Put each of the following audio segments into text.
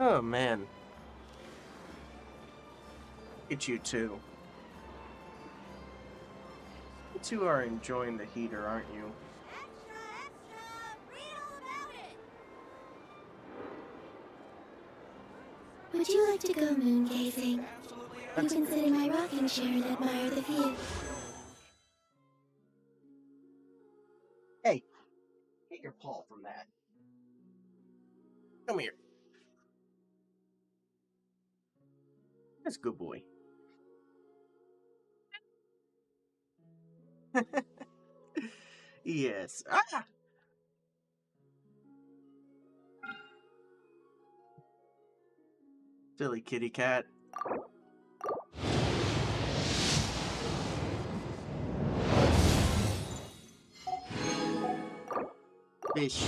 Oh man, it's you two. You two are enjoying the heater, aren't you? Extra, extra! Read all about it! Would you like to go moon gazing? You can sit in my rocking chair and admire the view. Hey, get your paw from that. Come here. That's a good boy. Yes. Ah! Silly kitty cat. Fish.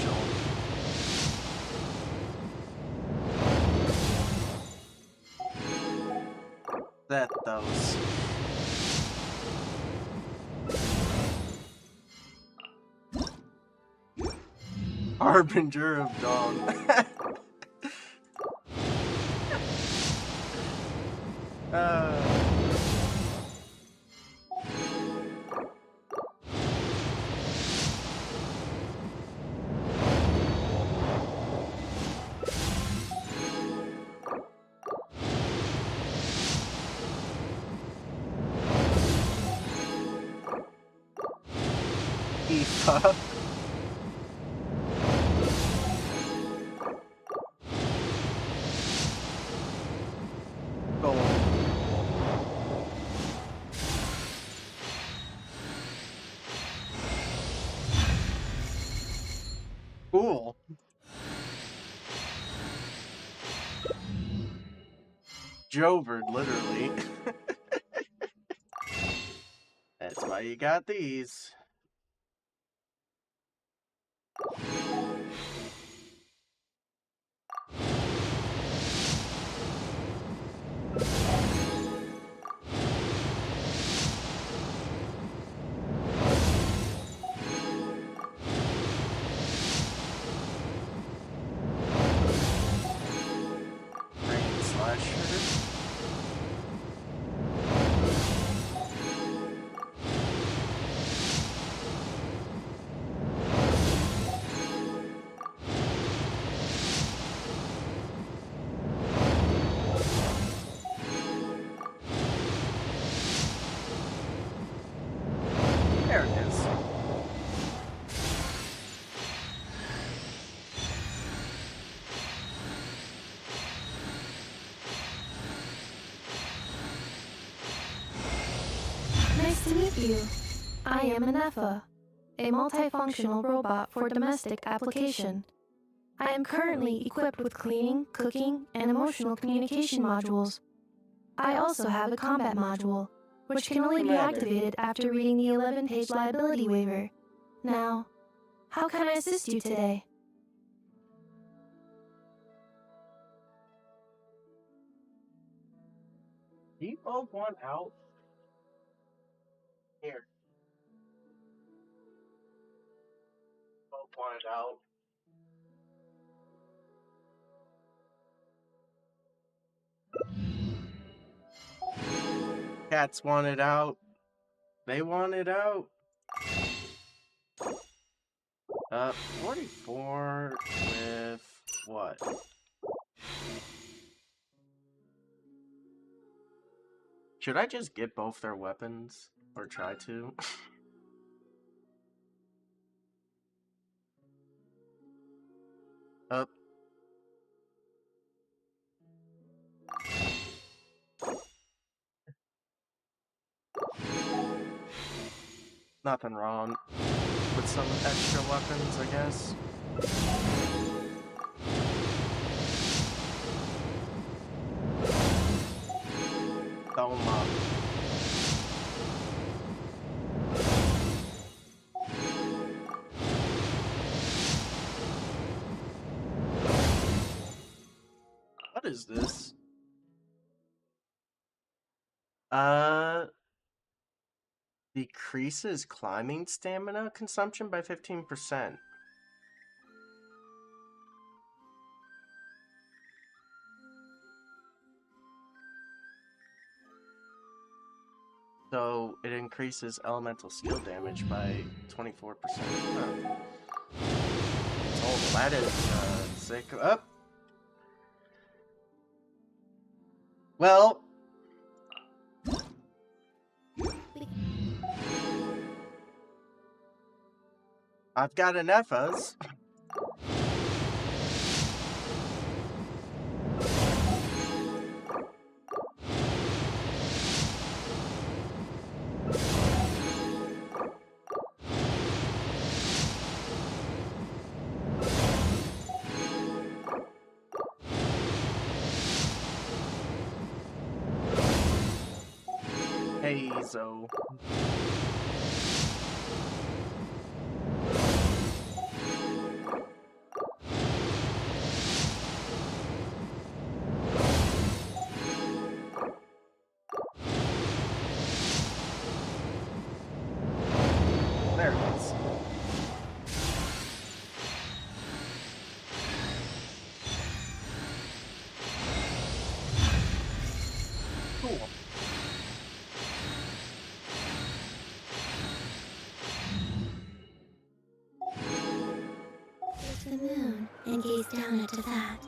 That those. Harbinger of Dawn. Aoife. Gold. Cool. Jovered, literally. That's why you got these. Rain Slasher. There it is. Nice to meet you. I am Anefa, a multifunctional robot for domestic application. I am currently equipped with cleaning, cooking, and emotional communication modules. I also have a combat module, which can only be activated after reading the 11-page liability waiver. Now, how can I assist you today? Do you both want out? Here. Both want it out. Cats want it out. They want it out. 44 with what? Should I just get both their weapons? Or try to? Up. Nothing wrong with some extra weapons, I guess. Doma. What is this? Decreases climbing stamina consumption by 15%. So it increases elemental skill damage by 24%. Oh, well, that is sick. Up. Well, I've got an Ephas. Hey, Zo. There it is. Cool. There's the moon, and gaze down into that.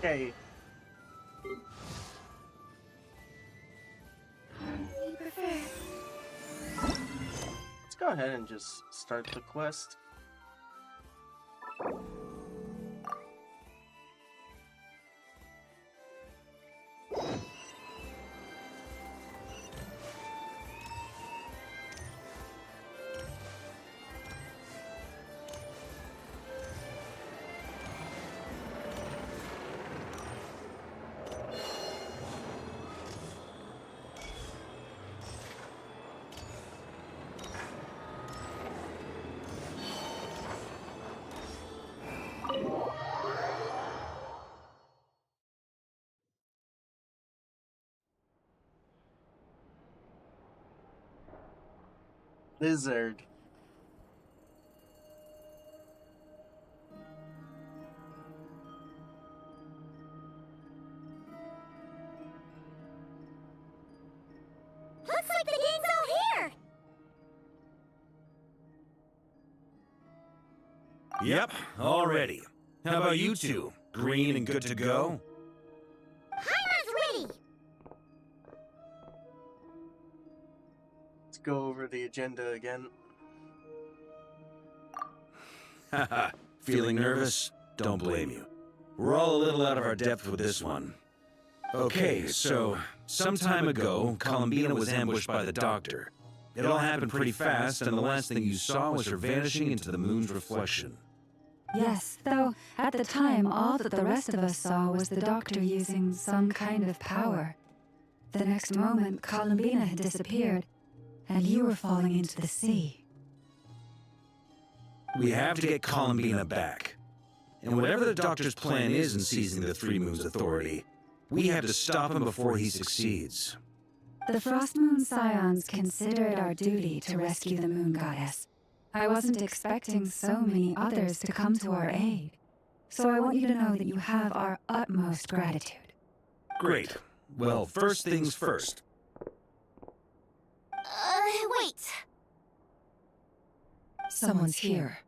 Okay. You prefer? Let's go ahead and just start the quest. Lizard. Looks like the gang's all here! Yep, all ready. How about you two? Green and good to go? Heimer's ready! Let's go over the agenda again. Haha, feeling nervous? Don't blame you. We're all a little out of our depth with this one. Okay, so, some time ago, Columbina was ambushed by the Doctor. It all happened pretty fast, and the last thing you saw was her vanishing into the moon's reflection. Yes, though at the time all that the rest of us saw was the Doctor using some kind of power. The next moment, Columbina had disappeared, and you were falling into the sea. We have to get Columbina back. And whatever the Doctor's plan is in seizing the Three Moons Authority, we have to stop him before he succeeds. The Frost Moon Scions consider it our duty to rescue the Moon Goddess. I wasn't expecting so many others to come to our aid, so I want you to know that you have our utmost gratitude. Great. Well, first things first. Wait. Someone's here.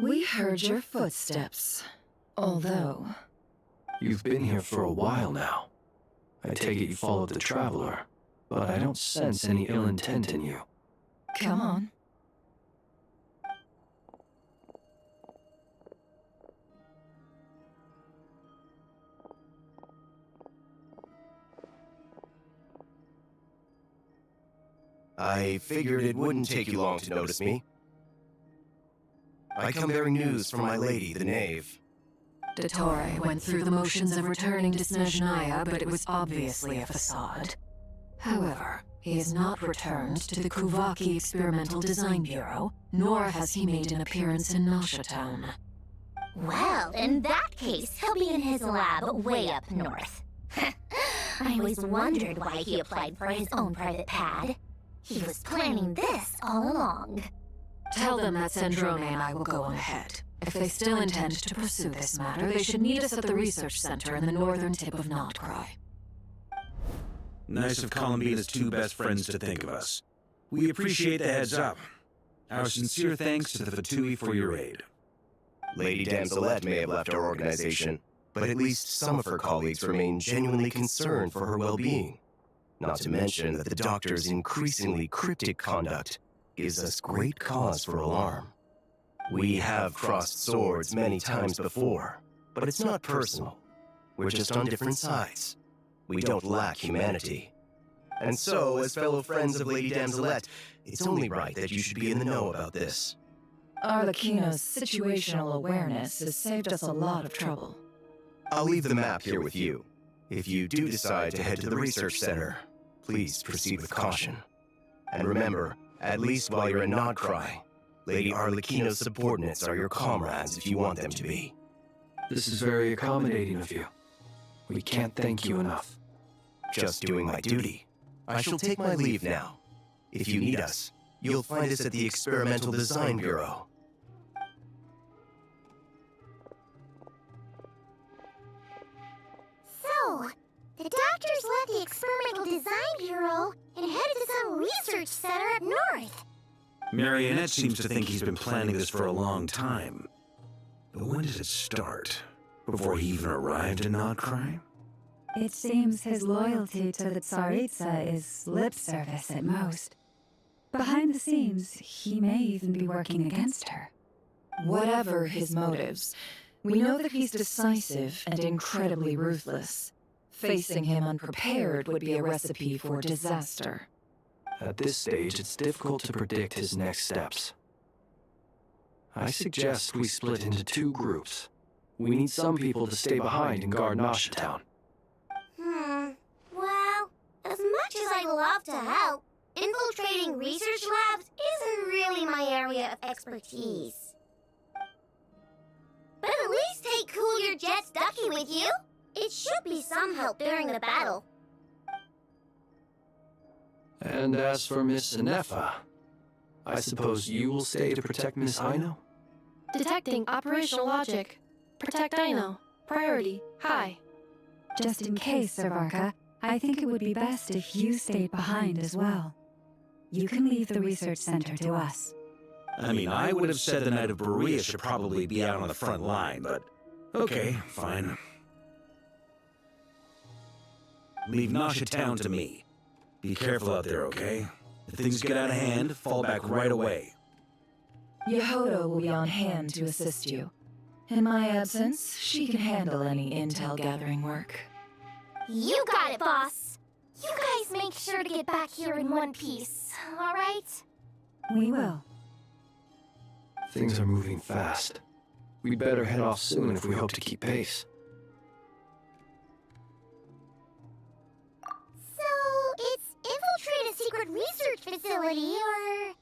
We heard your footsteps. Although... You've been here for a while now. I take it you followed the Traveler, but I don't sense any ill intent in you. Come on. I figured it wouldn't take you long to notice me. I come bearing news from my lady, the Knave. Dottore went through the motions of returning to Snezhnaya, but it was obviously a facade. However, he has not returned to the Kuvaki Experimental Design Bureau, nor has he made an appearance in Nasha Town. Well, in that case, he'll be in his lab way up north. I always wondered why he applied for his own private pad. He was planning this all along. Tell them that Sandrone and I will go on ahead. If they still intend to pursue this matter, they should meet us at the research center in the northern tip of Notcry. Nice of Columbina's two best friends to think of us. We appreciate the heads up. Our sincere thanks to the Fatui for your aid. Lady Damselette may have left our organization, but at least some of her colleagues remain genuinely concerned for her well-being. Not to mention that the Doctor's increasingly cryptic conduct gives us great cause for alarm. We have crossed swords many times before, but it's not personal. We're just on different sides. We don't lack humanity. And so, as fellow friends of Lady Damselette, it's only right that you should be in the know about this. Arlecchino's situational awareness has saved us a lot of trouble. I'll leave the map here with you. If you do decide to head to the research center, please proceed with caution. And remember, at least while you're in Nodcry, Lady Arlecchino's subordinates are your comrades if you want them to be. This is very accommodating of you. We can't thank you enough. Just doing my duty. I shall take my leave now. If you need us, you'll find us at the Experimental Design Bureau. So, the doctors left the Experimental Design Bureau and headed to some research center up north. Marionette seems to think he's been planning this for a long time. But when did it start? Before he even arrived in Nodcry? It seems his loyalty to the Tsaritsa is lip service at most. Behind the scenes, he may even be working against her. Whatever his motives, we know that he's decisive and incredibly ruthless. Facing him unprepared would be a recipe for disaster. At this stage, it's difficult to predict his next steps. I suggest we split into two groups. We need some people to stay behind and guard Nasha Town. Well, as much as I'd love to help, infiltrating research labs isn't really my area of expertise. But at least take Cool Your Jets Ducky with you. It should be some help during the battle. And as for Miss Inefa, I suppose you will stay to protect Miss Aino? Detecting operational logic. Protect Dino. Priority. High. Just in case, Servarka, I think it would be best if you stayed behind as well. You can leave the research center to us. I mean, I would have said the Knight of Berea should probably be out on the front line, but okay, fine. Leave Nasha Town to me. Be careful out there, okay? If things get out of hand, fall back right away. Yehodo will be on hand to assist you. In my absence, she can handle any intel gathering work. You got it, boss. You guys make sure to get back here in one piece, all right? We will. Things are moving fast. We'd better head off soon if we hope to keep pace. So, it's infiltrate a secret research facility, or...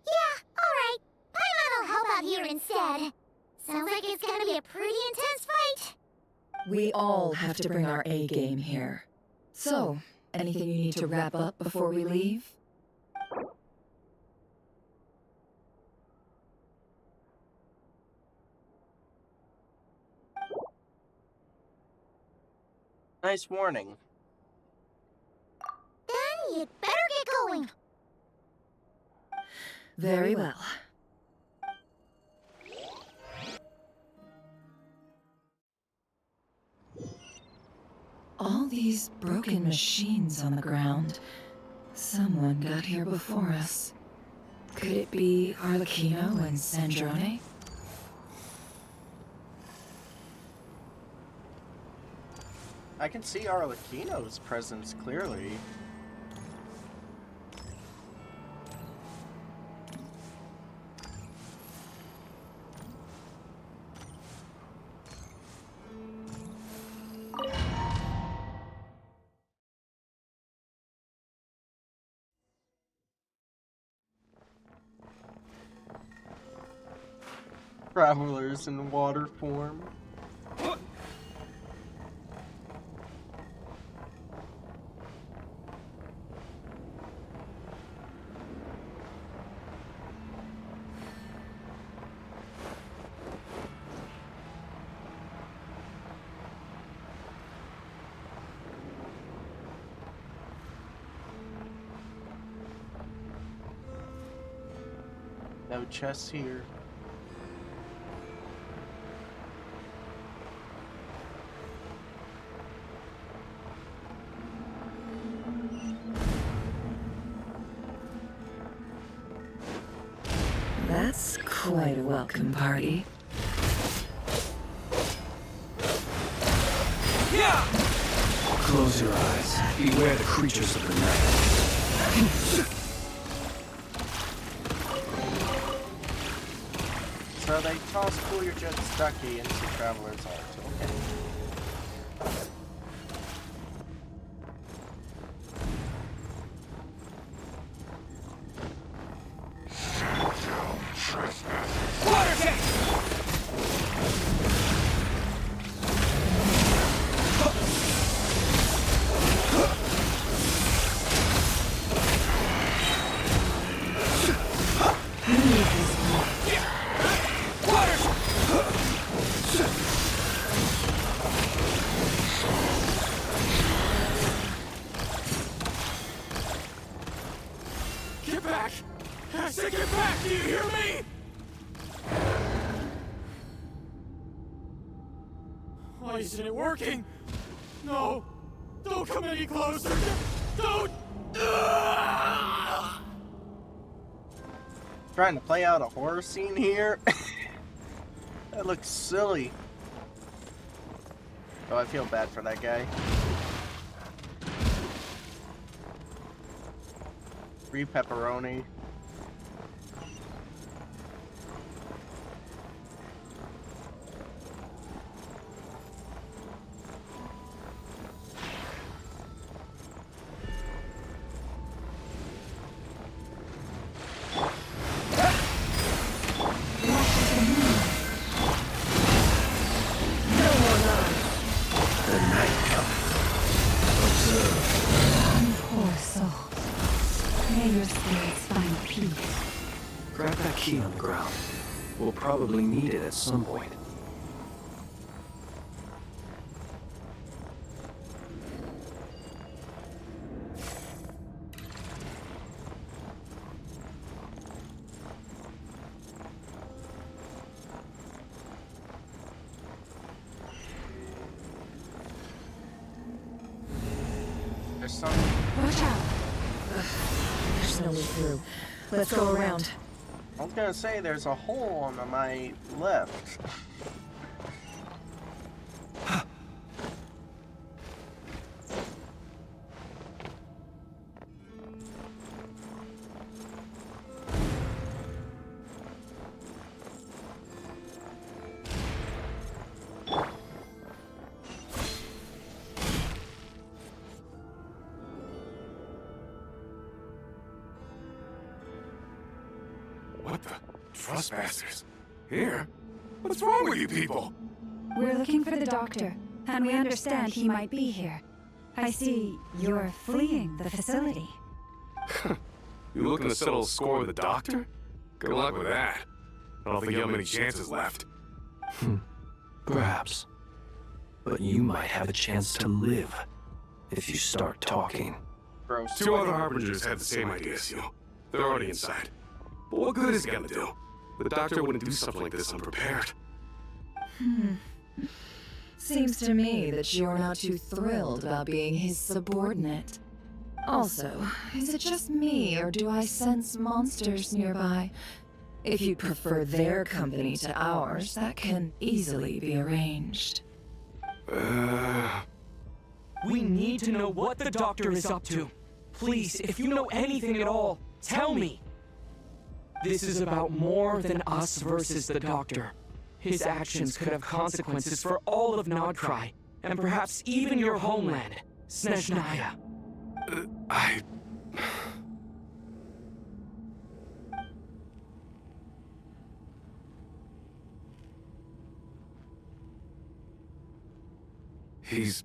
Yeah, alright. I'll help out here instead. Sounds like it's gonna be a pretty intense fight. We all have to bring our A game here. So, anything you need to wrap up before we leave? Nice warning. Then you'd better get going. Very well. All these broken machines on the ground. Someone got here before us. Could it be Arlecchino and Sandrone? I can see Arlecchino's presence clearly. Travelers in water form. No chests here. That's quite a welcome party. Close your eyes. Beware the creatures of the night. So they toss Cooler Jet Stucky into Traveler's Art. Okay. Get back! I said get back! Do you hear me? Why isn't it working? No! Don't come any closer! Don't! Trying to play out a horror scene here? That looks silly. Oh, I feel bad for that guy. Free pepperoni. Poor soul. May your spirits find peace. Grab that key on the ground. We'll probably need it at some point. There's some. Watch out! There's no way through. Let's go around. I was gonna say there's a hole on my left. What the? Trespassers? Here? What's wrong with you people? We're looking for the doctor, and we understand he might be here. I see you're fleeing the facility. You looking to settle a score with the doctor? Good luck with that. I don't think you have many chances left. Perhaps. But you might have a chance to live if you start talking. Gross. Two other harbingers had the same idea as you. They're already inside. But what good is it gonna do? The doctor wouldn't do something like this unprepared. Seems to me that you're not too thrilled about being his subordinate. Also, is it just me, or do I sense monsters nearby? If you prefer their company to ours, that can easily be arranged. We need to know what the doctor is up to. Please, if you know anything at all, tell me. This is about more than us versus the doctor. His actions could have consequences for all of Nodcry, and perhaps even your homeland, Snezhnaya. He's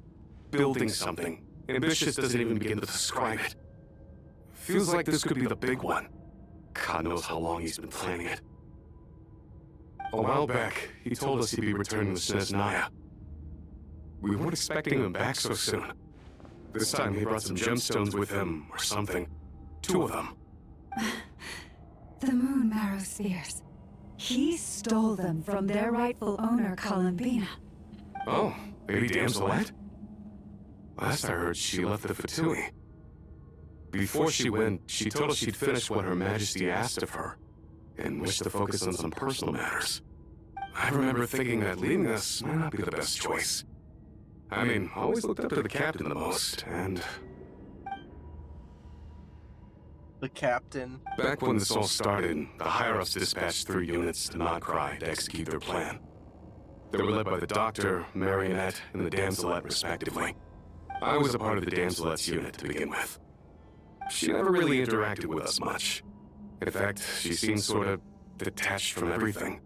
building something. Ambitious doesn't even begin to describe it. Feels like this could be the big one. God knows how long he's been planning it. A while back, he told us he'd be returning to Snezhnaya. We weren't expecting him back so soon. This time he brought some gemstones with him, or something. 2 of them. The moon marrow spheres. He stole them from their rightful owner, Columbina. Oh, Lady Damselette? Last I heard, she left the Fatui. Before she went, she told us she'd finish what Her Majesty asked of her, and wished to focus on some personal matters. I remember thinking that leaving us might not be the best choice. I mean, I always looked up to the captain the most, and The captain. back when this all started, the higher-ups dispatched 3 units to Notcry to execute their plan. They were led by the Doctor, Marionette, and the Damselette, respectively. I was a part of the Damselette's unit to begin with. She never really interacted with us much. In fact, she seemed sort of detached from everything.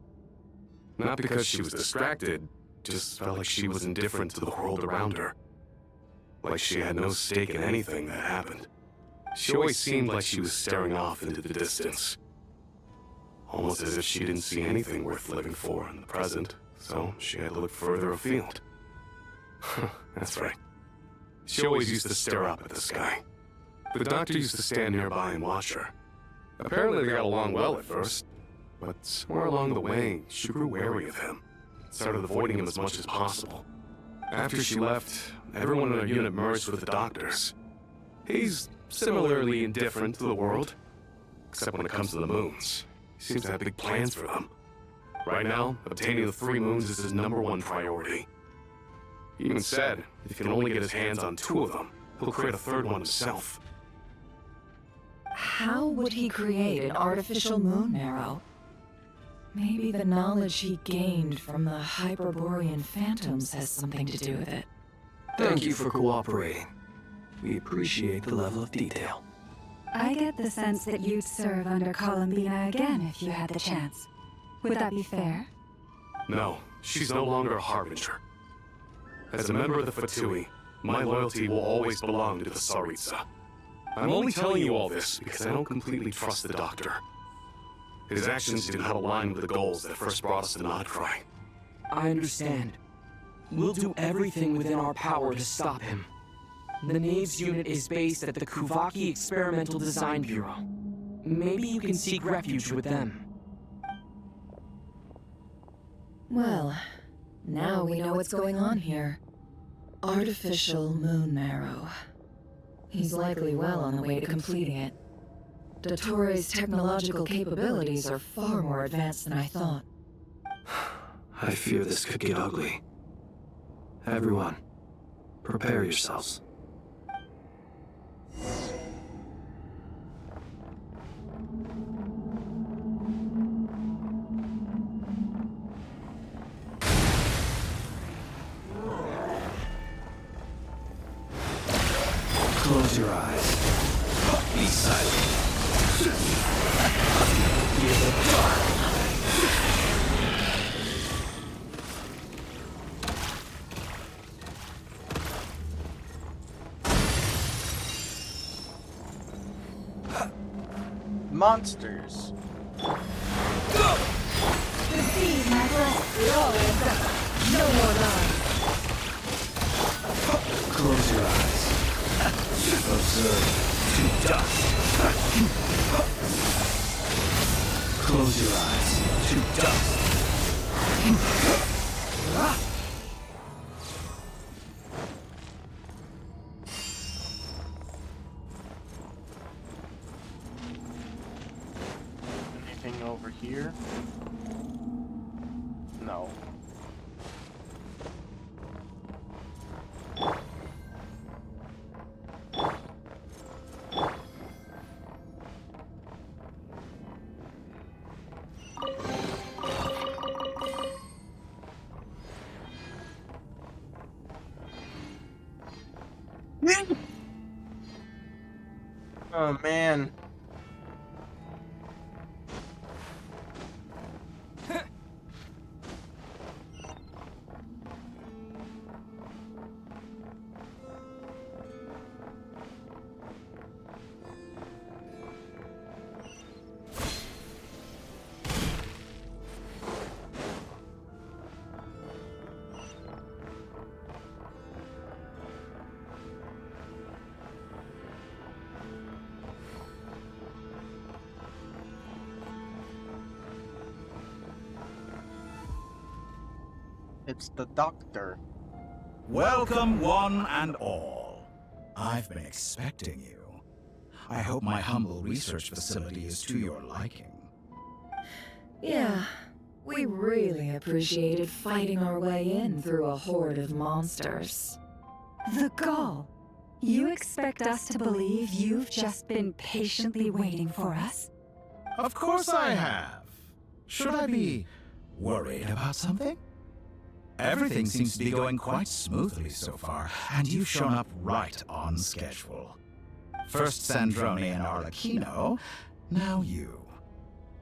Not because she was distracted, just felt like she was indifferent to the world around her. Like she had no stake in anything that happened. She always seemed like she was staring off into the distance. Almost as if she didn't see anything worth living for in the present, so she had to look further afield. That's right. She always used to stare up at the sky. The Doctor used to stand nearby and watch her. Apparently they got along well at first, but somewhere along the way, she grew wary of him. Started avoiding him as much as possible. After she left, everyone in her unit merged with the Doctor's. He's similarly indifferent to the world, except when it comes to the moons. He seems to have big plans for them. Right now, obtaining the 3 moons is his #1 priority. He even said if he can only get his hands on 2 of them, he'll create a 3rd one himself. How would he create an artificial moon marrow? Maybe the knowledge he gained from the Hyperborean phantoms has something to do with it. Thank you for cooperating. We appreciate the level of detail. I get the sense that you'd serve under Columbina again if you had the chance. Would that be fair? No, she's no longer a Harbinger. As a member of the Fatui, my loyalty will always belong to the Tsaritsa. I'm only telling you all this because I don't completely trust the Doctor. His actions do not align with the goals that first brought us to Notcry. I understand. We'll do everything within our power to stop him. The Knaves unit is based at the Kuvaki Experimental Design Bureau. Maybe you can seek refuge with them. Well, now we know what's going on here. Artificial moon marrow. He's likely well on the way to completing it. Dottore technological capabilities are far more advanced than I thought. I fear this could get ugly. Everyone, prepare yourselves. Close your eyes. Be silent. Feel the dark. Monsters. Receive my blessing. It all ends up. No more lies. Close your eyes. Observe to dust. Close your eyes to dust. Anything over here? No. Oh man. It's the doctor. Welcome, one and all. I've been expecting you. I hope my humble research facility is to your liking. Yeah, we really appreciated fighting our way in through a horde of monsters. The gall. You expect us to believe you've just been patiently waiting for us? Of course I have. Should I be worried about something? Everything seems to be going quite smoothly so far, and you've shown up right on schedule. First Sandrone and Arlecchino, now you.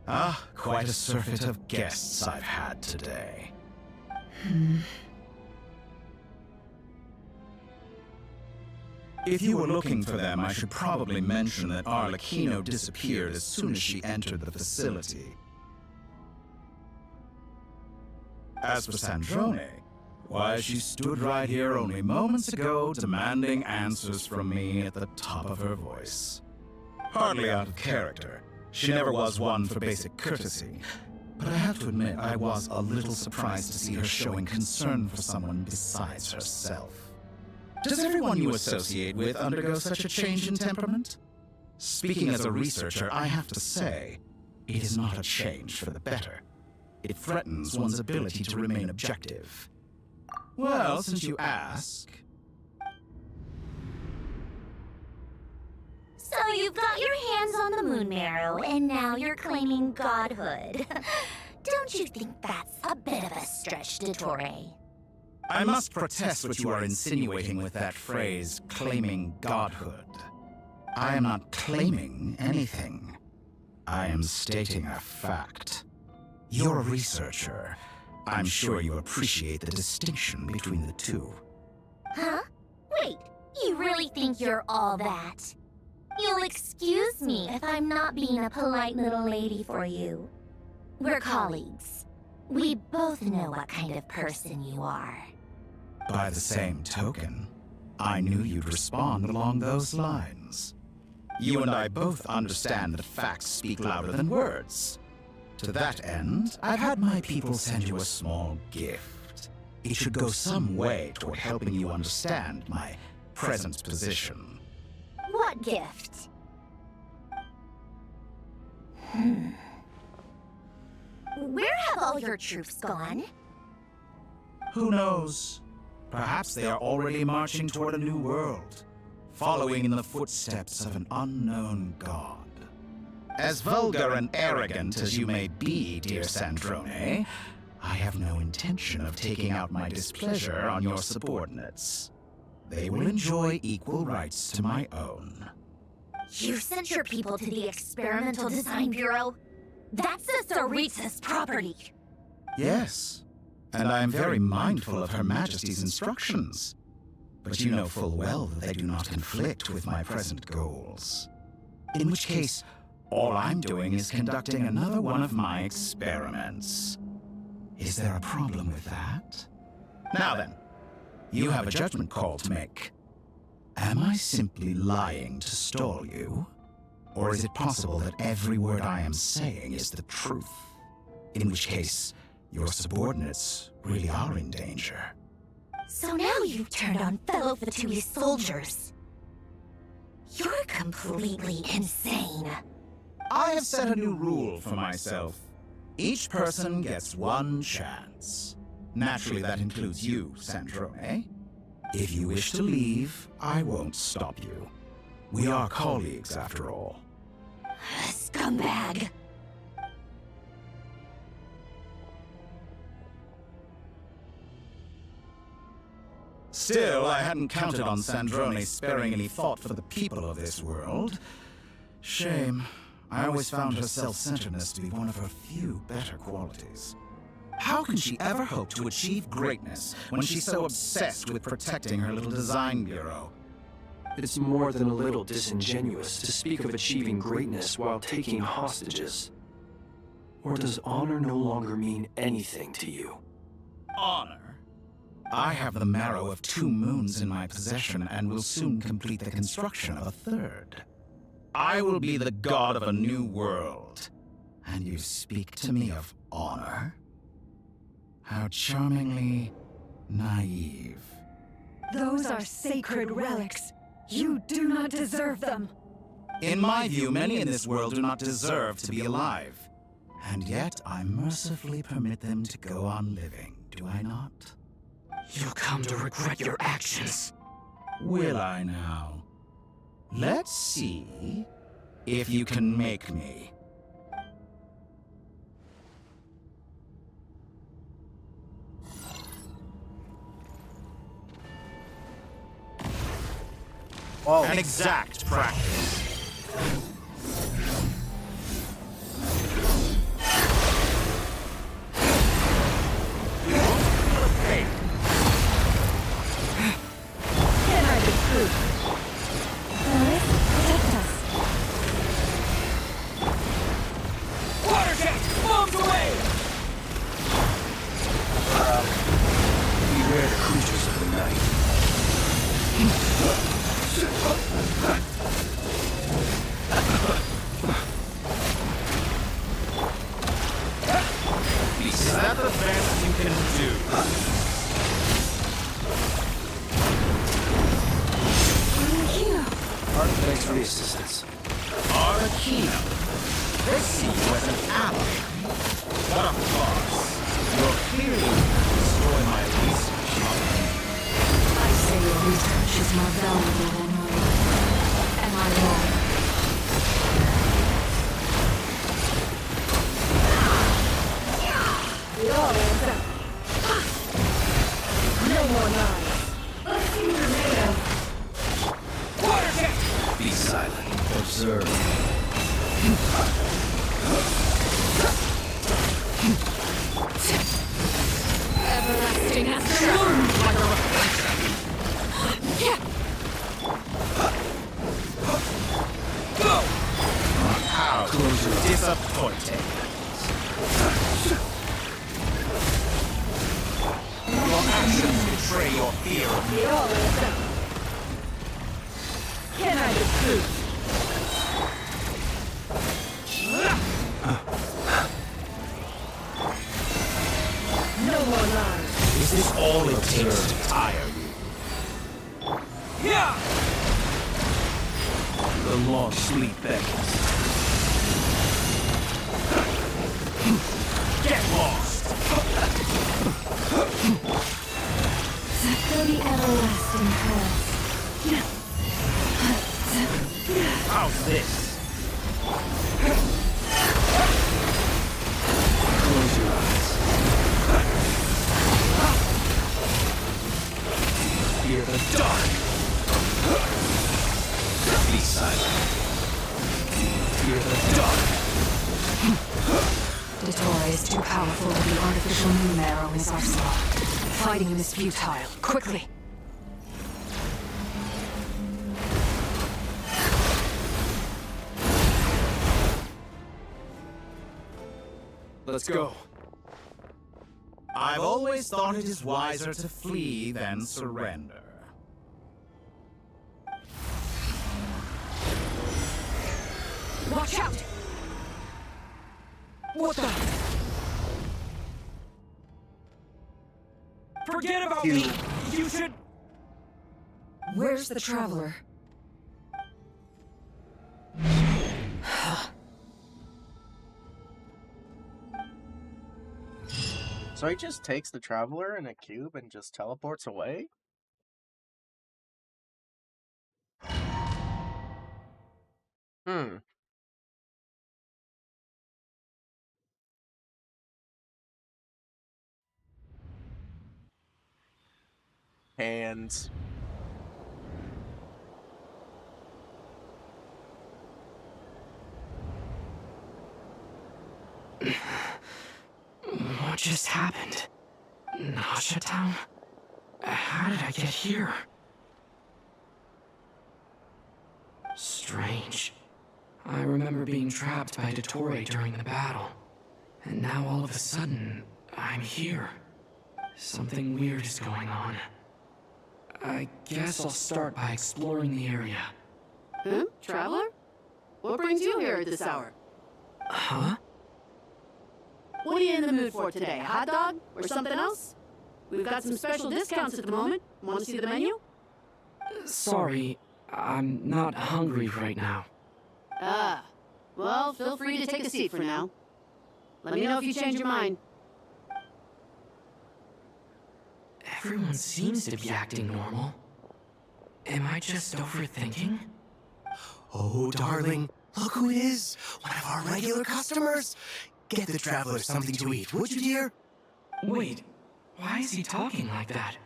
Ah, quite a surfeit of guests I've had today. If you were looking for them, I should probably mention that Arlecchino disappeared as soon as she entered the facility. As for Sandrone, why, she stood right here only moments ago demanding answers from me at the top of her voice. Hardly out of character. She never was one for basic courtesy. But I have to admit, I was a little surprised to see her showing concern for someone besides herself. Does everyone you associate with undergo such a change in temperament? Speaking as a researcher, I have to say, it is not a change for the better. It threatens one's ability to remain objective. Well, since you ask... So you've got your hands on the moon marrow, and now you're claiming godhood. Don't you think that's a bit of a stretch, Dottore? I must protest what you are insinuating with that phrase, claiming godhood. I am not claiming anything. I am stating a fact. You're a researcher. I'm sure you appreciate the distinction between the two. Huh? Wait, you really think you're all that? You'll excuse me if I'm not being a polite little lady for you. We're colleagues. We both know what kind of person you are. By the same token, I knew you'd respond along those lines. You and I both understand that facts speak louder than words. To that end, I've had my people send you a small gift. It should go some way toward helping you understand my present position. What gift? Where have all your troops gone? Who knows? Perhaps they are already marching toward a new world, following in the footsteps of an unknown god. As vulgar and arrogant as you may be, dear Sandrone, I have no intention of taking out my displeasure on your subordinates. They will enjoy equal rights to my own. You sent your people to the Experimental Design Bureau? That's Sister Ritsa's property. Yes, and I am very mindful of Her Majesty's instructions. But you know full well that they do not conflict with my present goals. In which case, all I'm doing is conducting another one of my experiments. Is there a problem with that? Now then, you have a judgment call to make. Am I simply lying to stall you? Or is it possible that every word I am saying is the truth? In which case, your subordinates really are in danger. So now you've turned on fellow Fatui soldiers. You're completely insane. I have set a new rule for myself. Each person gets one chance. Naturally, that includes you, Sandrone. If you wish to leave, I won't stop you. We are colleagues, after all. Scumbag. Still, I hadn't counted on Sandrone sparing any thought for the people of this world. Shame. I always found her self-centeredness to be one of her few better qualities. How can she ever hope to achieve greatness when she's so obsessed with protecting her little design bureau? It's more than a little disingenuous to speak of achieving greatness while taking hostages. Or does honor no longer mean anything to you? Honor? I have the marrow of 2 moons in my possession and will soon complete the construction of a 3rd. I will be the god of a new world. And you speak to me of honor? How charmingly naive. Those are sacred relics. You do not deserve them. In my view, many in this world do not deserve to be alive. And yet, I mercifully permit them to go on living, do I not? You'll come to regret your actions. Will I now? Let's see if you can make me. Whoa. An exact practice. Can I be proof? North, protect us. Water jet! Bombs away! Beware the creatures of the night. Is that the best you can do? Thanks for the assistance. Arlecchino. They see you as an ally. What a farce. You're clearly going to destroy my research, not me. I say your research is more valuable than mine. Am I wrong? We all hands up. No more lies. Let's see what you're made of. Water jet! Be silent. Observe. Everlasting has the moon. Go! How disappointing. Your actions betray your fear of me. We all hands up. Can I be proof? No more lies. Is this all it takes to tire you? Yeah! The lost sleep beckons. Get lost! For the everlasting curse. How's this? Close your eyes. Fear the dark! Be silent. Fear the dark! Datora is too powerful to be artificial moon arrow in his arsenal. Fighting him is futile. Quickly! Let's go. I've always thought it is wiser to flee than surrender. Watch out! What the? Forget about me! You should... Where's the traveler? So he just takes the Traveler in a cube and just teleports away? Hmm. Hands. What just happened? Nasha Town? How did I get here? Strange. I remember being trapped by Dottore during the battle. And now all of a sudden, I'm here. Something weird is going on. I guess I'll start by exploring the area. Huh? Traveler? What brings you here at this hour? Huh? What are you in the mood for today? A hot dog? Or something else? We've got some special discounts at the moment. Want to see the menu? Sorry, I'm not hungry right now. Ah. Well, feel free to take a seat for now. Let me know if you change your mind. Everyone seems to be acting normal. Am I just overthinking? Oh, darling, look who it is. One of our regular customers. Get the traveler something to eat, would you, dear? Wait, why is he talking like that?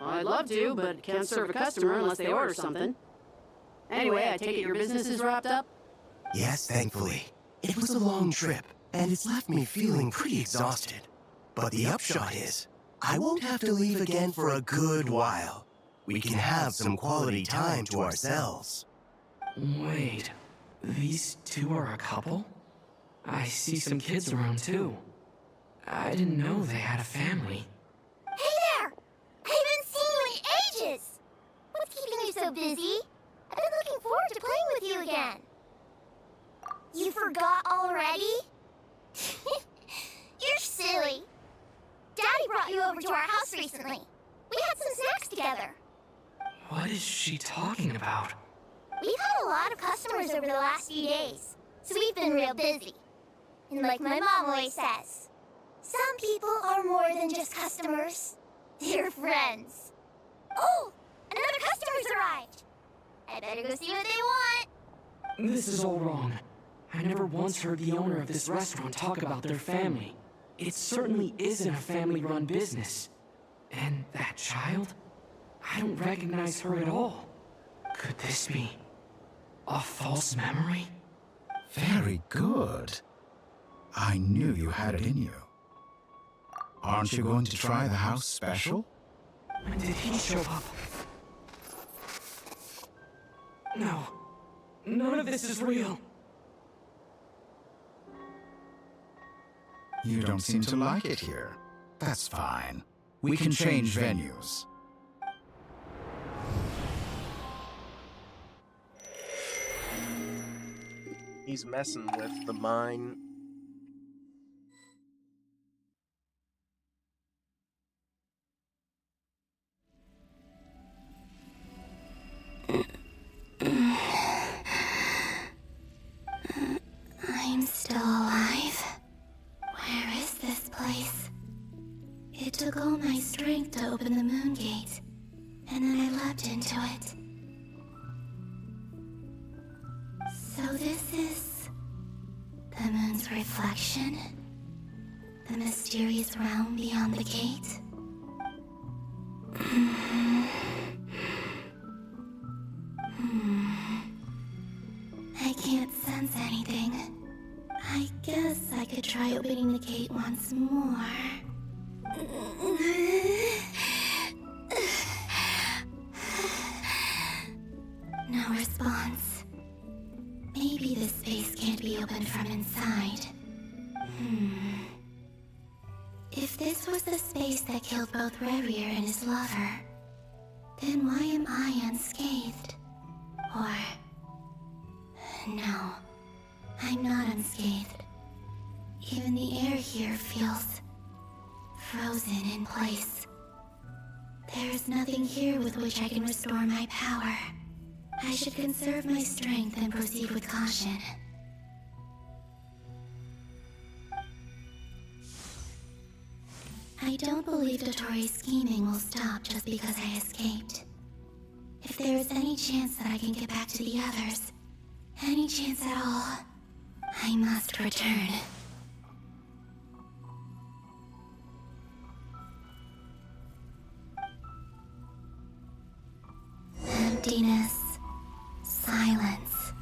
I'd love to, but can't serve a customer unless they order something. Anyway, I take it your business is wrapped up? Yes, thankfully. It was a long trip, and it's left me feeling pretty exhausted. But the upshot is, I won't have to leave again for a good while. We can have some quality time to ourselves. Wait, these two are a couple? I see some kids around too. I didn't know they had a family. Hey there! I haven't seen you in ages! What's keeping you so busy? I've been looking forward to playing with you again. You forgot already? You're silly. Daddy brought you over to our house recently. We had some snacks together. What is she talking about? We've had a lot of customers over the last few days, so we've been real busy. And like my mom always says, some people are more than just customers. They're friends. Oh, another customer's arrived. I better go see what they want. This is all wrong. I never once heard the owner of this restaurant talk about their family. It certainly isn't a family-run business. And that child? I don't recognize her at all. Could this be a false memory? Very good. I knew you had it in you. Aren't you going to try the house special? Did he show up? No. None of this is real. You don't seem to like it here. That's fine. We can change venues. He's messing with the mine. I'm still alive. Where is this place? It took all my strength to open the moon gate, and then I leapt into it. So this is the moon's reflection? The mysterious realm beyond the gate? I can't sense anything. I guess I could try opening the gate once more. No response. Maybe this space can't be opened from inside. If this was the space that killed both Rerir and his lover, then why am I unscathed? Or... no, I'm not unscathed. Even the air here feels frozen in place. There is nothing here with which I can restore my power. I should conserve my strength and proceed with caution. I don't believe Dotori's scheming will stop just because I escaped. If there is any chance that I can get back to the others, any chance at all, I must return. Emptiness. Silence.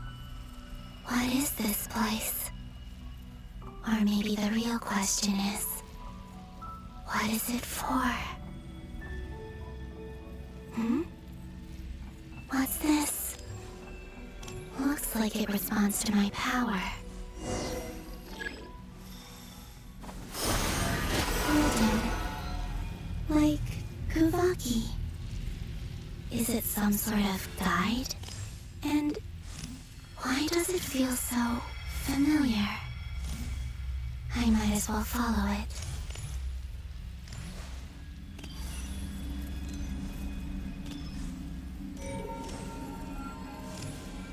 What is this place? Or maybe the real question is, what is it for? What's this? Looks like it responds to my power. Golden. Like Kuvaki. Is it some sort of guide? And why does it feel so familiar? I might as well follow it.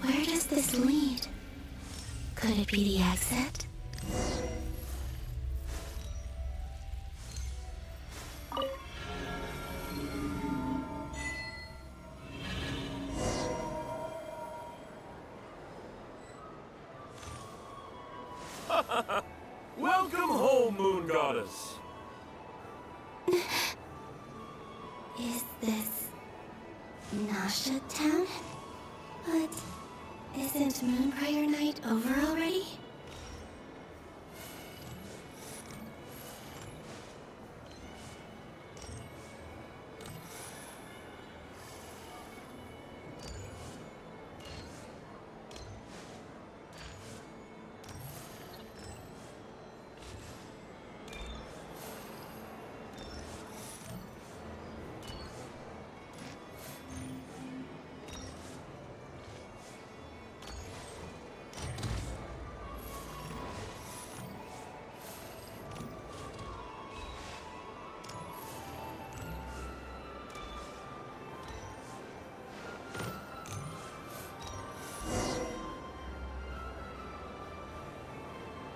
Where does this lead? Could it be the exit? Welcome home, Moon Goddess. Is this Nasha Town? But isn't Moon Prayer Night over already?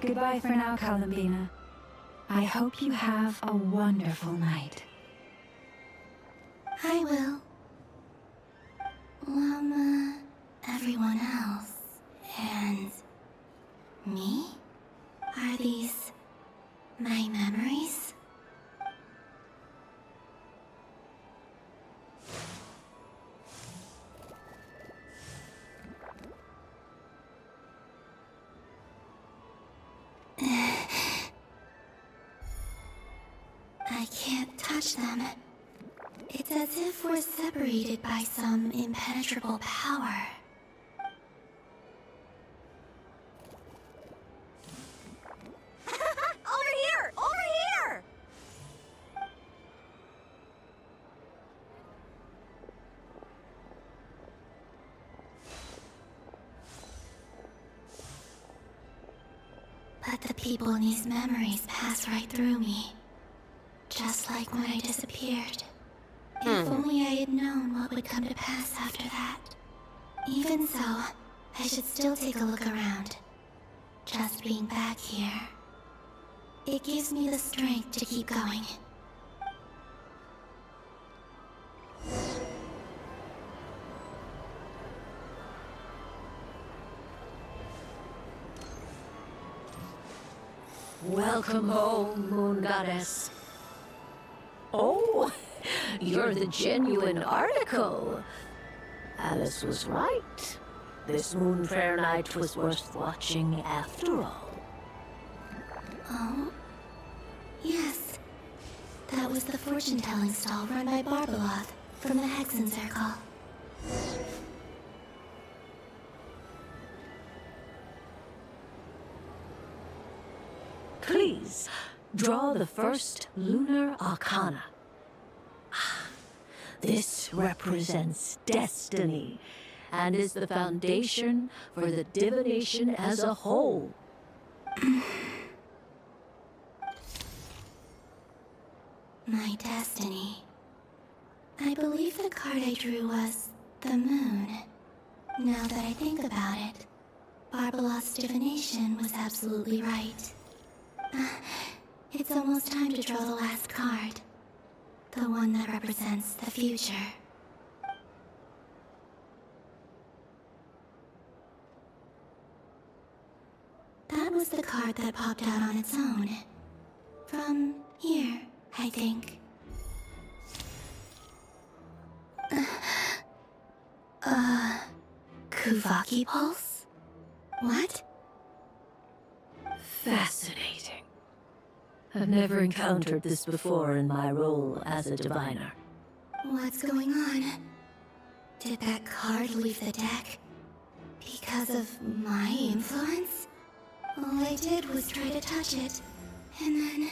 Goodbye for now, Columbina. I hope you have a wonderful night. I will. Everyone else. And me? Are these my memories? I can't touch them. It's as if we're separated by some impenetrable power. Over here! Over here! But the people in these memories pass right through me. Just like when I disappeared. If only I had known what would come to pass after that. Even so, I should still take a look around. Just being back here. It gives me the strength to keep going. Welcome home, Moon Goddess. Oh, you're the genuine article. Alice was right. This Moon Prayer Night was worth watching after all. Oh? Yes. That was the fortune-telling stall run by Barbeloth from the Hexen Circle. Please, draw the first lunar arcana. This represents destiny and is the foundation for the divination as a whole. My destiny. I believe the card I drew was the moon. Now that I think about it, Barbeloth's divination was absolutely right. It's almost time to draw the last card. The one that represents the future. That was the card that popped out on its own. From here, I think. Kuvaki Pulse? What? Fascinating. I've never encountered this before in my role as a diviner. What's going on? Did that card leave the deck? Because of my influence? All I did was try to touch it, and then...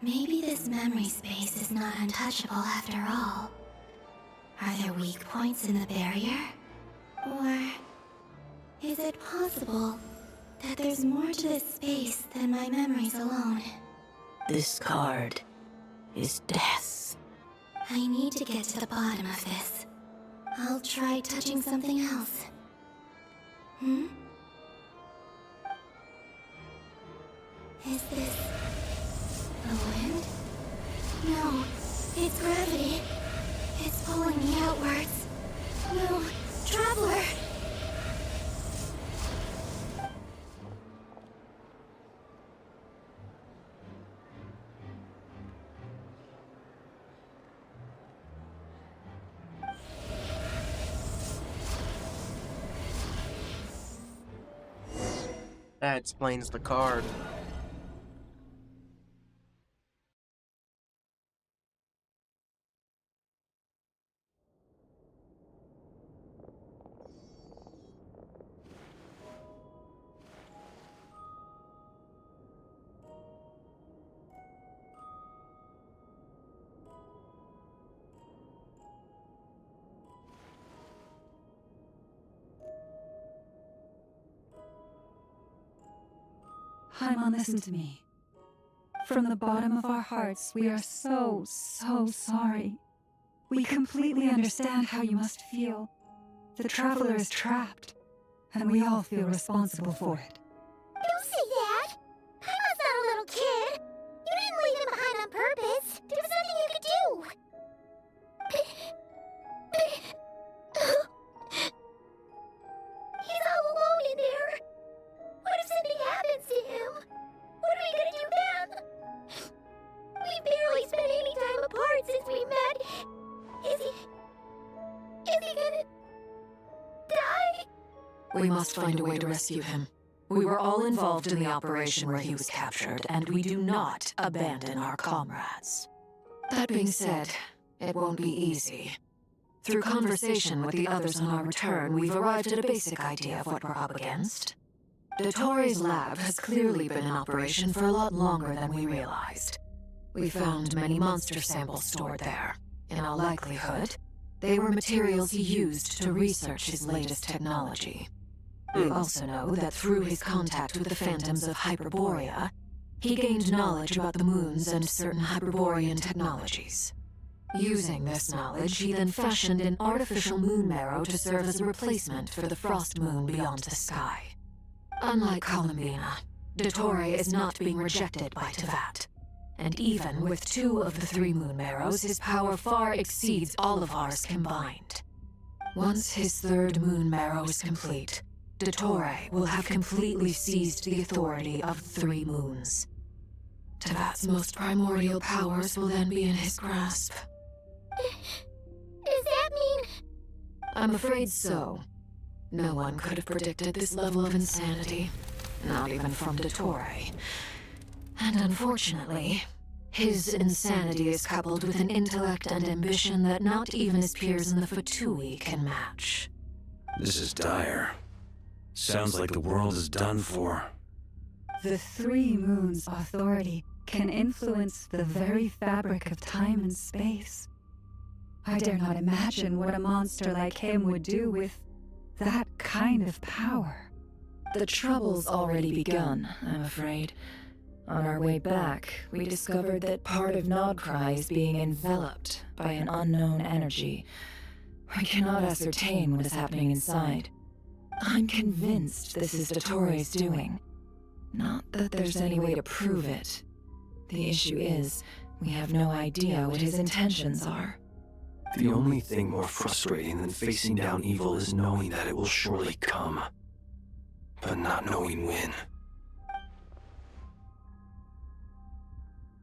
Maybe this memory space is not untouchable after all. Are there weak points in the barrier? Or... is it possible that there's more to this space than my memories alone. This card is death. I need to get to the bottom of this. I'll try touching something else. Is this the wind? No, it's gravity. It's pulling me outwards. No, Traveler! That explains the card. Paimon, listen to me. From the bottom of our hearts, we are so sorry. We completely understand how you must feel. The Traveler is trapped, and we all feel responsible for it. Don't say that! Paimon's not a little kid! You didn't leave him behind on purpose! There was nothing you could do! He's all alone in there! What if something happens to him? What are we gonna do then? We barely spent any time apart since we met. Is he gonna die? We must find a way to rescue him. We were all involved in the operation where he was captured, and we do not abandon our comrades. That being said, it won't be easy. Through conversation with the others on our return, we've arrived at a basic idea of what we're up against. Dottore's lab has clearly been in operation for a lot longer than we realized. We found many monster samples stored there. In all likelihood, they were materials he used to research his latest technology. We also know that through his contact with the phantoms of Hyperborea, he gained knowledge about the moons and certain Hyperborean technologies. Using this knowledge, he then fashioned an artificial moon marrow to serve as a replacement for the frost moon beyond the sky. Unlike Columbina, Dottore is not being rejected by Tevat. And even with 2 of the 3 moon marrows, his power far exceeds all of ours combined. Once his 3rd moon marrow is complete, Dottore will have completely seized the authority of 3 moons. Tevat's most primordial powers will then be in his grasp. Does that mean... I'm afraid so. No one could have predicted this level of insanity, not even from Dottore. And unfortunately, his insanity is coupled with an intellect and ambition that not even his peers in the Fatui can match. This is dire. Sounds like the world is done for. The 3 moons' authority can influence the very fabric of time and space. I dare not imagine what a monster like him would do with that kind of power. The trouble's already begun, I'm afraid. On our way back, we discovered that part of Nodcry is being enveloped by an unknown energy. We cannot ascertain what is happening inside. I'm convinced this is Dottore's doing. Not that there's any way to prove it. The issue is, we have no idea what his intentions are. The only thing more frustrating than facing down evil is knowing that it will surely come, but not knowing when.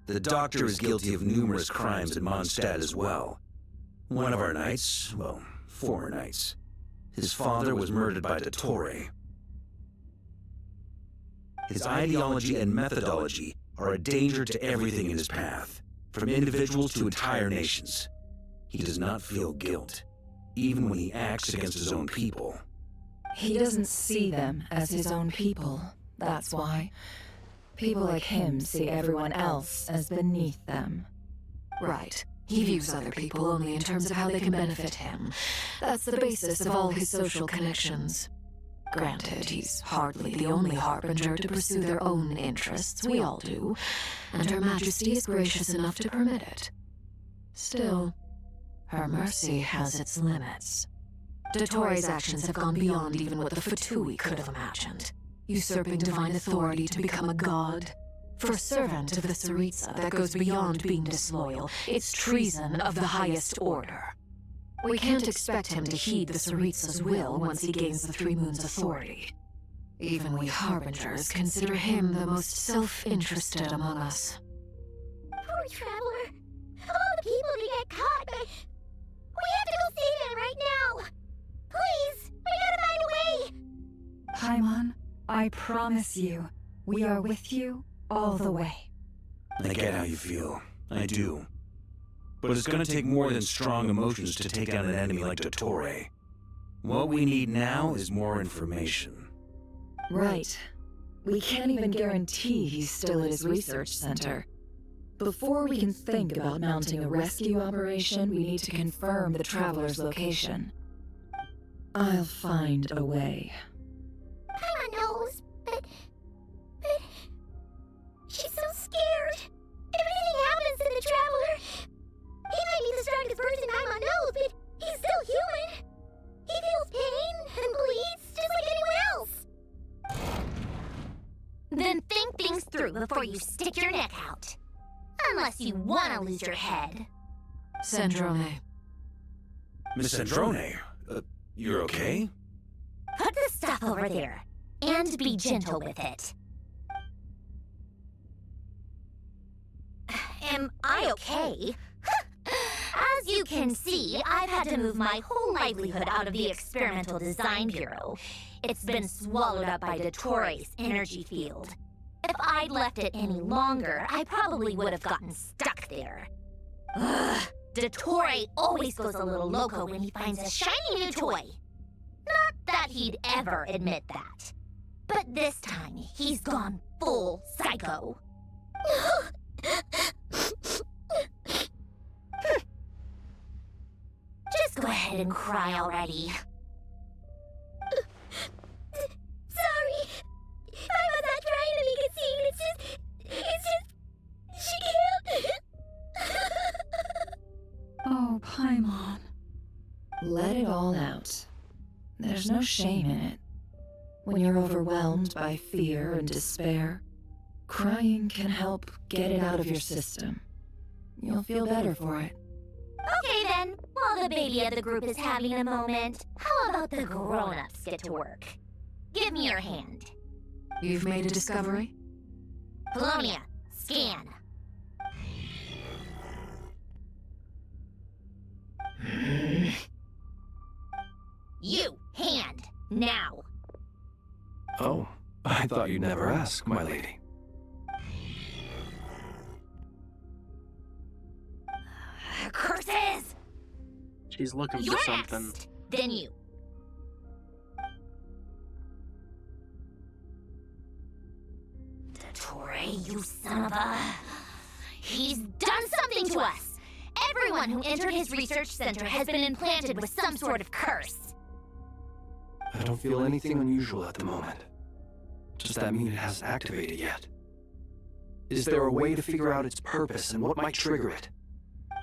The Doctor is guilty of numerous crimes in Mondstadt as well. One of our knights, well, former knights, his father was murdered by Dottore. His ideology and methodology are a danger to everything in his path, from individuals to entire nations. He does not feel guilt, even when he acts against his own people. He doesn't see them as his own people, that's why. People like him see everyone else as beneath them. Right. He views other people only in terms of how they can benefit him. That's the basis of all his social connections. Granted, he's hardly the only harbinger to pursue their own interests. We all do, and Her Majesty is gracious enough to permit it. Still, her mercy has its limits. Dottoro's actions have gone beyond even what the Fatui could have imagined, usurping divine authority to become a god. For a servant of the Tsaritsa, that goes beyond being disloyal. It's treason of the highest order. We can't expect him to heed the Tsaritsa's will once he gains the Three Moons' authority. Even we Harbingers consider him the most self-interested among us. Poor Traveler. Of all the people to get caught, but we have to go save him right now. Please, we gotta find a way. Paimon, I promise you, we are with you all the way. I get how you feel. I do. But it's gonna take more than strong emotions to take down an enemy like Dottore. What we need now is more information. Right. We can't even guarantee he's still at his research center. Before we can think about mounting a rescue operation, we need to confirm the Traveler's location. I'll find a way. Paimon knows, but she's so scared. If anything happens to the Traveler, he might be the strongest person Paimon knows, but he's still human. He feels pain and bleeds just like anyone else. Then think things through before you stick your neck out. Unless you want to lose your head. Sandrone. Miss Sandrone, you're okay? Put the stuff over there, and be gentle with it. Am I okay? As you can see, I've had to move my whole livelihood out of the Experimental Design Bureau. It's been swallowed up by Dottore's energy field. If I'd left it any longer, I probably would have gotten stuck there. Ugh, Dottore always goes a little loco when he finds a shiny new toy. Not that he'd ever admit that. But this time, he's gone full psycho. Just go ahead and cry already. Sorry. I was not trying to make it seem. It's just... She can't... Oh, Paimon. Let it all out. There's no shame in it. When you're overwhelmed by fear and despair, crying can help get it out of your system. You'll feel better for it. Okay then, while the baby of the group is having a moment, how about the grown-ups get to work? Give me your hand. You've made a discovery? Polonia, scan. You, hand, now. Oh, I thought you'd never ask, my lady. Curses! She's looking You're for something. next. Then you. Dottore, you son of a... He's done something to us! Everyone who entered his research center has been implanted with some sort of curse. I don't feel anything unusual at the moment. Does that mean it hasn't activated yet? Is there a way to figure out its purpose and what might trigger it?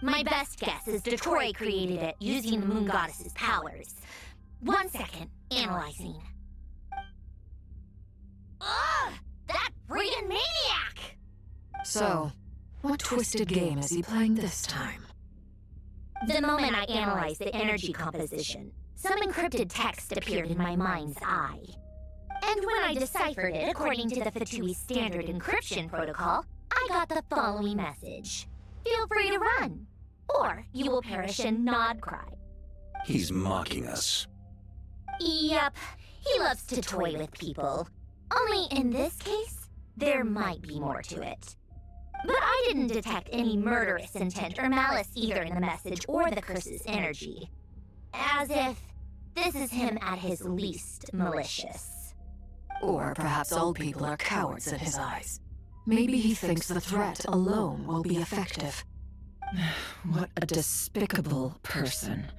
My best guess is Dottore created it using the Moon Goddess's powers. 1 second, analyzing. Ugh! That friggin' maniac! So, what twisted game is he playing this time? The moment I analyzed the energy composition, some encrypted text appeared in my mind's eye. And when I deciphered it according to the Fatui standard encryption protocol, I got the following message. Feel free to run, or you will perish in Nod Cry. He's mocking us. Yep, he loves to toy with people. Only in this case, there might be more to it. But I didn't detect any murderous intent or malice either in the message or the curse's energy. As if this is him at his least malicious. Or perhaps all people are cowards in his eyes. Maybe he thinks the threat alone will be effective. What a despicable person.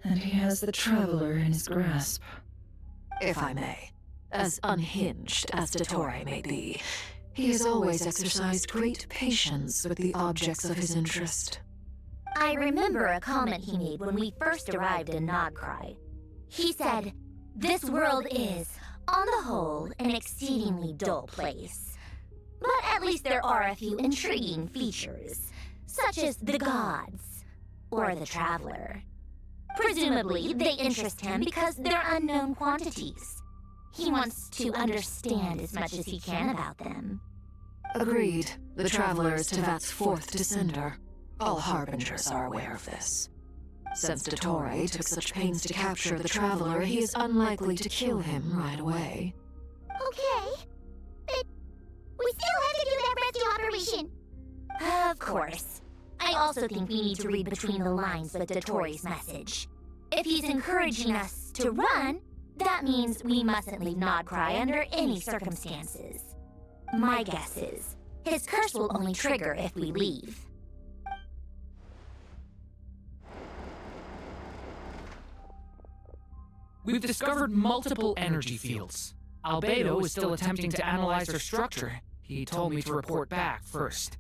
And he has the Traveler in his grasp. if I may. As unhinged as Dottore may be, he has always exercised great patience with the objects of his interest. I remember a comment he made when we first arrived in Nodcry. He said, "This world is, on the whole, an exceedingly dull place. But at least there are a few intriguing features, such as the gods, or the traveler. Presumably, they interest him because they're unknown quantities. He wants to understand as much as he can about them." Agreed. The Traveler is Tevat's fourth descender. All Harbingers are aware of this. Since Dottore took such pains to capture the Traveler, he is unlikely to kill him right away. Okay, but we still have to do that rescue operation. Of course. I also think we need to read between the lines with Dottore's message. If he's encouraging us to run, that means we mustn't leave Nodcry under any circumstances. My guess is, his curse will only trigger if we leave. We've discovered multiple energy fields. Albedo is still attempting to analyze their structure. He told me to report back first.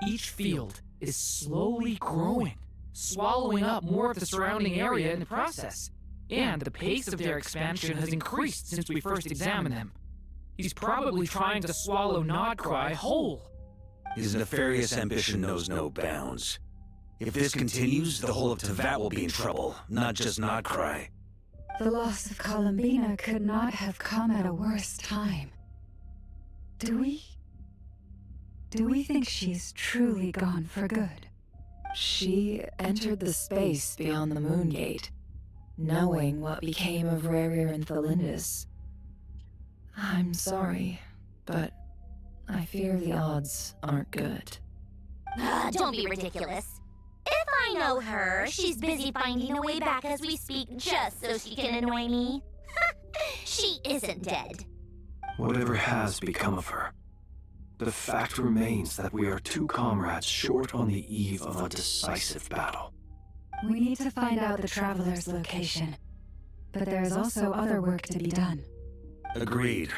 Each field is slowly growing, swallowing up more of the surrounding area in the process. And the pace of their expansion has increased since we first examined them. He's probably trying to swallow Nodcry whole. His nefarious ambition knows no bounds. If this continues, the whole of Tevat will be in trouble, not just Nodcry. The loss of Columbina could not have come at a worse time. Do we think she's truly gone for good? She entered the space beyond the Moon Gate, knowing what became of Rerir and Thalindus. I'm sorry, but I fear the odds aren't good. Don't be ridiculous. If I know her, she's busy finding a way back as we speak just so she can annoy me. She isn't dead. Whatever has become of her, the fact remains that we are two comrades short on the eve of a decisive battle. We need to find out the Traveler's location, but there is also other work to be done. Agreed.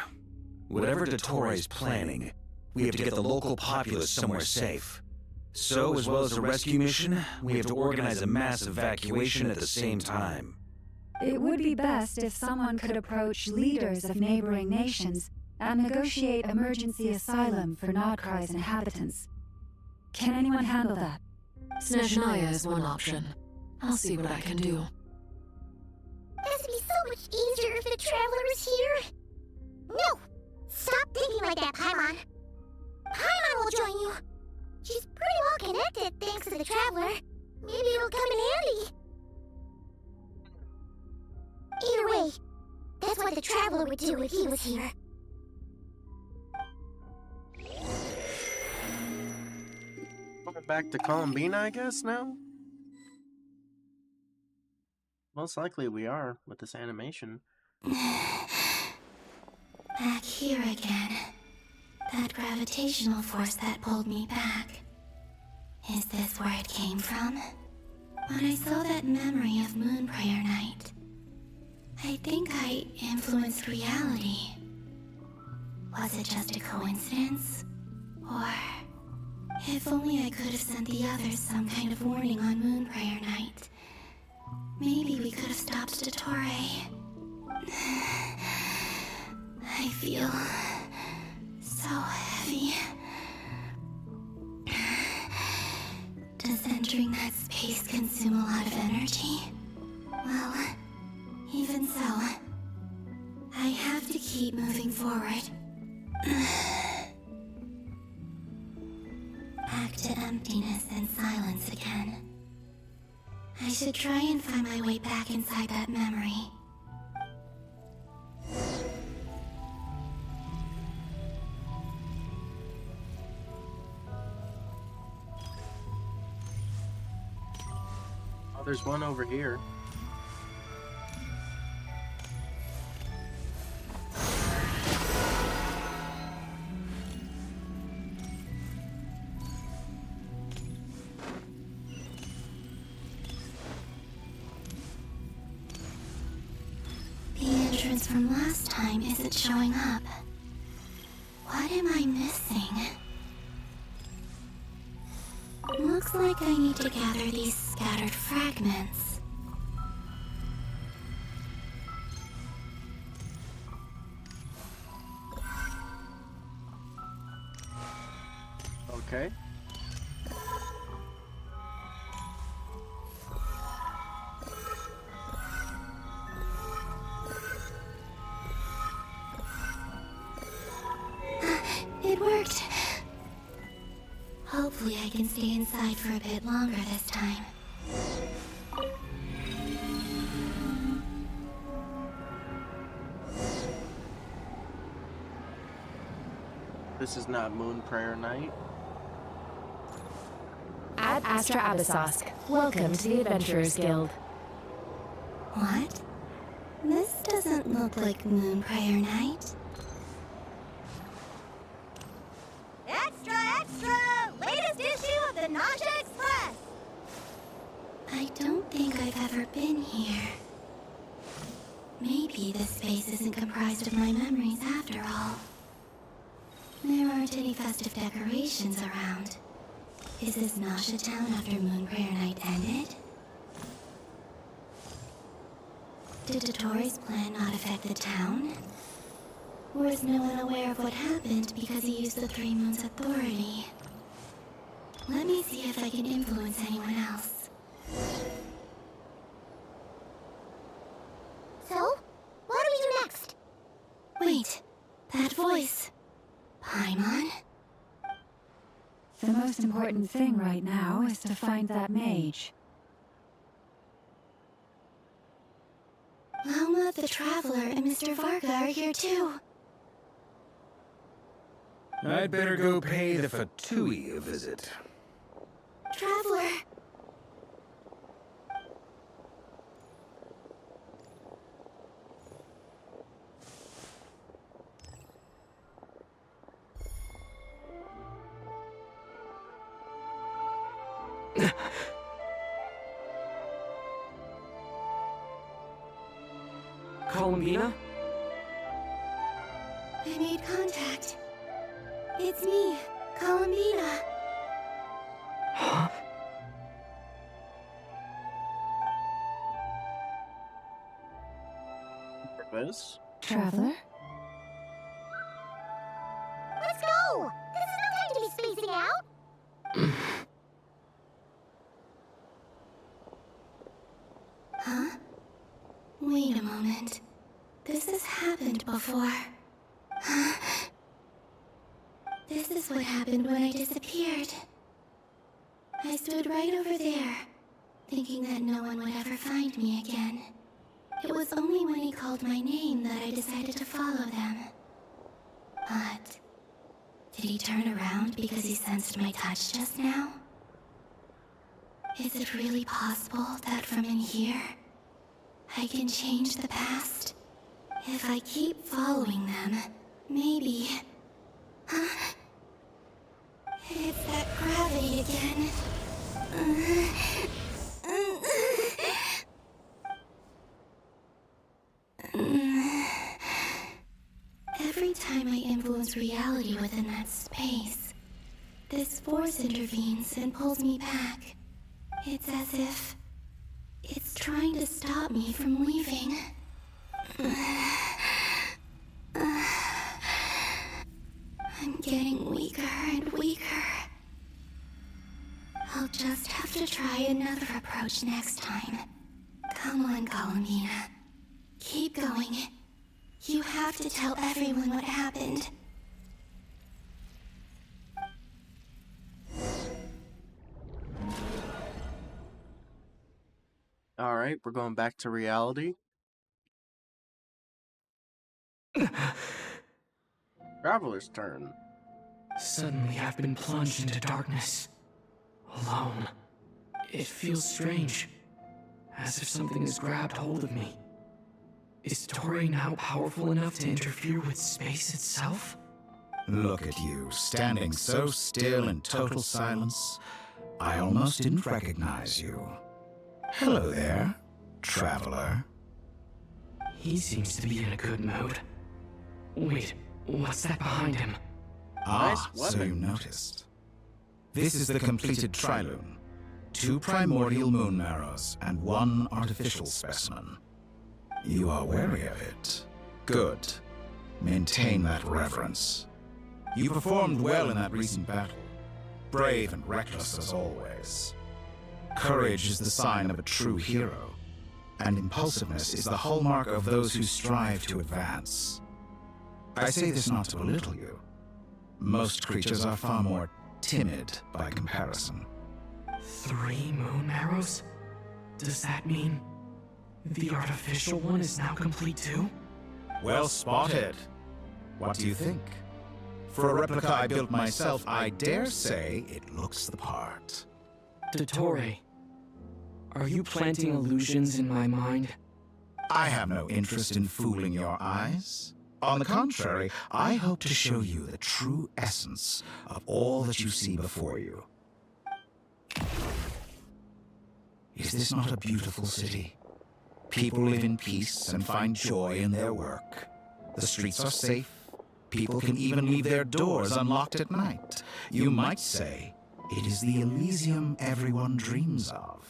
Whatever Dottore's planning, we have to get the local populace somewhere safe. So, as well as a rescue mission, we have to organize a mass evacuation at the same time. It would be best if someone could approach leaders of neighboring nations and negotiate emergency asylum for Nodcry's inhabitants. Can anyone handle that? Snezhnaya is one option. I'll see what I can do. This would be so much easier if the Traveler was here. No! Stop thinking like that, Paimon. Paimon will join you. She's pretty well connected thanks to the Traveler. Maybe it'll come in handy. Either way, that's what the Traveler would do if he was here. Going back to Columbina, I guess, now? Most likely we are, with this animation. Back here again. That gravitational force that pulled me back. Is this where it came from? When I saw that memory of Moonprayer Night, I think I influenced reality. Was it just a coincidence? Or, if only I could have sent the others some kind of warning on Moonprayer Night, maybe we could have stopped Dottore. I feel so heavy. Does entering that space consume a lot of energy? Well, even so, I have to keep moving forward. Back to emptiness and silence again. I should try and find my way back inside that memory. Oh, there's one over here. The entrance from last time isn't showing up. What am I missing? Looks like I need to gather these scattered fragments. Okay. It worked. Hopefully I can stay inside for a bit longer this time. This is not Moon Prayer Night. Ad Astra Abyssosk. Welcome to the Adventurers Guild. What? This doesn't look like Moon Prayer Night. Extra, extra! Latest issue of the Nausea Express! I don't think I've ever been here. Maybe this space isn't comprised of my memories after all. There aren't any festive decorations around. Is this Nausea Town after Moon Prayer Night ended? Did Dotori's plan not affect the town? Or is no one aware of what happened because he used the Three Moons' authority? Let me see if I can influence anyone else. So, what do we do next? Wait, that voice. Paimon? The most important thing right now is to find that mage. Loma the Traveler and Mr. Varga are here too. I'd better go pay the Fatui a visit. Traveler! Columbina? I made contact. It's me, Columbina. Huh? This? Traveler? Let's go! This is no time to be spacing out! Huh? Wait a moment. This has happened before. This is what happened when I disappeared. I stood right over there, thinking that no one would ever find me again. It was only when he called my name that I decided to follow them. But did he turn around because he sensed my touch just now? Is it really possible that from in here, I can change the past? If I keep following them, maybe... It's that gravity again. Every time I influence reality within that space, this force intervenes and pulls me back. It's as if it's trying to stop me from leaving. I'm getting weaker and weaker. I'll just have to try another approach next time. Come on, Columbina. Keep going. You have to tell everyone what happened. Alright, we're going back to reality. Traveler's turn. Suddenly I've been plunged into darkness. Alone. It feels strange. As if something has grabbed hold of me. Is Tori now powerful enough to interfere with space itself? Look at you, standing so still in total silence. I almost didn't recognize you. Hello there, traveler. He seems to be in a good mood. Wait, what's that behind him? Ah, Nice so you weapon. noticed. This is the completed Trilune. 2 primordial moon marrows and 1 artificial specimen. You are wary of it. Good. Maintain that reverence. You performed well in that recent battle. Brave and reckless as always. Courage is the sign of a true hero, and impulsiveness is the hallmark of those who strive to advance. I say this not to belittle you. Most creatures are far more timid by comparison. 3 moon marrows? Does that mean the artificial one is now complete too? Well spotted. What do you think? For a replica I built myself, I dare say it looks the part. Dottore, are you planting illusions in my mind? I have no interest in fooling your eyes. On the contrary, I hope to show you the true essence of all that you see before you. Is this not a beautiful city? People live in peace and find joy in their work. The streets are safe. People can even leave their doors unlocked at night. You might say it is the Elysium everyone dreams of.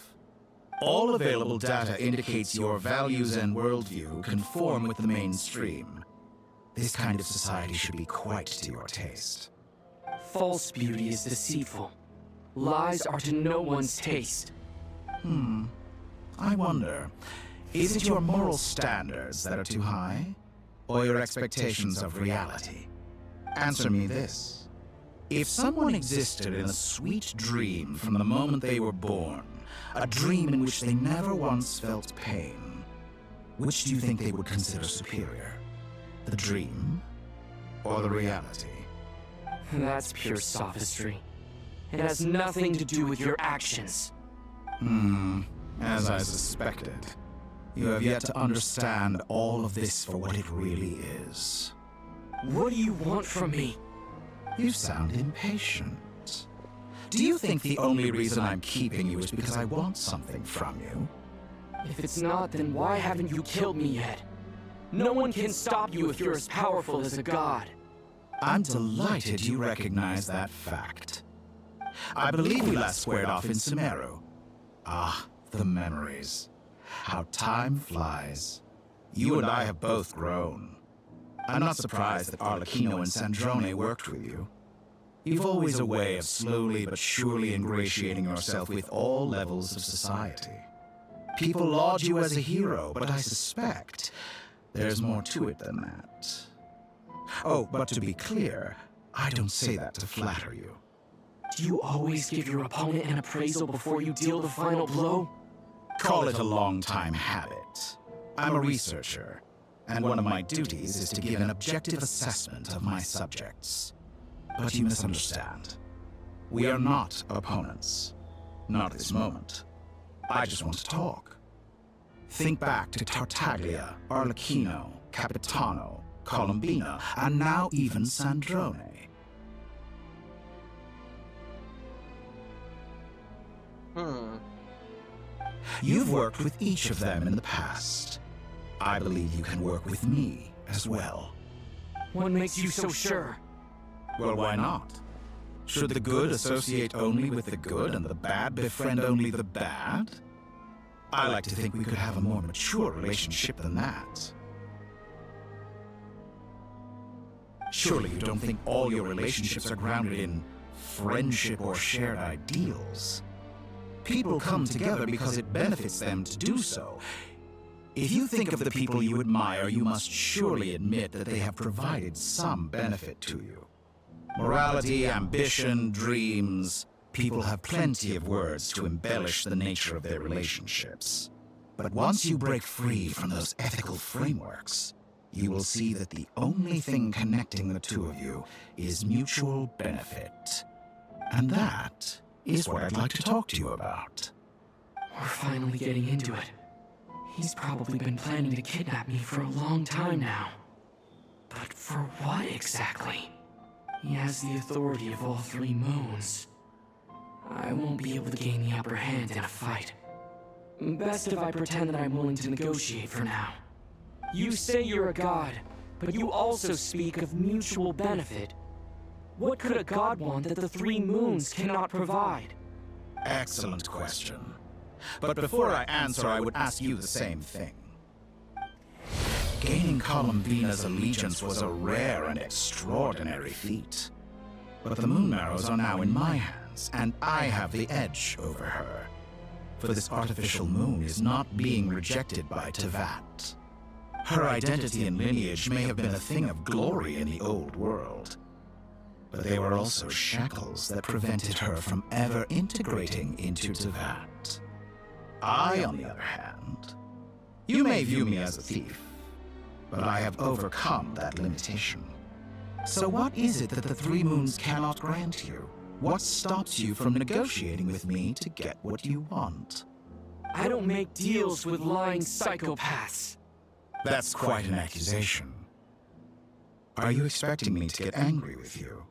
All available data indicates your values and worldview conform with the mainstream. This kind of society should be quite to your taste. False beauty is deceitful. Lies are to no one's taste. I wonder, is it your moral standards that are too high? Or your expectations of reality? Answer me this. If someone existed in a sweet dream from the moment they were born, a dream in which they never once felt pain, which do you think they would consider superior? The dream or the reality? That's pure sophistry. It has nothing to do with your actions. As I suspected. You have yet to understand all of this for what it really is. What do you want from me? You sound impatient. Do you think the only reason I'm keeping you is because I want something from you? If it's not, then why haven't you killed me yet? No one can stop you if you're as powerful as a god. I'm delighted you recognize that fact. I believe we last squared off in Sumeru. Ah, the memories. How time flies. You and I have both grown. I'm not surprised that Arlecchino and Sandrone worked with you. You've always a way of slowly but surely ingratiating yourself with all levels of society. People laud you as a hero, but I suspect there's more to it than that. Oh, but to be clear, I don't say that to flatter you. Do you always give your opponent an appraisal before you deal the final blow? Call it a long-time habit. I'm a researcher, and one of my duties is to give an objective assessment of my subjects. But you misunderstand. We are not opponents. Not at this moment. I just want to talk. Think back to Tartaglia, Arlecchino, Capitano, Colombina, and now even Sandrone. You've worked with each of them in the past. I believe you can work with me as well. What makes you so sure? Well, why not? Should the good associate only with the good and the bad befriend only the bad? I like to think we could have a more mature relationship than that. Surely you don't think all your relationships are grounded in friendship or shared ideals. People come together because it benefits them to do so. If you think of the people you admire, you must surely admit that they have provided some benefit to you. Morality, ambition, dreams. People have plenty of words to embellish the nature of their relationships. But once you break free from those ethical frameworks, you will see that the only thing connecting the two of you is mutual benefit. And that is what I'd like to talk to you about. We're finally getting into it. He's probably been planning to kidnap me for a long time now. But for what exactly? He has the authority of all 3 moons. I won't be able to gain the upper hand in a fight. Best if I pretend that I'm willing to negotiate for now. You say you're a god, but you also speak of mutual benefit. What could a god want that the three moons cannot provide? Excellent question. But before I answer, I would ask you the same thing. Gaining Columbina's allegiance was a rare and extraordinary feat. But the Moon Marrows are now in my hands, and I have the edge over her. For this artificial moon is not being rejected by Tevat. Her identity and lineage may have been a thing of glory in the old world, but they were also shackles that prevented her from ever integrating into Tevat. I, on the other hand, you may view me as a thief, but I have overcome that limitation. So what is it that the Three Moons cannot grant you? What stops you from negotiating with me to get what you want? I don't make deals with lying psychopaths. That's quite an accusation. Are you expecting me to get angry with you?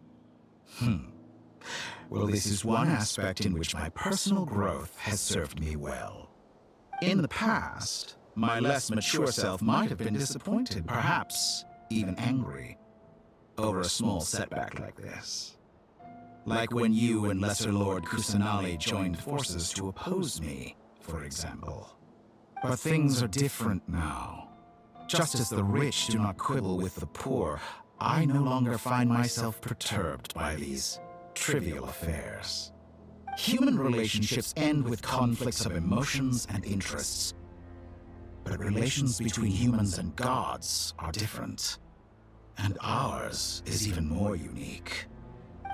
Well, this is one aspect in which my personal growth has served me well. In the past, my less mature self might have been disappointed, perhaps even angry, over a small setback like this. Like when you and Lesser Lord Kusanali joined forces to oppose me, for example. But things are different now. Just as the rich do not quibble with the poor, I no longer find myself perturbed by these trivial affairs. Human relationships end with conflicts of emotions and interests. But relations between humans and gods are different. And ours is even more unique.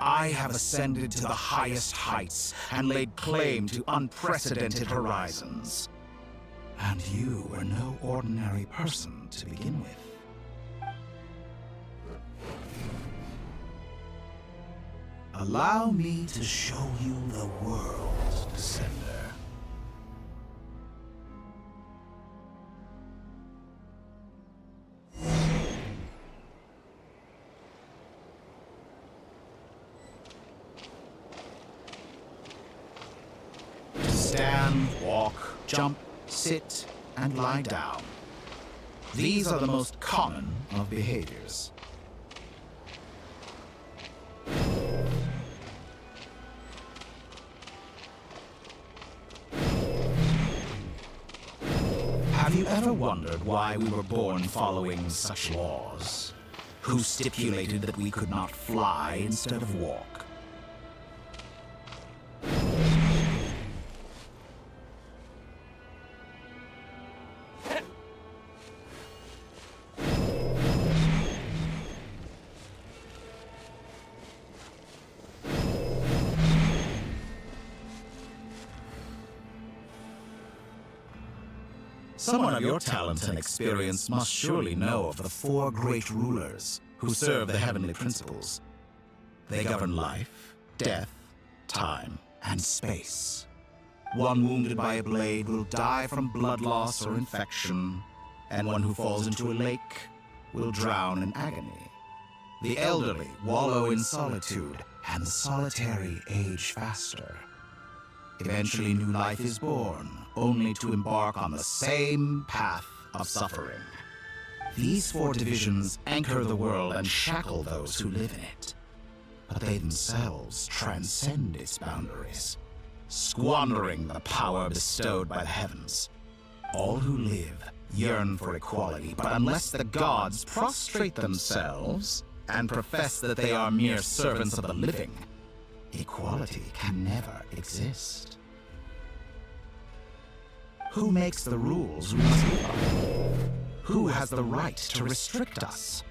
I have ascended to the highest heights and laid claim to unprecedented horizons. And you were no ordinary person to begin with. Allow me to show you the world, Descender. Stand, walk, jump, sit, and lie down. These are the most common of behaviors. Have you ever wondered why we were born following such laws? Who stipulated that we could not fly instead of walk? Someone of your talent and experience must surely know of the four great rulers who serve the heavenly principles. They govern life, death, time, and space. One wounded by a blade will die from blood loss or infection, and one who falls into a lake will drown in agony. The elderly wallow in solitude, and the solitary age faster. Eventually, new life is born, only to embark on the same path of suffering. These four divisions anchor the world and shackle those who live in it. But they themselves transcend its boundaries, squandering the power bestowed by the heavens. All who live yearn for equality, but unless the gods prostrate themselves and profess that they are mere servants of the living, equality can never exist. Who makes the rules we must live by? Who has the right to restrict us?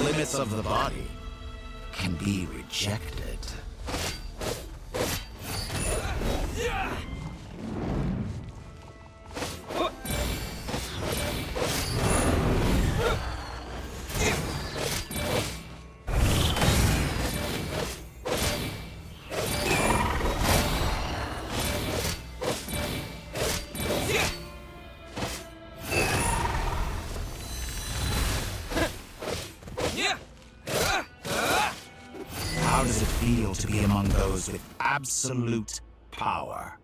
Limits of the body can be rejected. How does it feel to be among those with absolute power?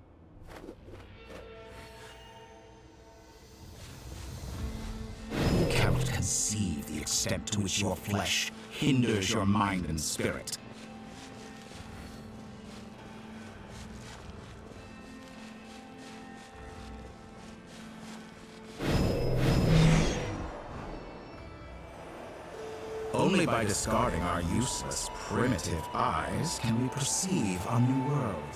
extent to which your flesh hinders your mind and spirit. Only by discarding our useless, primitive eyes can we perceive a new world.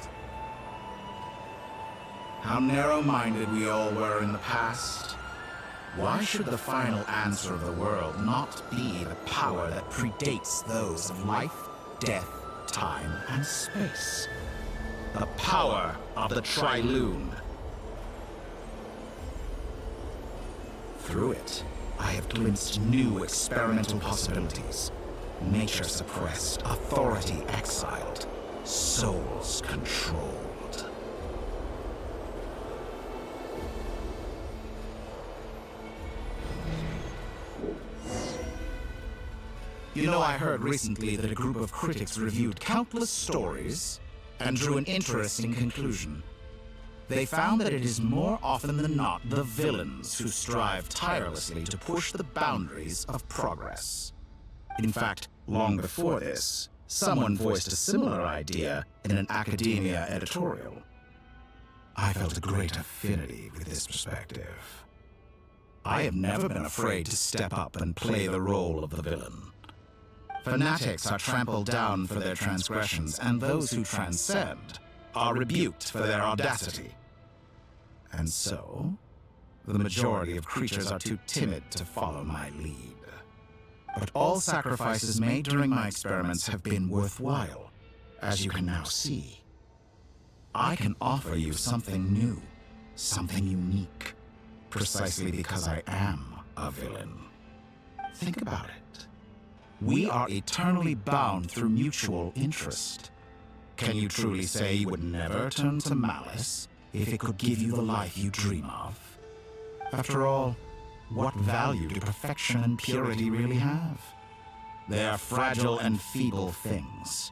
How narrow-minded we all were in the past. Why should the final answer of the world not be the power that predates those of life, death, time, and space? The power of the Trilune. Through it, I have glimpsed new experimental possibilities. Nature suppressed, authority exiled, souls controlled. You know, I heard recently that a group of critics reviewed countless stories and drew an interesting conclusion. They found that it is more often than not the villains who strive tirelessly to push the boundaries of progress. In fact, long before this, someone voiced a similar idea in an academia editorial. I felt a great affinity with this perspective. I have never been afraid to step up and play the role of the villain. Fanatics are trampled down for their transgressions, and those who transcend are rebuked for their audacity. And so, the majority of creatures are too timid to follow my lead. But all sacrifices made during my experiments have been worthwhile, as you can now see. I can offer you something new, something unique, precisely because I am a villain. Think about it. We are eternally bound through mutual interest. Can you truly say you would never turn to malice if it could give you the life you dream of? After all, what value do perfection and purity really have? They are fragile and feeble things,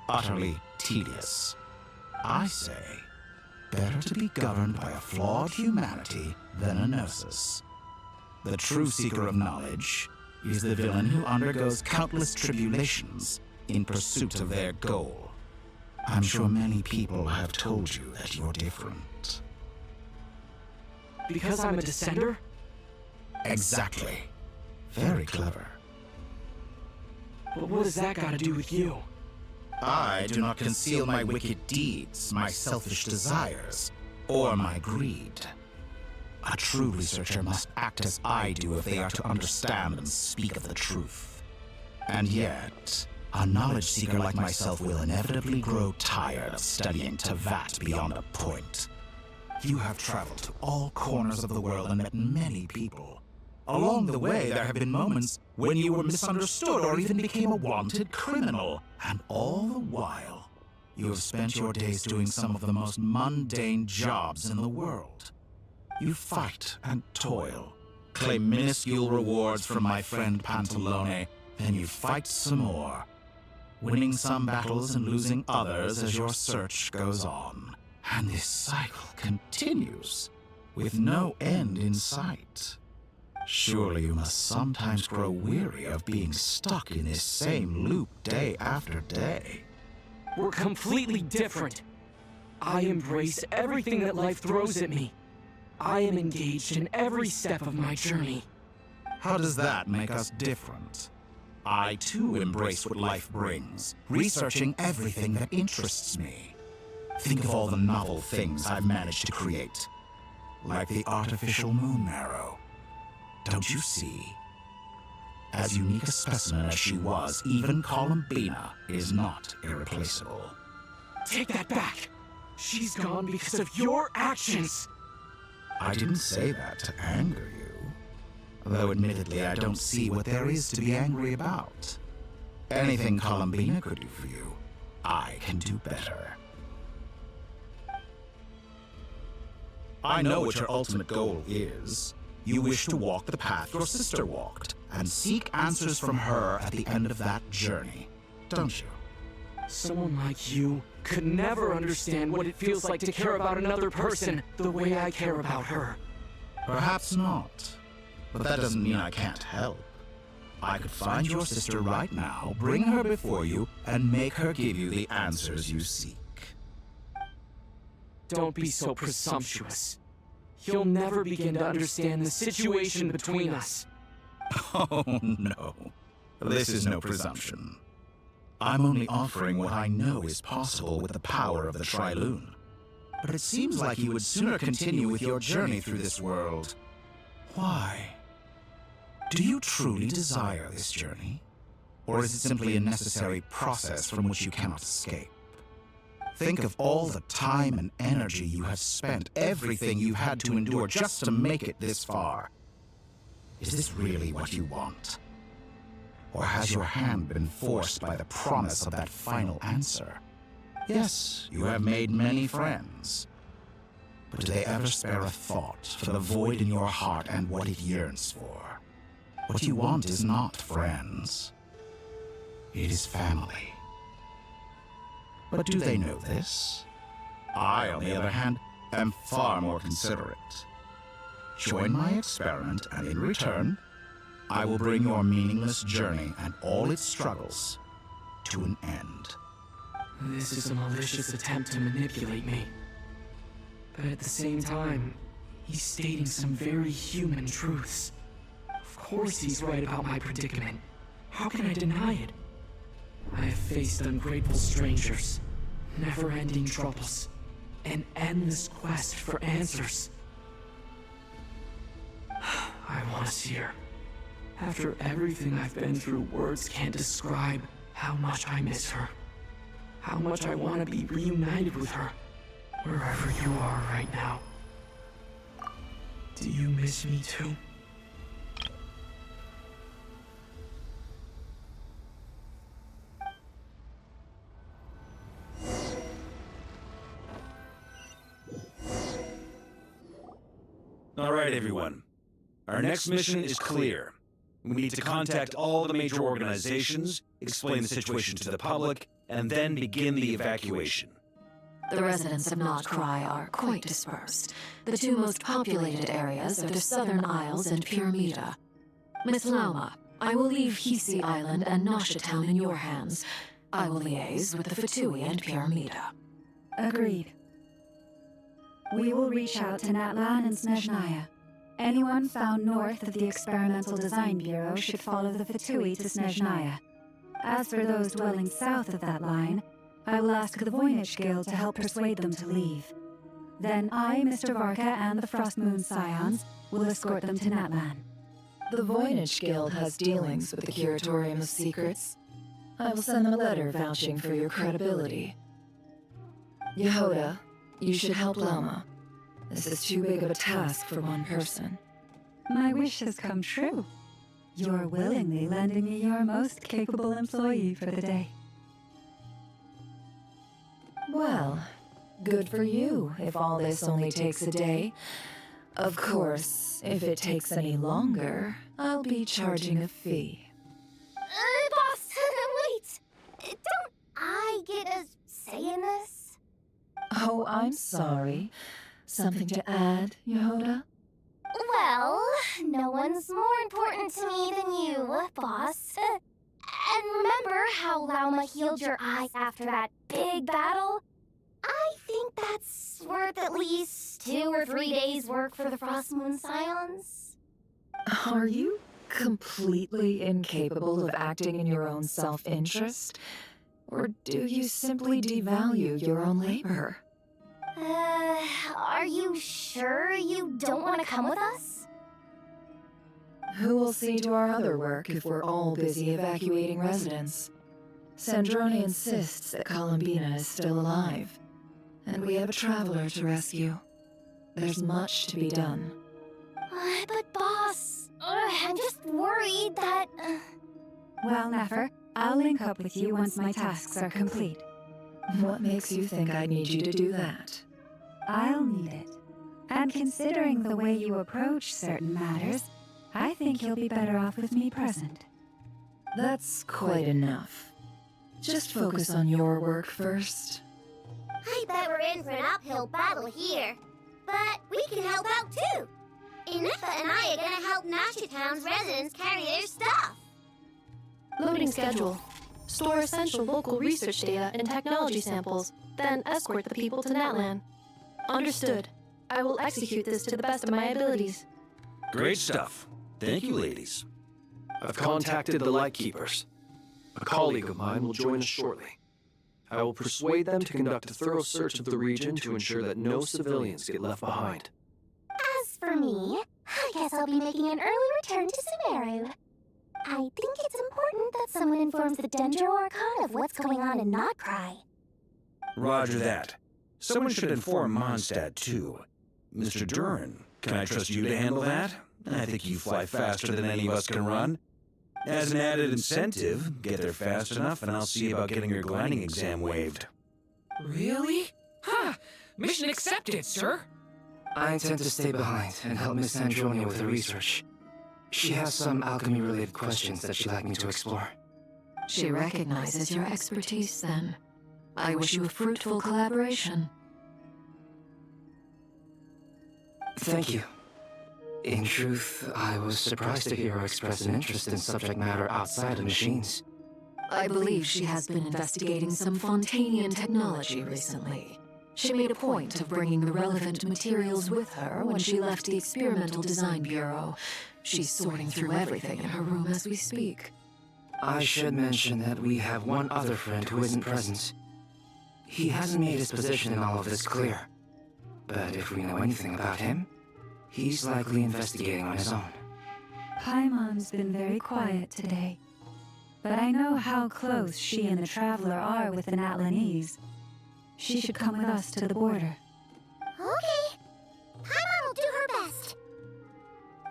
utterly tedious. I say, better to be governed by a flawed humanity than a gnosis. The true seeker of knowledge is the villain who undergoes countless tribulations in pursuit of their goal. I'm sure many people have told you that you're different. Because I'm a descender? Exactly. Very clever. But what does that got to do with you? I do not conceal my wicked deeds, my selfish desires, or my greed. A true researcher must act as I do if they are to understand and speak of the truth. And yet, a knowledge seeker like myself will inevitably grow tired of studying Tavat beyond a point. You have traveled to all corners of the world and met many people. Along the way, there have been moments when you were misunderstood or even became a wanted criminal. And all the while, you have spent your days doing some of the most mundane jobs in the world. You fight and toil, claim minuscule rewards from my friend Pantalone, then you fight some more, winning some battles and losing others as your search goes on. And this cycle continues, with no end in sight. Surely you must sometimes grow weary of being stuck in this same loop day after day. We're completely different. I embrace everything that life throws at me. I am engaged in every step of my journey. How does that make us different? I too embrace what life brings, researching everything that interests me. Think of all the novel things I've managed to create, like the artificial moon marrow. Don't you see? As unique a specimen as she was, even Columbina is not irreplaceable. Take that back! She's gone because of your actions! I didn't say that to anger you. Though admittedly, I don't see what there is to be angry about. Anything Columbina could do for you, I can do better. I know what your ultimate goal is. You wish to walk the path your sister walked, and seek answers from her at the end of that journey, don't you? Someone like you could never understand what it feels like to care about another person the way I care about her. Perhaps not, but that doesn't mean I can't help. I could find your sister right now, bring her before you, and make her give you the answers you seek. Don't be so presumptuous. You'll never begin to understand the situation between us. Oh, no. This is no presumption. I'm only offering what I know is possible with the power of the Triloon. But it seems like you would sooner continue with your journey through this world. Why? Do you truly desire this journey? Or is it simply a necessary process from which you cannot escape? Think of all the time and energy you have spent, everything you've had to endure just to make it this far. Is this really what you want? Or has your hand been forced by the promise of that final answer? Yes, you have made many friends. But do they ever spare a thought for the void in your heart and what it yearns for? What you want is not friends. It is family. But do they know this? I, on the other hand, am far more considerate. Join my experiment, and in return, I will bring your meaningless journey and all its struggles to an end. This is a malicious attempt to manipulate me. But at the same time, he's stating some very human truths. Of course he's right about my predicament. How can I deny it? I have faced ungrateful strangers, never-ending troubles, an endless quest for answers. I want to see her. After everything I've been through, words can't describe how much I miss her. How much I want to be reunited with her, wherever you are right now. Do you miss me too? All right, everyone. Our next mission is clear. We need to contact all the major organizations, explain the situation to the public, and then begin the evacuation. The residents of Not Cry are quite dispersed. The two most populated areas are the Southern Isles and Pyramida. Miss Lauma, I will leave Hisi Island and Nasha Town in your hands. I will liaise with the Fatui and Pyramida. Agreed. We will reach out to Natlan and Snezhnaya. Anyone found north of the Experimental Design Bureau should follow the Fatui to Snezhnaya. As for those dwelling south of that line, I will ask the Voynich Guild to help persuade them to leave. Then I, Mr. Varka, and the Frostmoon Scions will escort them to Natlan. The Voynich Guild has dealings with the Curatorium of Secrets. I will send them a letter vouching for your credibility. Yehoda, you should help Lama. This is too big of a task for one person. My wish has come true. You're willingly lending me your most capable employee for the day. Well, good for you if all this only takes a day. Of course, if it takes any longer, I'll be charging a fee. Boss, wait! Don't I get a say in this? Oh, I'm sorry. Something to add, Yehoda? Well, no one's more important to me than you, boss. And remember how Lauma healed your eyes after that big battle? I think that's worth at least 2 or 3 days' work for the Frostmoon Scions. Are you completely incapable of acting in your own self-interest? Or do you simply devalue your own labor? Are you sure you don't want to come with us? Who will see to our other work if we're all busy evacuating residents? Sandrone insists that Columbina is still alive, and we have a traveler to rescue. There's much to be done. But boss, I'm just worried that... Well, Nefer, I'll link up with you once my tasks are complete. What makes you think I need you to do that? I'll need it. And considering the way you approach certain matters, I think you'll be better off with me present. That's quite enough. Just focus on your work first. I bet we're in for an uphill battle here. But we can help out too. Inefa and I are gonna help Nasha Town's residents carry their stuff. Loading schedule. Store essential local research data and technology samples, then escort the people to Natlan. Understood. I will execute this to the best of my abilities. Great stuff. Thank you, ladies. I've contacted the Lightkeepers. A colleague of mine will join us shortly. I will persuade them to conduct a thorough search of the region to ensure that no civilians get left behind. As for me, I guess I'll be making an early return to Sumeru. I think it's important that someone informs the Dendro Archon of what's going on in Notcry. Roger that. Someone should inform Mondstadt, too. Mr. Duran, can I trust you to handle that? I think you fly faster than any of us can run. As an added incentive, get there fast enough and I'll see about getting your gliding exam waived. Really? Huh. Mission accepted, sir. I intend to stay behind and help Miss Andronia with her research. She has some alchemy-related questions that she'd like me to explore. She recognizes your expertise, then. I wish you a fruitful collaboration. Thank you. In truth, I was surprised to hear her express an interest in subject matter outside of machines. I believe she has been investigating some Fontanian technology recently. She made a point of bringing the relevant materials with her when she left the Experimental Design Bureau. She's sorting through everything in her room as we speak. I should mention that we have one other friend who isn't present. He hasn't made his position in all of this clear. But if we know anything about him, he's likely investigating on his own. Paimon's been very quiet today. But I know how close she and the Traveler are with the Natlanese. She should come with us to the border. Okay. Paimon will do her best.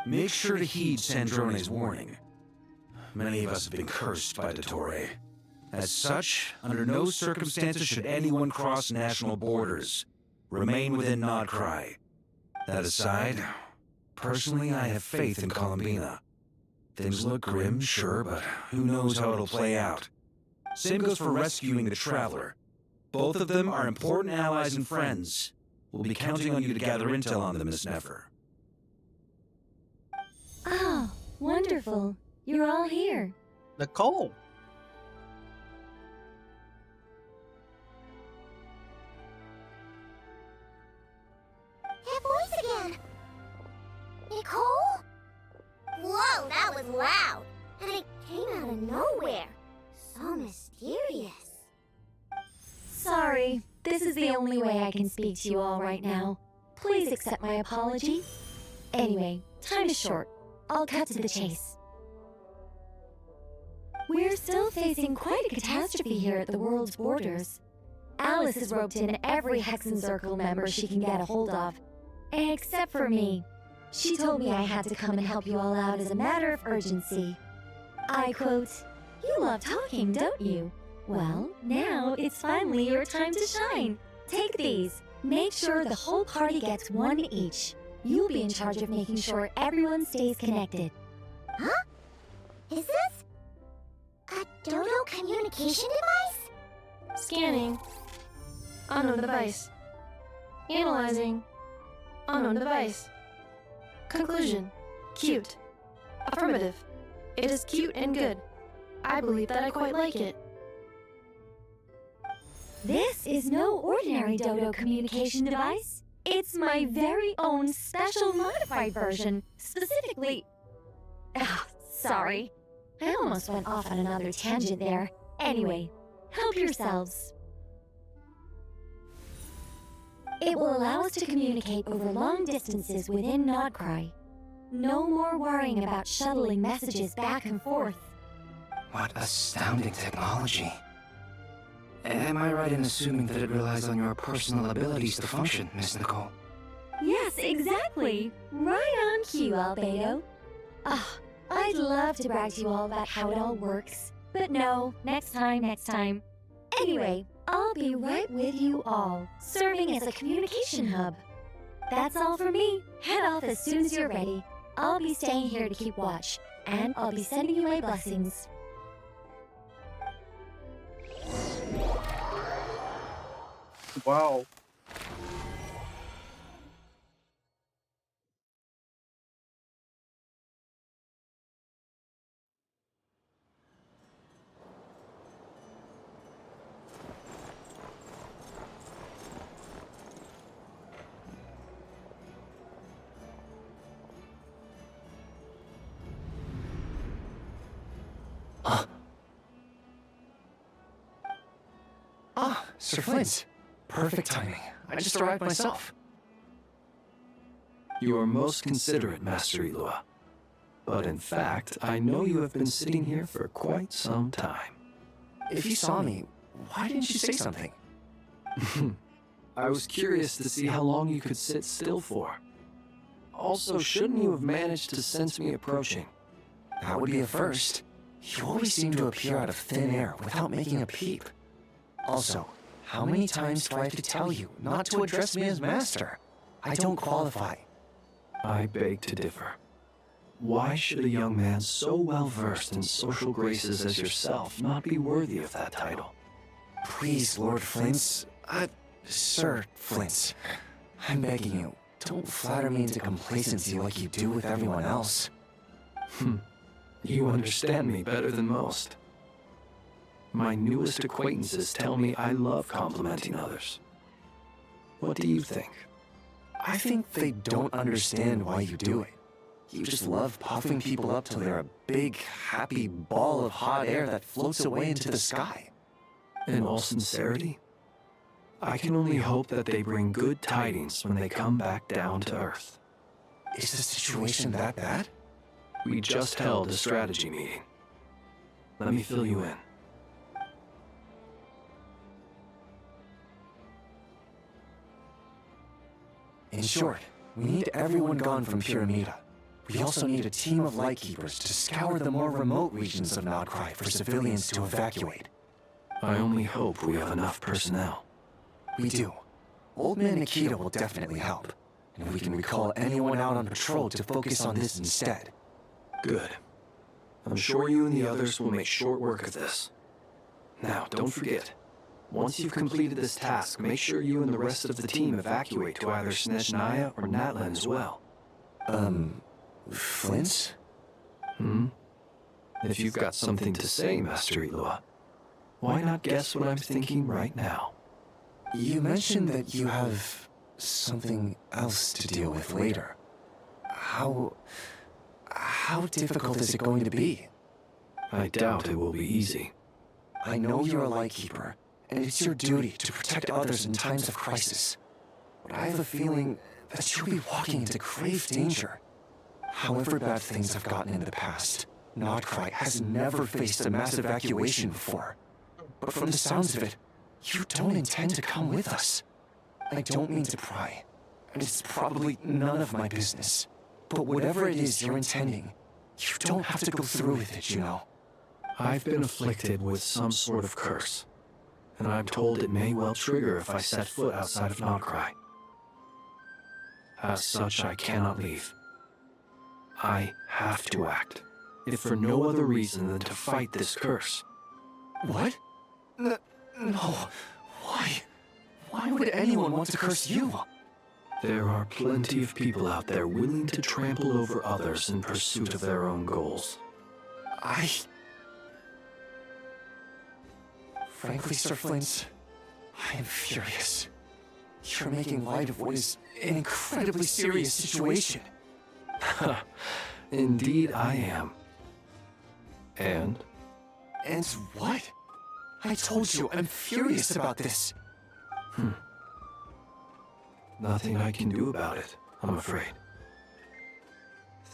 Make sure to heed Sandrone's warning. Many of us have been cursed by Dottore. As such, under no circumstances should anyone cross national borders. Remain within Nodcry. That aside, personally I have faith in Columbina. Things look grim, sure, but who knows how it'll play out. Same goes for rescuing the Traveler. Both of them are important allies and friends. We'll be counting on you to gather intel on them, Miss Nefer. Oh, wonderful. You're all here. Nicole! That voice again! Nicole? Whoa, that was loud! And it came out of nowhere. So mysterious. Sorry, this is the only way I can speak to you all right now. Please accept my apology. Anyway, time is short. I'll cut to the chase. We're still facing quite a catastrophe here at the world's borders. Alice has roped in every Hexen Circle member she can get a hold of. Except for me. She told me I had to come and help you all out as a matter of urgency. I quote, "You love talking, don't you? Well, now it's finally your time to shine. Take these. Make sure the whole party gets one each. You'll be in charge of making sure everyone stays connected." Huh? Is this a Dodo communication device? Scanning. Unknown device. Analyzing. Unknown device. Conclusion. Cute. Affirmative. It is cute and good. I believe that I quite like it. This is no ordinary Dodo communication device. It's my very own special modified version, specifically... sorry. I almost went off on another tangent there. Anyway, help yourselves. It will allow us to communicate over long distances within Nodcry. No more worrying about shuttling messages back and forth. What astounding technology. Am I right in assuming that it relies on your personal abilities to function, Miss Nicole? Yes, exactly. Right on cue, Albedo. I'd love to brag to you all about how it all works. But no, next time. Anyway, I'll be right with you all, serving as a communication hub. That's all for me. Head off as soon as you're ready. I'll be staying here to keep watch, and I'll be sending you my blessings. Wow. Sir Flint. Perfect timing. I just arrived myself. You are most considerate, Master Elua. But in fact, I know you have been sitting here for quite some time. If you saw me, why didn't you say something? I was curious to see how long you could sit still for. Also, shouldn't you have managed to sense me approaching? That would be a first. You always seem to appear out of thin air without making a peep. Also, how many times do I have to tell you not to address me as master? I don't qualify. I beg to differ. Why should a young man so well versed in social graces as yourself not be worthy of that title? Please, Lord Flint. Sir Flint. I'm begging you, don't flatter me into complacency like you do with everyone else. You understand me better than most. My newest acquaintances tell me I love complimenting others. What do you think? I think they don't understand why you do it. You just love puffing people up till they're a big, happy ball of hot air that floats away into the sky. In all sincerity, I can only hope that they bring good tidings when they come back down to Earth. Is the situation that bad? We just held a strategy meeting. Let me fill you in. In short, we need everyone gone from Pyramida. We also need a team of Lightkeepers to scour the more remote regions of Nodcry for civilians to evacuate. I only hope we have enough personnel. We do. Old Man Nikita will definitely help. And we can recall anyone out on patrol to focus on this instead. Good. I'm sure you and the others will make short work of this. Now, don't forget, once you've completed this task, make sure you and the rest of the team evacuate to either Snezhnaya or Natlan as well. Flint? If you've got something to say, Master Elua, why not guess what I'm thinking right now? You mentioned that you have something else to deal with later. How difficult is it going to be? I doubt it will be easy. I know you're a Lightkeeper, and it's your duty to protect others in times of crisis. But I have a feeling that you'll be walking into grave danger. However bad things have gotten in the past, Nodcry has never faced a mass evacuation before. But from the sounds of it, you don't intend to come with us. I don't mean to pry, and it's probably none of my business. But whatever it is you're intending, you don't have to go through with it, you know. I've been afflicted with some sort of curse, and I'm told it may well trigger if I set foot outside of Nodcry. As such, I cannot leave. I have to act, if for no other reason than to fight this curse. What? No. Why? Why would anyone want to curse you? There are plenty of people out there willing to trample over others in pursuit of their own goals. Frankly, Sir Flint, I am furious. You're making light of what is an incredibly serious situation. Indeed I am. And? And what? I told you, I'm furious about this. Nothing I can do about it, I'm afraid.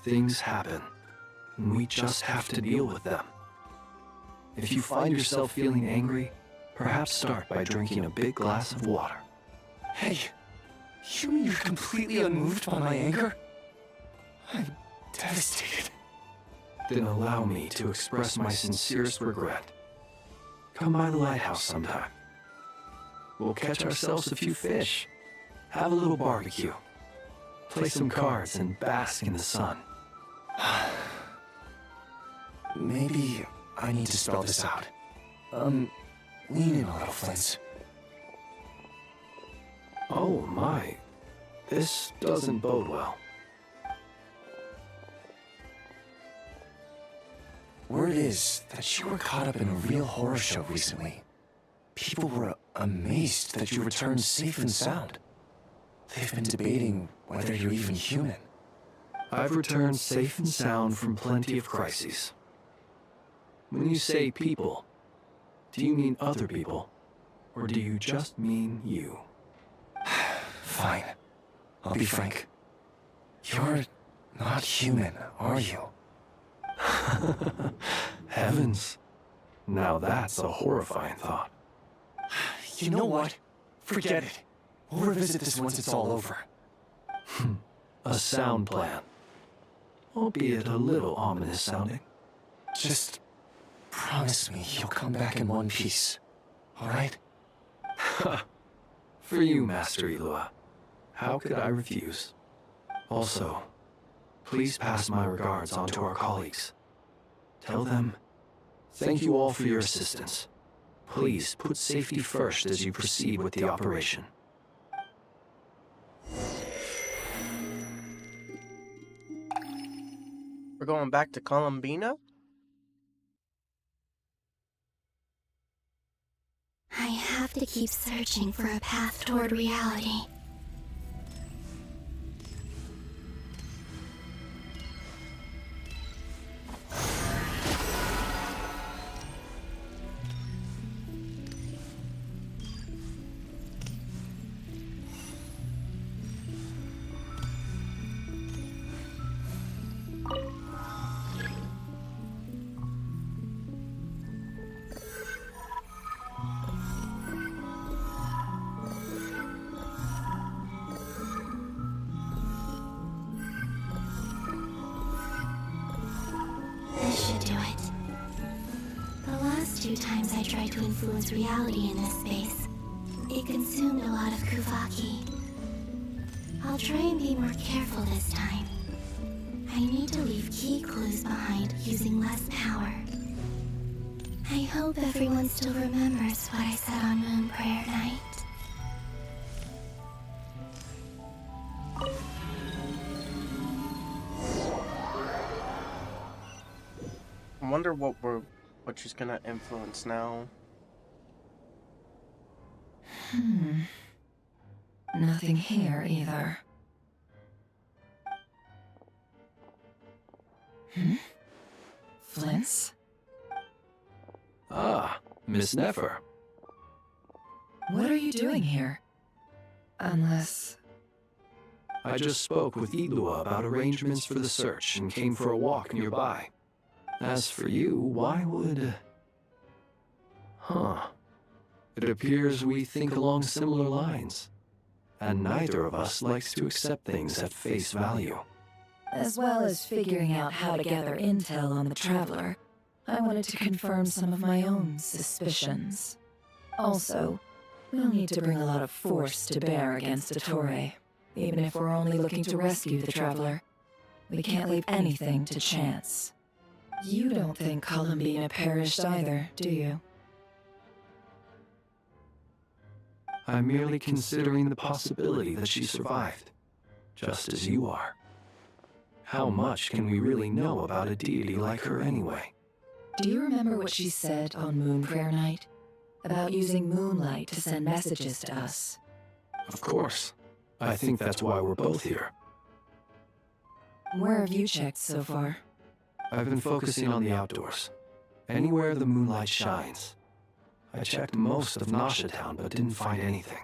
Things happen, and we just have to deal with them. If you find yourself feeling angry, perhaps start by drinking a big glass of water. Hey, you mean you're completely unmoved by my anger? I'm devastated. Then allow me to express my sincerest regret. Come by the lighthouse sometime. We'll catch ourselves a few fish, have a little barbecue, play some cards, and bask in the sun. Maybe I need to spell this out. Lean in a little, Flint. Oh my, this doesn't bode well. Word is that you were caught up in a real horror show recently. People were amazed that you returned safe and sound. They've been debating whether you're even human. I've returned safe and sound from plenty of crises. When you say people, do you mean other people? Or do you just mean you? Fine. I'll be frank. You're not human, are you? Heavens. Now that's a horrifying thought. You know what? Forget it. We'll revisit this once it's all over. A sound plan. Albeit a little ominous sounding. Just promise me you'll come back in one piece. Alright? For you, Master Elua. How could I refuse? Also, please pass my regards on to our colleagues. Tell them, thank you all for your assistance. Please put safety first as you proceed with the operation. We're going back to Columbina? I have to keep searching for a path toward reality. This should do it. The last 2 times I tried to influence reality in this space, it consumed a lot of Kuvaki. I'll try and be more careful this time. I need to leave key clues behind using less power. I hope everyone still remembers what I said on Moon Prayer Night. I wonder what she's gonna influence now. Nothing here either. Flints? Ah, Miss Nefer. What are you doing here? Unless... I just spoke with Elua about arrangements for the search and came for a walk nearby. As for you, why would... It appears we think along similar lines. And neither of us likes to accept things at face value. As well as figuring out how to gather intel on the Traveler, I wanted to confirm some of my own suspicions. Also, we'll need to bring a lot of force to bear against Ettore, even if we're only looking to rescue the Traveler. We can't leave anything to chance. You don't think Columbina perished either, do you? I'm merely considering the possibility that she survived, just as you are. How much can we really know about a deity like her anyway? Do you remember what she said on Moon Prayer Night? About using moonlight to send messages to us? Of course. I think that's why we're both here. Where have you checked so far? I've been focusing on the outdoors. Anywhere the moonlight shines. I checked most of Nasha Town, but didn't find anything.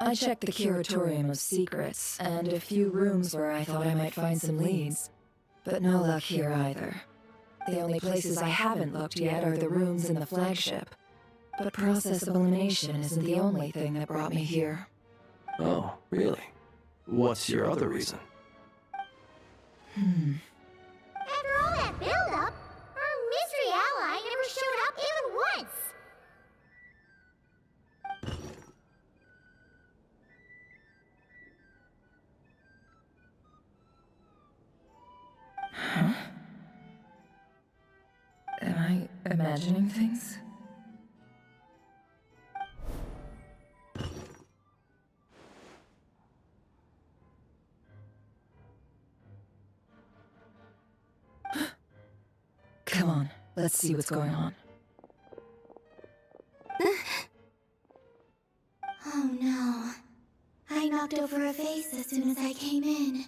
I checked the Curatorium of Secrets, and a few rooms where I thought I might find some leads. But no luck here either. The only places I haven't looked yet are the rooms in the flagship. But process of elimination isn't the only thing that brought me here. Oh, really? What's your other reason? After all that build-up, our mystery ally never showed up even once! Huh? Am I imagining things? Come on, let's see what's going on. Oh no. I knocked over a vase as soon as I came in.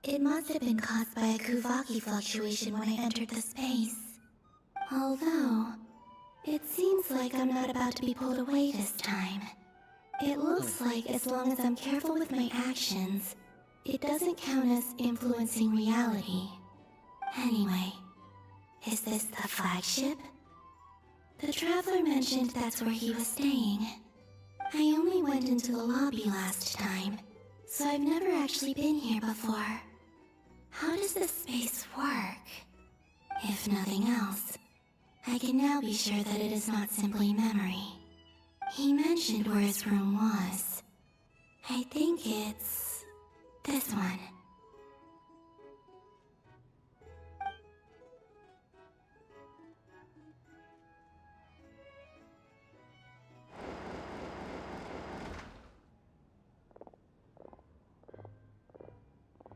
It must have been caused by a Kuvaki fluctuation when I entered the space. Although, it seems like I'm not about to be pulled away this time. It looks like as long as I'm careful with my actions, it doesn't count as influencing reality. Anyway, is this the flagship? The Traveler mentioned that's where he was staying. I only went into the lobby last time, so I've never actually been here before. How does this space work? If nothing else, I can now be sure that it is not simply memory. He mentioned where his room was. I think it's this one.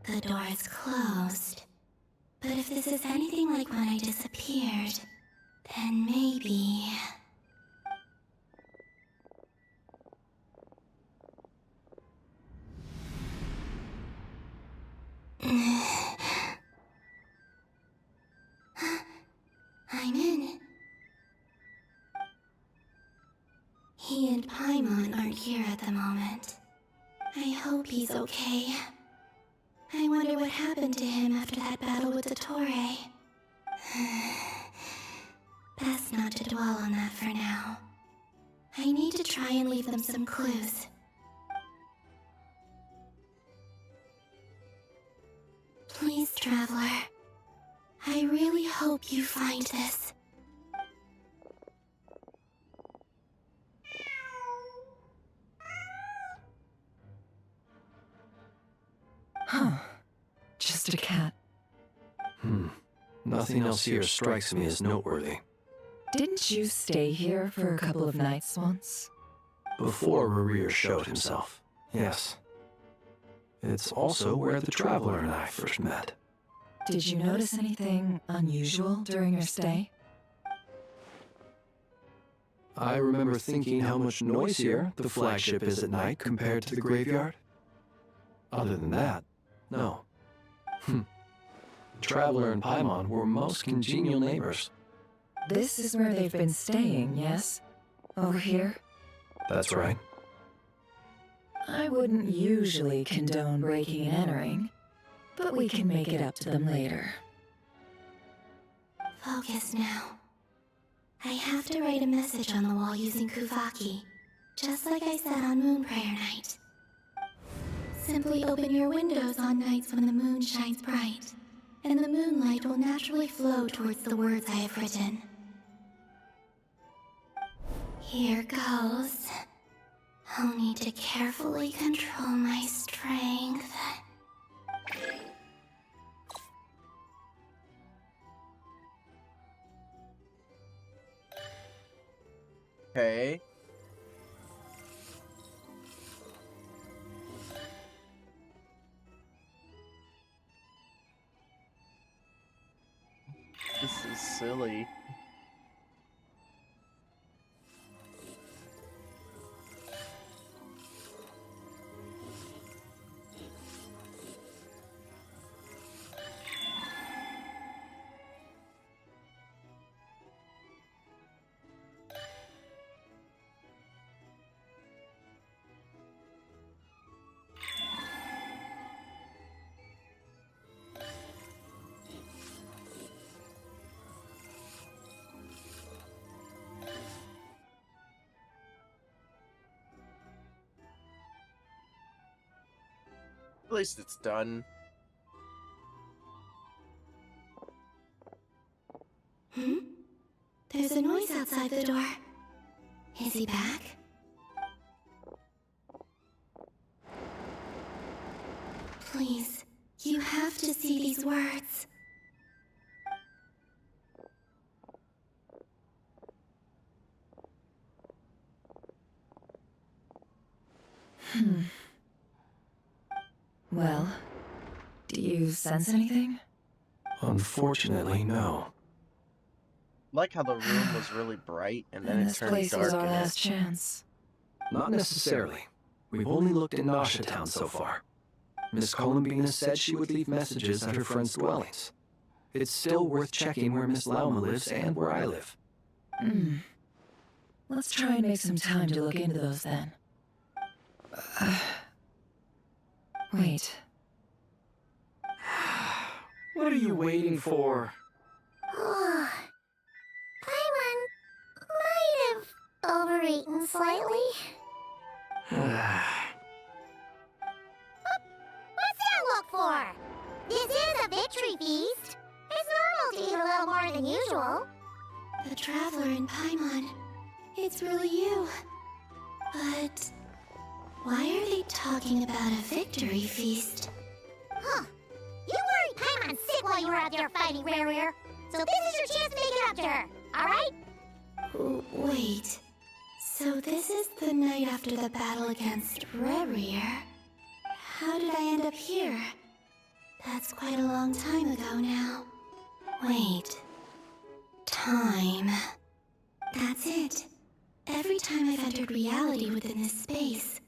The door is closed. But if this is anything like when I disappeared, then maybe... I'm in. He and Paimon aren't here at the moment. I hope he's okay. I wonder what happened to him after that battle with the Torre. Best not to dwell on that for now. I need to try and leave them some clues. Please, Traveler. I really hope you find this. Huh. Just a cat. Nothing else here strikes me as noteworthy. Didn't you stay here for a couple of nights once? Before Rerir showed himself, yes. It's also where the Traveler and I first met. Did you notice anything unusual during your stay? I remember thinking how much noisier the flagship is at night compared to the graveyard. Other than that, no. The Traveler and Paimon were most congenial neighbors. This is where they've been staying, yes? Over here? That's right. I wouldn't usually condone breaking and entering, but we can make it up to them later. Focus now. I have to write a message on the wall using Kuvaki, just like I said on Moon Prayer Night. Simply open your windows on nights when the moon shines bright, and the moonlight will naturally flow towards the words I have written. Here goes. I'll need to carefully control my strength. Okay. This is silly. At least it's done. There's a noise outside the door. Is he back? Please, you have to see these words. Well, do you sense anything? Unfortunately, no. Like how the room was really bright and then it This turned place dark. was our in it. last chance. Not necessarily. We've only looked in Nasha Town so far. Miss Columbina said she would leave messages at her friends' dwellings. it's still worth checking where Miss Lauma lives and where I live. Let's try and make some time to look into those then. Wait. What are you waiting for? Paimon might have overeaten slightly. What's that look for? This is a victory feast. It's normal to eat a little more than usual. The Traveler in Paimon. It's really you. But why are they talking about a victory feast? Huh. You worried Paimon sick while you were out there fighting Rare, so this is your chance to make it up to her, alright? Wait. So this is the night after the battle against Rare. How did I end up here? That's quite a long time ago now. Wait. Time. That's it. Every time I've entered reality within this space,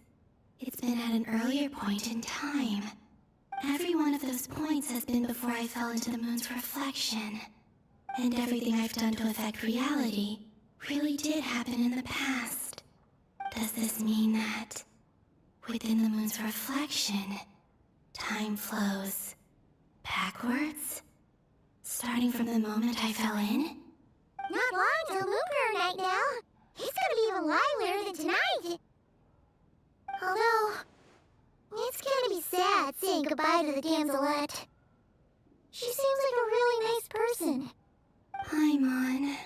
it's been at an earlier point in time. Every one of those points has been before I fell into the moon's reflection. And everything I've done to affect reality really did happen in the past. Does this mean that within the moon's reflection, time flows backwards? Starting from the moment I fell in? Not long till Moon Prayer Night now. It's gonna be even livelier than tonight. Although, it's gonna be sad saying goodbye to the damselette. She seems like a really nice person. Paimon.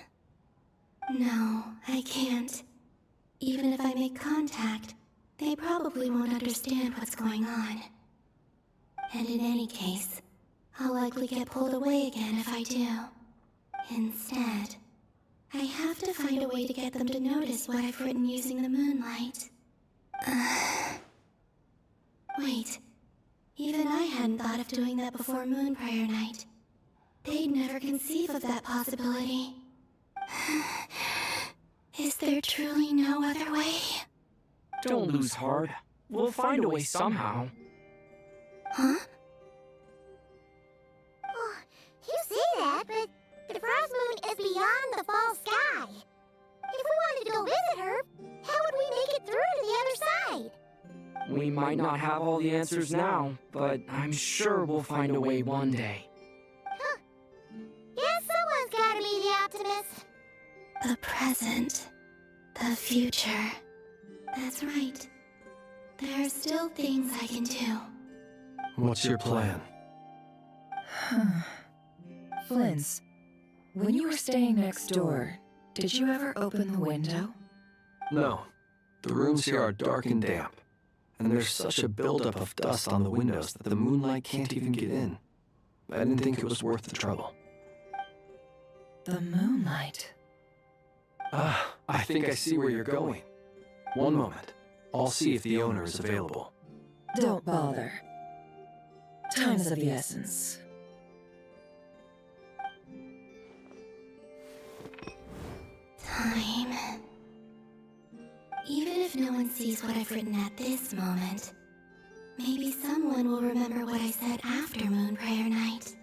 No, I can't. Even if I make contact, they probably won't understand what's going on. And in any case, I'll likely get pulled away again if I do. Instead, I have to find a way to get them to notice what I've written using the moonlight. Wait, even I hadn't thought of doing that before Moon Prayer Night. They'd never conceive of that possibility. Is there truly no other way? Don't lose heart. We'll find a way somehow. Huh? Oh, you say that, but the Frost Moon is beyond the fall sky. If we wanted to go visit her, how would we make it through to the other side? We might not have all the answers now, but I'm sure we'll find a way one day. Huh. Guess someone's gotta be the optimist. The present. The future. That's right. There are still things I can do. What's your plan? Flint's, when you were staying next door, did you ever open the window? No. The rooms here are dark and damp. And there's such a buildup of dust on the windows that the moonlight can't even get in. I didn't think it was worth the trouble. The moonlight. I think I see where you're going. One moment. I'll see if the owner is available. Don't bother. Time is of the essence. Time. Even if no one sees what I've written at this moment, maybe someone will remember what I said after Moon Prayer Night.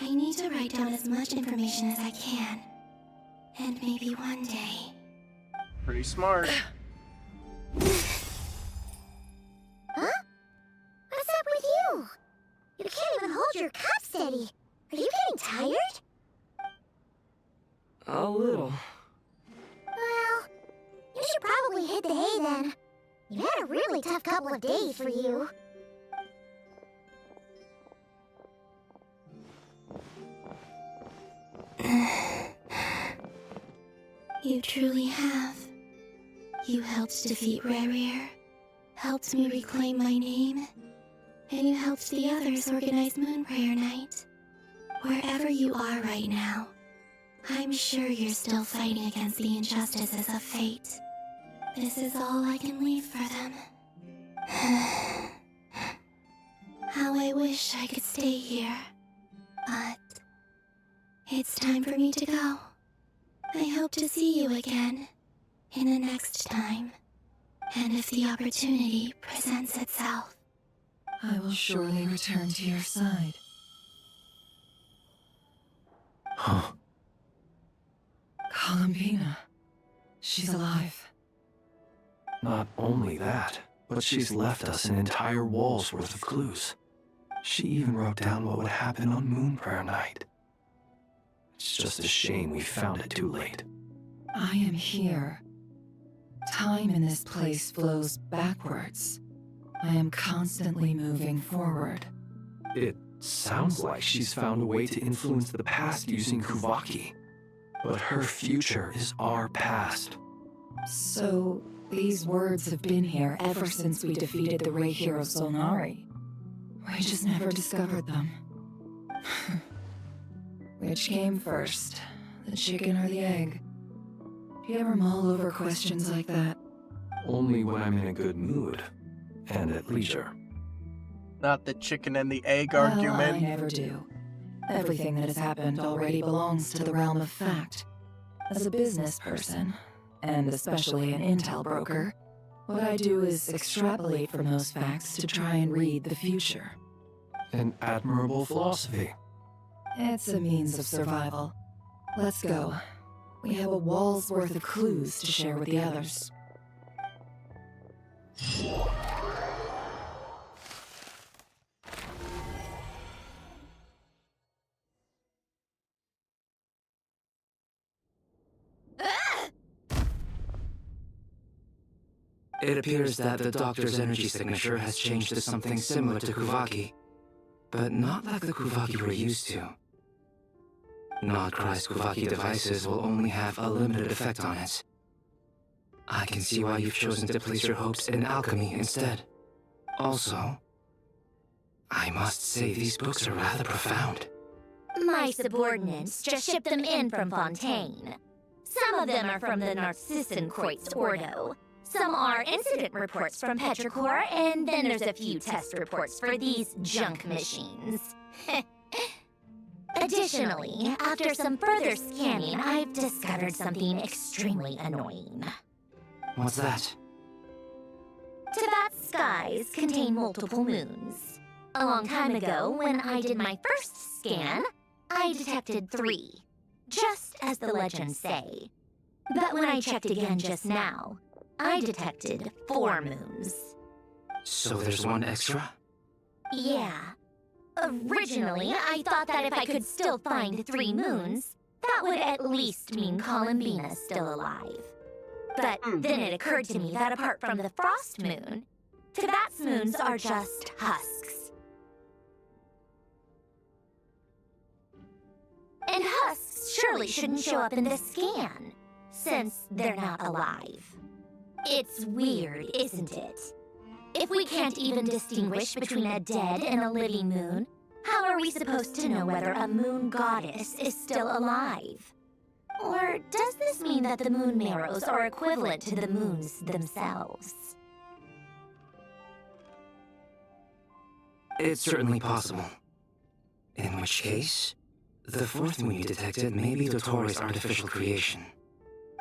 I need to write down as much information as I can. And maybe one day... Pretty smart. Huh? What's up with you? You can't even hold your cup steady. Are you getting tired? A little. Well, you should probably hit the hay then. You had a really tough couple of days for you. You truly have. You helped defeat Rare, helped me reclaim my name, and you helped the others organize Moon Prayer Night. Wherever you are right now, I'm sure you're still fighting against the injustices of fate. This is all I can leave for them. How I wish I could stay here. But it's time for me to go. I hope to see you again in the next time. And if the opportunity presents itself, I will surely return to your side. Huh. Columbina. She's alive. Not only that, but she's left us an entire wall's worth of clues. She even wrote down what would happen on Moon Prayer Night. It's just a shame we found it too late. I am here. Time in this place flows backwards. I am constantly moving forward. It sounds like she's found a way to influence the past using Kuvaki. But her future is our past. So, these words have been here ever since we defeated the Ray Hero Solnari. We just never discovered them. Which came first, the chicken or the egg? Do you ever mull over questions like that? Only when I'm in a good mood and at leisure. Not the chicken and the egg Well, argument. I never do. Everything that has happened already belongs to the realm of fact. As a business person, and especially an intel broker, what I do is extrapolate from those facts to try and read the future. An admirable philosophy. It's a means of survival. Let's go. We have a wall's worth of clues to share with the others. It appears that the doctor's energy signature has changed to something similar to Kuvaki, but not like the Kuvaki we're used to. Nodcry's Kuvaki devices will only have a limited effect on it. I can see why you've chosen to place your hopes in alchemy instead. Also, I must say these books are rather profound. My subordinates just shipped them in from Fontaine. Some of them are from the Narcissenkreuz Ordo. Some are incident reports from Petrichor, and then there's a few test reports for these junk machines. Additionally, after some further scanning, I've discovered something extremely annoying. What's that? Tibet's skies contain multiple moons. A long time ago, when I did my first scan, I detected 3, just as the legends say. But when I checked again just now, I detected 4 moons. So there's one extra? Yeah. Originally, I thought that if I could still find 3 moons, that would at least mean Columbina's still alive. But then it occurred to me that apart from the frost moon, Tibet's moons are just husks. And husks surely shouldn't show up in this scan, since they're not alive. It's weird, isn't it? If we can't even distinguish between a dead and a living moon, how are we supposed to know whether a moon goddess is still alive? Or does this mean that the moon marrows are equivalent to the moons themselves? It's certainly possible. In which case, the 4th moon you detected may be Dottoro's artificial creation.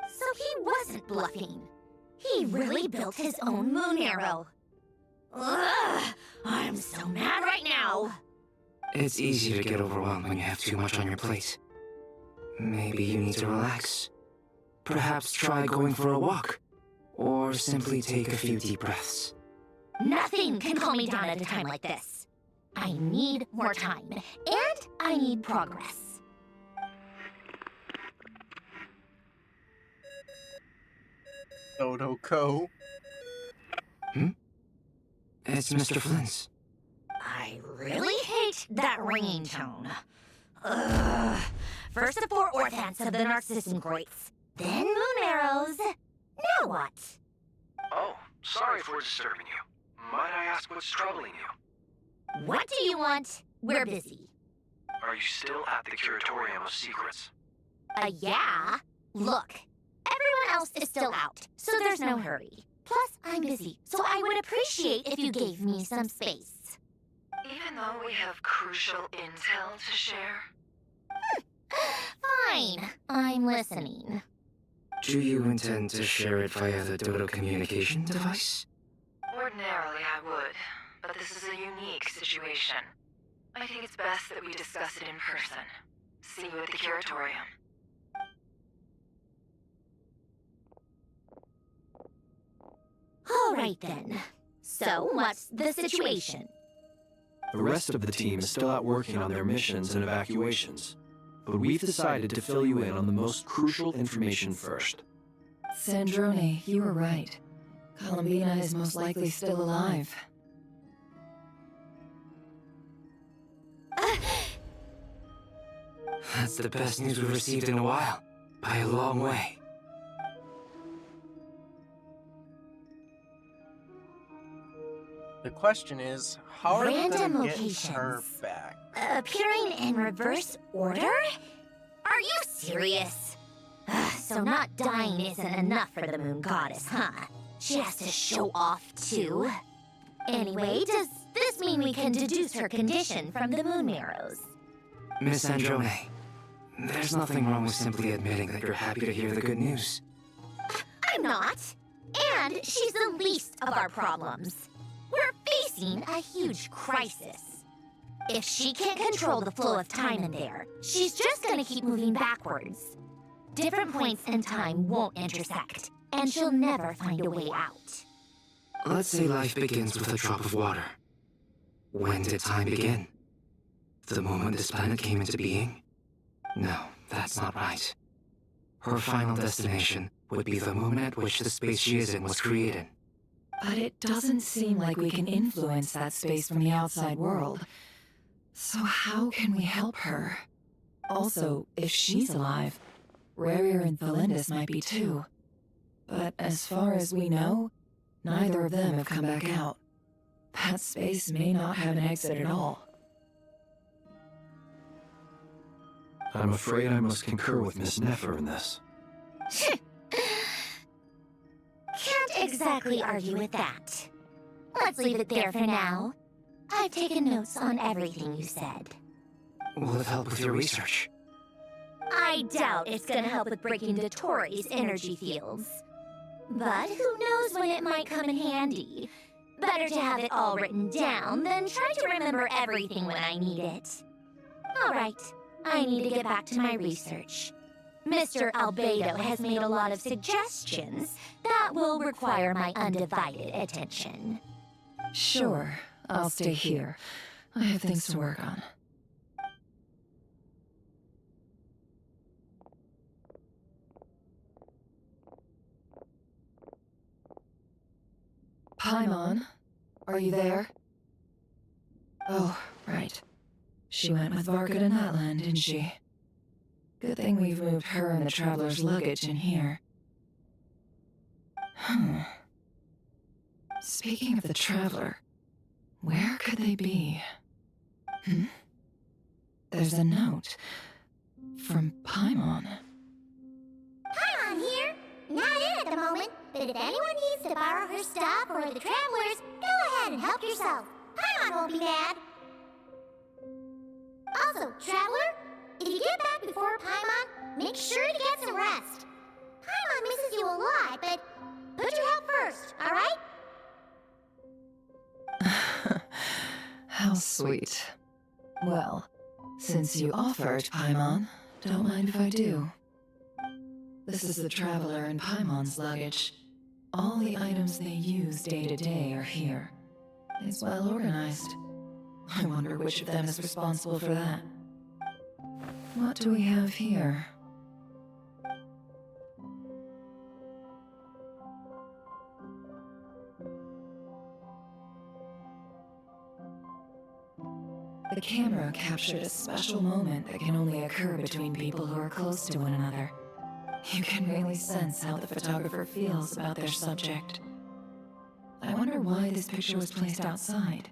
So he wasn't bluffing. He really built his own moon arrow. Ugh! I'm so mad right now! It's easy to get overwhelmed when you have too much on your plate. Maybe you need to relax. Perhaps try going for a walk. Or simply take a few deep breaths. Nothing can calm me down at a time like this. I need more time, and I need progress. Otoko. It's Mr. Flynn's. I really hate that ringing tone. Ugh. First the 4 orthants of the Narcissenkreuz, then moon arrows. Now what? Oh, sorry for disturbing you. Might I ask what's troubling you? What do you want? We're busy. Are you still at the Curatorium of Secrets? Yeah. Look, everyone else is still out, so there's no hurry. Plus, I'm busy, so I would appreciate if you gave me some space. Even though we have crucial intel to share? Fine, I'm listening. Do you intend to share it via the Dodo communication device? Ordinarily I would, but this is a unique situation. I think it's best that we discuss it in person. See you at the curatorium. All right then. So, what's the situation? The rest of the team is still out working on their missions and evacuations, but we've decided to fill you in on the most crucial information first. Sandrone, you were right. Columbina is most likely still alive. That's the best news we've received in a while, by a long way. The question is, how are we Random gonna get her locations. back? Appearing in reverse order? Are you serious? So not dying isn't enough for the moon goddess, huh? She has to show off too. Anyway, does this mean we can deduce her condition from the moon arrows? Miss Androne, there's nothing wrong with simply admitting that you're happy to hear the good news. I'm not. And she's the least of our problems. We're facing a huge crisis. If she can't control the flow of time in there, she's just gonna keep moving backwards. Different points in time won't intersect, and she'll never find a way out. Let's say life begins with a drop of water. When did time begin? The moment this planet came into being? No, that's not right. Her final destination would be the moment at which the space she is in was created. But it doesn't seem like we can influence that space from the outside world. So how can we help her? Also, if she's alive, Rarier and Thalindus might be too. But as far as we know, neither of them have come back out. That space may not have an exit at all. I'm afraid I must concur with Miss Nefer in this. Can't exactly argue with that. Let's leave it there for now. I've taken notes on everything you said. Will it help with your research? I doubt it's gonna help with breaking the Tory's energy fields. But who knows when it might come in handy. Better to have it all written down than try to remember everything when I need it. Alright, I need to get back to my research. Mr. Albedo has made a lot of suggestions that will require my undivided attention. Sure, I'll stay here. I have things to work on. Paimon, are you there? Oh, right. She went with Varka to Natland, didn't she? Good thing we've moved her and the Traveler's luggage in here. Speaking of the Traveler, where could they be? There's a note from Paimon. Paimon here. Not in at the moment, but if anyone needs to borrow her stuff or the Travelers, go ahead and help yourself. Paimon won't be mad. Also, Traveler, if you get back before Paimon, make sure to get some rest. Paimon misses you a lot, but put your health first, alright? How sweet. Well, since you offered, Paimon, don't mind if I do. This is the Traveler and Paimon's luggage. All the items they use day to day are here. It's well organized. I wonder which of them is responsible for that. What do we have here? The camera captured a special moment that can only occur between people who are close to one another. You can really sense how the photographer feels about their subject. I wonder why this picture was placed outside.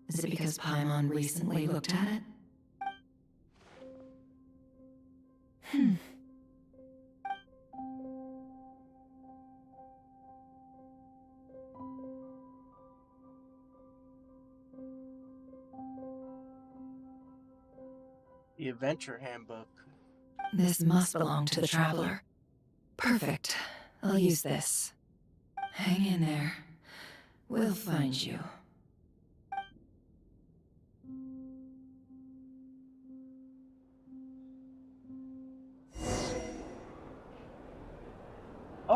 Is it because Paimon recently looked at it? The Adventure Handbook. This must belong to the Traveler. Perfect. I'll use this. Hang in there. We'll find you.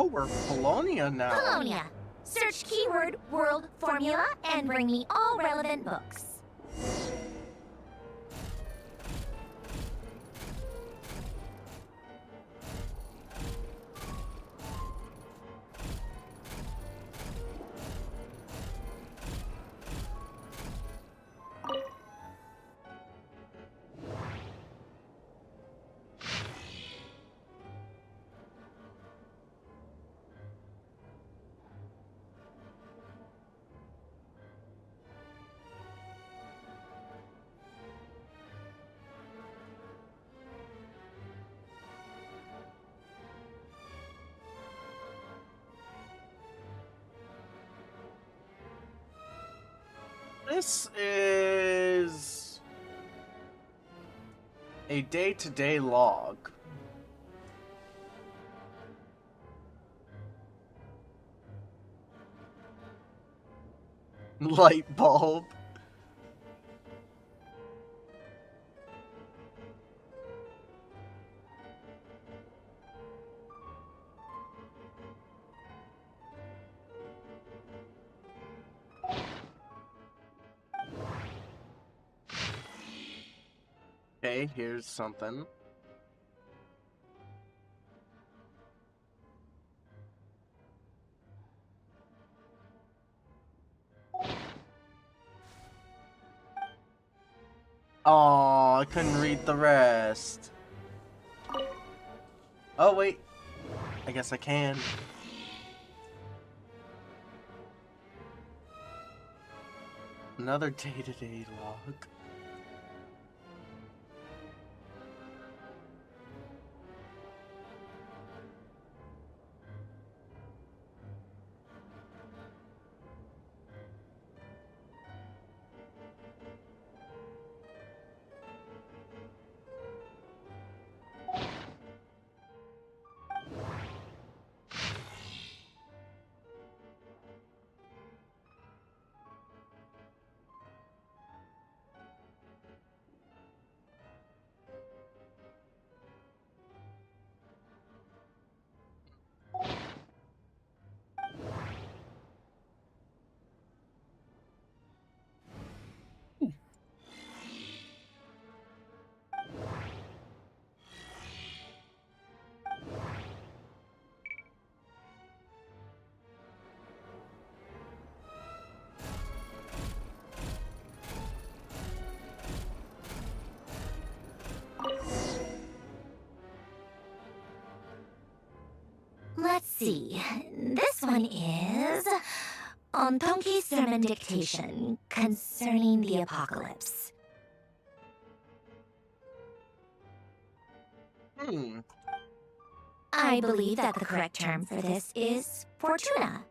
Oh, we're Polonia now. Polonia. Search keyword world formula and bring me all relevant books. This is a day-to-day log. Light bulb. Okay, here's something. Oh, I couldn't read the rest. Oh, wait. I guess I can. Another day-to-day log. Let's see. This one is on Tonki's sermon dictation concerning the apocalypse. I believe that the correct term for this is Fortuna.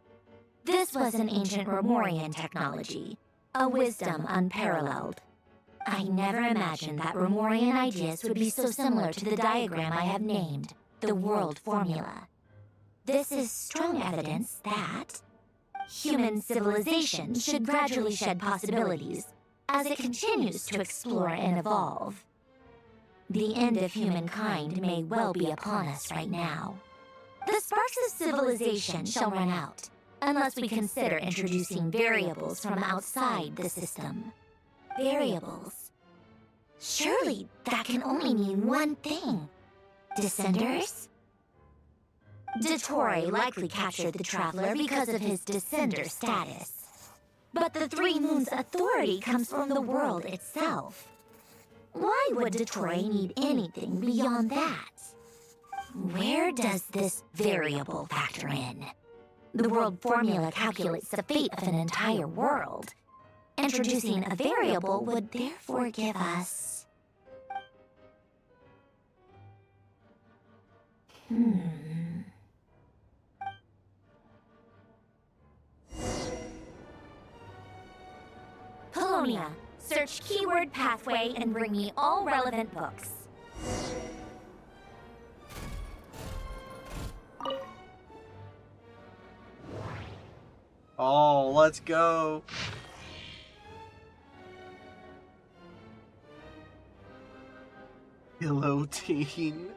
This was an ancient Romorian technology, a wisdom unparalleled. I never imagined that Romorian ideas would be so similar to the diagram I have named, the world formula. This is strong evidence that human civilization should gradually shed possibilities as it continues to explore and evolve. The end of humankind may well be upon us right now. The sparks of civilization shall run out, unless we consider introducing variables from outside the system. Variables. Surely that can only mean one thing. Descenders? Dottore likely captured the Traveler because of his descender status. But the Three Moons' authority comes from the world itself. Why would Dottore need anything beyond that? Where does this variable factor in? The world formula calculates the fate of an entire world. Introducing a variable would therefore give us... Polonia, search keyword pathway and bring me all relevant books. Oh, let's go. Guillotine.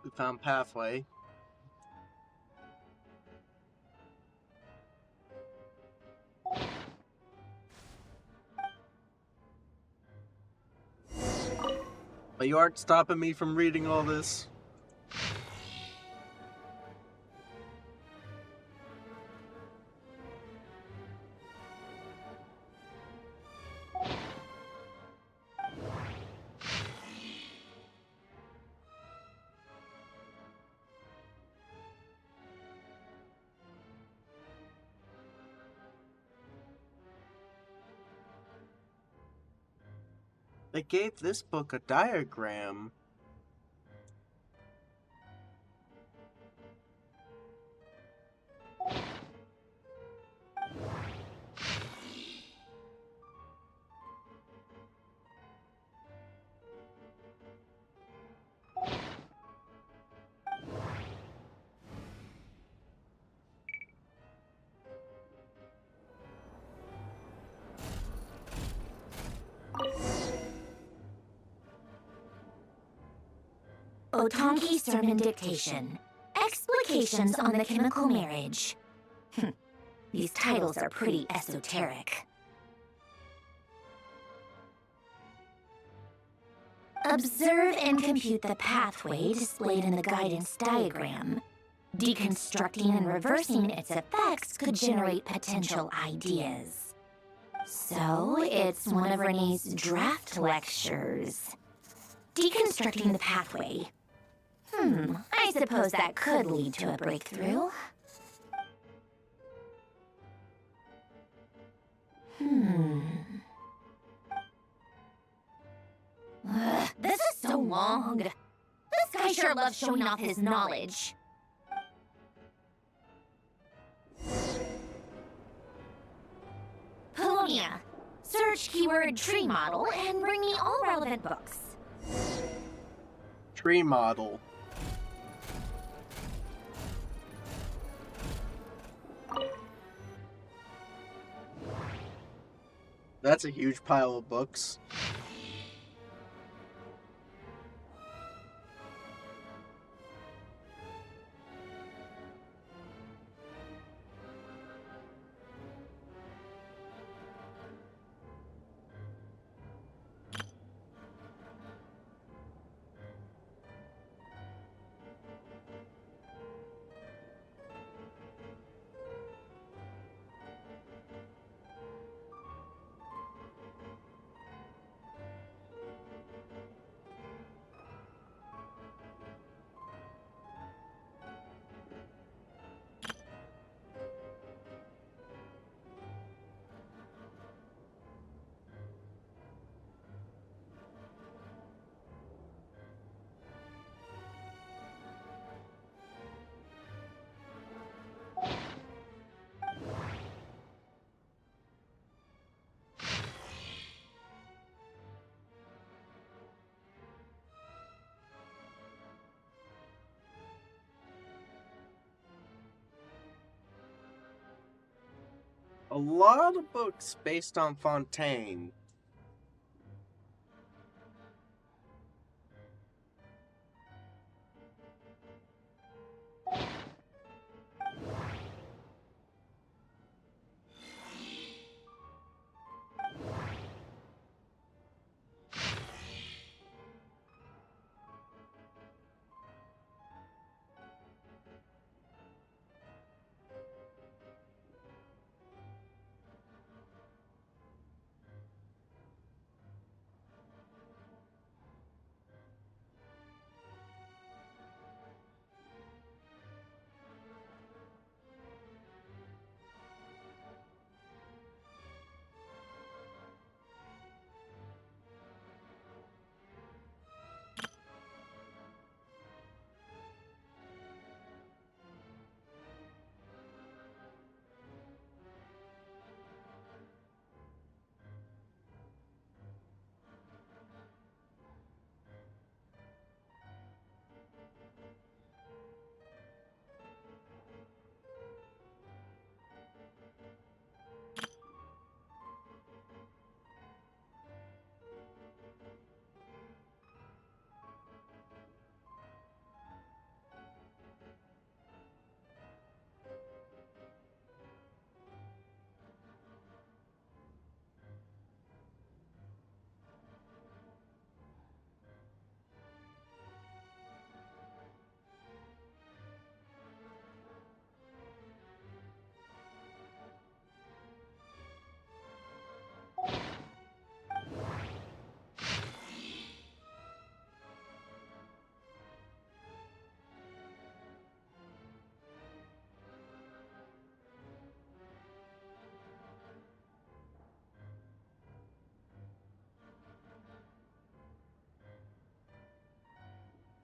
We found pathway. But you aren't stopping me from reading all this. They gave this book a diagram. Otonki Sermon Dictation. Explications on the Chemical Marriage. These titles are pretty esoteric. Observe and compute the pathway displayed in the guidance diagram. Deconstructing and reversing its effects could generate potential ideas. So, it's one of Renee's draft lectures. Deconstructing the pathway. I suppose that could lead to a breakthrough. This is so long. This guy sure loves showing off his knowledge. Polonia, search keyword tree model and bring me all relevant books. Tree model. That's a huge pile of books. A lot of books based on Fontaine.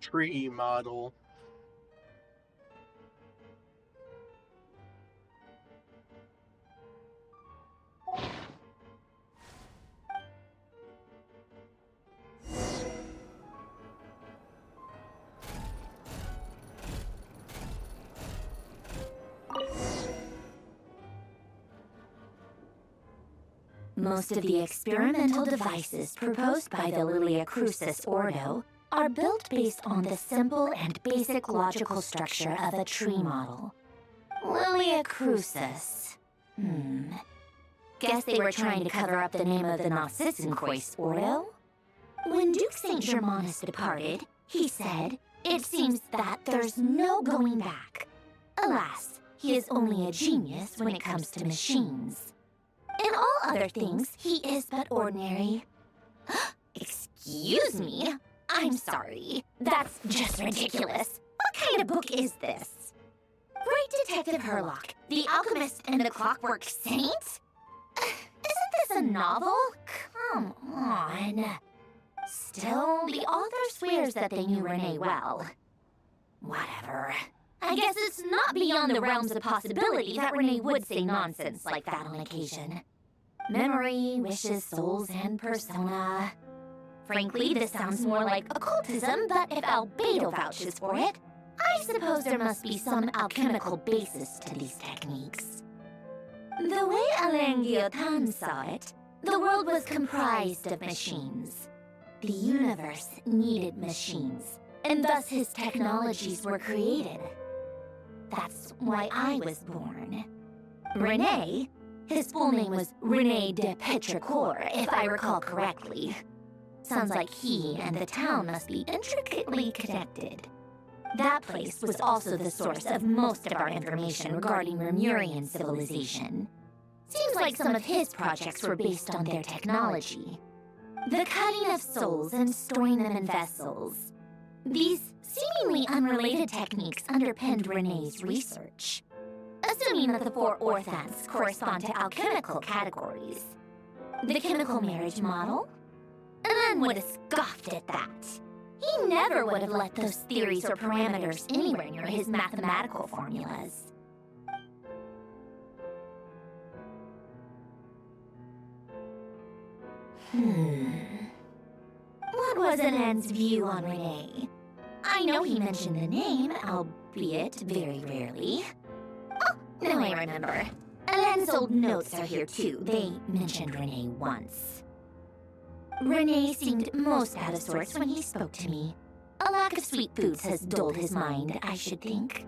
tree model. Most of the experimental devices proposed by the Lilia Crucis Ordo are built based on the simple and basic logical structure of a tree model. Lilia Crucis. Guess they were trying to cover up the name of the Nausitzenkois Ordo? When Duke St. Germanus departed, he said, "It seems that there's no going back. Alas, he is only a genius when it comes to machines. In all other things, he is but ordinary." Excuse me? I'm sorry. That's just ridiculous. What kind of book is this? Great Detective Herlock, The Alchemist and the Clockwork Saint? Isn't this a novel? Come on. Still, the author swears that they knew Renee well. Whatever. I guess it's not beyond the realms of possibility that Renee would say nonsense like that on occasion. Memory, wishes, souls, and persona. Frankly, this sounds more like occultism, but if Albedo vouches for it, I suppose there must be some alchemical basis to these techniques. The way Alain Guillotin saw it, the world was comprised of machines. The universe needed machines, and thus his technologies were created. That's why I was born. René, his full name was René de Petrichor, if I recall correctly. Sounds like he and the town must be intricately connected. That place was also the source of most of our information regarding Lemurian civilization. Seems like some of his projects were based on their technology. The cutting of souls and storing them in vessels. These seemingly unrelated techniques underpinned René's research. Assuming that the four orthants correspond to alchemical categories. The chemical marriage model? Alan would have scoffed at that. He never would have let those theories or parameters anywhere near his mathematical formulas. What was Alain's view on Renee? I know he mentioned the name, albeit very rarely. Oh, now I remember. Alain's old notes are here too. They mentioned Renee once. Renee seemed most out of sorts when he spoke to me. A lack of sweet foods has dulled his mind, I should think.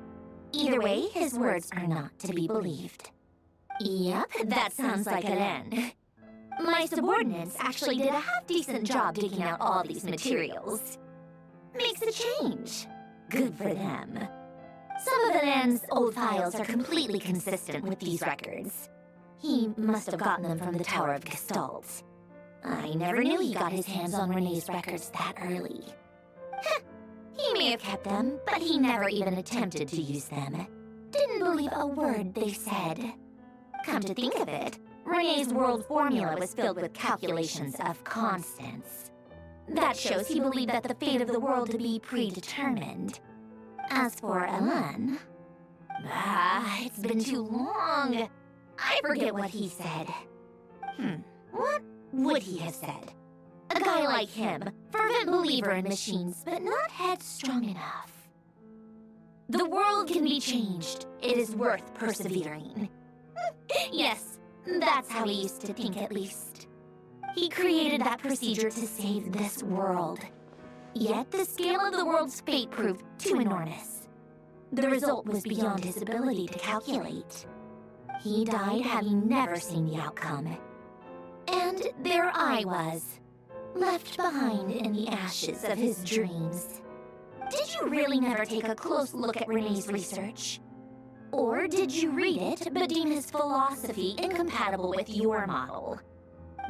Either way, his words are not to be believed. Yep, that sounds like Alain. My subordinates actually did a half-decent job digging out all these materials. Makes a change. Good for them. Some of Alain's old files are completely consistent with these records. He must have gotten them from the Tower of Gestalt. I never knew he got his hands on Renée's records that early. He may have kept them, but he never even attempted to use them. Didn't believe a word they said. Come to think of it, Renée's world formula was filled with calculations of constants. That shows he believed that the fate of the world to be predetermined. As for Alain... it's been too long. I forget what he said. What would he have said? A guy like him, fervent believer in machines, but not headstrong enough. The world can be changed. It is worth persevering. Yes, that's how he used to think at least. He created that procedure to save this world. Yet the scale of the world's fate proved too enormous. The result was beyond his ability to calculate. He died having never seen the outcome. And there I was, left behind in the ashes of his dreams. Did you really never take a close look at Renée's research? Or did you read it but deem his philosophy incompatible with your model?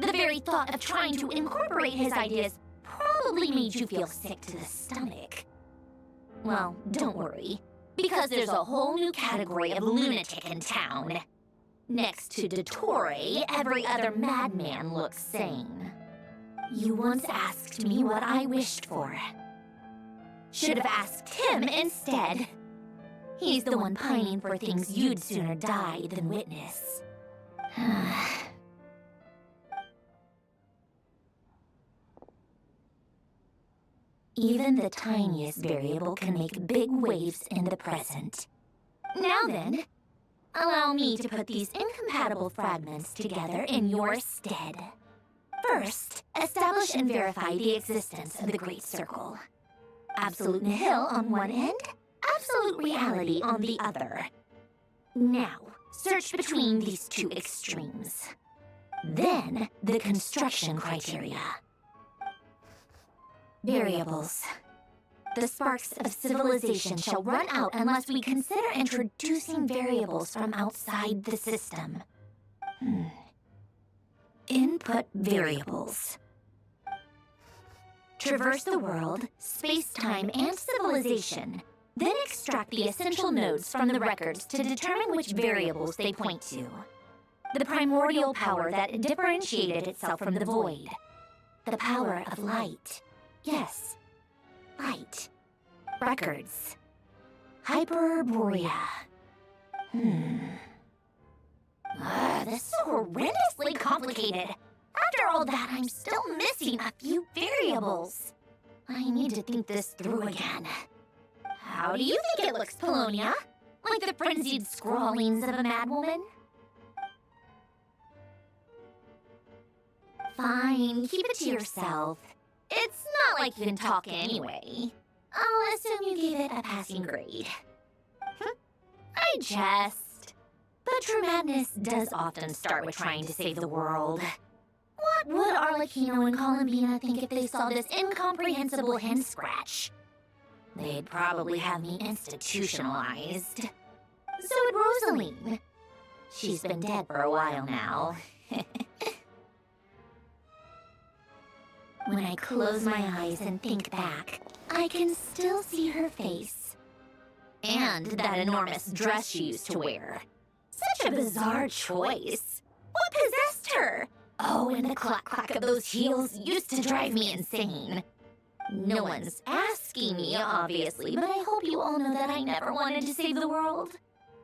The very thought of trying to incorporate his ideas probably made you feel sick to the stomach. Well, don't worry, because there's a whole new category of lunatic in town. Next to Dottore, every other madman looks sane. You once asked me what I wished for. Should have asked him instead. He's the one pining for things you'd sooner die than witness. Even the tiniest variable can make big waves in the present. Now then, allow me to put these incompatible fragments together in your stead. First, establish and verify the existence of the Great Circle. Absolute nihil on one end, absolute reality on the other. Now, search between these two extremes. Then, the construction criteria. Variables. The sparks of civilization shall run out unless we consider introducing variables from outside the system. Input variables. Traverse the world, space-time, and civilization, then extract the essential nodes from the records to determine which variables they point to. The primordial power that differentiated itself from the void. The power of light. Yes, light. Records. Hyperborea. This is so horrendously complicated. After all that, I'm still missing a few variables. I need to think this through again. How do you think it looks, Polonia? Like the frenzied scrawlings of a madwoman? Fine, keep it to yourself. It's not like you can talk anyway. I'll assume you gave it a passing grade. I jest. But true madness does often start with trying to save the world. What would Arlecchino and Columbina think if they saw this incomprehensible hen scratch? They'd probably have me institutionalized. So would Rosaline. She's been dead for a while now. When I close my eyes and think back, I can still see her face. And that enormous dress she used to wear. Such a bizarre choice. What possessed her? Oh, and the clack-clack of those heels used to drive me insane. No one's asking me, obviously, but I hope you all know that I never wanted to save the world.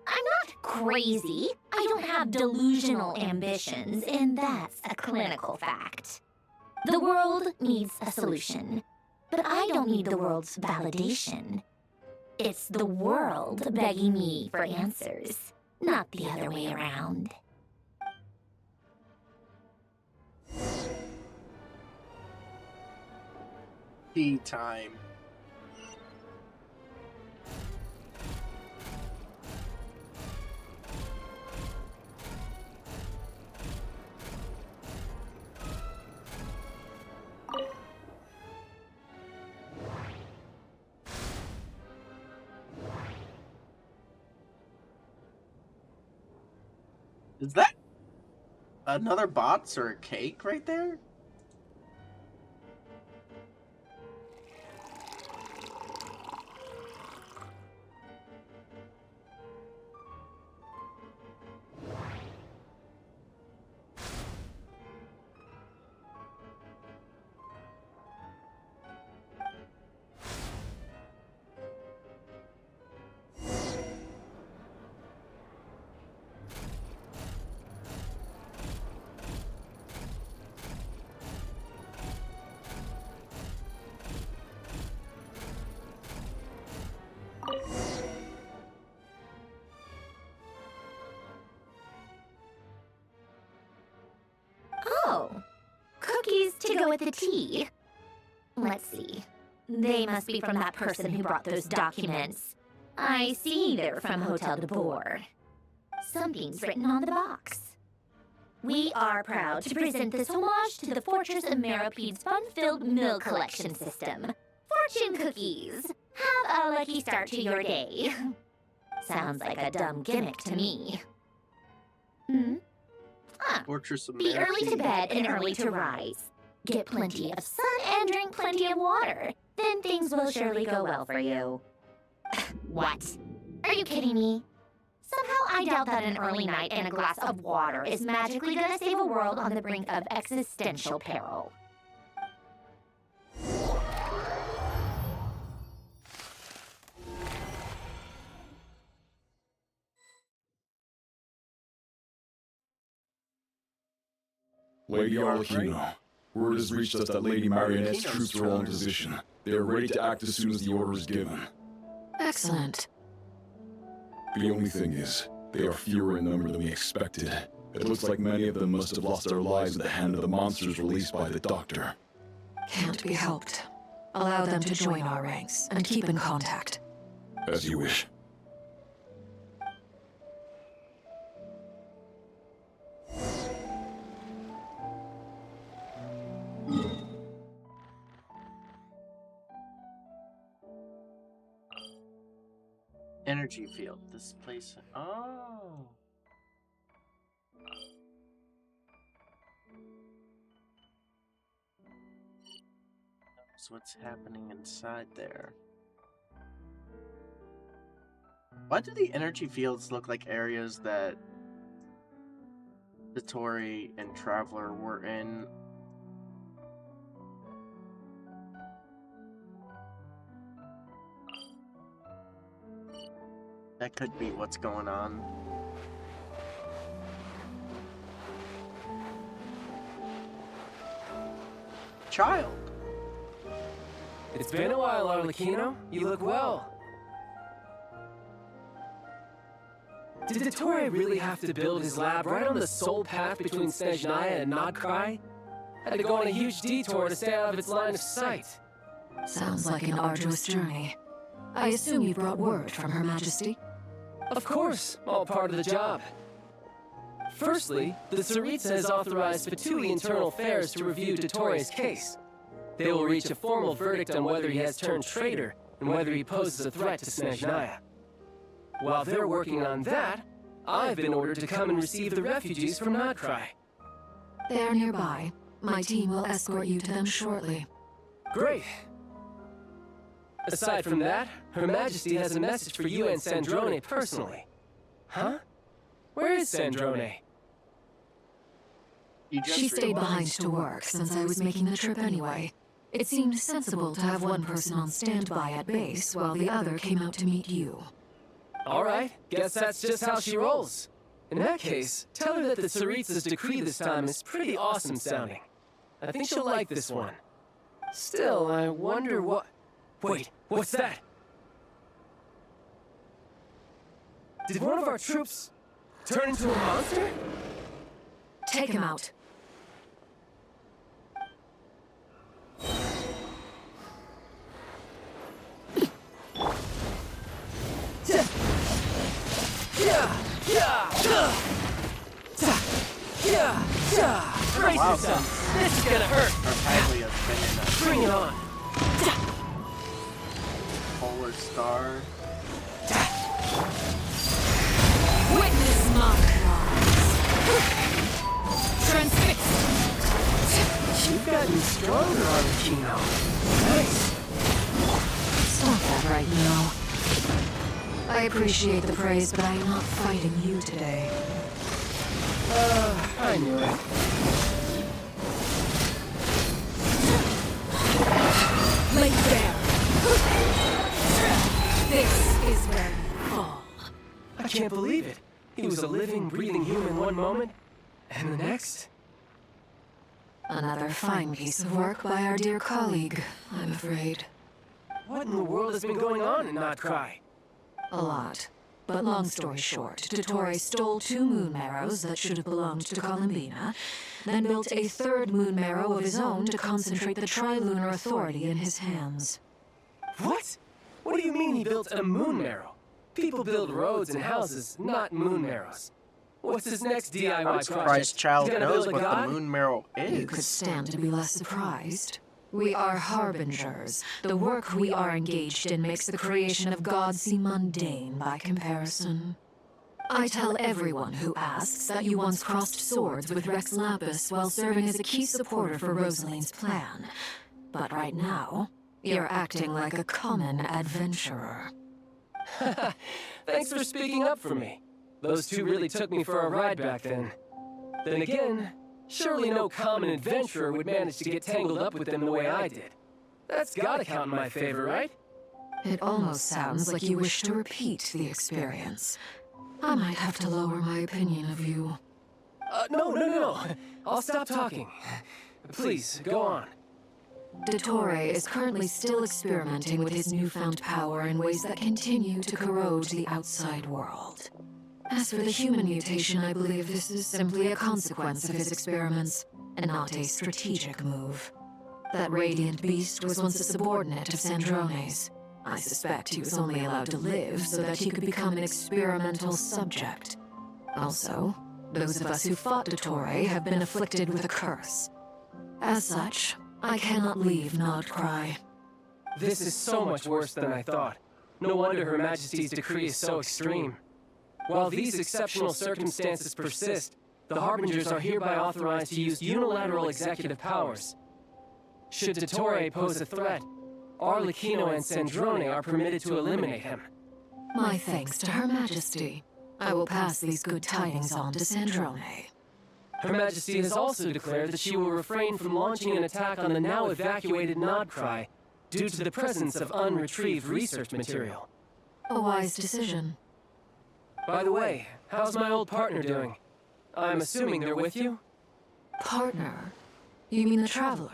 I'm not crazy. I don't have delusional ambitions, and that's a clinical fact. The world needs a solution, but I don't need the world's validation. It's the world begging me for answers, not the other way around. Tea time. Is that another box or a cake right there? Oh, cookies to go with the tea. Let's see. They must be from that person who brought those documents. I see they're from Hotel de Boer. Something's written on the box. We are proud to present this homage to the Fortress of Meropede's fun-filled mill collection system. Fortune cookies. Have a lucky start to your day. Sounds like a dumb gimmick to me. Fortress of Be early to bed and early to rise. Get plenty of sun and drink plenty of water. Then things will surely go well for you. What? Are you kidding me? Somehow I doubt that an early night and a glass of water is magically gonna save a world on the brink of existential peril. Lady Arlecchino, word has reached us that Lady Marionette's troops are all in position. They are ready to act as soon as the order is given. Excellent. The only thing is, they are fewer in number than we expected. It looks like many of them must have lost their lives at the hand of the monsters released by the Doctor. Can't be helped. Allow them to join our ranks and keep in contact. As you wish. Energy field. This place. Oh. That's what's happening inside there. Why do the energy fields look like areas that the Tory and Traveler were in? That could be what's going on. Child! It's been a while, Arlecchino. You look well. Did the Tory really have to build his lab right on the sole path between Snezhnaya and Nodcry? Had to go on a huge detour to stay out of its line of sight. Sounds like an arduous journey. I assume you brought word from Her Majesty? Of course, all part of the job. Firstly, the Tsaritsa has authorized Fatui Internal Affairs to review Dottore case. They will reach a formal verdict on whether he has turned traitor and whether he poses a threat to Snezhnaya. While they're working on that, I've been ordered to come and receive the refugees from Nodcry. They're nearby. My team will escort you to them shortly. Great. Aside from that, Her Majesty has a message for you and Sandrone personally. Huh? Where is Sandrone? She stayed behind to work since I was making the trip anyway. It seemed sensible to have one person on standby at base while the other came out to meet you. All right, guess that's just how she rolls. In that case, tell her that the Tsaritsa's decree this time is pretty awesome sounding. I think she'll like this one. Still, I wonder what... Wait, what's that? Did one of our troops turn into a monster? Take him out. Brace yourself. This is gonna hurt. Bring it on. Polar Star. Witness my cries. Transfix. You've gotten stronger, Arlecchino. Nice. Stop that right now. I appreciate the praise, but I am not fighting you today. I knew it. Lay bare. This is where you fall. I can't believe it. He was a living, breathing human one moment, and the next... Another fine piece of work by our dear colleague, I'm afraid. What in the world has been going on in Nodcry? A lot. But long story short, Dottore stole 2 moon marrows that should have belonged to Columbina, then built a 3rd moon marrow of his own to concentrate the Trilunar authority in his hands. What? What do you mean he built a moon marrow? People build roads and houses, not moon marrows. What's his next DIY project? I'm surprised Child knows what god? the moon marrow is. You could stand to be less surprised. We are harbingers. The work we are engaged in makes the creation of gods seem mundane by comparison. I tell everyone who asks that you once crossed swords with Rex Lapis while serving as a key supporter for Rosaline's plan. But right now, you're acting like a common adventurer. Thanks for speaking up for me. Those two really took me for a ride back then. Then again, surely no common adventurer would manage to get tangled up with them the way I did. That's gotta count in my favor, right? It almost sounds like you wish to repeat the experience. I might have to lower my opinion of you. No. I'll stop talking. Please, go on. Dottore is currently still experimenting with his newfound power in ways that continue to corrode the outside world. As for the human mutation, I believe this is simply a consequence of his experiments, and not a strategic move. That radiant beast was once a subordinate of Sandrone's. I suspect he was only allowed to live so that he could become an experimental subject. Also, those of us who fought Dottore have been afflicted with a curse. As such, I cannot leave Nodcry. This is so much worse than I thought. No wonder Her Majesty's decree is so extreme. While these exceptional circumstances persist, the Harbingers are hereby authorized to use unilateral executive powers. Should Dottore pose a threat, Arlecchino and Sandrone are permitted to eliminate him. My thanks to Her Majesty. I will pass these good tidings on to Sandrone. Her Majesty has also declared that she will refrain from launching an attack on the now evacuated Nodcry due to the presence of unretrieved research material. A wise decision. By the way, how's my old partner doing? I'm assuming they're with you? Partner? You mean the Traveler?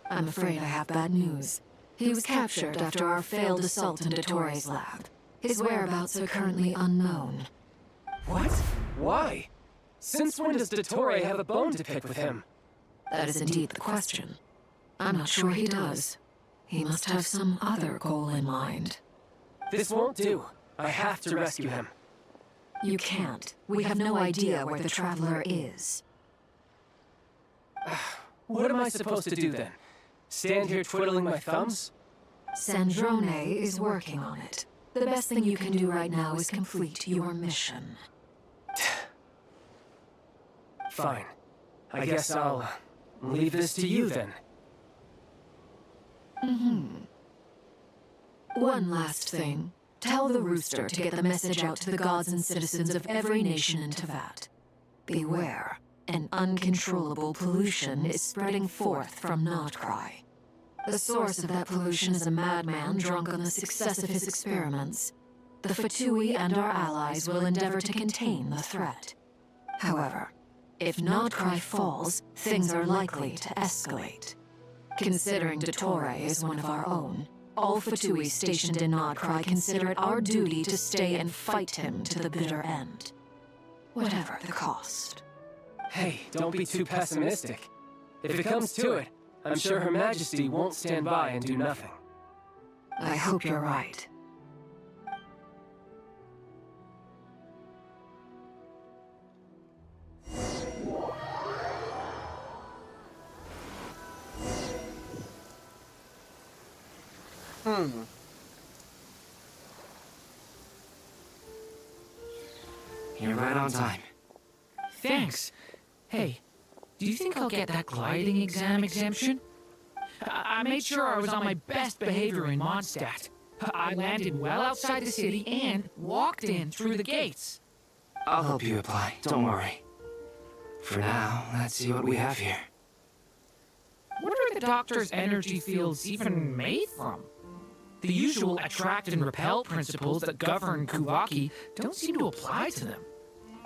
I'm afraid I have bad news. He was captured after our failed assault in Dottore's lab. His whereabouts are currently unknown. What? Why? Since when does Dottore have a bone to pick with him? That is indeed the question. I'm not sure he does. He must have some other goal in mind. This won't do. I have to rescue him. You can't. We have no idea where the Traveler is. What am I supposed to do then? Stand here twiddling my thumbs? Sandrone is working on it. The best thing you can do right now is complete your mission. Fine. I guess I'll leave this to you then. One last thing. Tell the Rooster to get the message out to the gods and citizens of every nation in Tevat. Beware. An uncontrollable pollution is spreading forth from Nodcry. The source of that pollution is a madman drunk on the success of his experiments. The Fatui and our allies will endeavor to contain the threat. However, if Nodcry falls, things are likely to escalate. Considering Dottore is one of our own, all Fatui stationed in Nodcry consider it our duty to stay and fight him to the bitter end. Whatever the cost. Hey, don't be too pessimistic. If it comes to it, I'm sure Her Majesty won't stand by and do nothing. I hope you're right. You're right on time. Thanks. Hey, do you think I'll get that gliding exam exemption? I made sure I was on my best behavior in Mondstadt. I landed well outside the city and walked in through the gates. I'll help you apply, don't worry. For now, let's see what we have here. What are the doctor's energy fields even made from? The usual attract and repel principles that govern Kuvaki don't seem to apply to them.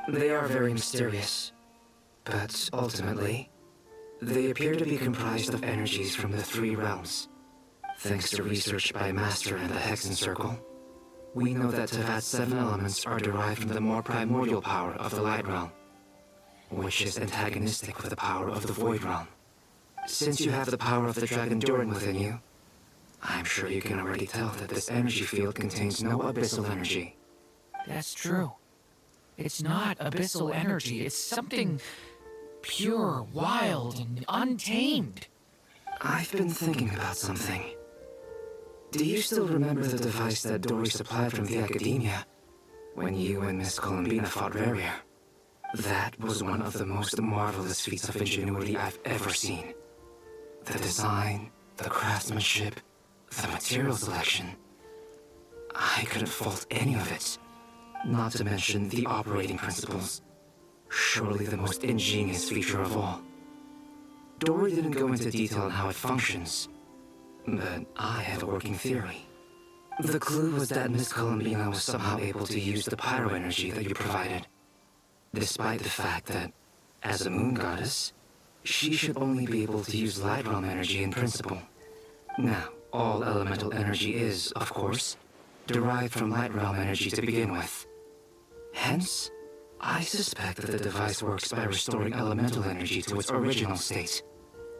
They are very mysterious, but ultimately, they appear to be comprised of energies from the three realms. Thanks to research by Master and the Hexen Circle, we know that Tevat's 7 elements are derived from the more primordial power of the Light Realm, which is antagonistic with the power of the Void Realm. Since you have the power of the Dragon Durin within you, I'm sure you can already tell that this energy field contains no abyssal energy. That's true. It's not abyssal energy, it's something pure, wild, and untamed. I've been thinking about something. Do you still remember the device that Dory supplied from the Academia when you and Miss Columbina fought Rarier? That was one of the most marvelous feats of ingenuity I've ever seen. The design, the craftsmanship, the material selection. I couldn't fault any of it. Not to mention the operating principles. Surely the most ingenious feature of all. Dory didn't go into detail on how it functions, but I have a working theory. The clue was that Miss Columbina was somehow able to use the pyro energy that you provided, despite the fact that As a moon goddess, she should only be able to use light realm energy in principle. Now, all elemental energy is, of course, derived from light realm energy to begin with. Hence, I suspect that the device works by restoring elemental energy to its original state.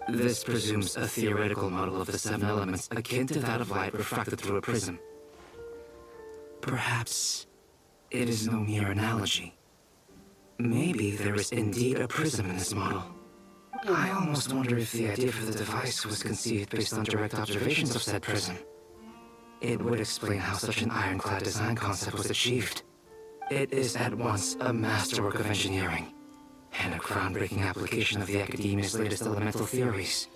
This presumes a theoretical model of the 7 elements akin to that of light refracted through a prism. Perhaps it is no mere analogy. Maybe there is indeed a prism in this model. I almost wonder if the idea for the device was conceived based on direct observations of said prism. It would explain how such an ironclad design concept was achieved. It is at once a masterwork of engineering and a groundbreaking application of the Academia's latest elemental theories.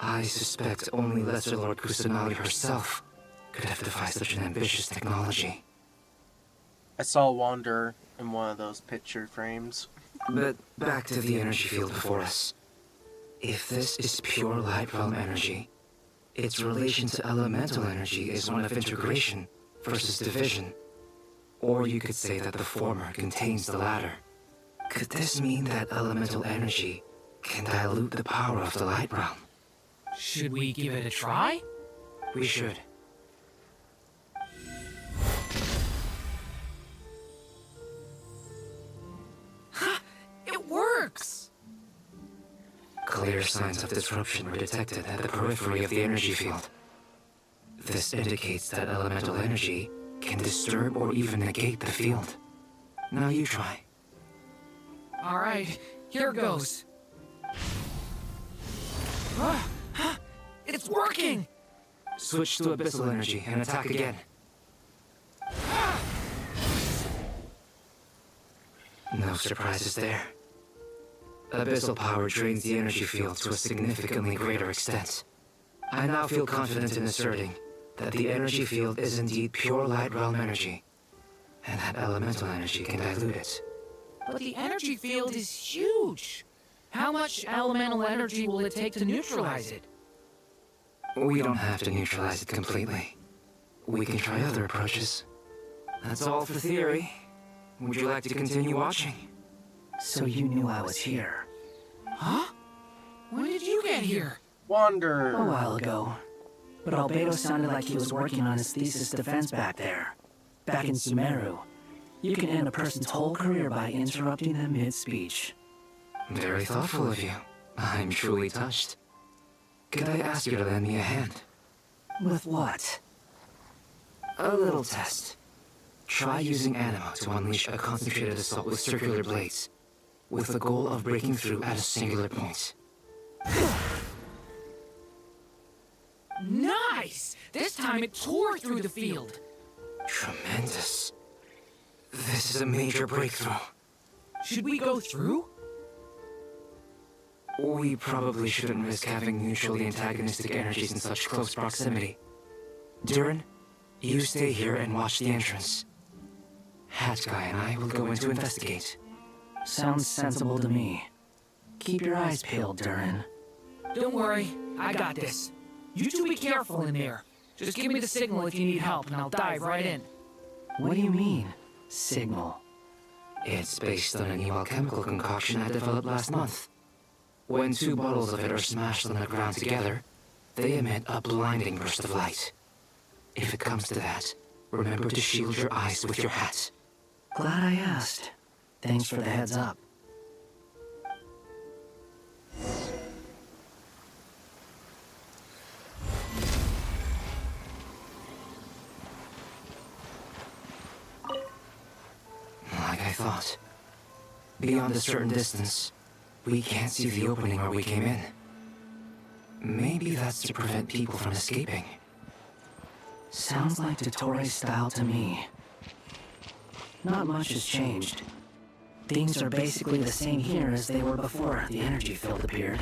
I suspect only Lesser Lord Kusanagi herself could have devised such an ambitious technology. I saw Wander in one of those picture frames. But back to the energy field before us. If this is pure light realm energy, its relation to elemental energy is one of integration versus division. Or you could say that the former contains the latter. Could this mean that elemental energy can dilute the power of the light realm? Should we give it a try? We should. It works! Clear signs of disruption were detected at the periphery of the energy field. This indicates that elemental energy can disturb or even negate the field. Now you try. Alright, here goes. It's working! Switch to abyssal energy and attack again. No surprises there. Abyssal power drains the energy field to a significantly greater extent. I now feel confident in asserting that the energy field is indeed pure light realm energy, and that elemental energy can dilute it. But the energy field is huge! How much elemental energy will it take to neutralize it? We don't have to neutralize it completely. We can try other approaches. That's all for theory. Would you like to continue watching? So you knew I was here. Huh? When did you get here? Wander. A while ago. But Albedo sounded like he was working on his thesis defense back there. Back in Sumeru. You can end a person's whole career by interrupting them mid-speech. Very thoughtful of you. I'm truly touched. Could I ask you to lend me a hand? With what? A little test. Try using Anima to unleash a concentrated assault with circular blades, with the goal of breaking through at a singular point. Nice! This time it tore through the field. Tremendous. This is a major breakthrough. Should we go through? We probably shouldn't risk having mutually antagonistic energies in such close proximity. Durin, you stay here and watch the entrance. Hat Guy and I will go in to investigate. Sounds sensible to me. Keep your eyes peeled, Durin. Don't worry, I got this. You two be careful in there. Just give me the signal if you need help and I'll dive right in. What do you mean, signal? It's based on a new alchemical concoction I developed last month. When 2 bottles of it are smashed on the ground together, they emit a blinding burst of light. If it comes to that, remember to shield your eyes with your hat. Glad I asked. Thanks for the heads up. Like I thought. Beyond a certain distance, we can't see the opening where we came in. Maybe that's to prevent people from escaping. Sounds like Dottore style to me. Not much has changed. Things are basically the same here as they were before the energy field appeared.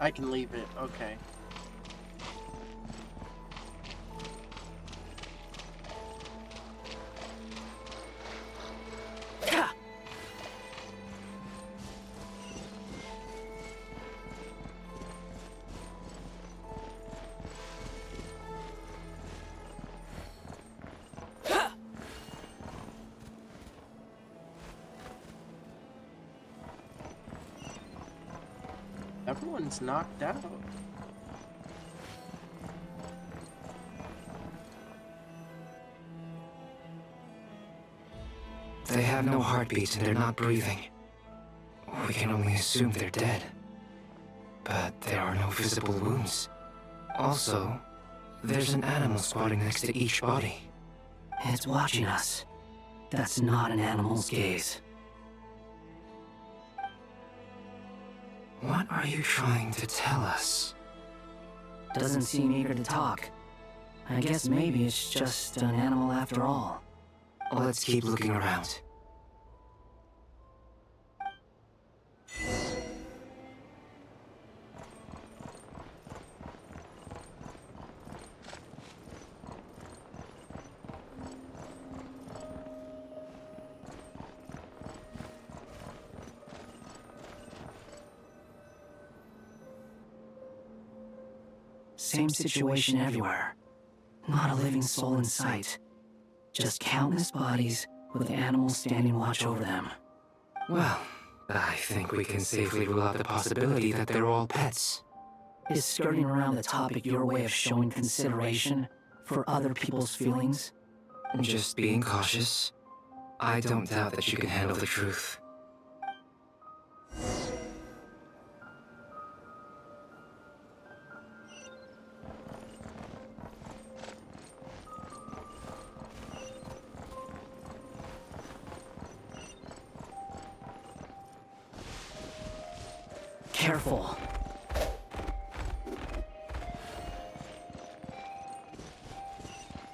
I can leave it, okay. Everyone's knocked out. They have no heartbeats and they're not breathing. We can only assume they're dead. But there are no visible wounds. Also, there's an animal squatting next to each body. It's watching us. That's not an animal's gaze. What are you trying to tell us? Doesn't seem eager to talk. I guess maybe it's just an animal after all. Let's keep looking around. Same situation everywhere. Not a living soul in sight. Just countless bodies with animals standing watch over them. Well, I think we can safely rule out the possibility that they're all pets. Is skirting around the topic your way of showing consideration for other people's feelings? Just being cautious. I don't doubt that you can handle the truth. Careful.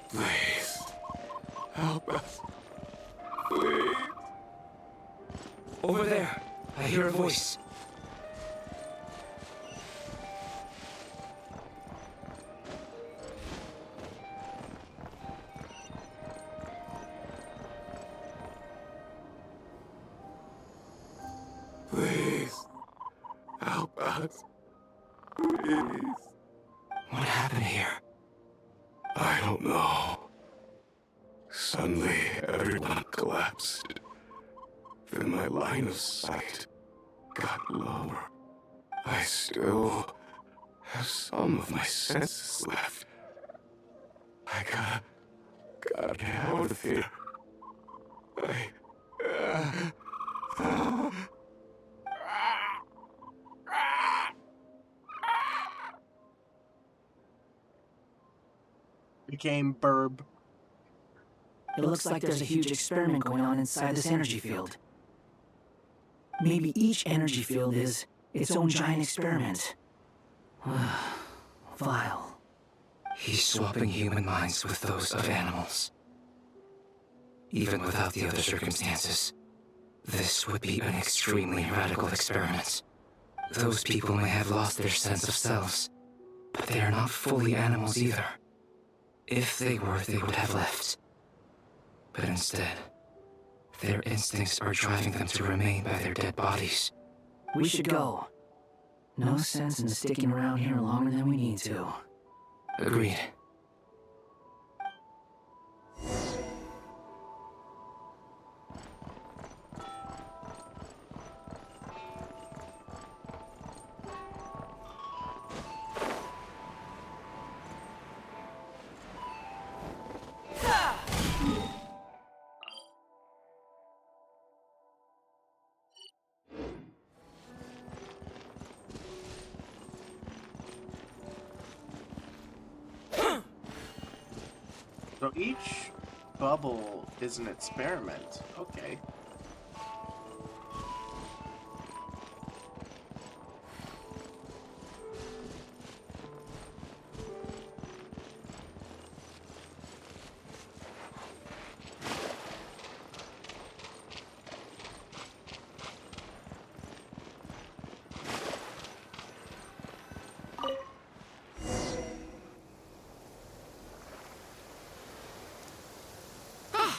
Please. Help us. Please. Over there. I hear a voice. Please. Help us. Please. What happened here? I don't know. Suddenly, everyone collapsed. Then my line of sight got lower. I still have some of my senses left. I gotta get out of here. Became burb. It looks like there's a huge experiment going on inside this energy field. Maybe each energy field is its own giant experiment. Vile. He's swapping human minds with those of animals. Even without the other circumstances, this would be an extremely radical experiment. Those people may have lost their sense of selves, but they are not fully animals either. If they were, they would have left. But instead, their instincts are driving them to remain by their dead bodies. We should go. No sense in sticking around here longer than we need to. Agreed. So each bubble is an experiment. Okay.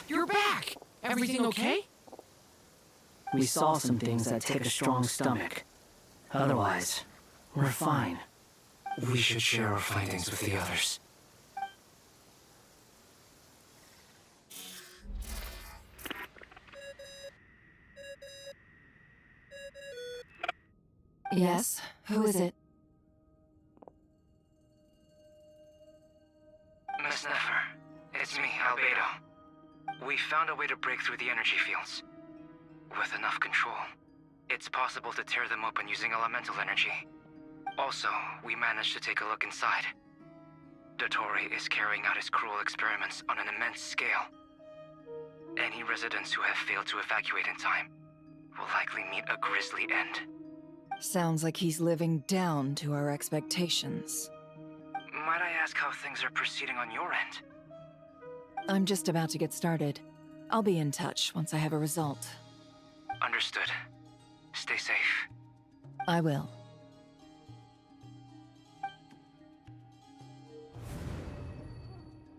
You're back! Everything okay? We saw some things that take a strong stomach. Otherwise, we're fine. We should share our findings with the others. Yes? Who is it? Miss Nefer, it's me, Albedo. We found a way to break through the energy fields. With enough control, it's possible to tear them open using elemental energy. Also, we managed to take a look inside. Dottore is carrying out his cruel experiments on an immense scale. Any residents who have failed to evacuate in time will likely meet a grisly end. Sounds like he's living down to our expectations. Might I ask how things are proceeding on your end? I'm just about to get started. I'll be in touch once I have a result. Understood. Stay safe. I will.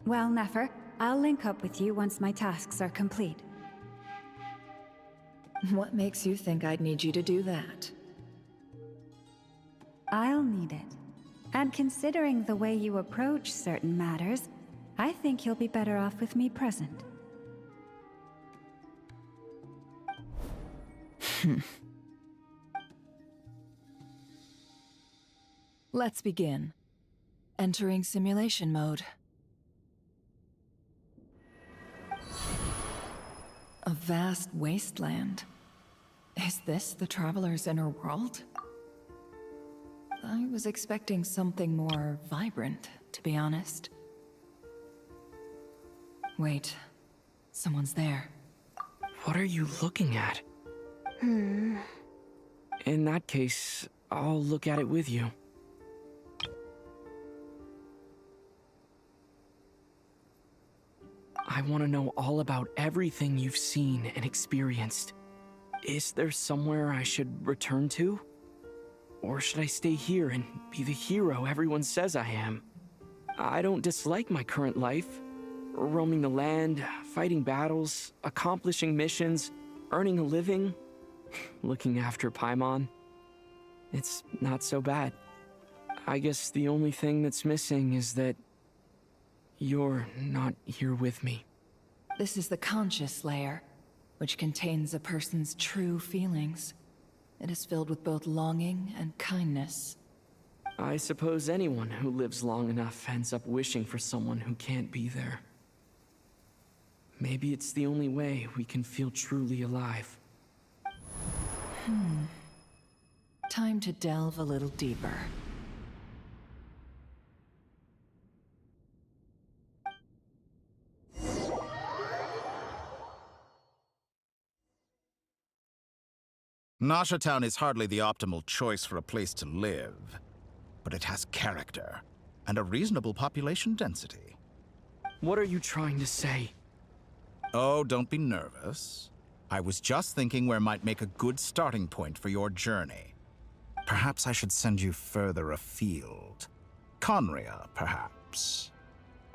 Well, Nefer, I'll link up with you once my tasks are complete. What makes you think I'd need you to do that? I'll need it. And considering the way you approach certain matters, I think you'll be better off with me present. Let's begin. Entering simulation mode. A vast wasteland. Is this the Traveler's inner world? I was expecting something more vibrant, to be honest. Wait, someone's there. What are you looking at? In that case, I'll look at it with you. I want to know all about everything you've seen and experienced. Is there somewhere I should return to? Or should I stay here and be the hero everyone says I am? I don't dislike my current life. Roaming the land, fighting battles, accomplishing missions, earning a living, looking after Paimon. It's not so bad. I guess the only thing that's missing is that you're not here with me. This is the conscious layer, which contains a person's true feelings. It is filled with both longing and kindness. I suppose anyone who lives long enough ends up wishing for someone who can't be there. Maybe it's the only way we can feel truly alive. Time to delve a little deeper. Nasha Town is hardly the optimal choice for a place to live, but it has character and a reasonable population density. What are you trying to say? Oh, don't be nervous. I was just thinking where might make a good starting point for your journey. Perhaps I should send you further afield. Conria, perhaps.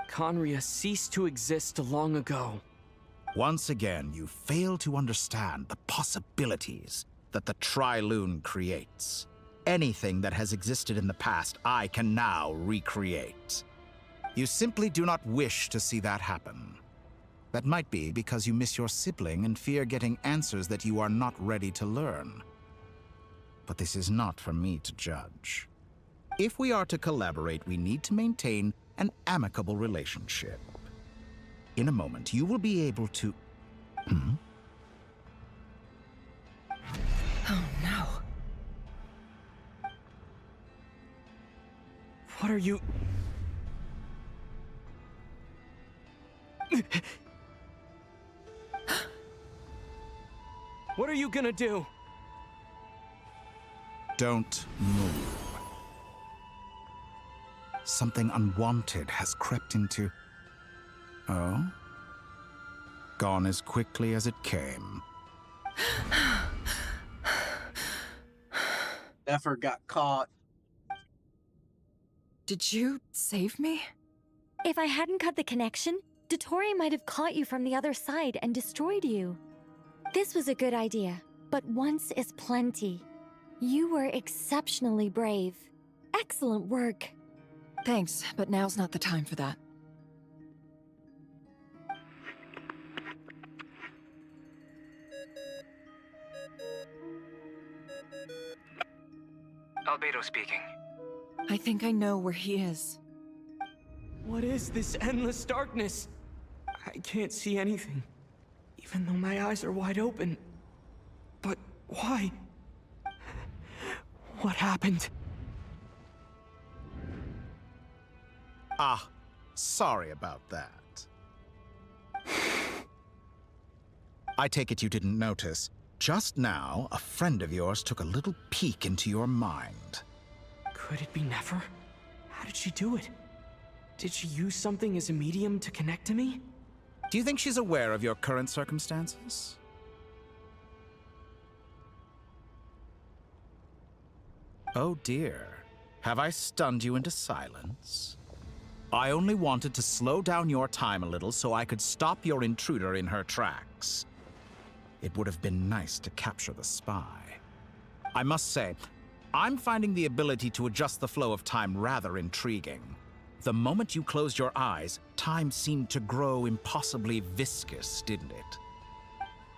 Conria ceased to exist long ago. Once again, you fail to understand the possibilities that the Tri-Lune creates. Anything that has existed in the past, I can now recreate. You simply do not wish to see that happen. That might be because you miss your sibling and fear getting answers that you are not ready to learn. But this is not for me to judge. If we are to collaborate, we need to maintain an amicable relationship. In a moment, you will be able to... Oh no. What are you... What are you gonna do? Don't move. Something unwanted has crept into... Oh? Gone as quickly as it came. Nefer got caught. Did you save me? If I hadn't cut the connection, Dottore might have caught you from the other side and destroyed you. This was a good idea, but once is plenty. You were exceptionally brave. Excellent work. Thanks, but now's not the time for that. Albedo Shadow speaking. I think I know where he is. What is this endless darkness? I can't see anything, even though my eyes are wide open. But why? What happened? Ah, sorry about that. I take it you didn't notice. Just now, a friend of yours took a little peek into your mind. Could it be Nefer? How did she do it? Did she use something as a medium to connect to me? Do you think she's aware of your current circumstances? Oh dear. Have I stunned you into silence? I only wanted to slow down your time a little so I could stop your intruder in her tracks. It would have been nice to capture the spy. I must say, I'm finding the ability to adjust the flow of time rather intriguing. The moment you closed your eyes, time seemed to grow impossibly viscous, didn't it?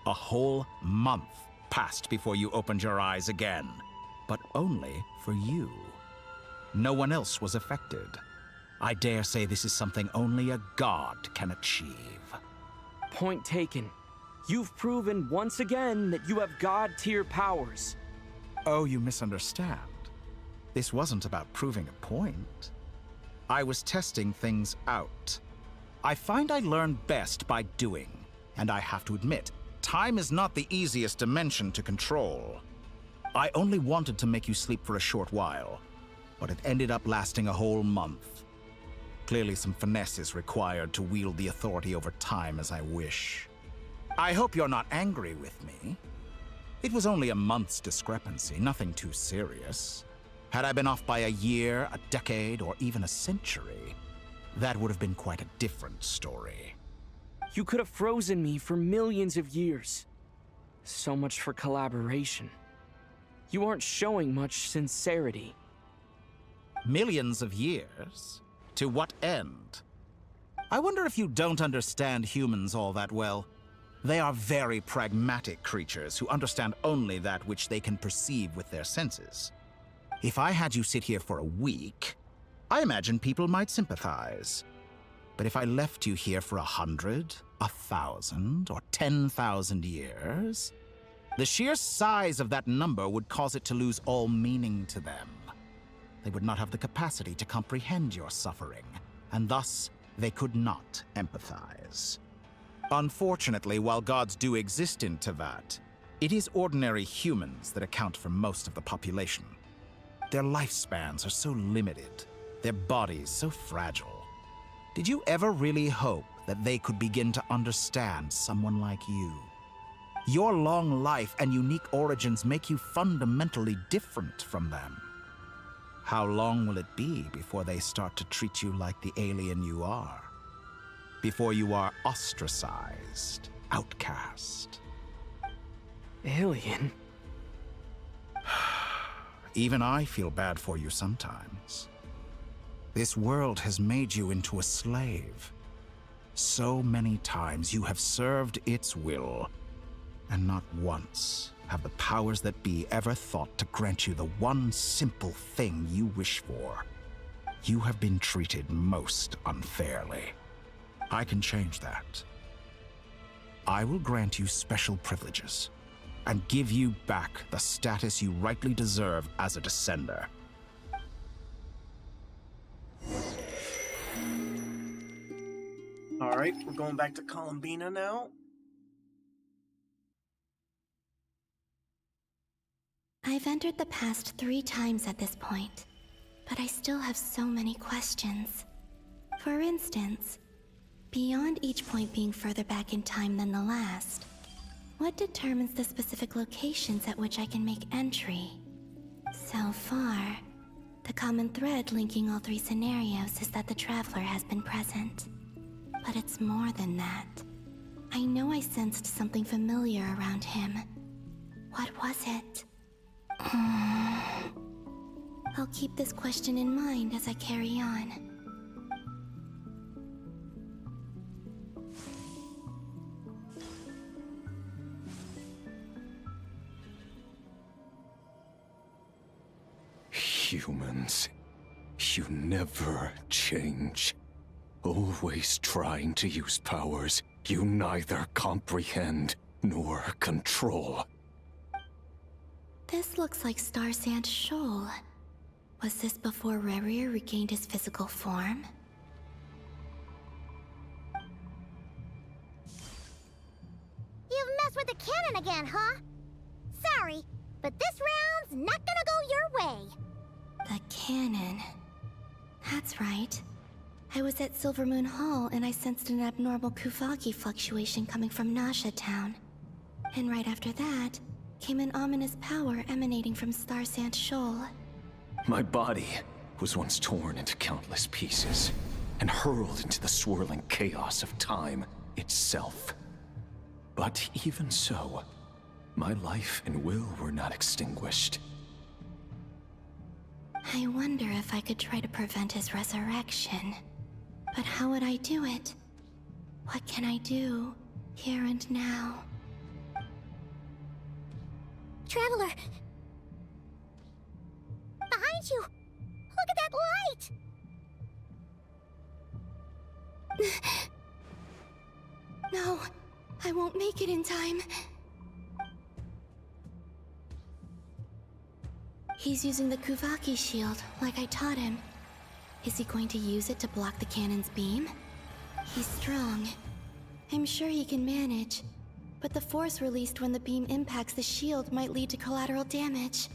A whole month passed before you opened your eyes again, but only for you. No one else was affected. I dare say this is something only a god can achieve. Point taken. You've proven once again that you have god-tier powers. Oh, you misunderstand. This wasn't about proving a point. I was testing things out. I find I learn best by doing, and I have to admit, time is not the easiest dimension to control. I only wanted to make you sleep for a short while, but it ended up lasting a whole month. Clearly some finesse is required to wield the authority over time as I wish. I hope you're not angry with me. It was only a month's discrepancy, nothing too serious. Had I been off by a year, a decade, or even a century, that would have been quite a different story. You could have frozen me for millions of years. So much for collaboration. You aren't showing much sincerity. Millions of years? To what end? I wonder if you don't understand humans all that well. They are very pragmatic creatures who understand only that which they can perceive with their senses. If I had you sit here for a week, I imagine people might sympathize. But if I left you here for 100, 1,000, or 10,000 years, the sheer size of that number would cause it to lose all meaning to them. They would not have the capacity to comprehend your suffering, and thus they could not empathize. Unfortunately, while gods do exist in Tevat, it is ordinary humans that account for most of the population. Their lifespans are so limited, their bodies so fragile. Did you ever really hope that they could begin to understand someone like you? Your long life and unique origins make you fundamentally different from them. How long will it be before they start to treat you like the alien you are? Before you are ostracized, outcast? Alien? Even I feel bad for you sometimes. This world has made you into a slave. So many times you have served its will, and not once have the powers that be ever thought to grant you the one simple thing you wish for. You have been treated most unfairly. I can change that. I will grant you special privileges and give you back the status you rightly deserve as a descender. Alright, we're going back to Columbina now. I've entered the past 3 times at this point, but I still have so many questions. For instance, beyond each point being further back in time than the last, what determines the specific locations at which I can make entry? So far, the common thread linking all 3 scenarios is that the Traveler has been present. But it's more than that. I know I sensed something familiar around him. What was it? I'll keep this question in mind as I carry on. Humans, you never change. Always trying to use powers you neither comprehend nor control. This looks like Star Sand Shoal. Was this before Rerir regained his physical form? You've messed with the cannon again, huh? Sorry, but this round's not gonna go your way. The cannon. That's right. I was at Silvermoon Hall and I sensed an abnormal Kuvaki fluctuation coming from Nasha Town. And right after that, came an ominous power emanating from Star Sand Shoal. My body was once torn into countless pieces and hurled into the swirling chaos of time itself. But even so, my life and will were not extinguished. I wonder if I could try to prevent his resurrection. But how would I do it? What can I do, here and now? Traveler! Behind you! Look at that light! No, I won't make it in time. He's using the Kuvaki shield, like I taught him. Is he going to use it to block the cannon's beam? He's strong. I'm sure he can manage. But the force released when the beam impacts the shield might lead to collateral damage.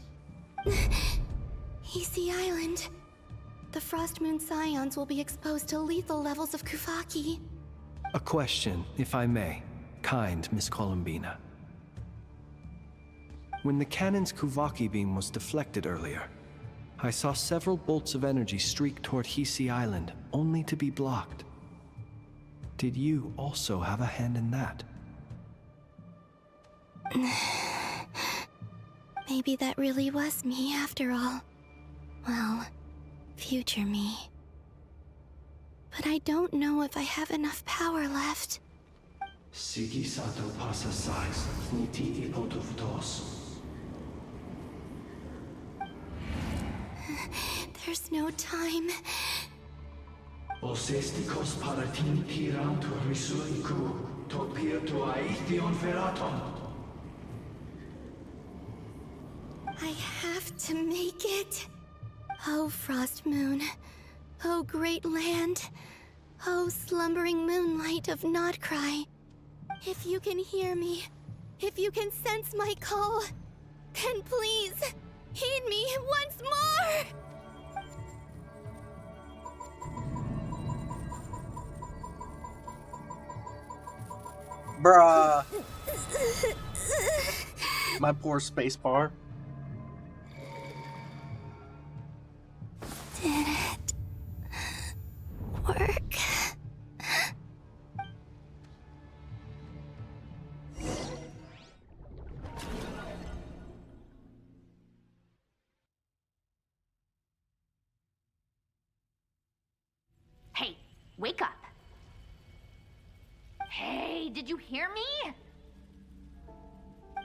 Easy Island. The Frost Moon Scions will be exposed to lethal levels of Kuvaki. A question, if I may. Kind Miss Columbina. When the cannon's Kuvaki beam was deflected earlier, I saw several bolts of energy streak toward Hisi Island, only to be blocked. Did you also have a hand in that? Maybe that really was me after all. Well, future me. But I don't know if I have enough power left. Sigi sato pasa sais, niti ipotuvtos. There's no time. Osestikos paratin tirantur risuiku, topirto aithion feraton. I have to make it. Oh, Frost Moon. Oh, great land. Oh, slumbering moonlight of Nodcry. If you can hear me, if you can sense my call, then please, heed me once more! Bruh. My poor spacebar. Did it work? Hey, wake up. Hey, did you hear me?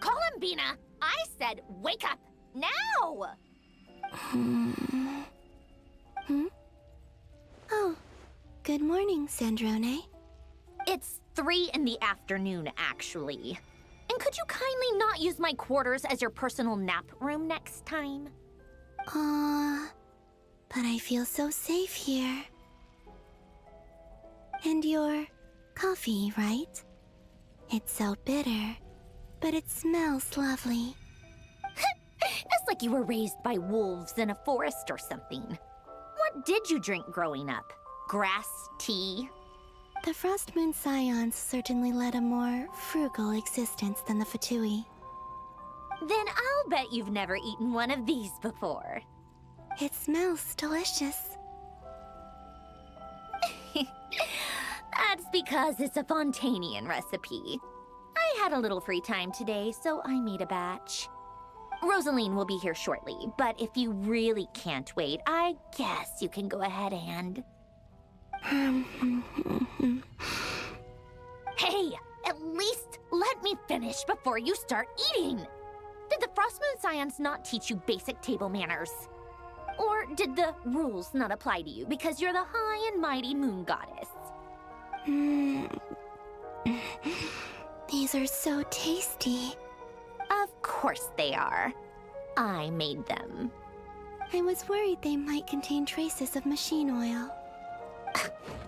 Columbina, I said wake up now! Oh, good morning, Sandrone. It's 3 in the afternoon, actually. And could you kindly not use my quarters as your personal nap room next time? But I feel so safe here. And your coffee, right? It's so bitter, but it smells lovely. It's like you were raised by wolves in a forest or something. What did you drink growing up? Grass tea? The Frost Moon Scions certainly led a more frugal existence than the Fatui. Then I'll bet you've never eaten one of these before. It smells delicious. That's because it's a Fontanian recipe. I had a little free time today, so I made a batch. Rosaline will be here shortly, but if you really can't wait, I guess you can go ahead and... Hey, at least let me finish before you start eating! Did the Frost Moon Scions not teach you basic table manners? Or did the rules not apply to you because you're the high and mighty moon goddess? These are so tasty. Of course they are. I made them. I was worried they might contain traces of machine oil.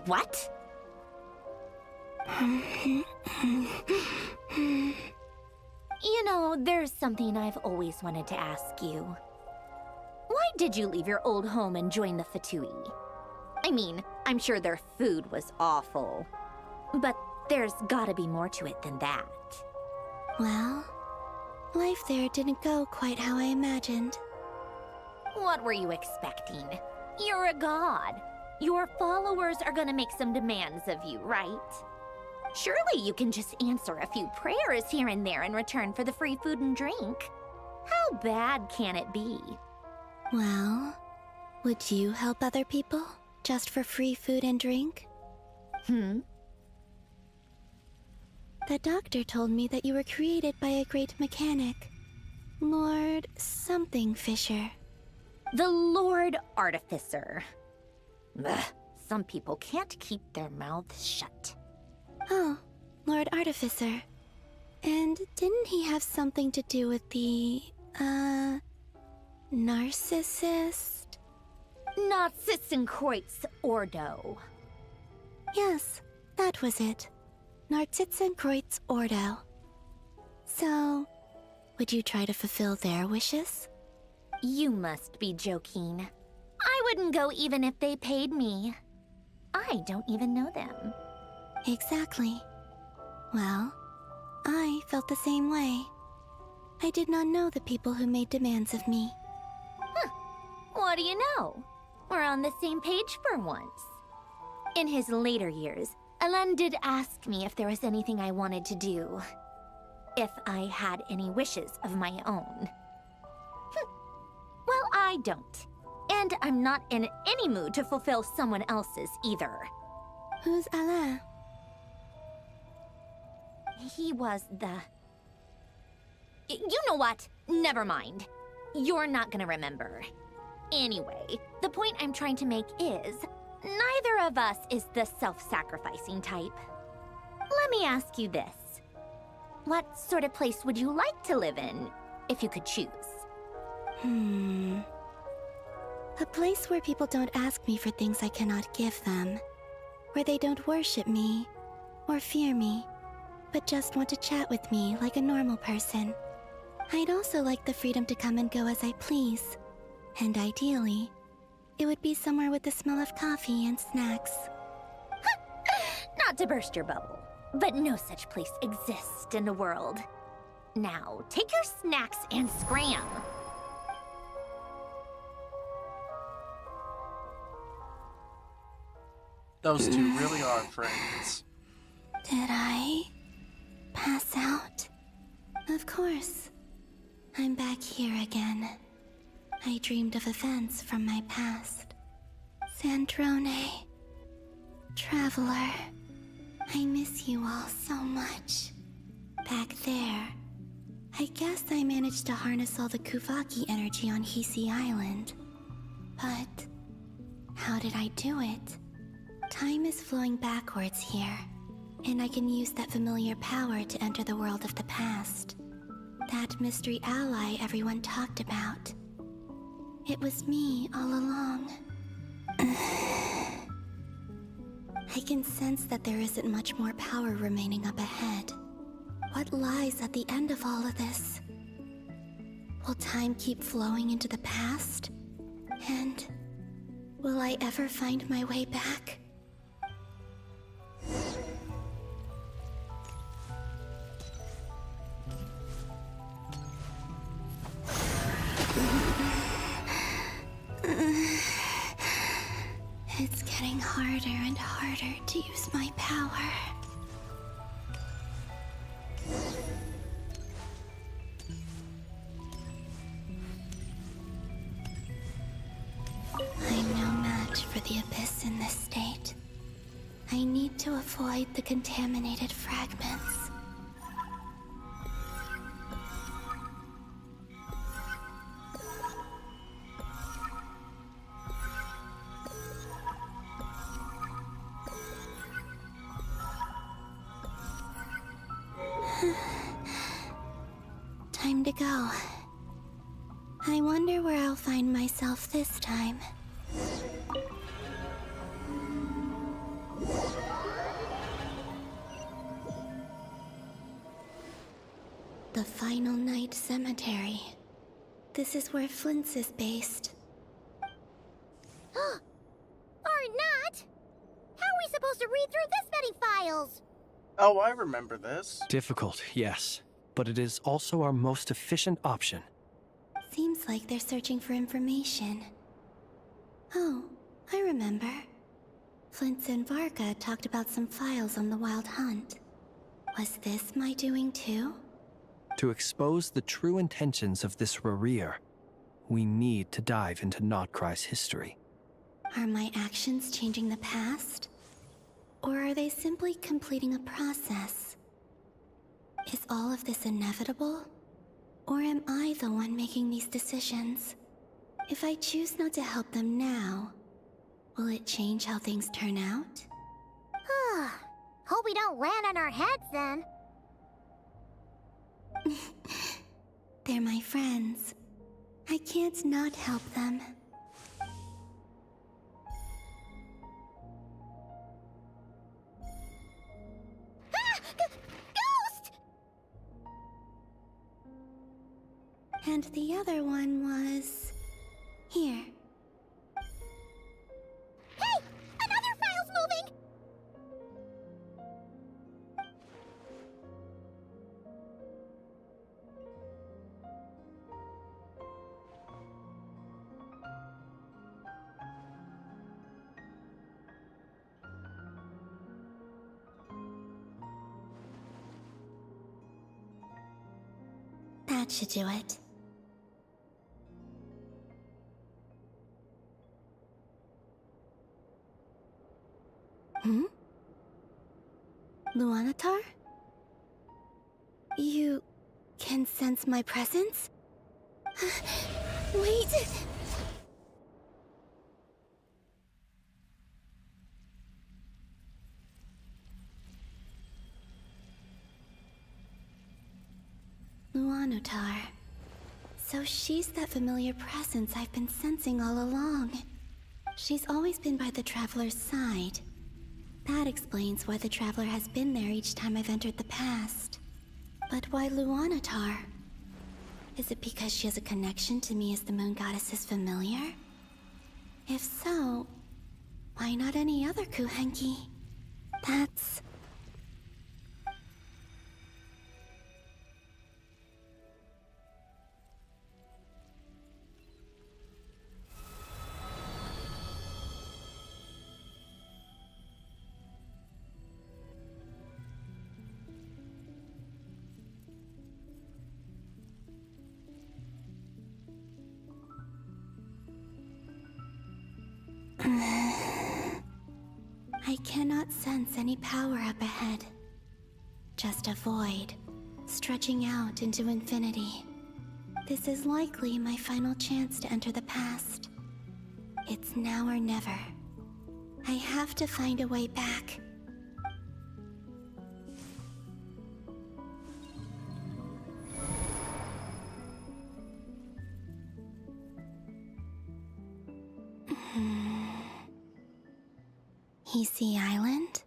What? You know, there's something I've always wanted to ask you. Why did you leave your old home and join the Fatui? I mean, I'm sure their food was awful. But there's gotta be more to it than that. Well, life there didn't go quite how I imagined. What were you expecting? You're a god. Your followers are gonna make some demands of you, right? Surely you can just answer a few prayers here and there in return for the free food and drink. How bad can it be? Well, would you help other people just for free food and drink? The doctor told me that you were created by a great mechanic, Lord something Fisher. The Lord Artificer. Ugh, some people can't keep their mouths shut. Oh, Lord Artificer. And didn't he have something to do with the, narcissist? Narcissenkreuz Ordo. Yes, that was it. Narcissenkreuz Ordo. So, would you try to fulfill their wishes? You must be joking. I wouldn't go even if they paid me. I don't even know them. Exactly. Well, I felt the same way. I did not know the people who made demands of me. What do you know? We're on the same page for once. In his later years, Alan did ask me if there was anything I wanted to do. If I had any wishes of my own. Well, I don't. And I'm not in any mood to fulfill someone else's either. Who's Alain? He was the... You know what? Never mind. You're not gonna remember. Anyway, the point I'm trying to make is, neither of us is the self-sacrificing type. Let me ask you this. What sort of place would you like to live in, if you could choose? A place where people don't ask me for things I cannot give them. Where they don't worship me, or fear me, but just want to chat with me like a normal person. I'd also like the freedom to come and go as I please. And ideally, it would be somewhere with the smell of coffee and snacks. Not to burst your bubble, but no such place exists in the world. Now, take your snacks and scram. Those two really are friends. Did I pass out? Of course. I'm back here again. I dreamed of events from my past. Sandrone. Traveler. I miss you all so much. Back there. I guess I managed to harness all the Kuvaki energy on Hisi Island. But how did I do it? Time is flowing backwards here, and I can use that familiar power to enter the world of the past. That mystery ally everyone talked about. It was me all along. I can sense that there isn't much more power remaining up ahead. What lies at the end of all of this? Will time keep flowing into the past? And will I ever find my way back? It's getting harder and harder to use my power. I'm no match for the Abyss in this state. I need to avoid the contaminated fragments. Time to go. I wonder where I'll find myself this time. The Final Night Cemetery. This is where Flint's is based. Or not! How are we supposed to read through this many files? Oh, I remember this. Difficult, yes, but it is also our most efficient option. Seems like they're searching for information. Oh, I remember. Flint's and Varga talked about some files on the Wild Hunt. Was this my doing too? To expose the true intentions of this Rereer, we need to dive into Notcry's history. Are my actions changing the past? Or are they simply completing a process? Is all of this inevitable? Or am I the one making these decisions? If I choose not to help them now, will it change how things turn out? Hope we don't land on our heads then. They're my friends. I can't not help them. Ghost! And the other one was... here. Hey! Another file's moving! That should do it. Luanatar? You can sense my presence? Wait! Luanatar. So she's that familiar presence I've been sensing all along. She's always been by the Traveler's side. That explains why the Traveler has been there each time I've entered the past. But why Luanatar? Is it because she has a connection to me as the Moon Goddess's familiar? If so, why not any other Kuhenki? That's... I cannot sense any power up ahead. Just a void, stretching out into infinity. This is likely my final chance to enter the past. It's now or never. I have to find a way back. Easy Island?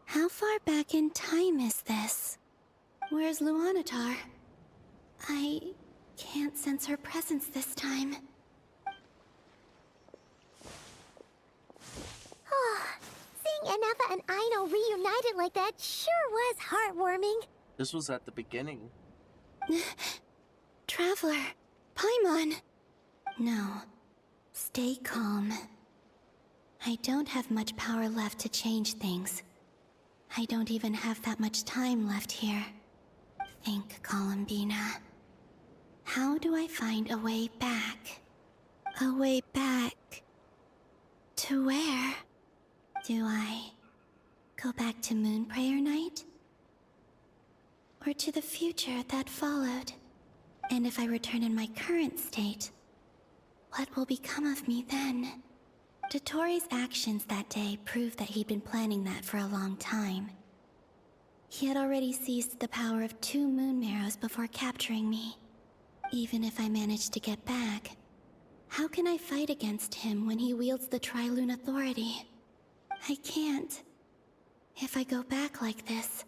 How far back in time is this? Where's Luanatar? I can't sense her presence this time. Seeing Anafa and Aino reunited like that sure was heartwarming. This was at the beginning. Traveler, Paimon. No, stay calm. I don't have much power left to change things. I don't even have that much time left here. Think, Columbina. How do I find a way back? A way back... to where? Do I go back to Moon Prayer Night? Or to the future that followed? And if I return in my current state, what will become of me then? Dotori's actions that day proved that he'd been planning that for a long time. He had already seized the power of 2 moon marrows before capturing me. Even if I managed to get back, how can I fight against him when he wields the Tri-Lune Authority? I can't. If I go back like this,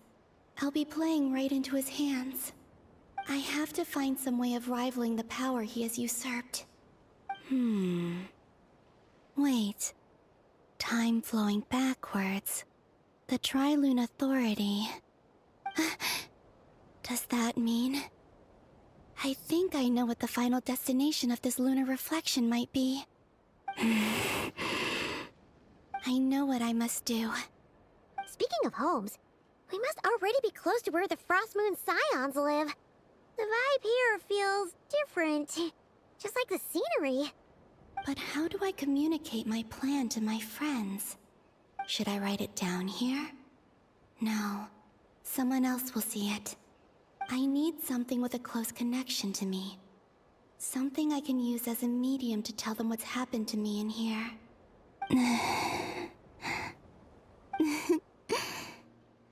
I'll be playing right into his hands. I have to find some way of rivaling the power he has usurped. Wait. Time flowing backwards. The Tri-Lune Authority. Does that mean... I think I know what the final destination of this lunar reflection might be. I know what I must do. Speaking of homes, we must already be close to where the Frost Moon Scions live. The vibe here feels different, just like the scenery. But how do I communicate my plan to my friends? Should I write it down here? No. Someone else will see it. I need something with a close connection to me. Something I can use as a medium to tell them what's happened to me in here.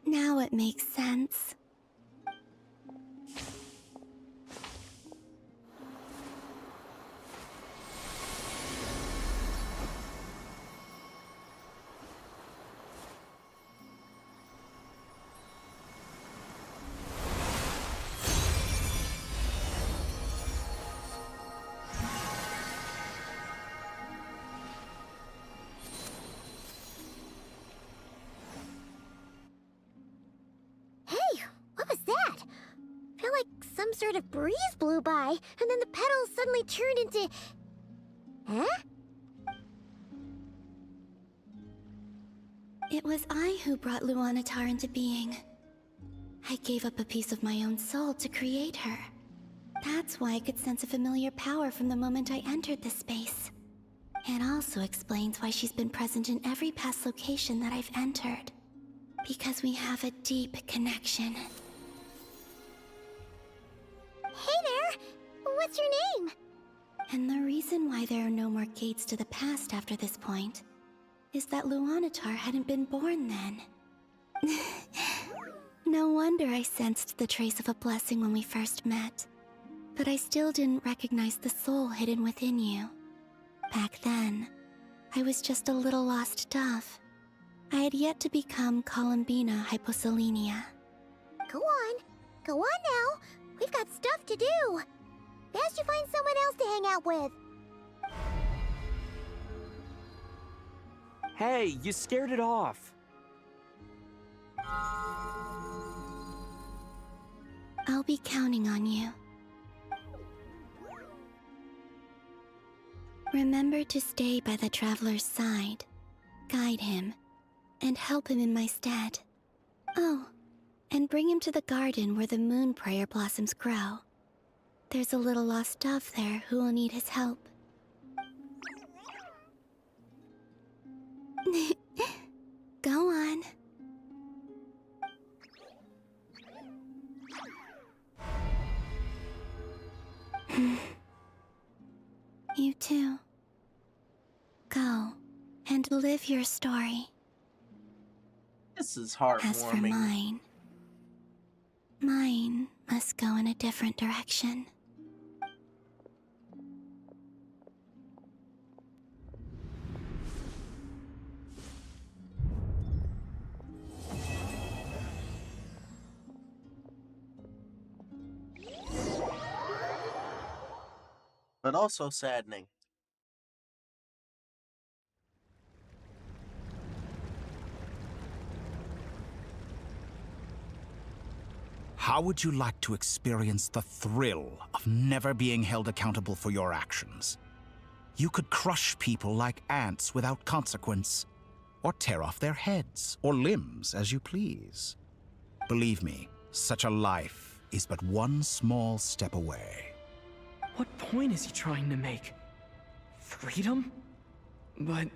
Now it makes sense. Some sort of breeze blew by, and then the petals suddenly turned into... Huh? It was I who brought Luanatar into being. I gave up a piece of my own soul to create her. That's why I could sense a familiar power from the moment I entered this space. It also explains why she's been present in every past location that I've entered. Because we have a deep connection. Hey there! What's your name? And the reason why there are no more gates to the past after this point is that Luanatar hadn't been born then. No wonder I sensed the trace of a blessing when we first met. But I still didn't recognize the soul hidden within you. Back then, I was just a little lost dove. I had yet to become Columbina Hyposelenia. Go on now. We've got stuff to do. Best you find someone else to hang out with. Hey, you scared it off. I'll be counting on you. Remember to stay by the traveler's side, guide him, and help him in my stead. Oh, and bring him to the garden where the moon prayer blossoms grow. There's a little lost dove there who will need his help. Go on. You too. Go and live your story. This is heartwarming. As for mine must go in a different direction. But also saddening. How would you like to experience the thrill of never being held accountable for your actions? You could crush people like ants without consequence, or tear off their heads or limbs as you please. Believe me, such a life is but one small step away. What point is he trying to make? Freedom? But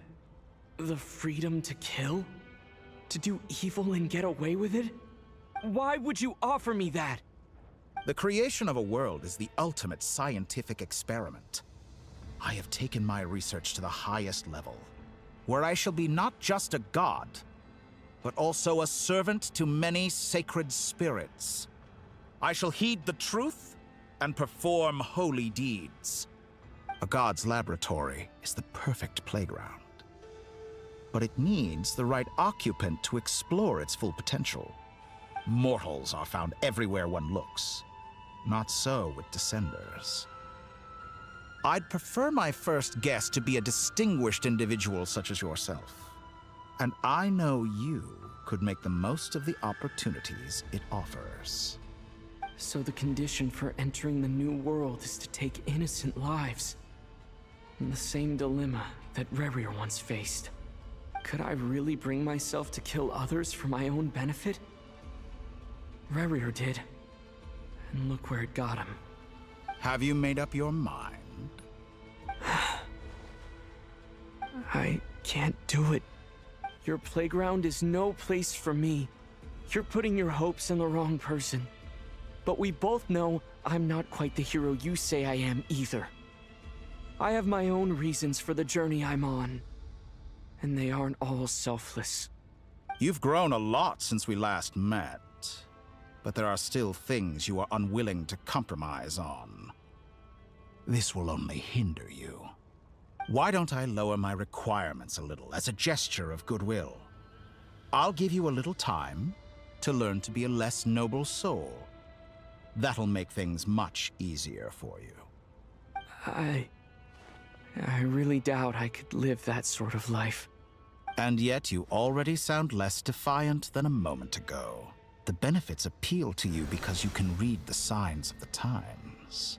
the freedom to kill? To do evil and get away with it? Why would you offer me that? The creation of a world is the ultimate scientific experiment. I have taken my research to the highest level, where I shall be not just a god, but also a servant to many sacred spirits. I shall heed the truth and perform holy deeds. A god's laboratory is the perfect playground. But it needs the right occupant to explore its full potential. Mortals are found everywhere one looks. Not so with Descenders. I'd prefer my first guest to be a distinguished individual such as yourself. And I know you could make the most of the opportunities it offers. So the condition for entering the new world is to take innocent lives. In the same dilemma that Rerir once faced. Could I really bring myself to kill others for my own benefit? Rerir did. And look where it got him. Have you made up your mind? I can't do it. Your playground is no place for me. You're putting your hopes in the wrong person. But we both know I'm not quite the hero you say I am either. I have my own reasons for the journey I'm on. And they aren't all selfless. You've grown a lot since we last met. But there are still things you are unwilling to compromise on. This will only hinder you. Why don't I lower my requirements a little as a gesture of goodwill? I'll give you a little time to learn to be a less noble soul. That'll make things much easier for you. I really doubt I could live that sort of life. And yet you already sound less defiant than a moment ago. The benefits appeal to you because you can read the signs of the times.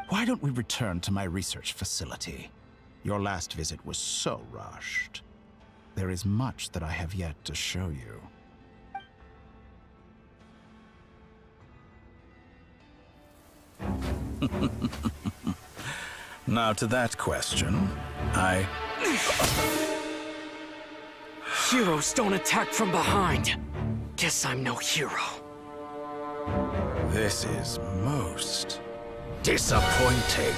Why don't we return to my research facility? Your last visit was so rushed. There is much that I have yet to show you. Now to that question, Heroes don't attack from behind. Guess I'm no hero. This is most disappointing.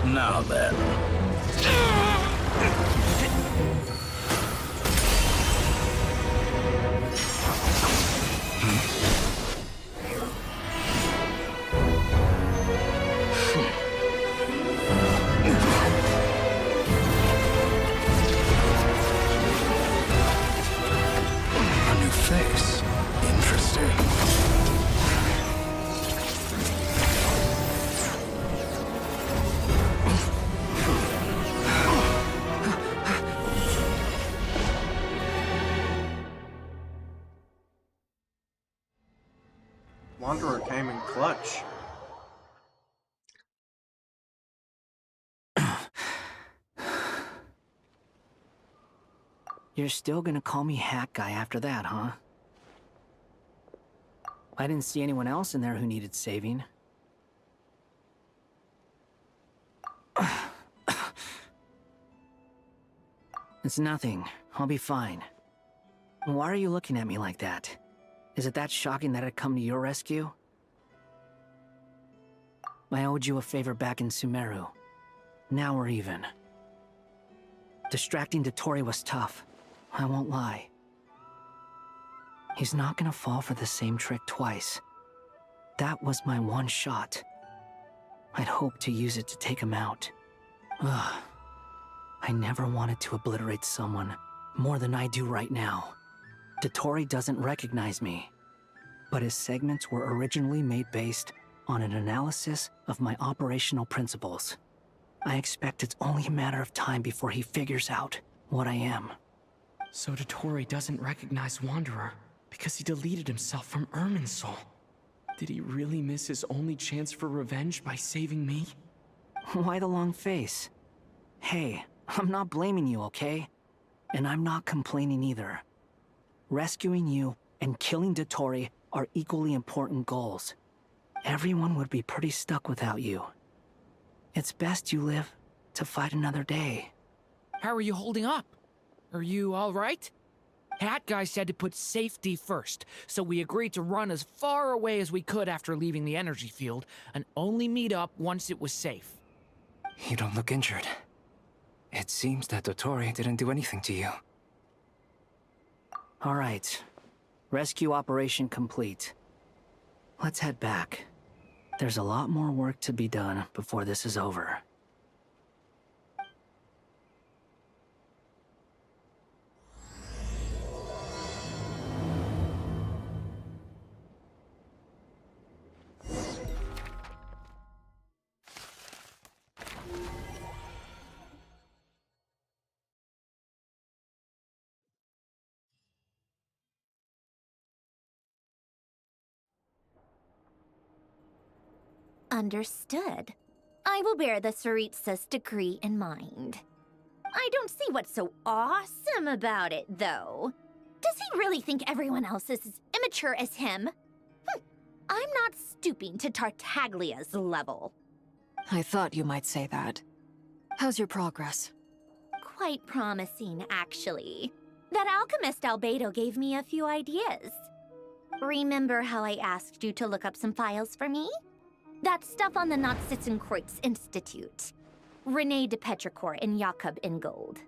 Now then. A new face. Interesting. Wanderer came in clutch. You're still gonna call me Hack Guy after that, huh? I didn't see anyone else in there who needed saving. It's nothing. I'll be fine. Why are you looking at me like that? Is it that shocking that I'd come to your rescue? I owed you a favor back in Sumeru. Now we're even. Distracting Dotori was tough. I won't lie. He's not gonna fall for the same trick twice. That was my one shot. I'd hoped to use it to take him out. Ugh. I never wanted to obliterate someone more than I do right now. Dotori doesn't recognize me, but his segments were originally made based on an analysis of my operational principles. I expect it's only a matter of time before he figures out what I am. So Dotori doesn't recognize Wanderer. Because he deleted himself from Irminsul. Did he really miss his only chance for revenge by saving me? Why the long face? Hey, I'm not blaming you, okay? And I'm not complaining either. Rescuing you and killing Dottore are equally important goals. Everyone would be pretty stuck without you. It's best you live to fight another day. How are you holding up? Are you all right? Hat Guy said to put safety first, so we agreed to run as far away as we could after leaving the energy field, and only meet up once it was safe. You don't look injured. It seems that Dottore didn't do anything to you. All right. Rescue operation complete. Let's head back. There's a lot more work to be done before this is over. Understood. I will bear the Tsaritsa's decree in mind. I don't see what's so awesome about it, though. Does he really think everyone else is as immature as him? I'm not stooping to Tartaglia's level. I thought you might say that. How's your progress? Quite promising, actually. That alchemist Albedo gave me a few ideas. Remember how I asked you to look up some files for me? That stuff on the Nazi-Kreuz Institute. René de Petrichor and Jakob Ingold.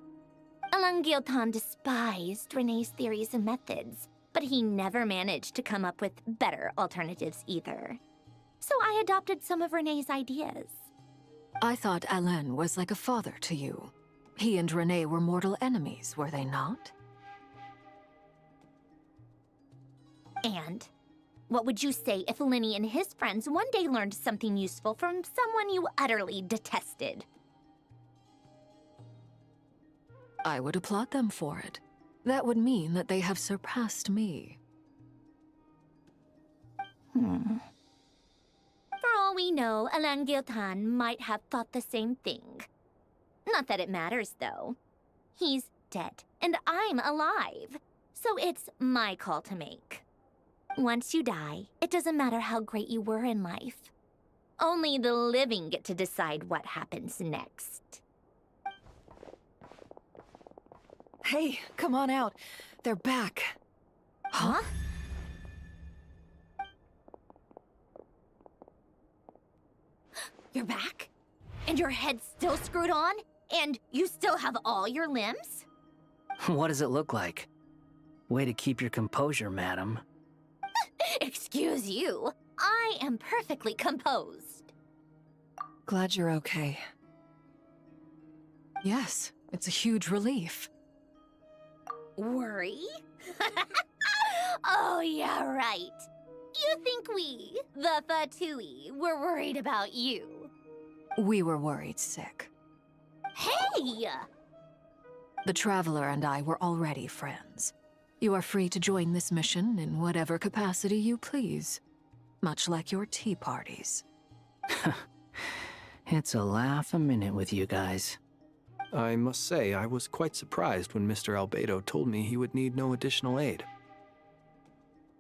Alain Guillotin despised René's theories and methods, but he never managed to come up with better alternatives either. So I adopted some of René's ideas. I thought Alain was like a father to you. He and René were mortal enemies, were they not? And what would you say if Lenny and his friends one day learned something useful from someone you utterly detested? I would applaud them for it. That would mean that they have surpassed me. For all we know, Alain Guillotin might have thought the same thing. Not that it matters, though. He's dead, and I'm alive. So it's my call to make. Once you die, it doesn't matter how great you were in life. Only the living get to decide what happens next. Hey, come on out. They're back. Huh? You're back? And your head's still screwed on? And you still have all your limbs? What does it look like? Way to keep your composure, madam. Excuse you. I am perfectly composed. Glad you're okay. Yes, it's a huge relief. Worry? Oh, yeah, right. You think we, the Fatui, were worried about you? We were worried sick. Hey! The Traveler and I were already friends. You are free to join this mission in whatever capacity you please. Much like your tea parties. It's a laugh a minute with you guys. I must say, I was quite surprised when Mr. Albedo told me he would need no additional aid.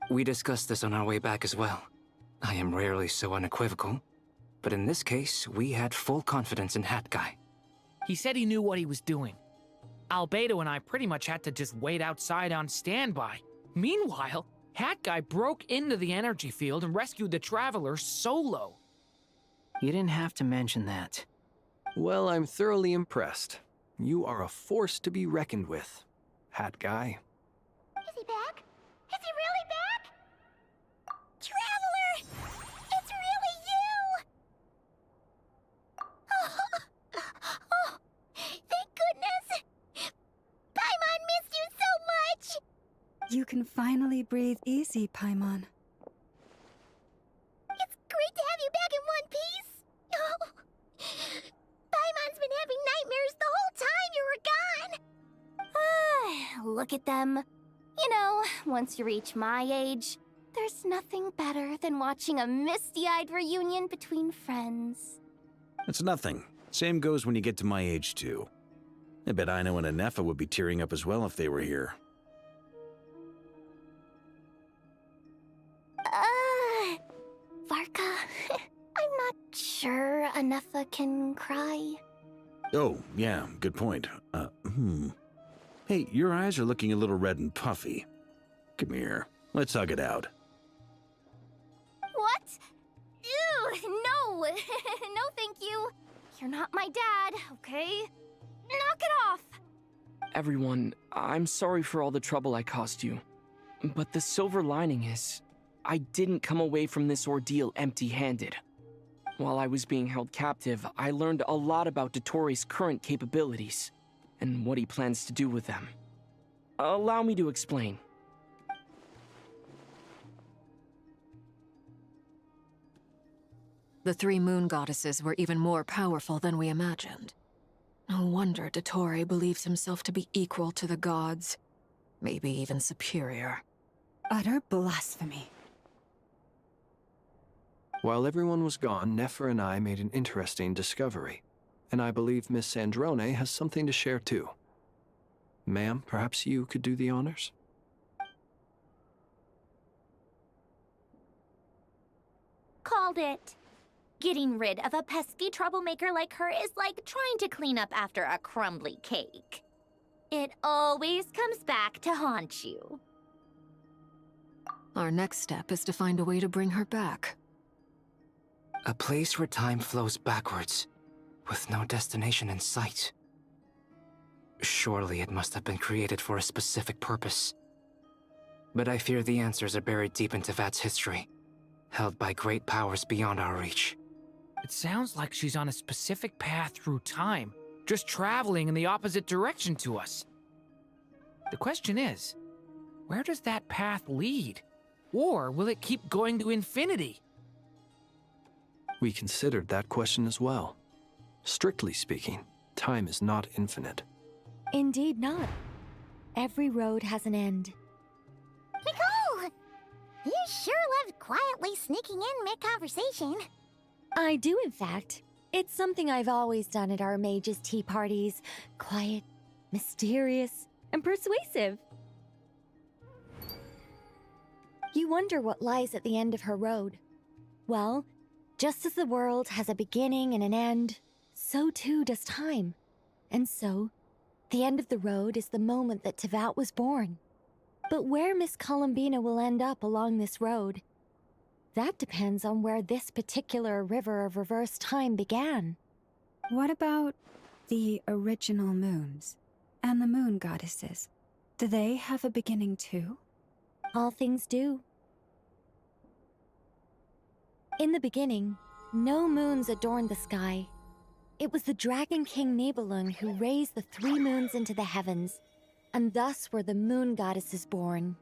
We discussed this on our way back as well. I am rarely so unequivocal, but in this case, we had full confidence in Hat Guy. He said he knew what he was doing. Albedo and I pretty much had to just wait outside on standby. Meanwhile, Hat Guy broke into the energy field and rescued the Traveler solo. You didn't have to mention that. Well, I'm thoroughly impressed. You are a force to be reckoned with, Hat Guy. Is he back? Is he really back? Traveler! It's really you! Oh, thank goodness! Paimon missed you so much! You can finally breathe easy, Paimon. It's great to have you back in one piece! Oh, Paimon's been having nightmares the whole time you were gone! Look at them. You know, once you reach my age, there's nothing better than watching a misty-eyed reunion between friends. It's nothing. Same goes when you get to my age, too. I bet Ino and Anefa would be tearing up as well if they were here. Varka, I'm not sure Anefa can cry. Oh, yeah, good point. Hey, your eyes are looking a little red and puffy. Come here, let's hug it out. What? Ew, no! No, thank you. You're not my dad, okay? Knock it off! Everyone, I'm sorry for all the trouble I caused you. But the silver lining is, I didn't come away from this ordeal empty-handed. While I was being held captive, I learned a lot about Dottoro's current capabilities, and what he plans to do with them. Allow me to explain. The three moon goddesses were even more powerful than we imagined. No wonder Dottore believes himself to be equal to the gods, maybe even superior. Utter blasphemy. While everyone was gone, Nefer and I made an interesting discovery, and I believe Miss Sandrone has something to share too. Ma'am, perhaps you could do the honors? Called it. Getting rid of a pesky troublemaker like her is like trying to clean up after a crumbly cake. It always comes back to haunt you. Our next step is to find a way to bring her back. A place where time flows backwards, with no destination in sight. Surely it must have been created for a specific purpose. But I fear the answers are buried deep into Vat's history, held by great powers beyond our reach. It sounds like she's on a specific path through time, just traveling in the opposite direction to us. The question is, where does that path lead? Or will it keep going to infinity? We considered that question as well. Strictly speaking, time is not infinite. Indeed not. Every road has an end. Nicole! You sure loved quietly sneaking in mid-conversation. I do, in fact. It's something I've always done at our mages' tea parties. Quiet, mysterious, and persuasive. You wonder what lies at the end of her road. Well, just as the world has a beginning and an end, so too does time. And so, the end of the road is the moment that Tevat was born. But where Miss Columbina will end up along this road, that depends on where this particular river of reverse time began. What about the original moons and the moon goddesses? Do they have a beginning too? All things do. In the beginning, no moons adorned the sky. It was the Dragon King Nibelung who raised the three moons into the heavens, and thus were the moon goddesses born.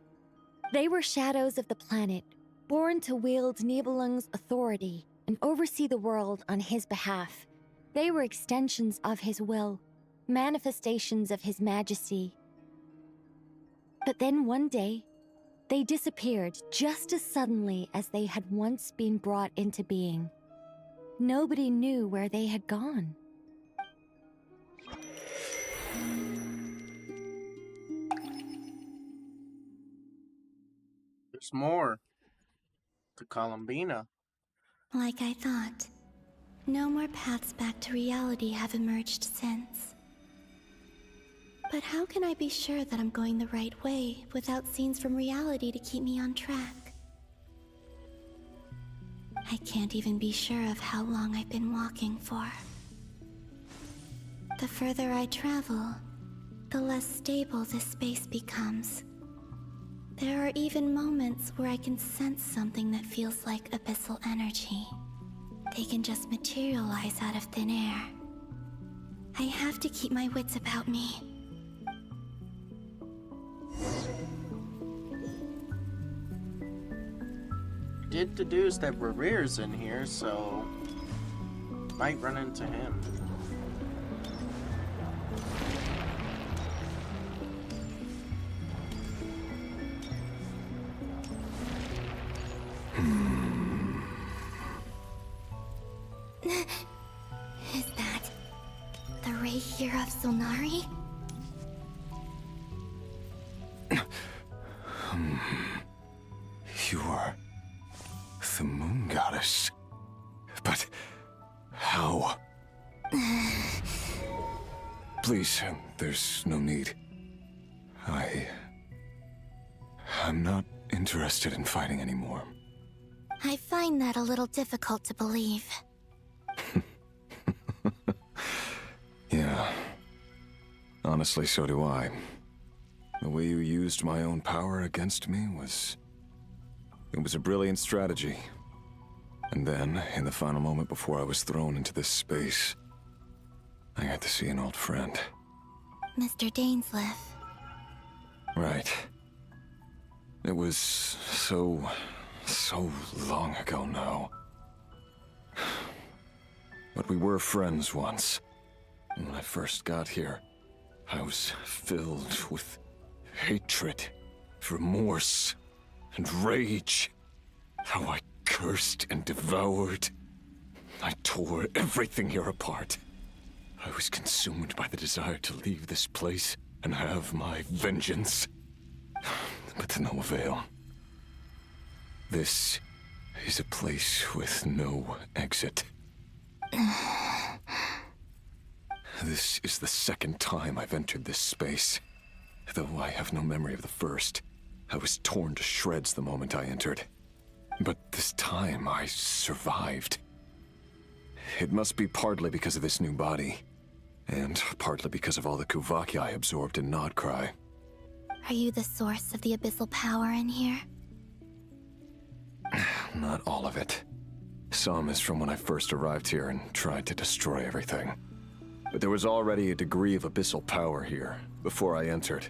They were shadows of the planet, born to wield Nibelung's authority and oversee the world on his behalf. They were extensions of his will, manifestations of his majesty. But then one day, they disappeared just as suddenly as they had once been brought into being. Nobody knew where they had gone. There's more to Columbina. Like I thought, no more paths back to reality have emerged since. But how can I be sure that I'm going the right way without scenes from reality to keep me on track? I can't even be sure of how long I've been walking for. The further I travel, the less stable this space becomes. There are even moments where I can sense something that feels like abyssal energy. They can just materialize out of thin air. I have to keep my wits about me. Did deduce that Rerere's in here, so might run into him. of Solnari? You are the moon goddess. But how? Please, there's no need. I'm not interested in fighting anymore. I find that a little difficult to believe. Yeah. Honestly, so do I. The way you used my own power against me was... It was a brilliant strategy. And then, in the final moment before I was thrown into this space, I got to see an old friend. Mr. Dainsleif. Right. It was so long ago now. But we were friends once. And when I first got here, I was filled with hatred, remorse, and rage. How I cursed and devoured. I tore everything here apart. I was consumed by the desire to leave this place and have my vengeance. But to no avail. This is a place with no exit. This is the second time I've entered this space. Though I have no memory of the first. I was torn to shreds the moment I entered. But this time I survived. It must be partly because of this new body. And partly because of all the Kuvaki I absorbed in Nodcry. Are you the source of the abyssal power in here? Not all of it. Some is from when I first arrived here and tried to destroy everything. But there was already a degree of abyssal power here, before I entered.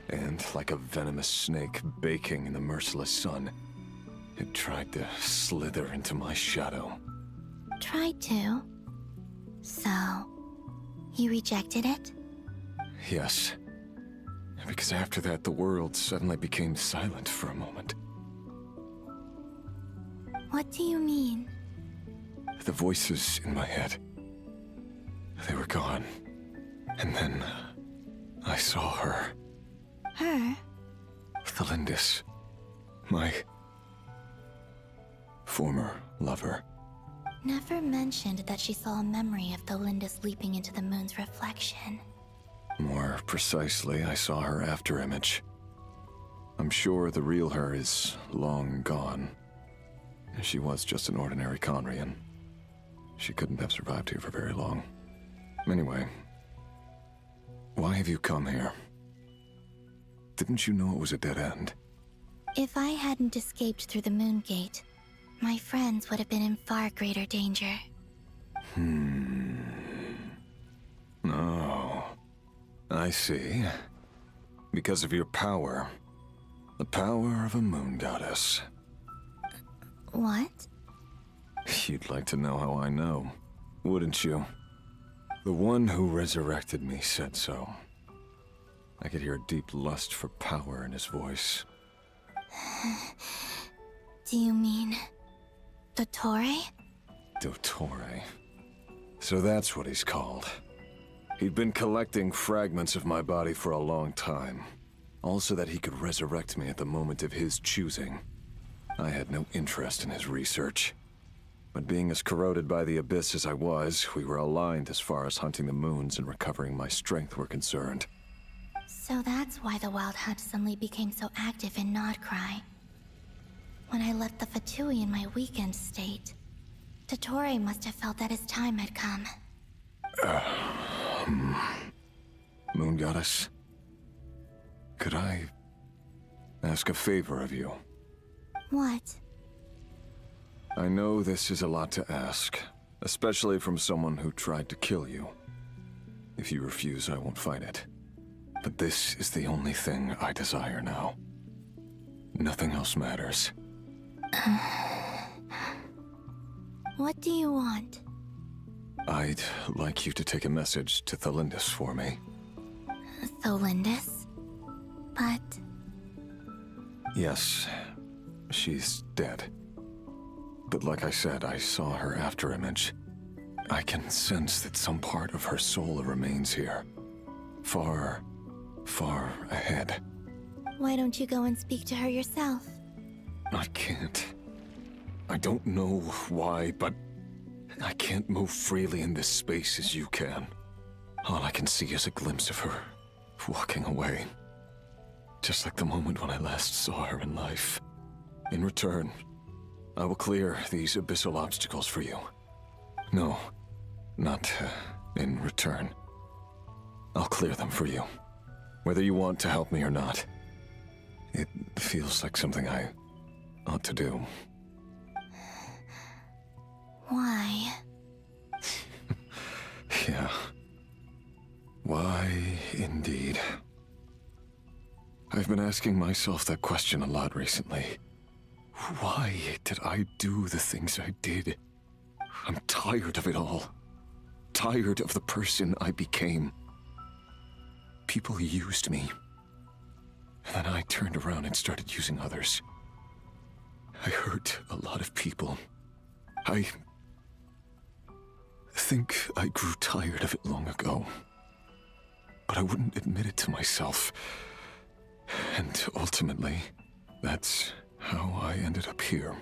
And like a venomous snake baking in the merciless sun, it tried to slither into my shadow. Tried to? So, you rejected it? Yes. Because after that, the world suddenly became silent for a moment. What do you mean? The voices in my head, they were gone. And then I saw her. Her? Thelindis. My former lover. Never mentioned that she saw a memory of Thelindis leaping into the moon's reflection. More precisely, I saw her afterimage. I'm sure the real her is long gone. She was just an ordinary Conrian. She couldn't have survived here for very long. Anyway, why have you come here? Didn't you know it was a dead end? If I hadn't escaped through the moon gate, my friends would have been in far greater danger. Oh, I see. Because of your power. The power of a moon goddess. What? You'd like to know how I know, wouldn't you? The one who resurrected me said so. I could hear a deep lust for power in his voice. Do you mean... Dottore? Dottore. So that's what he's called. He'd been collecting fragments of my body for a long time. All so that he could resurrect me at the moment of his choosing. I had no interest in his research. But being as corroded by the abyss as I was, we were aligned as far as hunting the moons and recovering my strength were concerned. So that's why the Wild Hunt suddenly became so active in Nodcry. When I left the Fatui in my weakened state, Dottore must have felt that his time had come. Moon Goddess? Could I ask a favor of you? What? I know this is a lot to ask, especially from someone who tried to kill you. If you refuse, I won't fight it. But this is the only thing I desire now. Nothing else matters. What do you want? I'd like you to take a message to Thelindis for me. Thelindis? But... Yes, she's dead. But like I said, I saw her afterimage. I can sense that some part of her soul remains here. Far, far ahead. Why don't you go and speak to her yourself? I can't. I don't know why, but I can't move freely in this space as you can. All I can see is a glimpse of her walking away. Just like the moment when I last saw her in life. In return, I will clear these abyssal obstacles for you. No, not in return. I'll clear them for you. Whether you want to help me or not. It feels like something I ought to do. Why? Yeah. Why, indeed. I've been asking myself that question a lot recently. Why did I do the things I did? I'm tired of it all. Tired of the person I became. People used me. And then I turned around and started using others. I hurt a lot of people. I think I grew tired of it long ago. But I wouldn't admit it to myself. And ultimately, that's how I ended up here.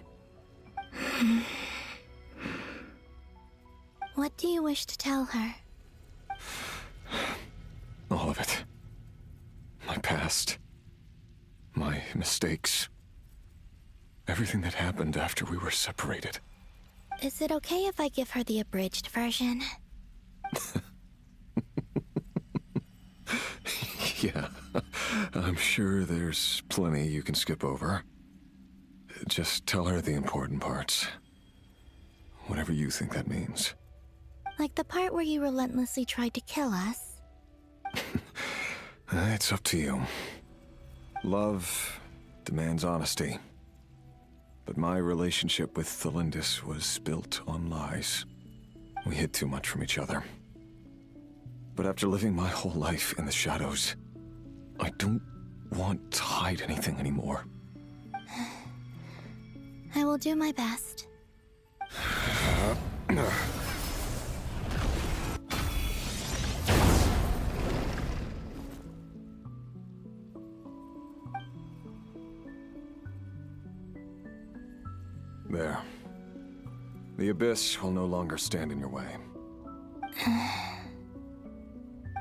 What do you wish to tell her? All of it. My past. My mistakes. Everything that happened after we were separated. Is it okay if I give her the abridged version? Yeah, I'm sure there's plenty you can skip over. Just tell her the important parts. Whatever you think that means. Like the part where you relentlessly tried to kill us? It's up to you. Love demands honesty. But my relationship with Thelindis was built on lies. We hid too much from each other. But after living my whole life in the shadows, I don't want to hide anything anymore. I will do my best. There. The Abyss will no longer stand in your way.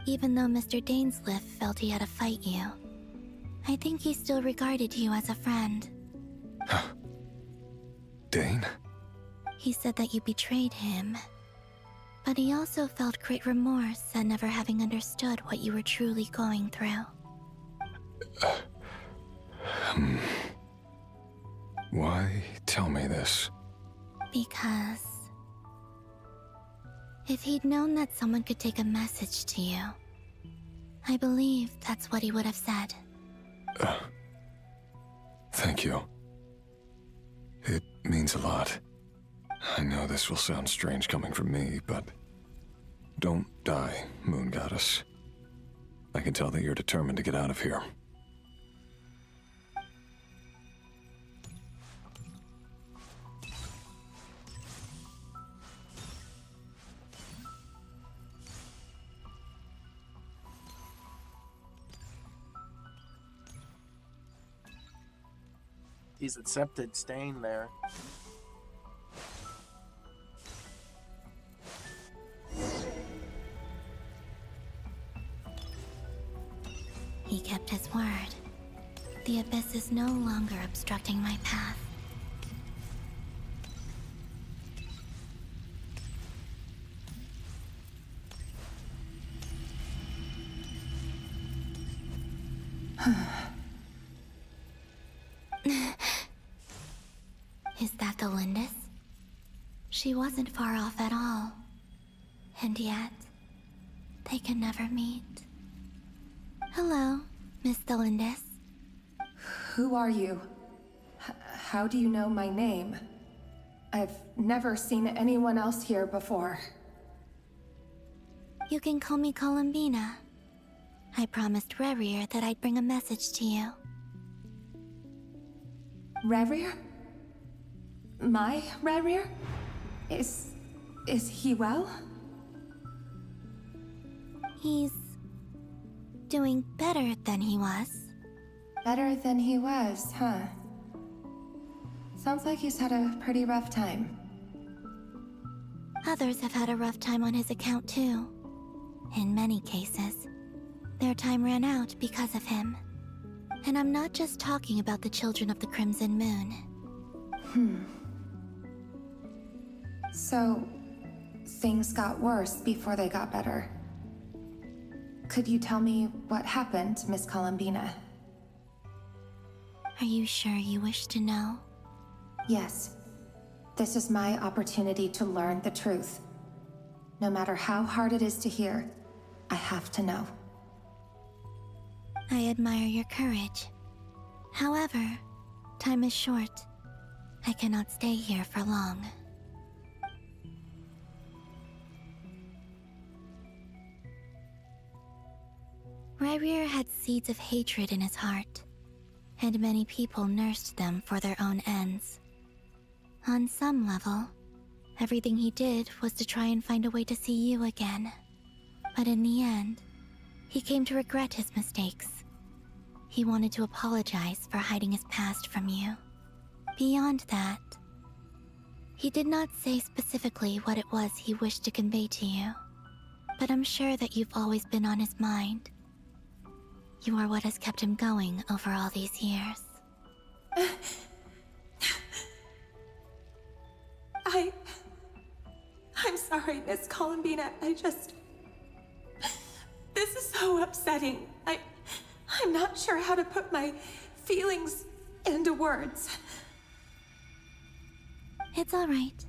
Even though Mr. Dainsliff felt he had to fight you, I think he still regarded you as a friend. Dane? He said that you betrayed him, but he also felt great remorse at never having understood what you were truly going through. Why tell me this? Because if he'd known that someone could take a message to you, I believe that's what he would have said. Thank you. It means a lot. I know this will sound strange coming from me, but don't die, Moon Goddess. I can tell that you're determined to get out of here. He's accepted staying there. He kept his word. The Abyss is no longer obstructing my path. Is that the Lindis? She wasn't far off at all. And yet, they can never meet. Hello, Miss Thelindis. Who are you? How do you know my name? I've never seen anyone else here before. You can call me Columbina. I promised Rerir that I'd bring a message to you. Rerir? My Rerir? Is Is he well? He's doing better than he was. Better than he was, huh? Sounds like he's had a pretty rough time. Others have had a rough time on his account too. In many cases, their time ran out because of him. And I'm not just talking about the children of the Crimson Moon. So, things got worse before they got better. Could you tell me what happened, Miss Columbina? Are you sure you wish to know? Yes. This is my opportunity to learn the truth. No matter how hard it is to hear, I have to know. I admire your courage. However, time is short. I cannot stay here for long. Ryrir had seeds of hatred in his heart, and many people nursed them for their own ends. On some level, everything he did was to try and find a way to see you again. But in the end, he came to regret his mistakes. He wanted to apologize for hiding his past from you. Beyond that, he did not say specifically what it was he wished to convey to you, but I'm sure that you've always been on his mind. You are what has kept him going over all these years. I'm sorry, Miss Columbina. This is so upsetting. I'm not sure how to put my feelings into words. It's all right.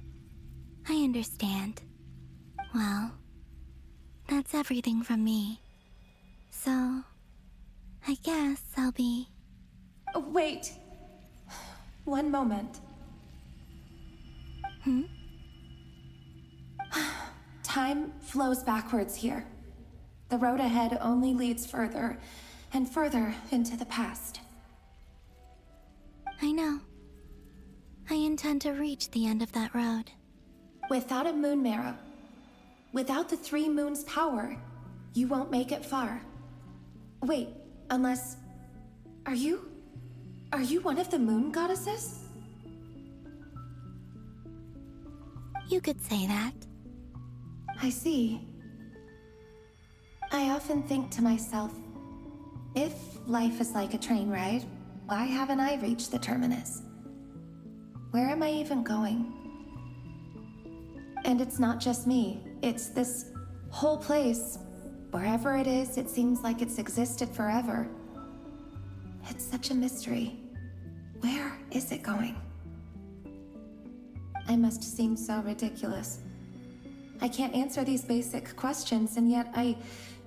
I understand. Well, that's everything from me. So, I guess I'll be... Wait. One moment. Time flows backwards here. The road ahead only leads further and further into the past. I know. I intend to reach the end of that road. Without a moon marrow, without the 3 moons' power, you won't make it far. Wait, unless... Are you one of the moon goddesses? You could say that. I see. I often think to myself, if life is like a train ride, why haven't I reached the terminus? Where am I even going? And it's not just me, it's this whole place. Wherever it is, it seems like it's existed forever. It's such a mystery. Where is it going? I must seem so ridiculous. I can't answer these basic questions, and yet I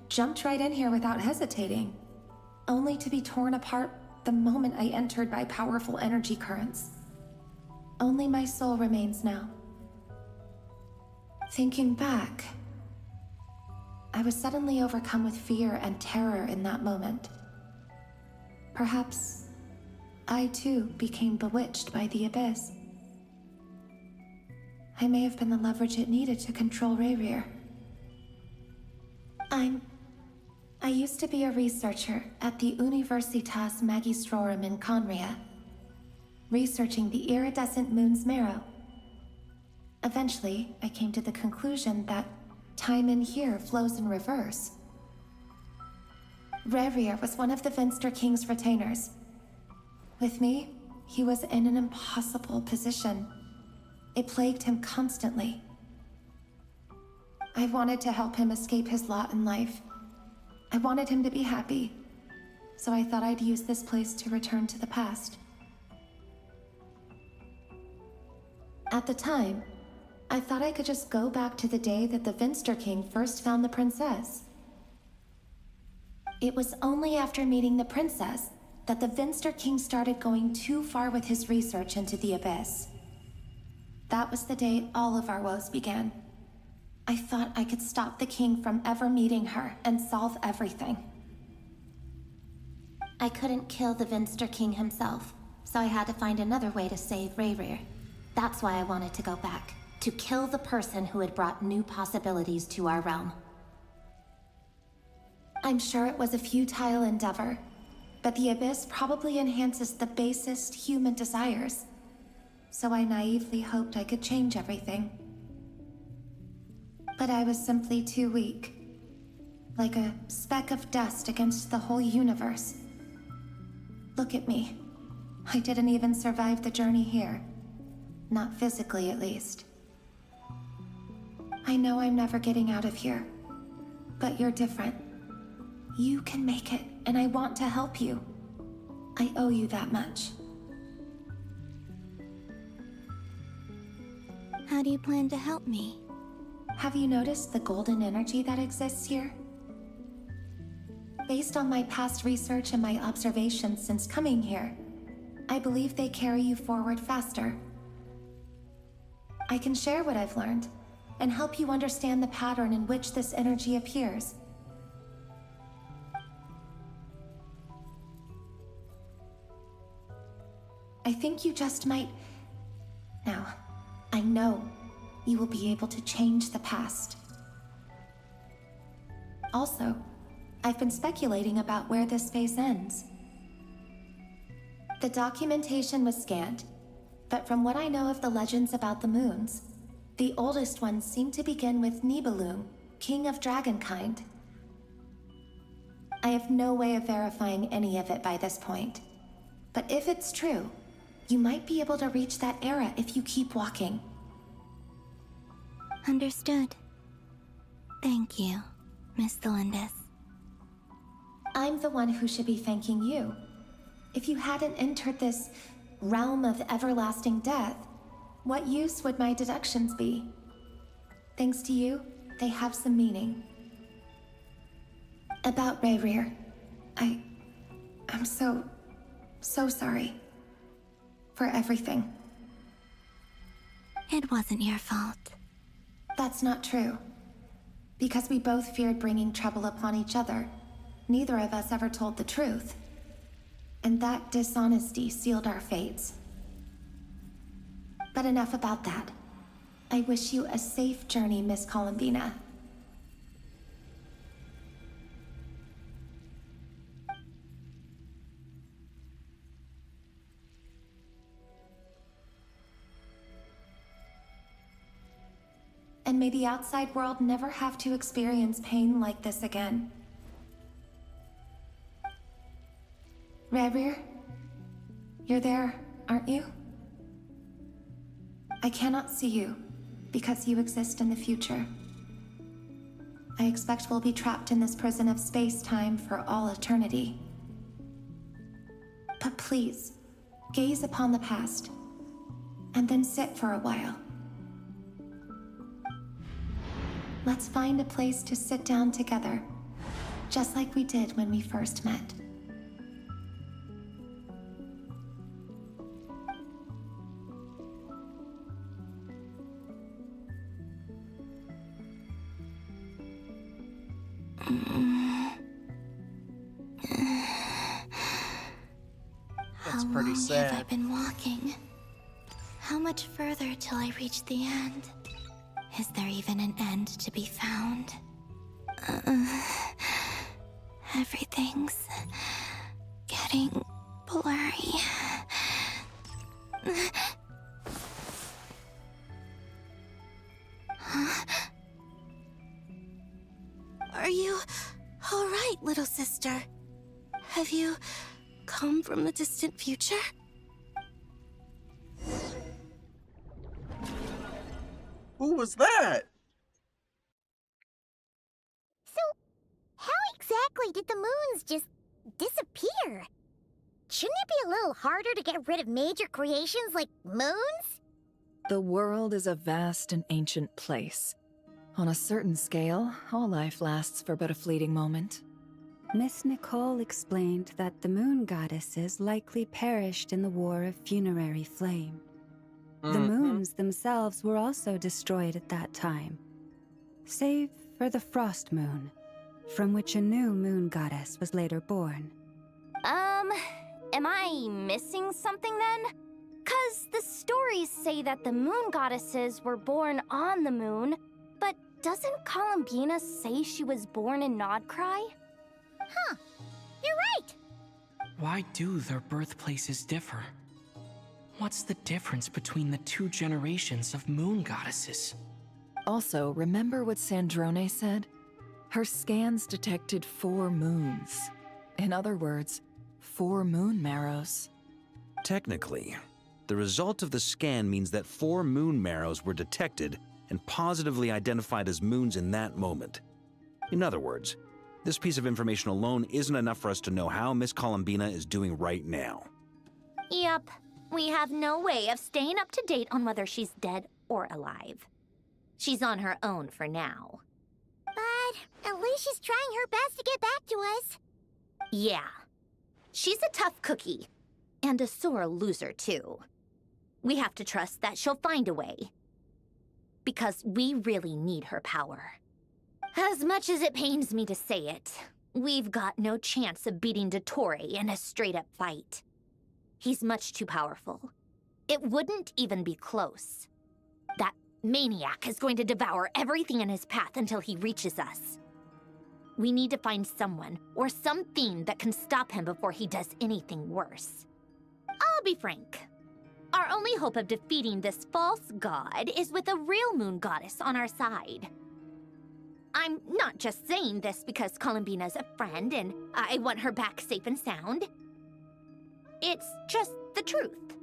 jumped right in here without hesitating, only to be torn apart the moment I entered by powerful energy currents. Only my soul remains now. Thinking back, I was suddenly overcome with fear and terror in that moment. Perhaps I too became bewitched by the abyss. I may have been the leverage it needed to control Ryrir. I used to be a researcher at the Universitas Magistrorum in Conria, researching the iridescent moon's marrow. Eventually, I came to the conclusion that time in here flows in reverse. Ryrir was one of the Vinster King's retainers. With me, he was in an impossible position. It plagued him constantly. I wanted to help him escape his lot in life. I wanted him to be happy, so I thought I'd use this place to return to the past. At the time, I thought I could just go back to the day that the Vinster King first found the princess. It was only after meeting the princess that the Vinster King started going too far with his research into the abyss. That was the day all of our woes began. I thought I could stop the king from ever meeting her and solve everything. I couldn't kill the Vinster King himself, so I had to find another way to save Ryrir. That's why I wanted to go back. to kill the person who had brought new possibilities to our realm. I'm sure it was a futile endeavor, but the Abyss probably enhances the basest human desires. So I naively hoped I could change everything. But I was simply too weak. Like a speck of dust against the whole universe. Look at me. I didn't even survive the journey here. Not physically, at least. I know I'm never getting out of here. But you're different. You can make it, and I want to help you. I owe you that much. How do you plan to help me? Have you noticed the golden energy that exists here? Based on my past research and my observations since coming here, I believe they carry you forward faster. I can share what I've learned, and help you understand the pattern in which this energy appears. I think you just might... Now, I know you will be able to change the past. Also, I've been speculating about where this phase ends. The documentation was scanned, but from what I know of the legends about the moons, the oldest ones seem to begin with Nibelung, king of dragonkind. I have no way of verifying any of it by this point, but if it's true, you might be able to reach that era if you keep walking. Understood. Thank you, Miss Delindis. I'm the one who should be thanking you. If you hadn't entered this realm of everlasting death, what use would my deductions be? Thanks to you, they have some meaning. About Rayrir, I'm so sorry. For everything. It wasn't your fault. That's not true. Because we both feared bringing trouble upon each other, neither of us ever told the truth. And that dishonesty sealed our fates. But enough about that. I wish you a safe journey, Miss Columbina. And may the outside world never have to experience pain like this again. Rayrir, you're there, aren't you? I cannot see you, because you exist in the future. I expect we'll be trapped in this prison of space-time for all eternity. But please, gaze upon the past, and then sit for a while. Let's find a place to sit down together, just like we did when we first met. That's pretty sad. How long have I been walking? How much further till I reach the end? Is there even an end to be found? Everything's getting blurry. Huh? Are you all right, little sister? Have you come from the distant future? Who was that? So, how exactly did the moons just disappear? Shouldn't it be a little harder to get rid of major creations like moons? The world is a vast and ancient place. On a certain scale, all life lasts for but a fleeting moment. Miss Nicole explained that the moon goddesses likely perished in the War of Funerary Flame. The moons themselves were also destroyed at that time, save for the Frost Moon, from which a new moon goddess was later born. Am I missing something then? 'Cause Because the stories say that the moon goddesses were born on the moon, but doesn't Columbina say she was born in Nodcry? Huh, you're right! Why do their birthplaces differ? What's the difference between the two generations of moon goddesses? Also, remember what Sandrone said? Her scans detected 4 moons. In other words, 4 moon marrows. Technically, the result of the scan means that 4 moon marrows were detected and positively identified as moons in that moment. In other words, this piece of information alone isn't enough for us to know how Miss Columbina is doing right now. Yep, we have no way of staying up to date on whether she's dead or alive. She's on her own for now. But at least she's trying her best to get back to us. Yeah. She's a tough cookie. And a sore loser, too. We have to trust that she'll find a way. Because we really need her power. As much as it pains me to say it, we've got no chance of beating Dottore in a straight-up fight. He's much too powerful. It wouldn't even be close. That maniac is going to devour everything in his path until he reaches us. We need to find someone or something that can stop him before he does anything worse. I'll be frank. Our only hope of defeating this false god is with a real moon goddess on our side. I'm not just saying this because Columbina's a friend and I want her back safe and sound. It's just the truth.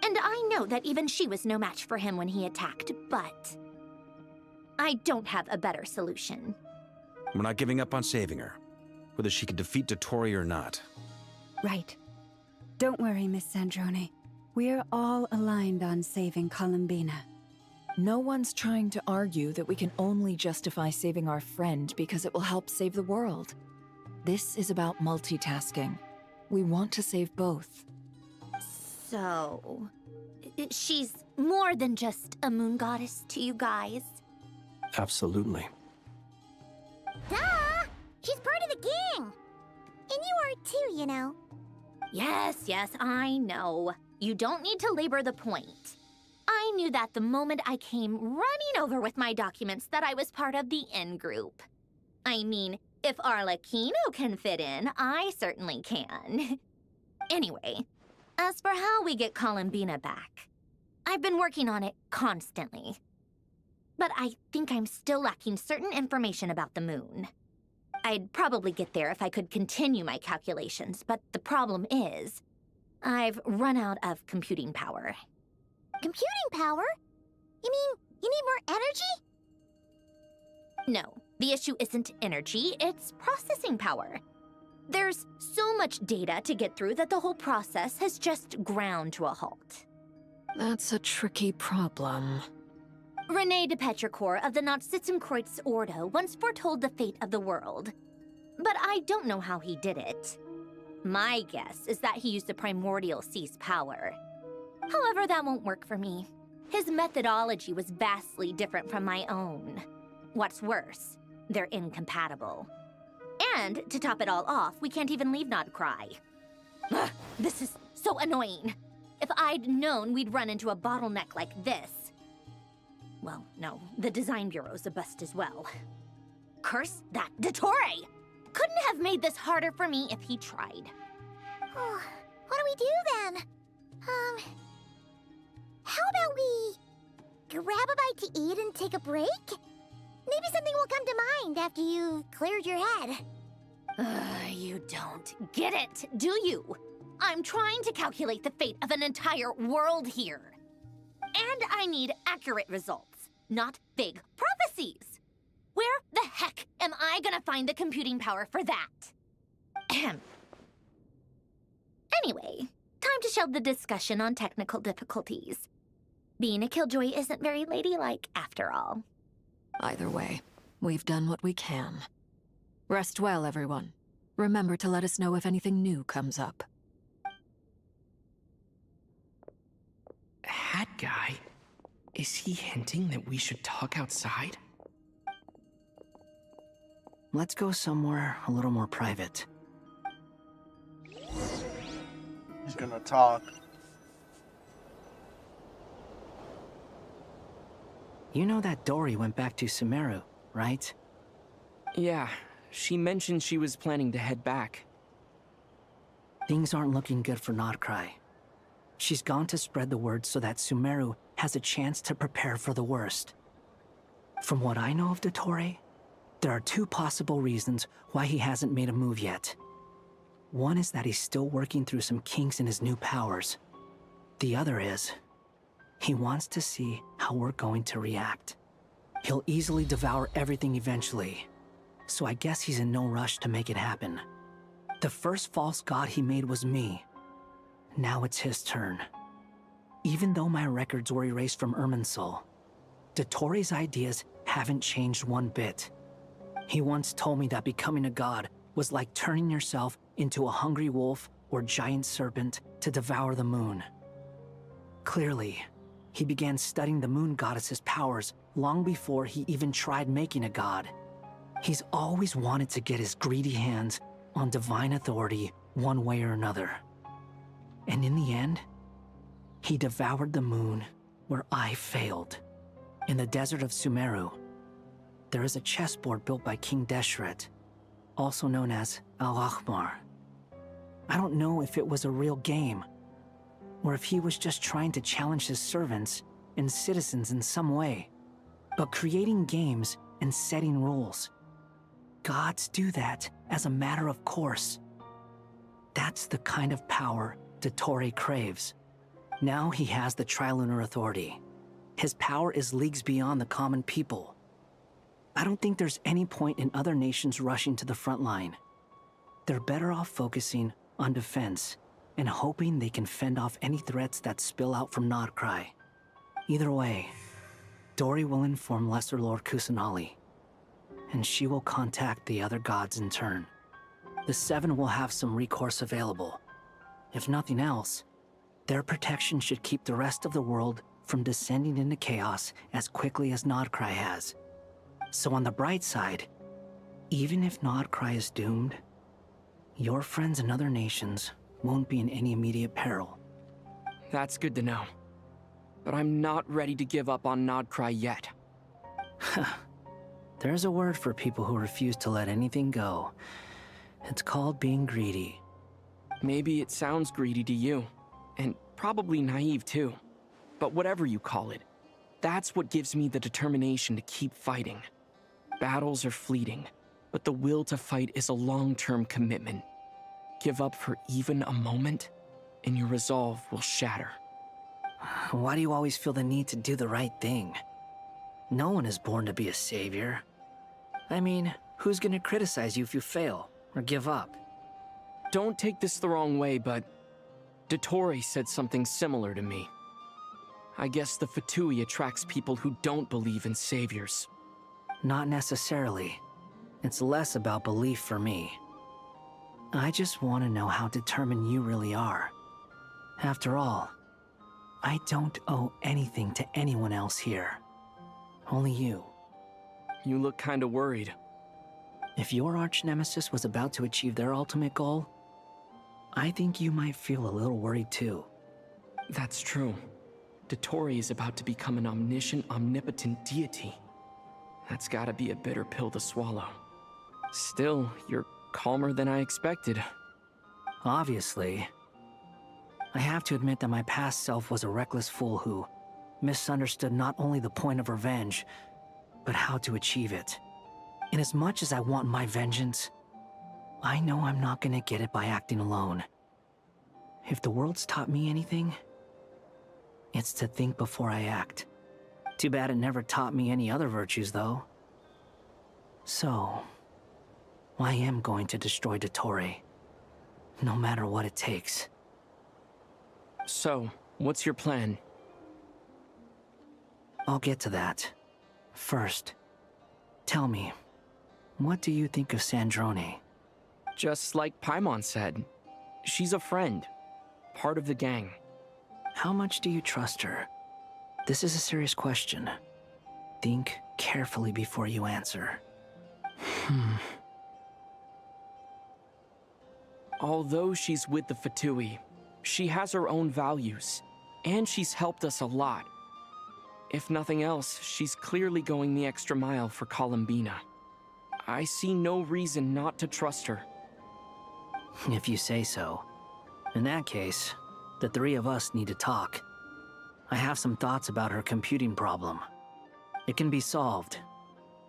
And I know that even she was no match for him when he attacked, but I don't have a better solution. We're not giving up on saving her, whether she can defeat Dottore or not. Right. Don't worry, Miss Sandrone. We're all aligned on saving Columbina. No one's trying to argue that we can only justify saving our friend because it will help save the world. This is about multitasking. We want to save both. So, she's more than just a moon goddess to you guys? Absolutely. Duh! She's part of the gang! And you are too, you know. Yes, I know. You don't need to labor the point. I knew that the moment I came running over with my documents that I was part of the in-group. I mean, if Arlecchino can fit in, I certainly can. Anyway, as for how we get Columbina back, I've been working on it constantly. But I think I'm still lacking certain information about the moon. I'd probably get there if I could continue my calculations, but the problem is, I've run out of computing power. Computing power? You mean you need more energy? No, the issue isn't energy, it's processing power. There's so much data to get through that the whole process has just ground to a halt. That's a tricky problem. René de Petrichor of the Nazissenkreuz Ordo once foretold the fate of the world. But I don't know how he did it. My guess is that he used the primordial sea's power. However, that won't work for me. His methodology was vastly different from my own. What's worse, they're incompatible. And to top it all off, we can't even leave Nodcry. Ugh, this is so annoying. If I'd known we'd run into a bottleneck like this. Well, no, the design bureau's a bust as well. Curse that Dottore! Couldn't have made this harder for me if he tried. Oh, what do we do then? How about we grab a bite to eat and take a break? Maybe something will come to mind after you've cleared your head. You don't get it, do you? I'm trying to calculate the fate of an entire world here. And I need accurate results, not vague prophecies. Where the heck am I gonna find the computing power for that? Ahem. Anyway, time to shelve the discussion on technical difficulties. Being a killjoy isn't very ladylike after all. Either way, we've done what we can. Rest well, everyone. Remember to let us know if anything new comes up. Hat guy? Is he hinting that we should talk outside? Let's go somewhere a little more private. He's gonna talk. You know that Dory went back to Sumeru, right? Yeah, she mentioned she was planning to head back. Things aren't looking good for Nodcry. She's gone to spread the word so that Sumeru has a chance to prepare for the worst. From what I know of Dottore, there are two possible reasons why he hasn't made a move yet. One is that he's still working through some kinks in his new powers. The other is, he wants to see how we're going to react. He'll easily devour everything eventually, so I guess he's in no rush to make it happen. The first false god he made was me. Now it's his turn. Even though my records were erased from Irminsul, Dottore's ideas haven't changed one bit. He once told me that becoming a god was like turning yourself into a hungry wolf or giant serpent to devour the moon. Clearly, he began studying the moon goddess's powers long before he even tried making a god. He's always wanted to get his greedy hands on divine authority one way or another. And in the end, he devoured the moon where I failed. In the desert of Sumeru, there is a chessboard built by King Deshret, also known as Al-Ahmar. I don't know if it was a real game, or if he was just trying to challenge his servants and citizens in some way. But creating games and setting rules, gods do that as a matter of course. That's the kind of power Dottore craves. Now he has the Trilunar Authority. His power is leagues beyond the common people. I don't think there's any point in other nations rushing to the front line. They're better off focusing on defense and hoping they can fend off any threats that spill out from Nodcry. Either way, Dory will inform Lesser Lord Kusanali, and she will contact the other gods in turn. The Seven will have some recourse available. If nothing else, their protection should keep the rest of the world from descending into chaos as quickly as Nodcry has. So on the bright side, even if Nodcry is doomed, your friends in other nations won't be in any immediate peril. That's good to know. But I'm not ready to give up on Nodcry yet. There's a word for people who refuse to let anything go. It's called being greedy. Maybe it sounds greedy to you, and probably naive too. But whatever you call it, that's what gives me the determination to keep fighting. Battles are fleeting, but the will to fight is a long-term commitment. Give up for even a moment, and your resolve will shatter. Why do you always feel the need to do the right thing? No one is born to be a savior. I mean, who's gonna criticize you if you fail or give up? Don't take this the wrong way, but Dottore said something similar to me. I guess the Fatui attracts people who don't believe in saviors. Not necessarily. It's less about belief for me. I just want to know how determined you really are. After all, I don't owe anything to anyone else here. Only you. You look kinda worried. If your arch-nemesis was about to achieve their ultimate goal, I think you might feel a little worried too. That's true. Dottore is about to become an omniscient, omnipotent deity. That's gotta be a bitter pill to swallow. Still, you're calmer than I expected. Obviously. I have to admit that my past self was a reckless fool who misunderstood not only the point of revenge, but how to achieve it. And as much as I want my vengeance, I know I'm not gonna get it by acting alone. If the world's taught me anything, it's to think before I act. Too bad it never taught me any other virtues, though. So, I am going to destroy Dottore, no matter what it takes. So, what's your plan? I'll get to that. First, tell me, what do you think of Sandrone? Just like Paimon said, she's a friend, part of the gang. How much do you trust her? This is a serious question. Think carefully before you answer. Although she's with the Fatui, she has her own values, and she's helped us a lot. If nothing else, she's clearly going the extra mile for Columbina. I see no reason not to trust her. If you say so. In that case, the three of us need to talk. I have some thoughts about her computing problem. It can be solved,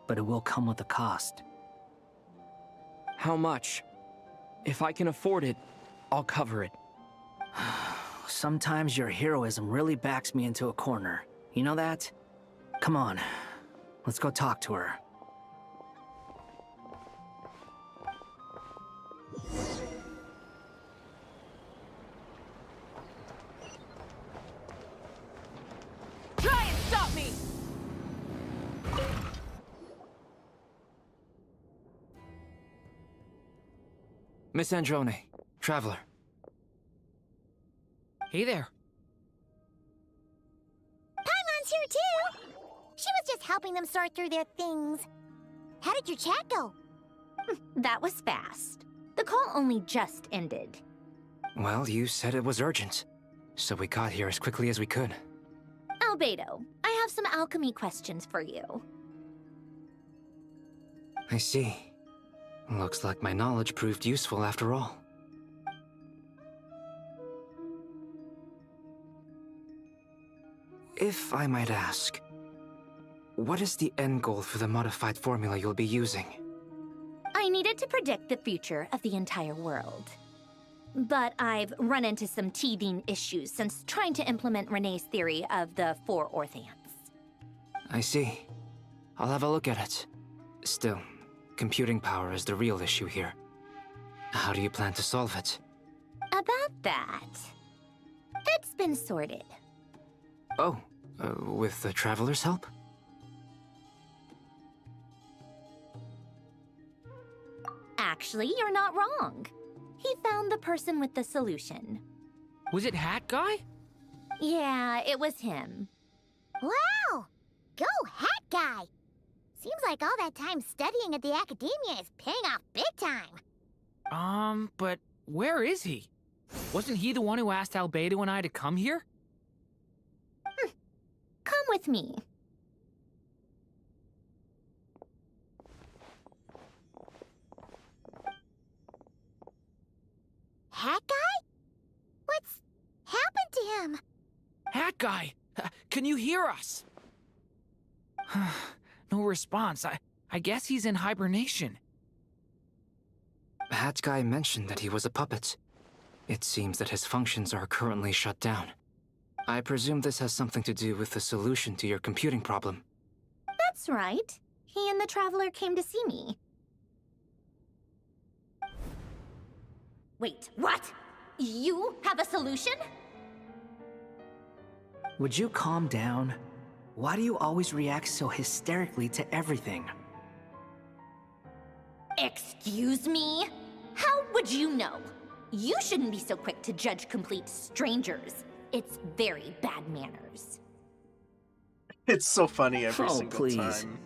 but it will come with a cost. How much? If I can afford it, I'll cover it. Sometimes your heroism really backs me into a corner. You know that? Come on, let's go talk to her. Try and stop me! Miss Androne, Traveler. Hey there. Paimon's here too! She was just helping them sort through their things. How did your chat go? That was fast. The call only just ended. Well, you said it was urgent, so we got here as quickly as we could. Albedo, I have some alchemy questions for you. I see. Looks like my knowledge proved useful after all. If I might ask, what is the end goal for the modified formula you'll be using? I needed to predict the future of the entire world. But I've run into some teething issues since trying to implement Renee's theory of the 4 Orthants. I see. I'll have a look at it. Still, computing power is the real issue here. How do you plan to solve it? About that, it's been sorted. Oh, with the Traveler's help? Actually, you're not wrong. He found the person with the solution. Was it Hat Guy? Yeah, it was him. Wow! Go Hat Guy! Seems like all that time studying at the academia is paying off big time. But where is he? Wasn't he the one who asked Albedo and I to come here? Come with me. Hat Guy? What's happened to him? Hat Guy! Can you hear us? No response. I guess he's in hibernation. Hat Guy mentioned that he was a puppet. It seems that his functions are currently shut down. I presume this has something to do with the solution to your computing problem. That's right. He and the Traveler came to see me. Wait, what? You have a solution? Would you calm down? Why do you always react so hysterically to everything? Excuse me? How would you know? You shouldn't be so quick to judge complete strangers. It's very bad manners. It's so funny every Oh, single please. time.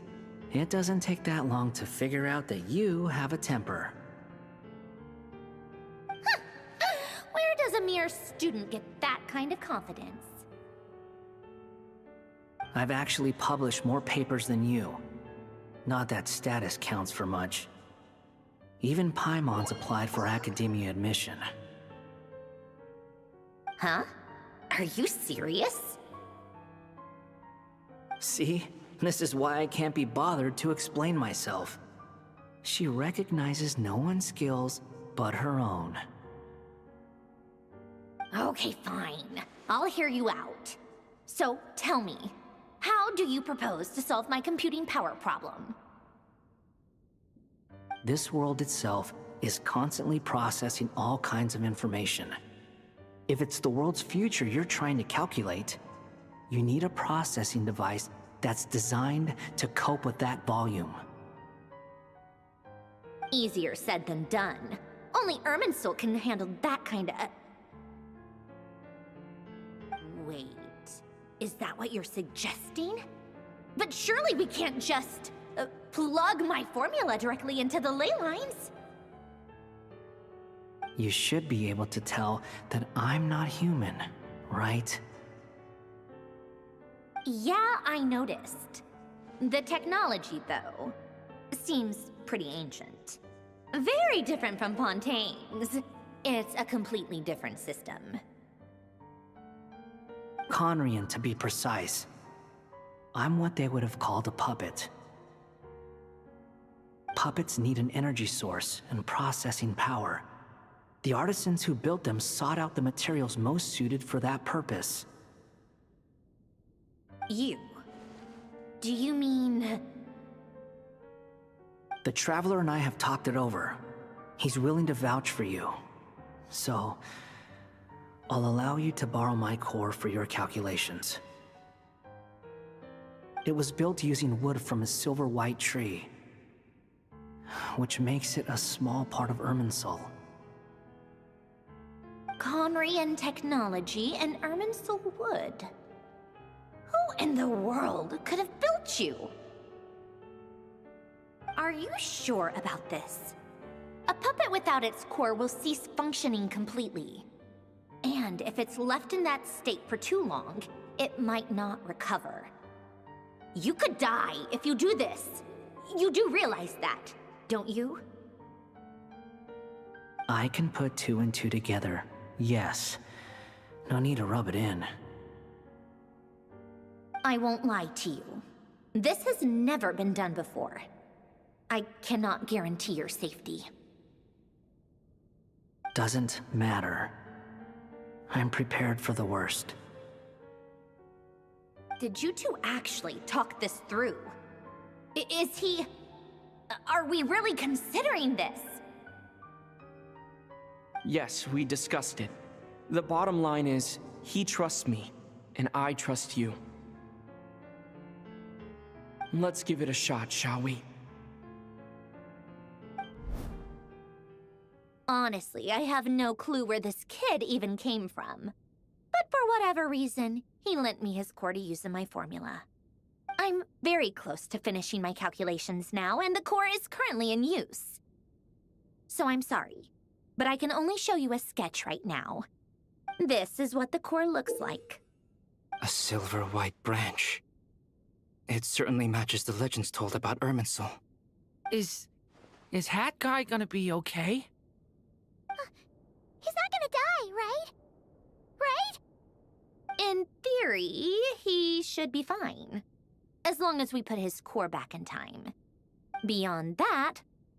It doesn't take that long to figure out that you have a temper. Where does a mere student get that kind of confidence? I've actually published more papers than you. Not that status counts for much. Even Paimon's applied for academia admission. Huh? Are you serious? See? This is why I can't be bothered to explain myself. She recognizes no one's skills but her own. Okay, fine. I'll hear you out. So, tell me, how do you propose to solve my computing power problem? This world itself is constantly processing all kinds of information. If it's the world's future you're trying to calculate, you need a processing device that's designed to cope with that volume. Easier said than done. Only Irminsul can handle that kind of... Wait, is that what you're suggesting? But surely we can't just plug my formula directly into the ley lines. You should be able to tell that I'm not human, right? Yeah, I noticed. The technology, though, seems pretty ancient. Very different from Fontaine's. It's a completely different system. Conrian, to be precise. I'm what they would have called a puppet. Puppets need an energy source and processing power. The artisans who built them sought out the materials most suited for that purpose. You? Do you mean... The Traveler and I have talked it over. He's willing to vouch for you. So, I'll allow you to borrow my core for your calculations. It was built using wood from a silver-white tree, which makes it a small part of Irminsul. Conrian technology and Irminsul wood. Who in the world could have built you? Are you sure about this? A puppet without its core will cease functioning completely. And if it's left in that state for too long, it might not recover. You could die if you do this. You do realize that, don't you? I can put 2 and 2 together, yes. No need to rub it in. I won't lie to you. This has never been done before. I cannot guarantee your safety. Doesn't matter. I'm prepared for the worst. Did you two actually talk this through? Is he... Are we really considering this? Yes, we discussed it. The bottom line is, he trusts me, and I trust you. Let's give it a shot, shall we? Honestly, I have no clue where this kid even came from. But for whatever reason, he lent me his core to use in my formula. I'm very close to finishing my calculations now, and the core is currently in use. So I'm sorry, but I can only show you a sketch right now. This is what the core looks like. A silver-white branch. It certainly matches the legends told about Irminsul. Is Hat Guy gonna be okay? He's not gonna die, right? Right? In theory, he should be fine. As long as we put his core back in time. Beyond that,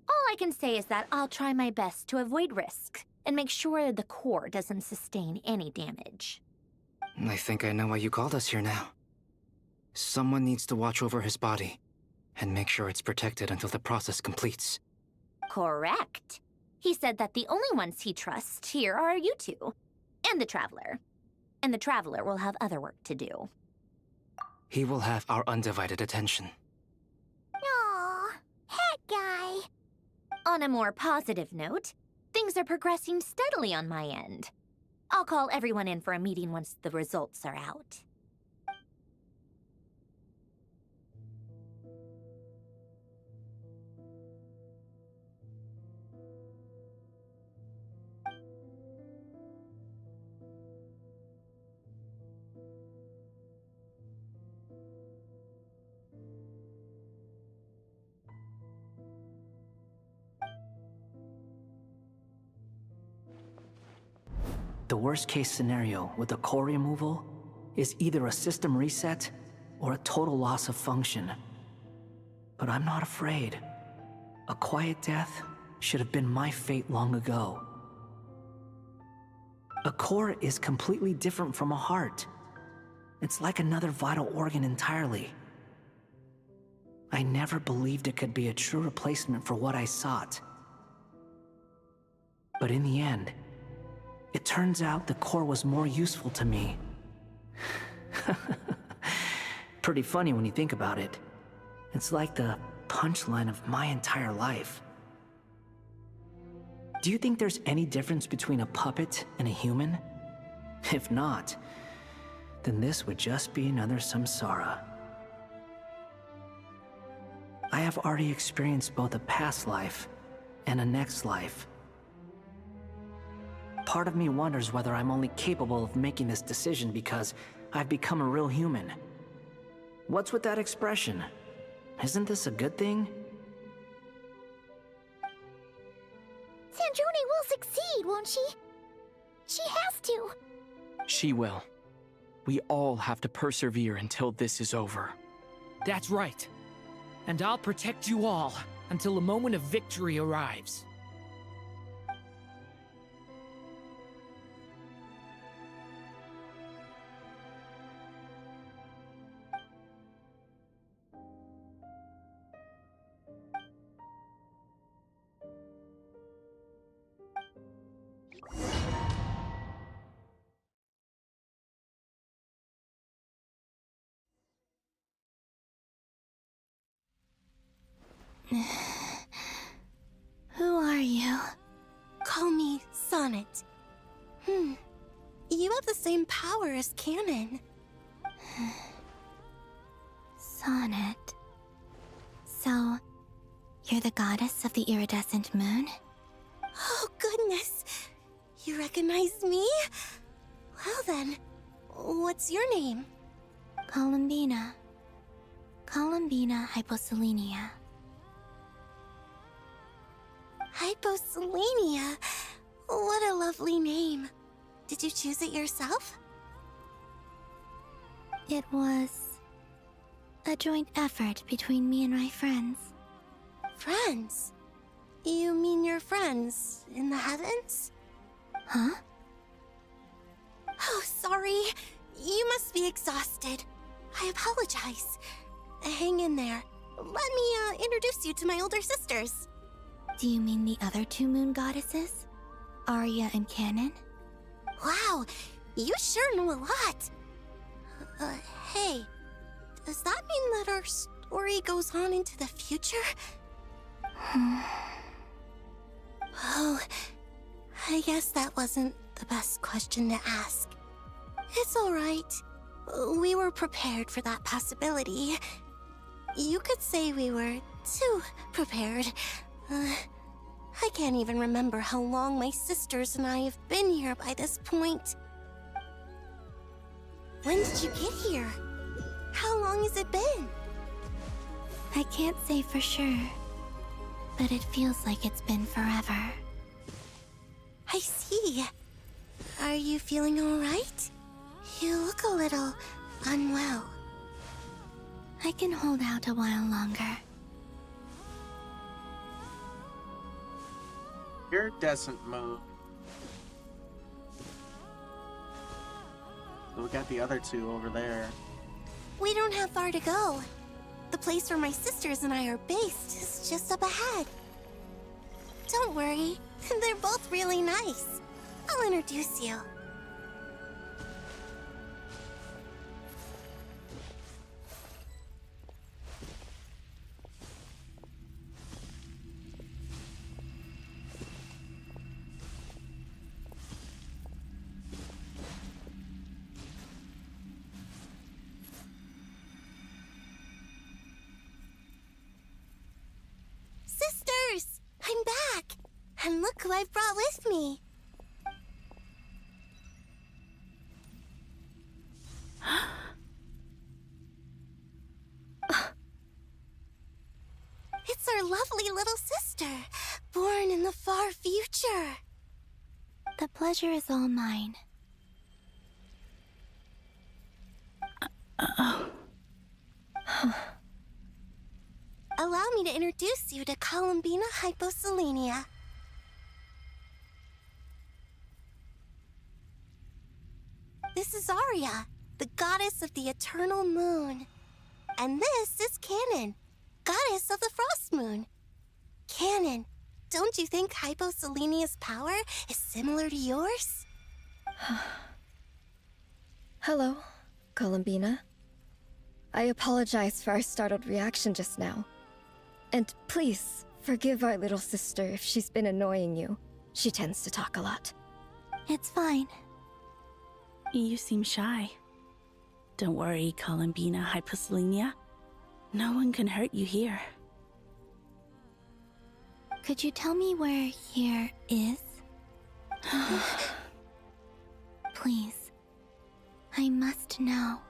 all I can say is that I'll try my best to avoid risk and make sure the core doesn't sustain any damage. I think I know why you called us here now. Someone needs to watch over his body and make sure it's protected until the process completes. Correct. He said that the only ones he trusts here are you two, and the Traveler. And the Traveler will have other work to do. He will have our undivided attention. Aww, Hat Guy. On a more positive note, things are progressing steadily on my end. I'll call everyone in for a meeting once the results are out. The worst case scenario with the core removal is either a system reset or a total loss of function. But I'm not afraid. A quiet death should have been my fate long ago. A core is completely different from a heart. It's like another vital organ entirely. I never believed it could be a true replacement for what I sought. But in the end, it turns out the core was more useful to me. Pretty funny when you think about it. It's like the punchline of my entire life. Do you think there's any difference between a puppet and a human? If not, then this would just be another samsara. I have already experienced both a past life and a next life. Part of me wonders whether I'm only capable of making this decision because I've become a real human. What's with that expression? Isn't this a good thing? Sandrone will succeed, won't she? She has to. She will. We all have to persevere until this is over. That's right. And I'll protect you all until a moment of victory arrives. Who are you? Call me Sonnet. You have the same power as Canon. Sonnet. So, you're the goddess of the iridescent moon? Oh, goodness! You recognize me? Well then, what's your name? Columbina. Columbina Hyposelenia. Hyposelenia? What a lovely name. Did you choose it yourself? It was a joint effort between me and my friends. Friends? You mean your friends in the heavens? Huh? Oh, sorry. You must be exhausted. I apologize. Hang in there. Let me introduce you to my older sisters. Do you mean the other two moon goddesses? Arya and Canon? Wow, you sure know a lot. Hey, does that mean that our story goes on into the future? Oh, I guess that wasn't the best question to ask. It's alright. We were prepared for that possibility. You could say we were too prepared. I can't even remember how long my sisters and I have been here by this point. When did you get here? How long has it been? I can't say for sure, but it feels like it's been forever. I see. Are you feeling alright? You look a little unwell. I can hold out a while longer. Iridescent moon. We got the other two over there. We don't have far to go. The place where my sisters and I are based is just up ahead. Don't worry, they're both really nice. I'll introduce you. Sisters! I'm back! And look who I've brought with me! It's our lovely little sister, born in the far future. The pleasure is all mine. Allow me to introduce you to Columbina Hyposelenia. This is Arya, the goddess of the eternal moon. And this is Canon, goddess of the frost moon. Canon, don't you think Hyposelenia's power is similar to yours? Hello, Columbina. I apologize for our startled reaction just now. And please, forgive our little sister if she's been annoying you. She tends to talk a lot. It's fine. You seem shy. Don't worry, Columbina Hyposelenia. No one can hurt you here. Could you tell me where here is? Please. I must know.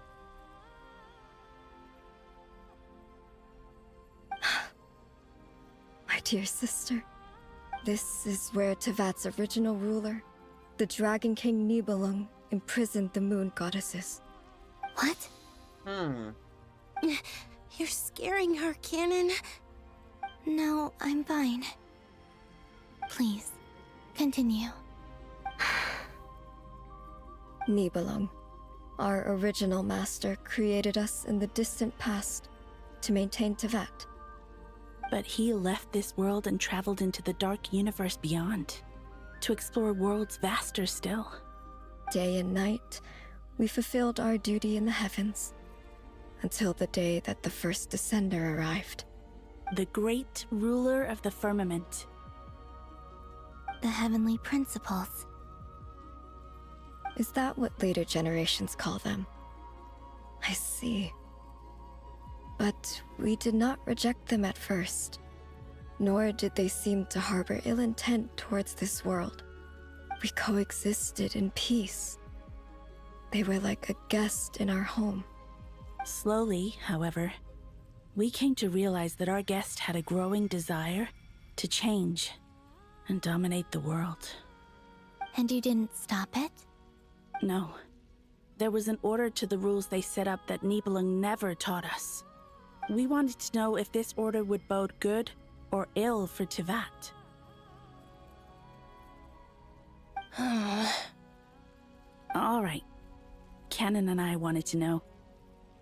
dear sister. This is where Tevat's original ruler, the Dragon King Nibelung, imprisoned the moon goddesses. What? You're scaring her, Canon. No, I'm fine. Please, continue. Nibelung, our original master, created us in the distant past to maintain Tevat. But he left this world and traveled into the dark universe beyond, to explore worlds vaster still. Day and night, we fulfilled our duty in the heavens, until the day that the first Descender arrived. The great ruler of the firmament. The heavenly principles. Is that what later generations call them? I see. But we did not reject them at first, nor did they seem to harbor ill intent towards this world. We coexisted in peace. They were like a guest in our home. Slowly, however, we came to realize that our guest had a growing desire to change and dominate the world. And you didn't stop it? No. There was an order to the rules they set up that Nibelung never taught us. We wanted to know if this order would bode good or ill for Tevat. All right. Canon and I wanted to know.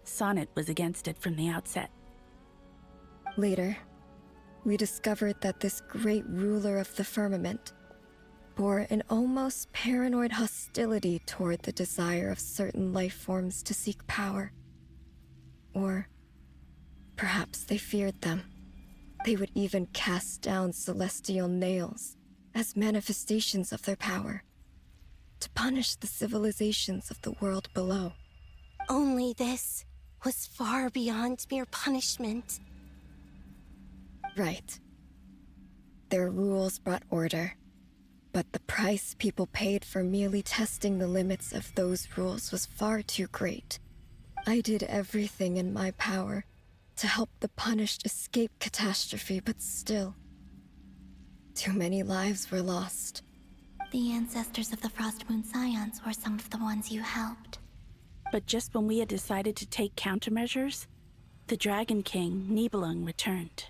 Sonnet was against it from the outset. Later, we discovered that this great ruler of the firmament bore an almost paranoid hostility toward the desire of certain life forms to seek power. Or perhaps they feared them. They would even cast down celestial nails as manifestations of their power, to punish the civilizations of the world below. Only this was far beyond mere punishment. Right. Their rules brought order, but the price people paid for merely testing the limits of those rules was far too great. I did everything in my power to help the punished escape catastrophe, but still, too many lives were lost. The ancestors of the Frost Moon Scions were some of the ones you helped. But just when we had decided to take countermeasures, the Dragon King, Nibelung, returned.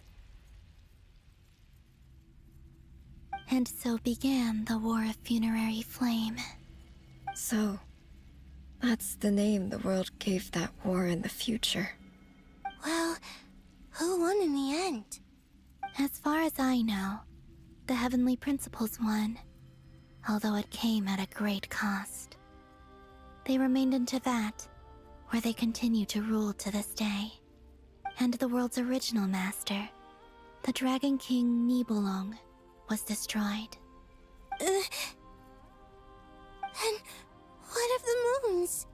And so began the War of Funerary Flame. So, that's the name the world gave that war in the future. Well, who won in the end? As far as I know, the Heavenly Principles won, although it came at a great cost. They remained in Tevat, where they continue to rule to this day. And the world's original master, the Dragon King Nibelung, was destroyed. And what of the moons?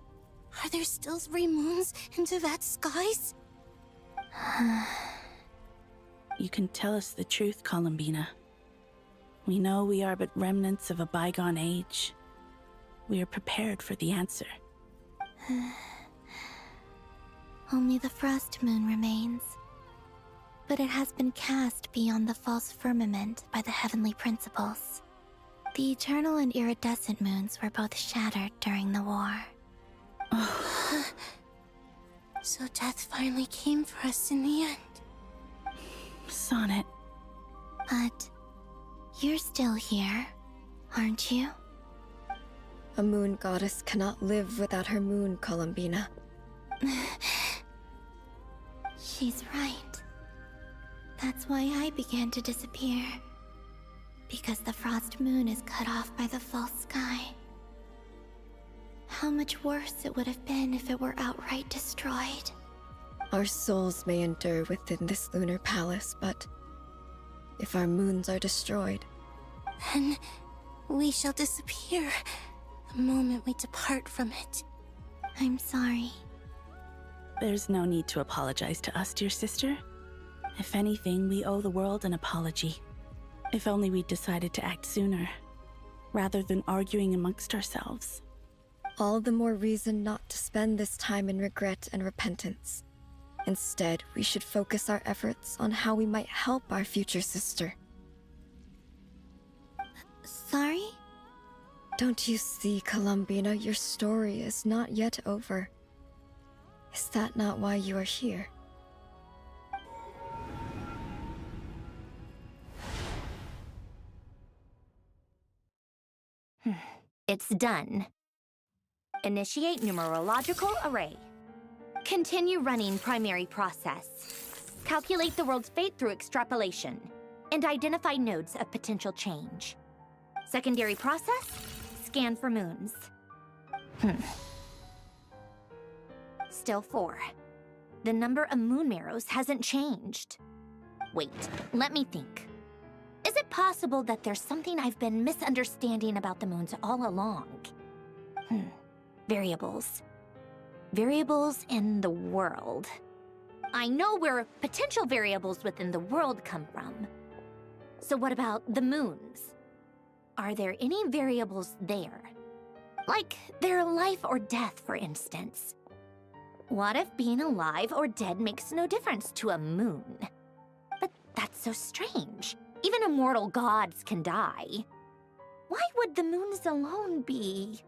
Are there still 3 moons in Tevat's skies? You can tell us the truth, Columbina. We know we are but remnants of a bygone age. We are prepared for the answer. Only the Frost Moon remains. But it has been cast beyond the false firmament by the Heavenly Principles. The eternal and iridescent moons were both shattered during the war. So death finally came for us in the end. Sonnet. But you're still here, aren't you? A moon goddess cannot live without her moon, Columbina. She's right. That's why I began to disappear. Because the Frost Moon is cut off by the false sky. How much worse it would have been if it were outright destroyed. Our souls may endure within this lunar palace, but if our moons are destroyed, then we shall disappear the moment we depart from it. I'm sorry. There's no need to apologize to us, dear sister. If anything, we owe the world an apology. If only we'd decided to act sooner, rather than arguing amongst ourselves. all the more reason not to spend this time in regret and repentance. Instead, we should focus our efforts on how we might help our future sister. Sorry? Don't you see, Columbina, your story is not yet over. Is that not why you are here? It's done. Initiate numerological array. Continue running primary process. Calculate the world's fate through extrapolation. And identify nodes of potential change. Secondary process, scan for moons. Still 4. The number of moon marrows hasn't changed. Wait, let me think. Is it possible that there's something I've been misunderstanding about the moons all along? Variables. Variables in the world. I know where potential variables within the world come from. So what about the moons? Are there any variables there? Like their life or death, for instance. What if being alive or dead makes no difference to a moon? But that's so strange. Even immortal gods can die. Why would the moons alone be?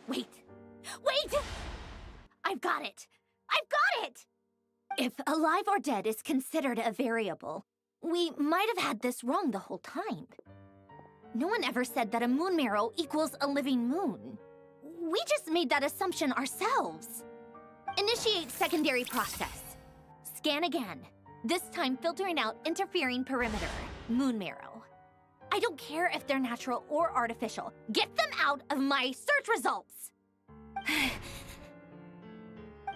Wait! I've got it! If alive or dead is considered a variable, we might have had this wrong the whole time. No one ever said that a moon marrow equals a living moon. We just made that assumption ourselves. Initiate secondary process. Scan again. This time filtering out interfering perimeter, moon marrow. I don't care if they're natural or artificial. Get them out of my search results!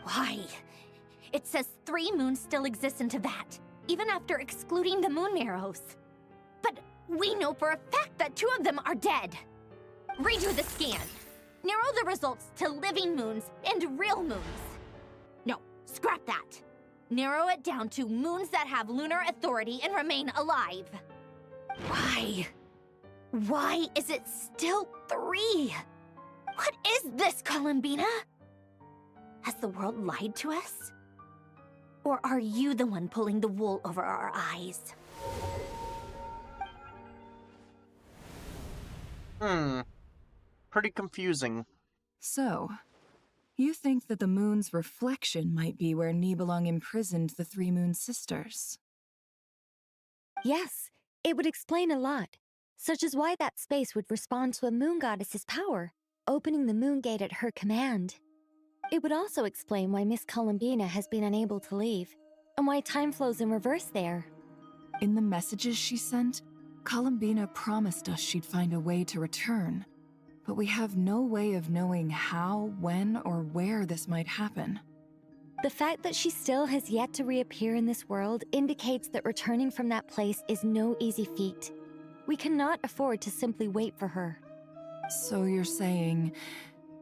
Why? It says 3 moons still exist in Teyvat, even after excluding the moon marrows. But we know for a fact that 2 of them are dead. Redo the scan. Narrow the results to living moons and real moons. No, scrap that. Narrow it down to moons that have lunar authority and remain alive. Why? Why is it still 3? What is this, Columbina? Has the world lied to us? Or are you the one pulling the wool over our eyes? Pretty confusing. So, you think that the moon's reflection might be where Nibelung imprisoned the 3 moon sisters? Yes, it would explain a lot, such as why that space would respond to a moon goddess's power, opening the moon gate at her command. It would also explain why Miss Columbina has been unable to leave, and why time flows in reverse there. In the messages she sent, Columbina promised us she'd find a way to return, but we have no way of knowing how, when, or where this might happen. The fact that she still has yet to reappear in this world indicates that returning from that place is no easy feat. We cannot afford to simply wait for her. So you're saying,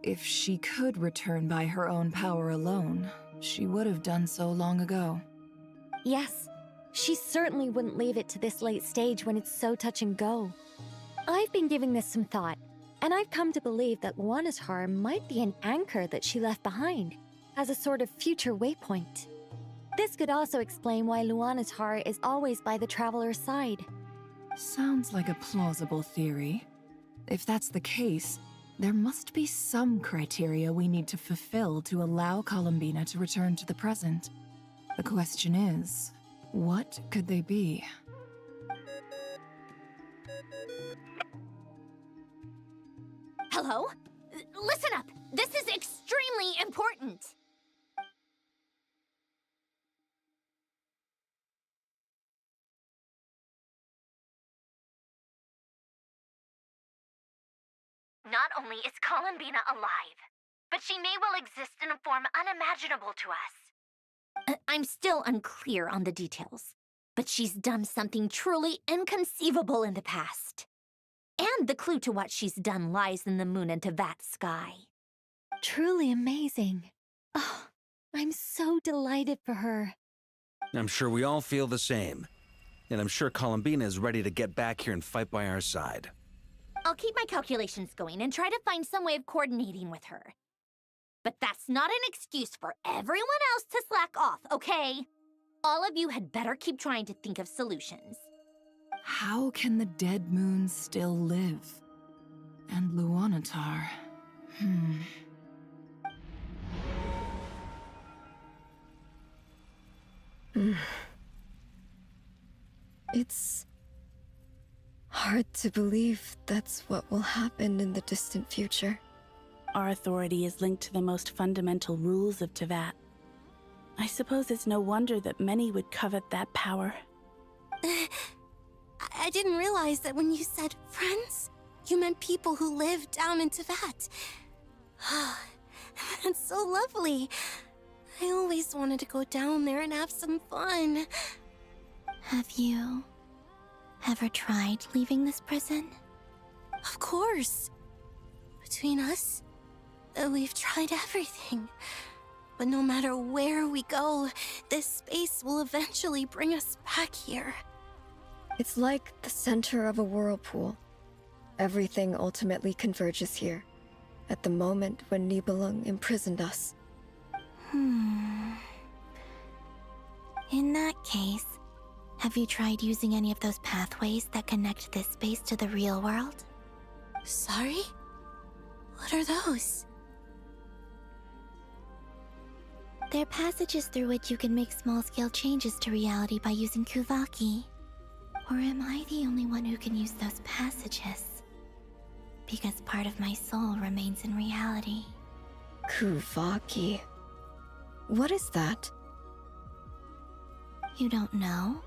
if she could return by her own power alone, she would have done so long ago. Yes, she certainly wouldn't leave it to this late stage when it's so touch and go. I've been giving this some thought, and I've come to believe that Luana's Har might be an anchor that she left behind, as a sort of future waypoint. This could also explain why Luana's Har is always by the traveler's side. Sounds like a plausible theory. If that's the case, there must be some criteria we need to fulfill to allow Columbina to return to the present. The question is, what could they be? Hello? Listen up! This is extremely important! Not only is Columbina alive, but she may well exist in a form unimaginable to us. I'm still unclear on the details, but she's done something truly inconceivable in the past. And the clue to what she's done lies in the moon and Teyvat sky. Truly amazing. Oh, I'm so delighted for her. I'm sure we all feel the same. And I'm sure Columbina is ready to get back here and fight by our side. I'll keep my calculations going and try to find some way of coordinating with her. But that's not an excuse for everyone else to slack off, okay? All of you had better keep trying to think of solutions. How can the dead moon still live? And Luanatar... It's hard to believe that's what will happen in the distant future. Our authority is linked to the most fundamental rules of Teyvat. I suppose it's no wonder that many would covet that power. I didn't realize that when you said friends, you meant people who live down in Teyvat. That's so lovely. I always wanted to go down there and have some fun. Have you ever tried leaving this prison? Of course. Between us, we've tried everything. But no matter where we go, this space will eventually bring us back here. It's like the center of a whirlpool. Everything ultimately converges here, at the moment when Nibelung imprisoned us. In that case, have you tried using any of those pathways that connect this space to the real world? Sorry? What are those? They're passages through which you can make small-scale changes to reality by using Kuvaki. Or am I the only one who can use those passages? Because part of my soul remains in reality. Kuvaki. What is that? You don't know?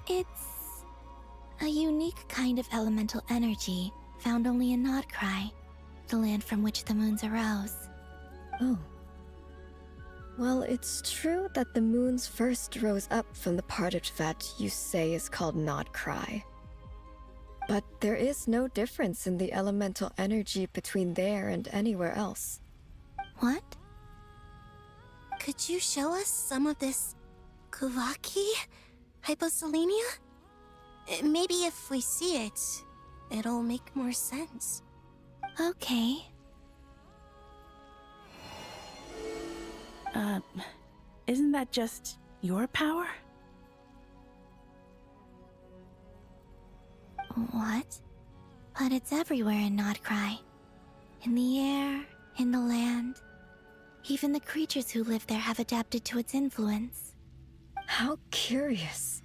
It's a unique kind of elemental energy found only in Nodcry, the land from which the moons arose. Oh. Well, it's true that the moons first rose up from the part of Teyvat you say is called Nodcry. But there is no difference in the elemental energy between there and anywhere else. What? Could you show us some of this Kuvaki hyposelenia? Maybe if we see it, it'll make more sense. Okay. Isn't that just your power? What? But it's everywhere in Nodcry. In the air, in the land. Even the creatures who live there have adapted to its influence. How curious.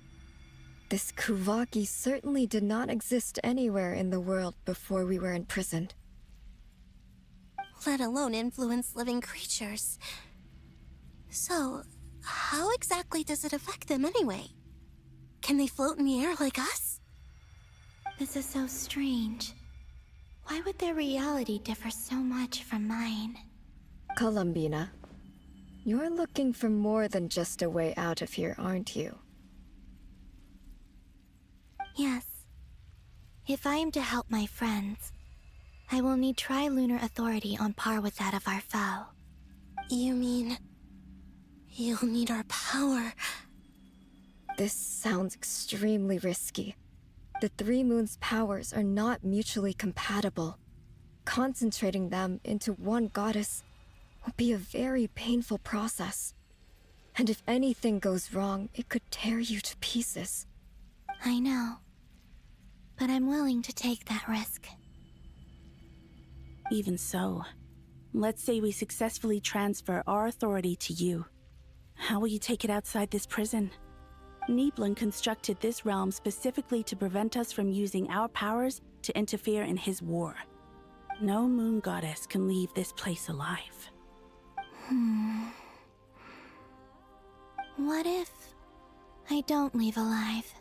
This Kuvaki certainly did not exist anywhere in the world before we were imprisoned. Let alone influence living creatures. So, how exactly does it affect them anyway? Can they float in the air like us? This is so strange. Why would their reality differ so much from mine? Columbina, you're looking for more than just a way out of here, aren't you? Yes. If I am to help my friends, I will need trilunar authority on par with that of our foe. You mean... you'll need our power? This sounds extremely risky. The Three Moons' powers are not mutually compatible. Concentrating them into one goddess will be a very painful process. And if anything goes wrong, it could tear you to pieces. I know. But I'm willing to take that risk. Even so, let's say we successfully transfer our authority to you. How will you take it outside this prison? Nibelung constructed this realm specifically to prevent us from using our powers to interfere in his war. No moon goddess can leave this place alive. What if I don't leave alive?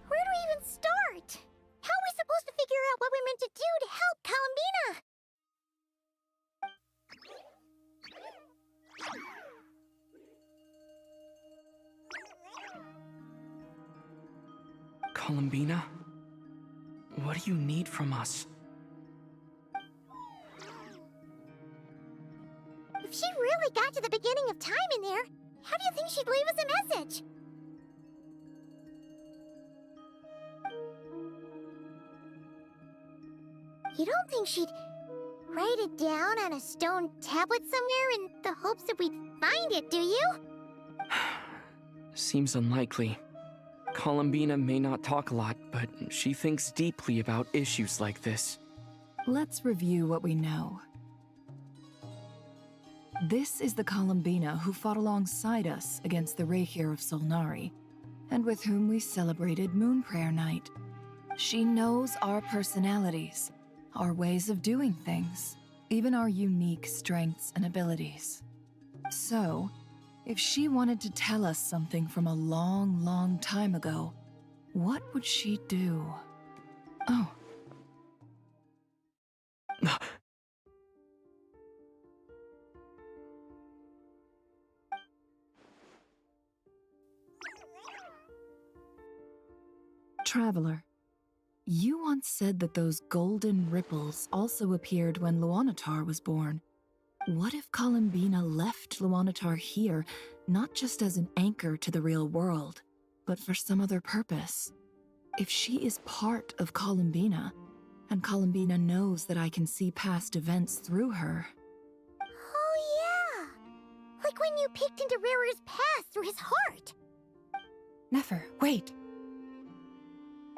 Where do we even start? How are we supposed to figure out what we're meant to do to help Columbina? Columbina? What do you need from us? If she really got to the beginning of time in there, how do you think she'd leave us a message? You don't think she'd write it down on a stone tablet somewhere in the hopes that we'd find it, do you? Seems unlikely. Columbina may not talk a lot, but she thinks deeply about issues like this. Let's review what we know. This is the Columbina who fought alongside us against the Rahir of Solnari, and with whom we celebrated Moon Prayer Night. She knows our personalities, our ways of doing things, even our unique strengths and abilities. So, if she wanted to tell us something from a long, long time ago, what would she do? Oh. Traveler, you once said that those golden ripples also appeared when Luanatar was born. What if Columbina left Luanatar here, not just as an anchor to the real world, but for some other purpose? If she is part of Columbina, and Columbina knows that I can see past events through her... Oh yeah! Like when you peeked into Rarer's past through his heart! Nefer, wait!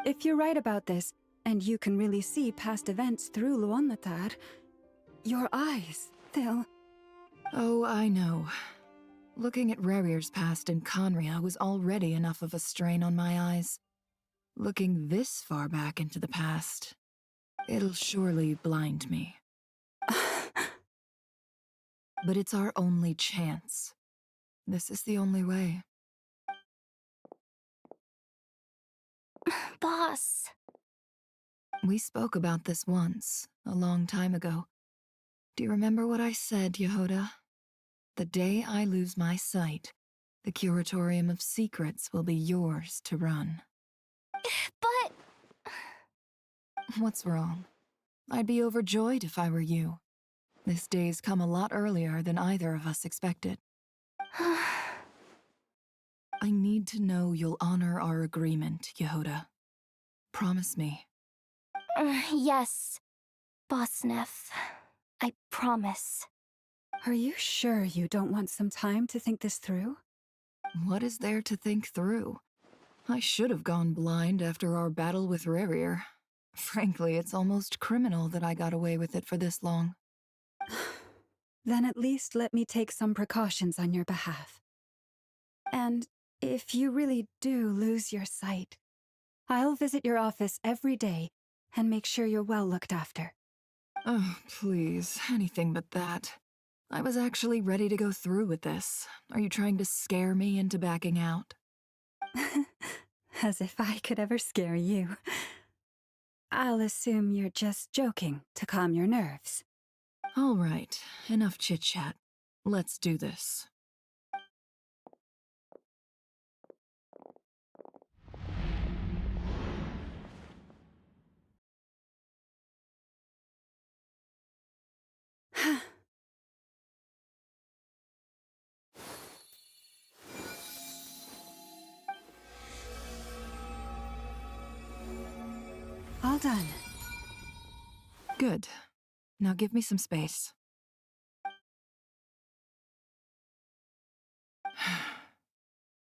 If you're right about this, and you can really see past events through Luanatar, your eyes, they'll... Oh, I know. Looking at Rarir's past in Conria was already enough of a strain on my eyes. Looking this far back into the past, it'll surely blind me. But it's our only chance. This is the only way. Boss. We spoke about this once, a long time ago. Do you remember what I said, Yehoda? The day I lose my sight, the Curatorium of Secrets will be yours to run. But... What's wrong? I'd be overjoyed if I were you. This day's come a lot earlier than either of us expected. I need to know you'll honor our agreement, Yehoda. Promise me. Yes, Boss Neff. I promise. Are you sure you don't want some time to think this through? What is there to think through? I should have gone blind after our battle with Rarir. Frankly, it's almost criminal that I got away with it for this long. Then at least let me take some precautions on your behalf. And if you really do lose your sight, I'll visit your office every day and make sure you're well looked after. Oh, please, anything but that. I was actually ready to go through with this. Are you trying to scare me into backing out? As if I could ever scare you. I'll assume you're just joking to calm your nerves. All right, enough chit-chat. Let's do this. All done. Good. Now give me some space.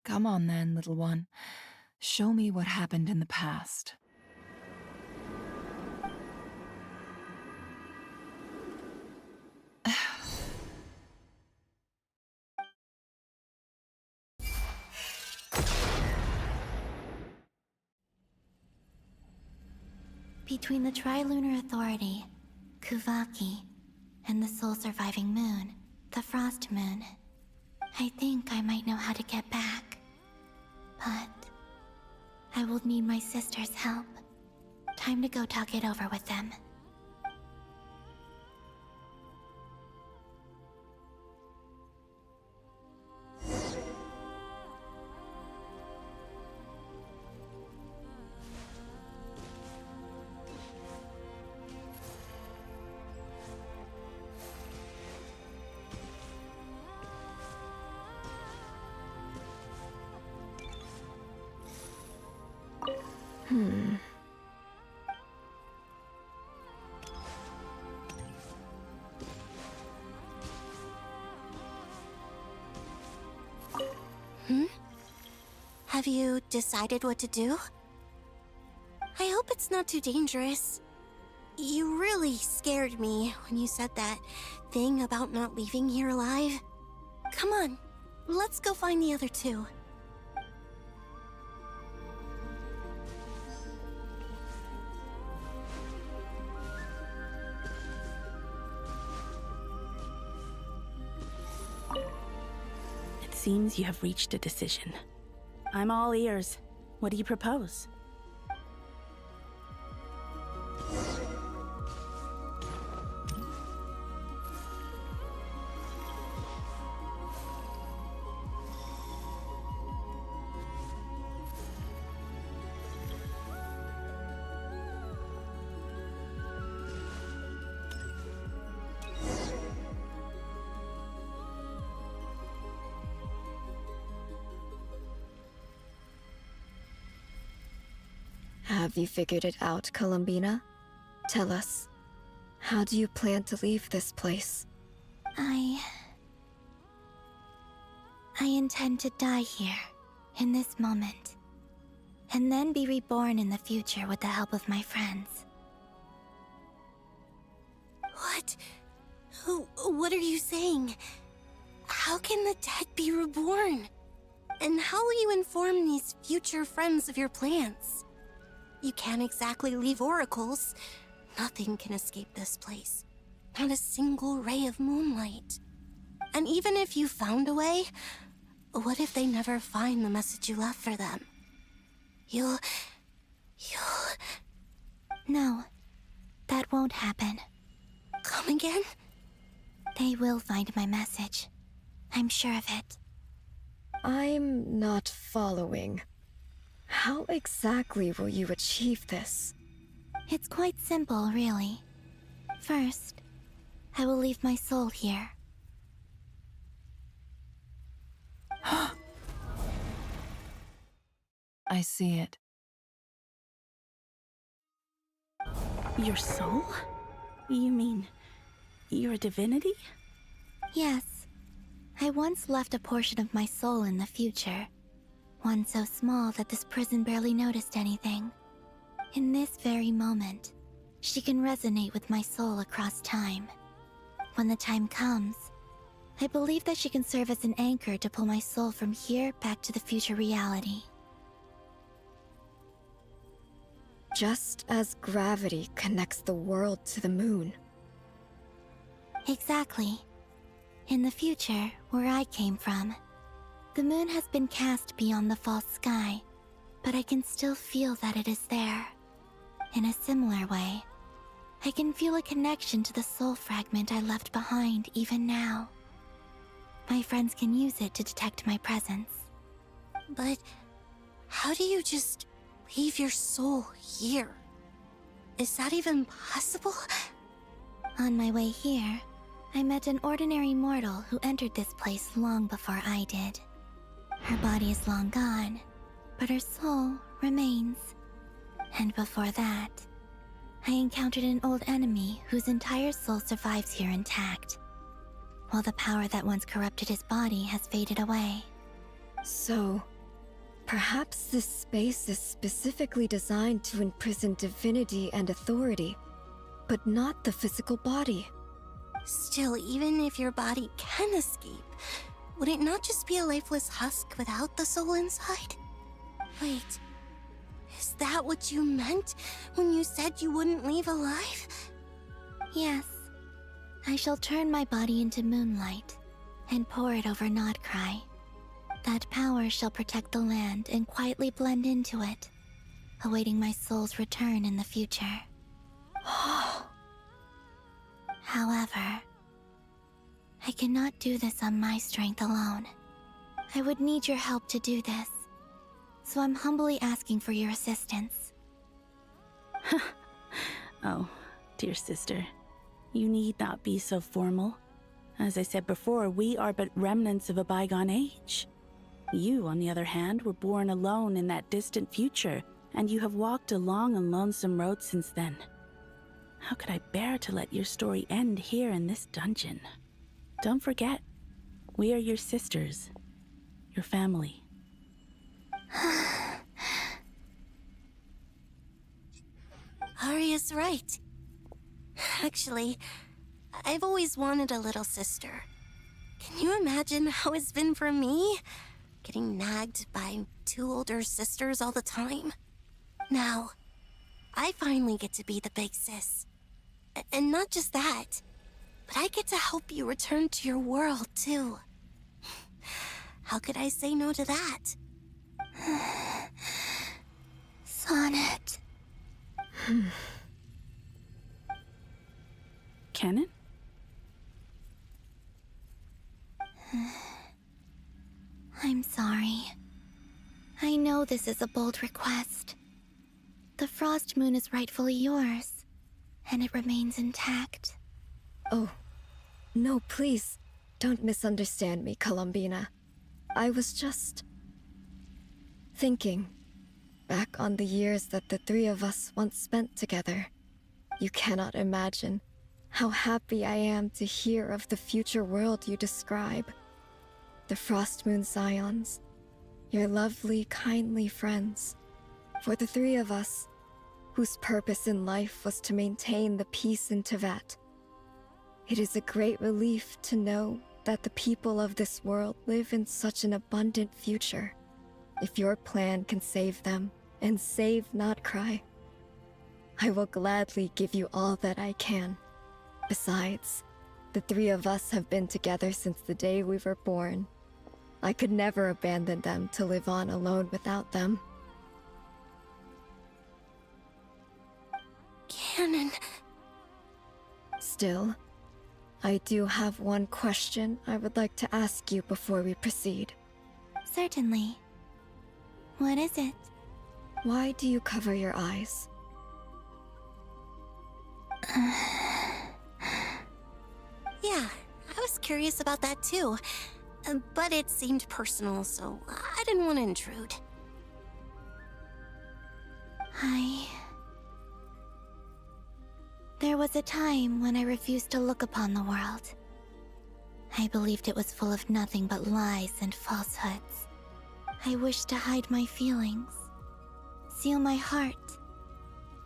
Come on then, little one. Show me what happened in the past. Between the Trilunar Authority, Kuvaki, and the soul-surviving moon, the Frost Moon, I think I might know how to get back. But I will need my sister's help. Time to go talk it over with them. Have you decided what to do? I hope it's not too dangerous. You really scared me when you said that thing about not leaving here alive. Come on, let's go find the other two. It seems you have reached a decision. I'm all ears. What do you propose? Have you figured it out, Columbina? Tell us, how do you plan to leave this place? I intend to die here, in this moment, and then be reborn in the future with the help of my friends. What? What are you saying? How can the dead be reborn? And how will you inform these future friends of your plans? You can't exactly leave oracles. Nothing can escape this place. Not a single ray of moonlight. And even if you found a way, what if they never find the message you left for them? You'll... No, that won't happen. Come again? They will find my message. I'm sure of it. I'm not following. How exactly will you achieve this? It's quite simple, really. First, I will leave my soul here. I see it. Your soul? You mean you're a divinity? Yes. I once left a portion of my soul in the future. One so small that this prison barely noticed anything. In this very moment, she can resonate with my soul across time. When the time comes, I believe that she can serve as an anchor to pull my soul from here back to the future reality. Just as gravity connects the world to the moon. Exactly. In the future, where I came from, the moon has been cast beyond the false sky, but I can still feel that it is there. In a similar way, I can feel a connection to the soul fragment I left behind even now. My friends can use it to detect my presence. But how do you just leave your soul here? Is that even possible? On my way here, I met an ordinary mortal who entered this place long before I did. Her body is long gone, but her soul remains. And before that, I encountered an old enemy whose entire soul survives here intact, while the power that once corrupted his body has faded away. So, perhaps this space is specifically designed to imprison divinity and authority, but not the physical body. Still, even if your body can escape, would it not just be a lifeless husk without the soul inside? Wait, is that what you meant when you said you wouldn't leave alive? Yes, I shall turn my body into moonlight and pour it over Nodcry. That power shall protect the land and quietly blend into it, awaiting my soul's return in the future. However, I cannot do this on my strength alone. I would need your help to do this, so I'm humbly asking for your assistance. Oh, dear sister, you need not be so formal. As I said before, we are but remnants of a bygone age. You, on the other hand, were born alone in that distant future, and you have walked a long and lonesome road since then. How could I bear to let your story end here in this dungeon? Don't forget, we are your sisters, your family. Arya's right. Actually, I've always wanted a little sister. Can you imagine how it's been for me? Getting nagged by 2 older sisters all the time. Now, I finally get to be the big sis. And not just that, but I get to help you return to your world, too. How could I say no to that? Sonnet. Canon? I'm sorry. I know this is a bold request. The Frost Moon is rightfully yours, and it remains intact. Oh, no, please. Don't misunderstand me, Columbina. I was just thinking back on the years that the 3 of us once spent together. You cannot imagine how happy I am to hear of the future world you describe. The Frost Moon Scions, your lovely, kindly friends. For the 3 of us, whose purpose in life was to maintain the peace in Tevat, it is a great relief to know that the people of this world live in such an abundant future. If your plan can save them, and save not cry, I will gladly give you all that I can. Besides, the 3 of us have been together since the day we were born. I could never abandon them to live on alone without them. Canon. Still, I do have one question I would like to ask you before we proceed. Certainly. What is it? Why do you cover your eyes? Yeah, I was curious about that too. But it seemed personal, so I didn't want to intrude. There was a time when I refused to look upon the world. I believed it was full of nothing but lies and falsehoods. I wished to hide my feelings, seal my heart,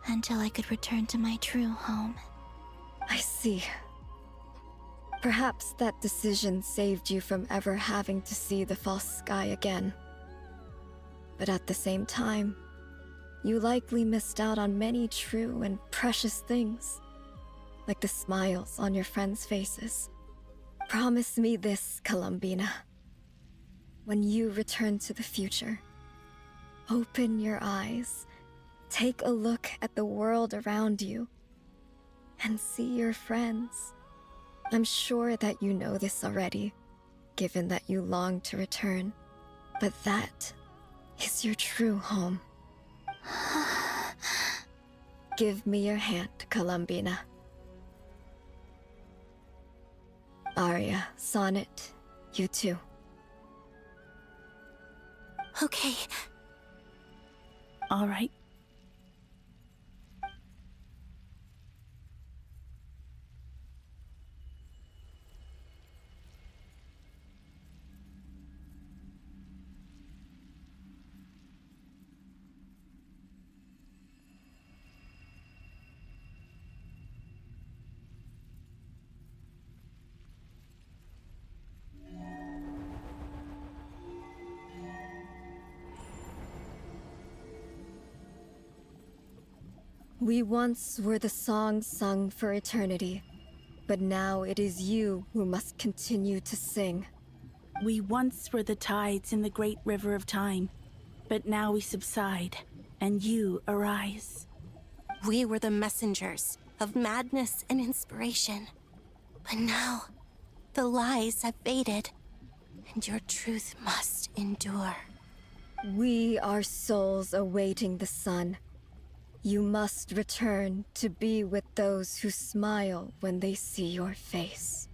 until I could return to my true home. I see. Perhaps that decision saved you from ever having to see the false sky again. But at the same time, you likely missed out on many true and precious things, like the smiles on your friends' faces. Promise me this, Columbina. When you return to the future, open your eyes, take a look at the world around you, and see your friends. I'm sure that you know this already, given that you long to return, but that is your true home. Give me your hand, Columbina. Arya, Sonnet, you too. Okay. All right. We once were the songs sung for eternity, but now it is you who must continue to sing. We once were the tides in the great river of time, but now we subside, and you arise. We were the messengers of madness and inspiration, but now the lies have faded, and your truth must endure. We are souls awaiting the sun. You must return to be with those who smile when they see your face.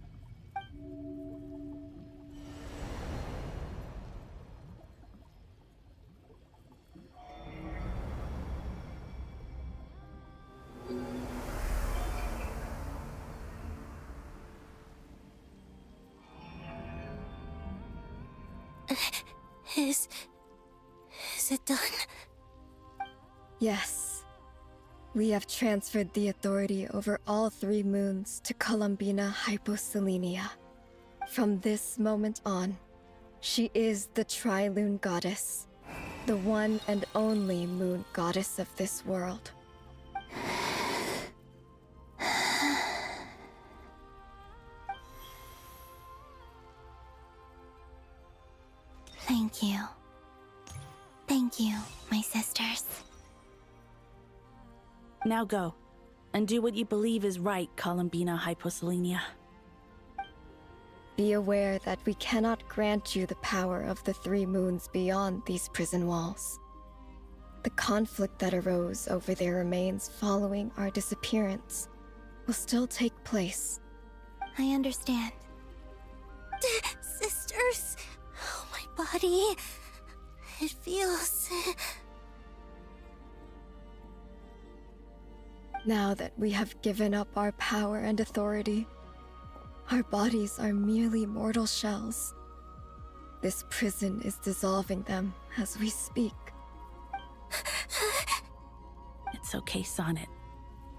Is Is it done? Yes. We have transferred the authority over all 3 moons to Columbina Hyposelenia. From this moment on, she is the Tri-Lune Goddess, the one and only moon goddess of this world. Thank you. Thank you, my sisters. Now go, and do what you believe is right, Columbina Hyposelenia. Be aware that we cannot grant you the power of the 3 moons beyond these prison walls. The conflict that arose over their remains following our disappearance will still take place. I understand. Sisters, oh, my body. It feels... Now that we have given up our power and authority, our bodies are merely mortal shells. This prison is dissolving them as we speak. It's okay, Sonnet.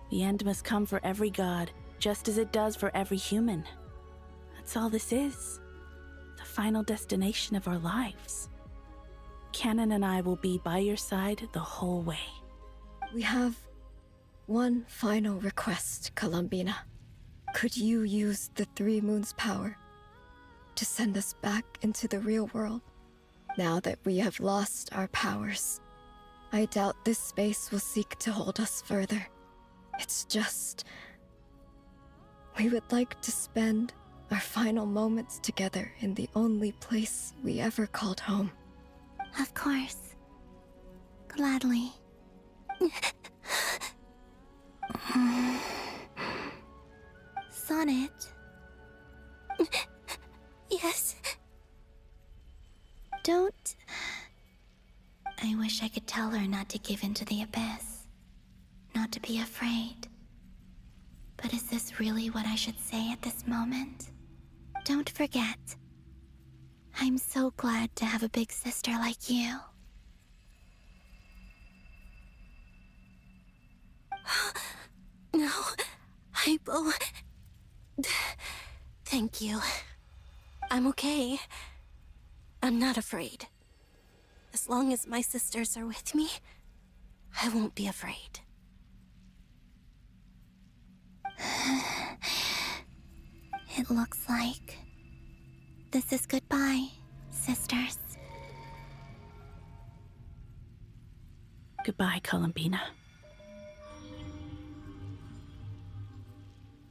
The end must come for every god, just as it does for every human. That's all this is. The final destination of our lives. Canon and I will be by your side the whole way. We have one final request, Columbina. Could you use the 3 moons' power to send us back into the real world? Now that we have lost our powers, I doubt this space will seek to hold us further. It's just... we would like to spend our final moments together in the only place we ever called home. Of course. Gladly. Sonnet? Yes? Don't... I wish I could tell her not to give in to the abyss. Not to be afraid. But is this really what I should say at this moment? Don't forget. I'm so glad to have a big sister like you. No, Hypo... Thank you. I'm okay. I'm not afraid. As long as my sisters are with me, I won't be afraid. It looks like this is goodbye, sisters. Goodbye, Columbina.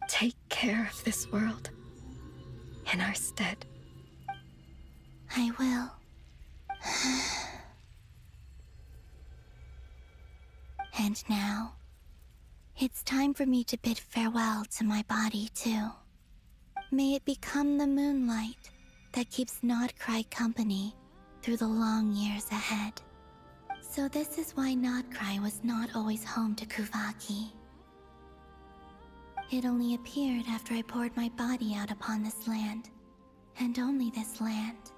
Take care of this world in our stead. I will. And now, it's time for me to bid farewell to my body, too. May it become the moonlight that keeps Nodcry company through the long years ahead. So this is why Nodcry was not always home to Kuvaki. It only appeared after I poured my body out upon this land, and only this land.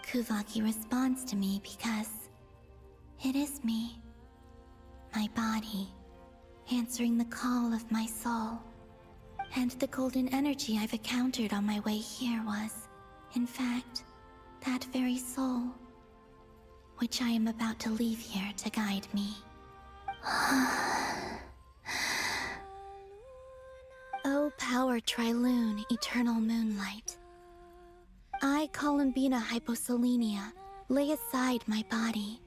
Kuvaki responds to me because it is me, my body, answering the call of my soul. And the golden energy I've encountered on my way here was, in fact, that very soul, which I am about to leave here to guide me. O power Tri-Lune, eternal moonlight. I, Columbina Hyposelenia, lay aside my body.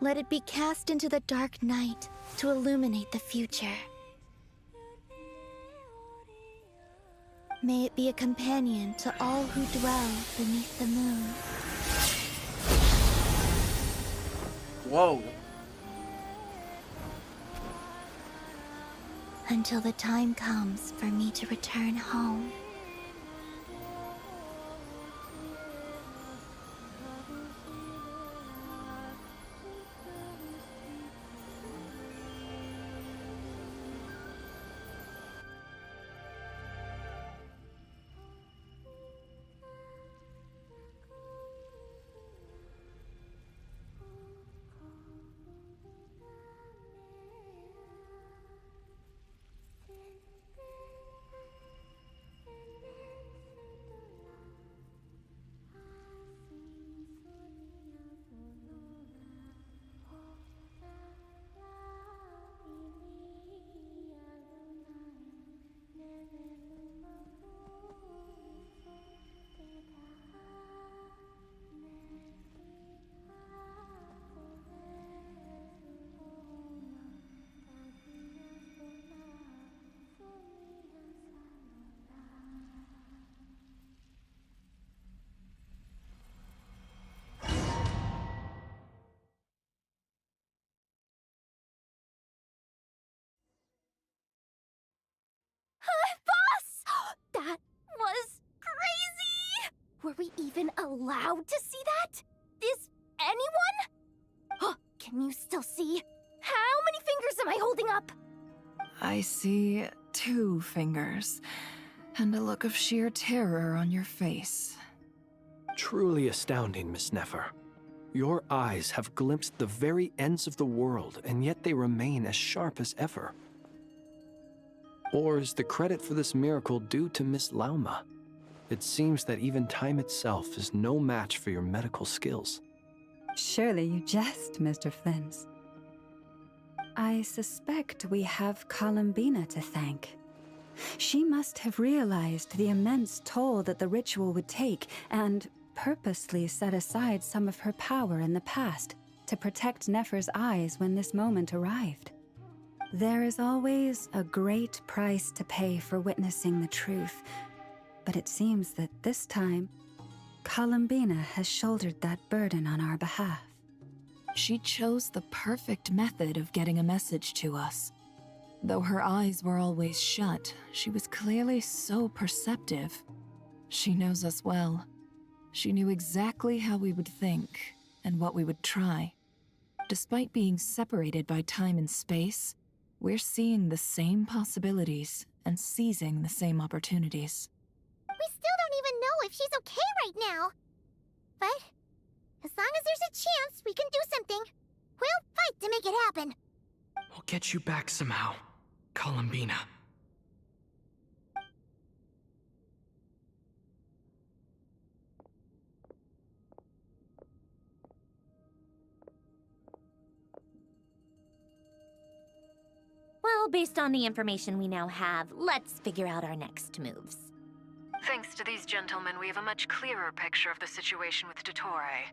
Let it be cast into the dark night to illuminate the future. May it be a companion to all who dwell beneath the moon. Whoa. Until the time comes for me to return home. allowed to see that? Is anyone? Can you still see? How many fingers am I holding up? I see 2 fingers, and a look of sheer terror on your face. Truly astounding, Miss Nefer. Your eyes have glimpsed the very ends of the world, and yet they remain as sharp as ever. Or is the credit for this miracle due to Miss Lauma? It seems that even time itself is no match for your medical skills. Surely you jest, Mr. Flins. I suspect we have Columbina to thank. She must have realized the immense toll that the ritual would take and purposely set aside some of her power in the past to protect Nefer's eyes when this moment arrived. There is always a great price to pay for witnessing the truth, but it seems that this time, Columbina has shouldered that burden on our behalf. She chose the perfect method of getting a message to us. Though her eyes were always shut, she was clearly so perceptive. She knows us well. She knew exactly how we would think and what we would try. Despite being separated by time and space, we're seeing the same possibilities and seizing the same opportunities. We still don't even know if she's okay right now. But as long as there's a chance we can do something, we'll fight to make it happen. We'll get you back somehow, Columbina. Well, based on the information we now have, let's figure out our next moves. Thanks to these gentlemen, we have a much clearer picture of the situation with Dottore.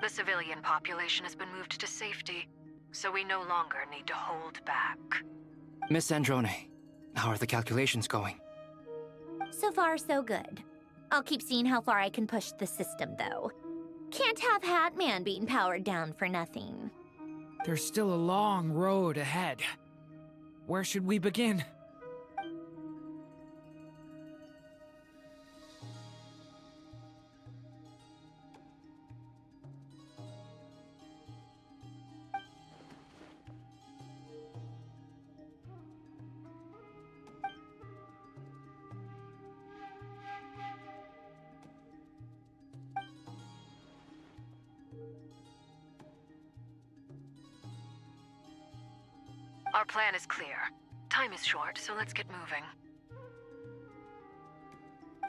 The civilian population has been moved to safety, so we no longer need to hold back. Miss Androne, how are the calculations going? So far, so good. I'll keep seeing how far I can push the system, though. Can't have Hatman being powered down for nothing. There's still a long road ahead. Where should we begin? Our plan is clear. Time is short, so let's get moving.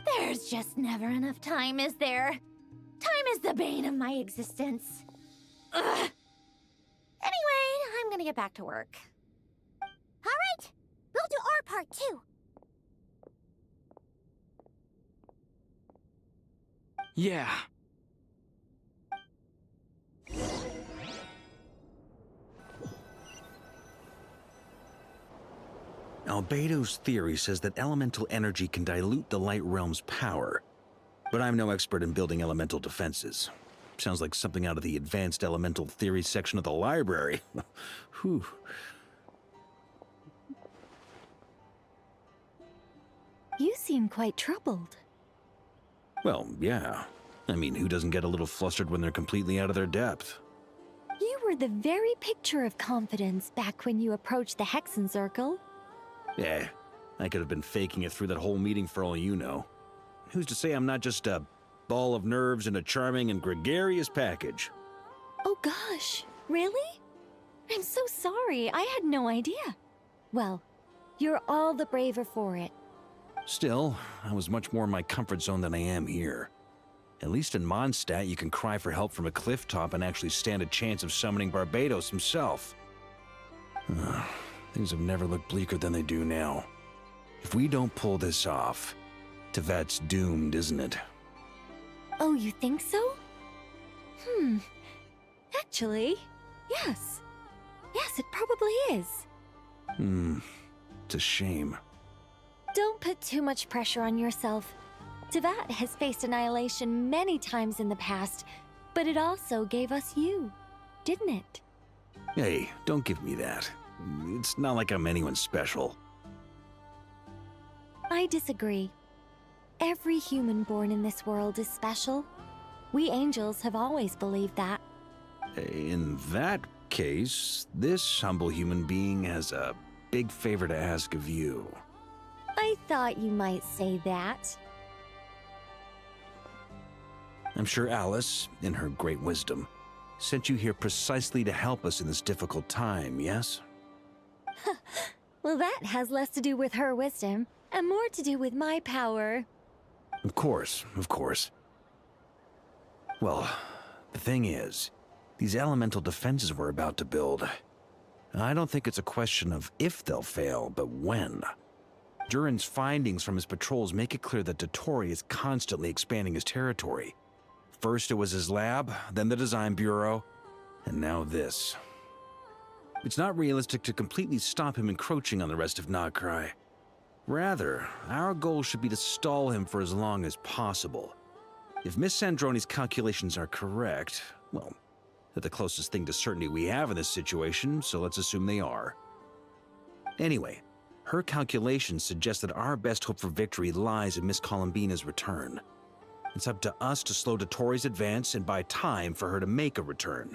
There's just never enough time, is there? Time is the bane of my existence. Ugh. Anyway, I'm gonna get back to work. All right, we'll do our part too. Yeah. Albedo's theory says that elemental energy can dilute the light realm's power. But I'm no expert in building elemental defenses. Sounds like something out of the advanced elemental theory section of the library. Whew. You seem quite troubled. Well, yeah. I mean, who doesn't get a little flustered when they're completely out of their depth? You were the very picture of confidence back when you approached the Hexen Circle. Yeah, I could have been faking it through that whole meeting for all you know. Who's to say I'm not just a ball of nerves in a charming and gregarious package? Oh gosh, really? I'm so sorry, I had no idea. Well, you're all the braver for it. Still, I was much more in my comfort zone than I am here. At least in Mondstadt, you can cry for help from a cliff top and actually stand a chance of summoning Barbados himself. Things have never looked bleaker than they do now. If we don't pull this off, Tevat's doomed, isn't it? Oh, you think so? Actually, yes. Yes, it probably is. It's a shame. Don't put too much pressure on yourself. Tevat has faced annihilation many times in the past, but it also gave us you, didn't it? Hey, don't give me that. It's not like I'm anyone special. I disagree. Every human born in this world is special. We angels have always believed that. In that case, this humble human being has a big favor to ask of you. I thought you might say that. I'm sure Alice, in her great wisdom, sent you here precisely to help us in this difficult time, yes? Well, that has less to do with her wisdom and more to do with my power. Of course, of course. Well, the thing is, these elemental defenses we're about to build, I don't think it's a question of if they'll fail, but when. Durin's findings from his patrols make it clear that Dottore is constantly expanding his territory. First it was his lab, then the design bureau, and now this. It's not realistic to completely stop him encroaching on the rest of Nagcry. Rather, our goal should be to stall him for as long as possible. If Miss Sandroni's calculations are correct, well, they're the closest thing to certainty we have in this situation, so let's assume they are. Anyway, her calculations suggest that our best hope for victory lies in Miss Columbina's return. It's up to us to slow Dottore's advance and buy time for her to make a return.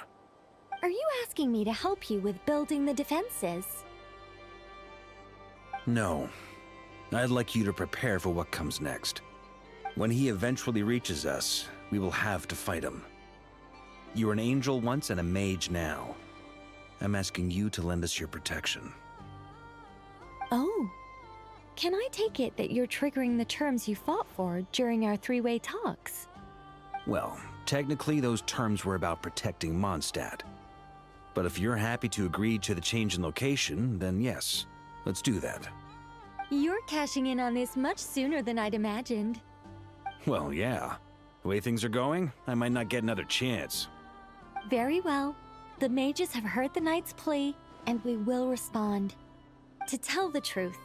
Are you asking me to help you with building the defenses? No. I'd like you to prepare for what comes next. When he eventually reaches us, we will have to fight him. You were an angel once and a mage now. I'm asking you to lend us your protection. Oh. Can I take it that you're triggering the terms you fought for during our three-way talks? Well, technically those terms were about protecting Mondstadt. But if you're happy to agree to the change in location, then yes, let's do that. You're cashing in on this much sooner than I'd imagined. Well, yeah. The way things are going, I might not get another chance. Very well. The mages have heard the knight's plea, and we will respond. To tell the truth,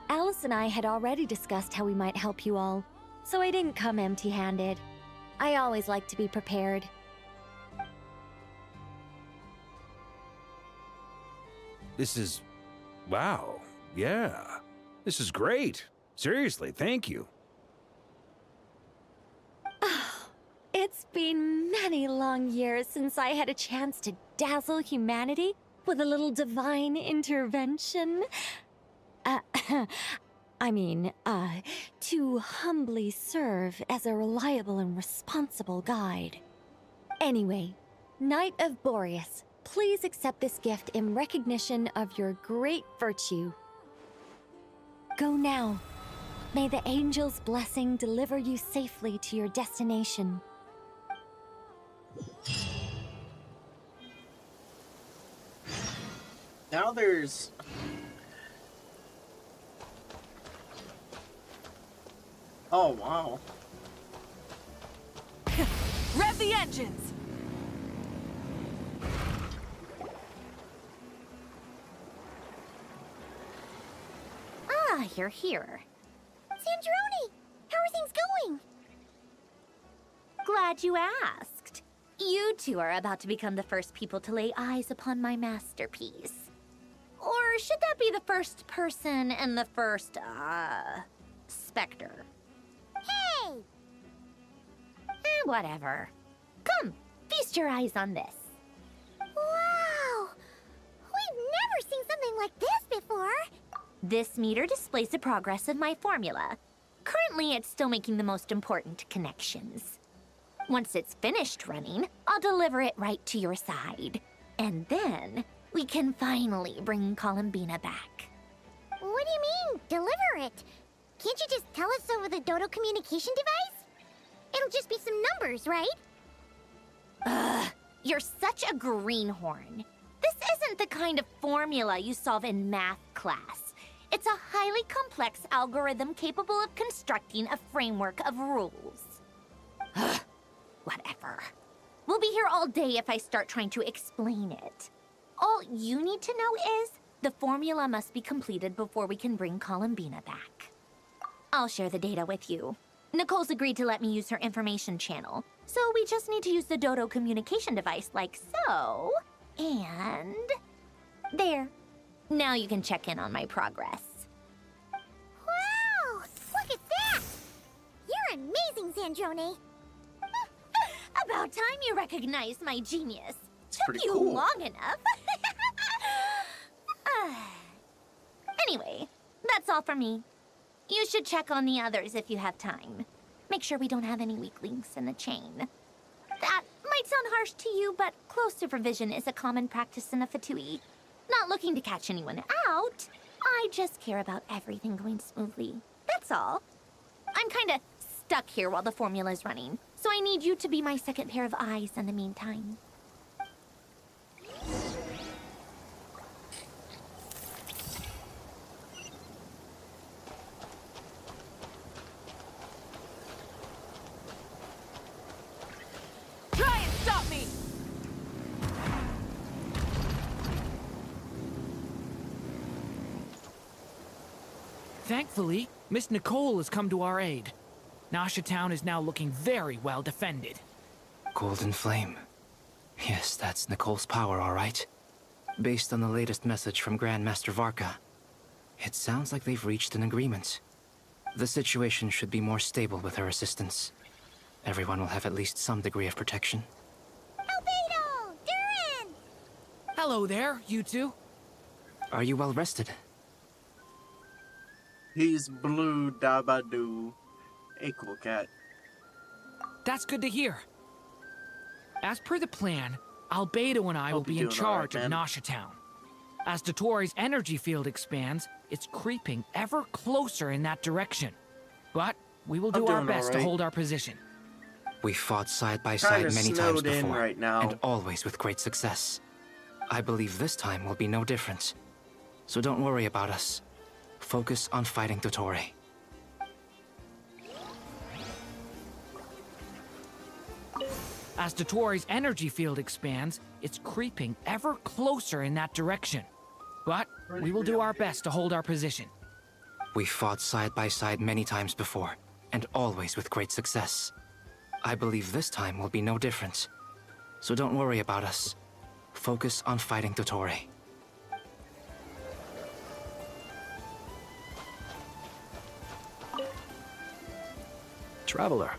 Alice and I had already discussed how we might help you all, so I didn't come empty-handed. I always like to be prepared. This is... wow. Yeah. This is great. Seriously, thank you. It's been many long years since I had a chance to dazzle humanity with a little divine intervention. To humbly serve as a reliable and responsible guide. Anyway, Knight of Boreas, please accept this gift in recognition of your great virtue. Go now. May the angel's blessing deliver you safely to your destination. Now there's... Oh, wow. Rev the engines! Ah, you're here. Sandroni! How are things going? Glad you asked. You two are about to become the first people to lay eyes upon my masterpiece. Or should that be the first person and the first, specter? Hey! Whatever. Come, feast your eyes on this. Wow! We've never seen something like this before. This meter displays the progress of my formula. Currently, it's still making the most important connections. Once it's finished running, I'll deliver it right to your side. And then, we can finally bring Columbina back. What do you mean, deliver it? Can't you just tell us over the Dodo communication device? It'll just be some numbers, right? Ugh, you're such a greenhorn. This isn't the kind of formula you solve in math class. It's a highly complex algorithm capable of constructing a framework of rules. Ugh, whatever. We'll be here all day if I start trying to explain it. All you need to know is the formula must be completed before we can bring Columbina back. I'll share the data with you. Nicole's agreed to let me use her information channel, so we just need to use the Dodo communication device like so. And... there. Now you can check in on my progress. Wow! Look at that! You're amazing, Sandroni! about time you recognized my genius. It's Took pretty you cool. long enough. Anyway, that's all for me. You should check on the others if you have time. Make sure we don't have any weak links in the chain. That might sound harsh to you, but close supervision is a common practice in a Fatui. Not looking to catch anyone out. I just care about everything going smoothly. That's all. I'm kinda stuck here while the formula's running, so I need you to be my second pair of eyes in the meantime. Try and stop me! Thankfully, Miss Nicole has come to our aid. Nasha Town is now looking very well defended. Golden Flame. Yes, that's Nicole's power, all right. Based on the latest message from Grandmaster Varka, it sounds like they've reached an agreement. The situation should be more stable with her assistance. Everyone will have at least some degree of protection. Albedo! Durin! Hello there, you two. Are you well rested? He's blue dabadoo. A cool cat. That's good to hear. As per the plan, Albedo and I will be in charge of Nasha Town. As Dottoro's energy field expands, it's creeping ever closer in that direction. But we will do our best to hold our position. We fought side by side many times before, right now. and always with great success. I believe this time will be no different. So don't worry about us. Focus on fighting Dottore. As Dottoro's energy field expands, it's creeping ever closer in that direction. But we will do our best to hold our position. We fought side by side many times before, and always with great success. I believe this time will be no different. So don't worry about us. Focus on fighting Dottore. Traveler,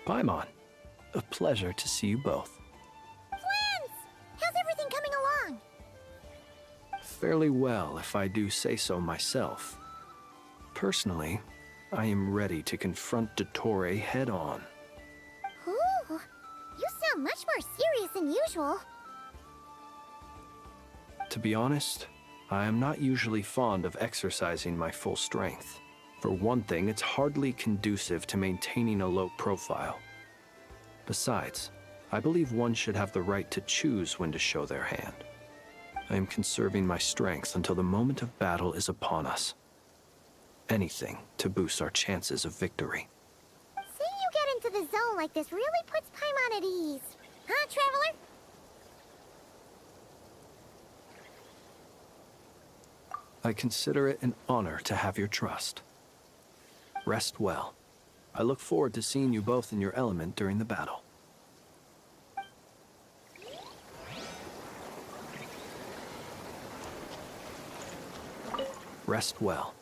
Paimon, a pleasure to see you both. Twins! How's everything coming along? Fairly well, if I do say so myself. Personally, I am ready to confront Dottore head-on. Ooh, you sound much more serious than usual. To be honest, I am not usually fond of exercising my full strength. For one thing, it's hardly conducive to maintaining a low profile. Besides, I believe one should have the right to choose when to show their hand. I am conserving my strength until the moment of battle is upon us. Anything to boost our chances of victory. Seeing you get into the zone like this really puts Paimon at ease. Huh, Traveler? I consider it an honor to have your trust. Rest well. I look forward to seeing you both in your element during the battle. Rest well.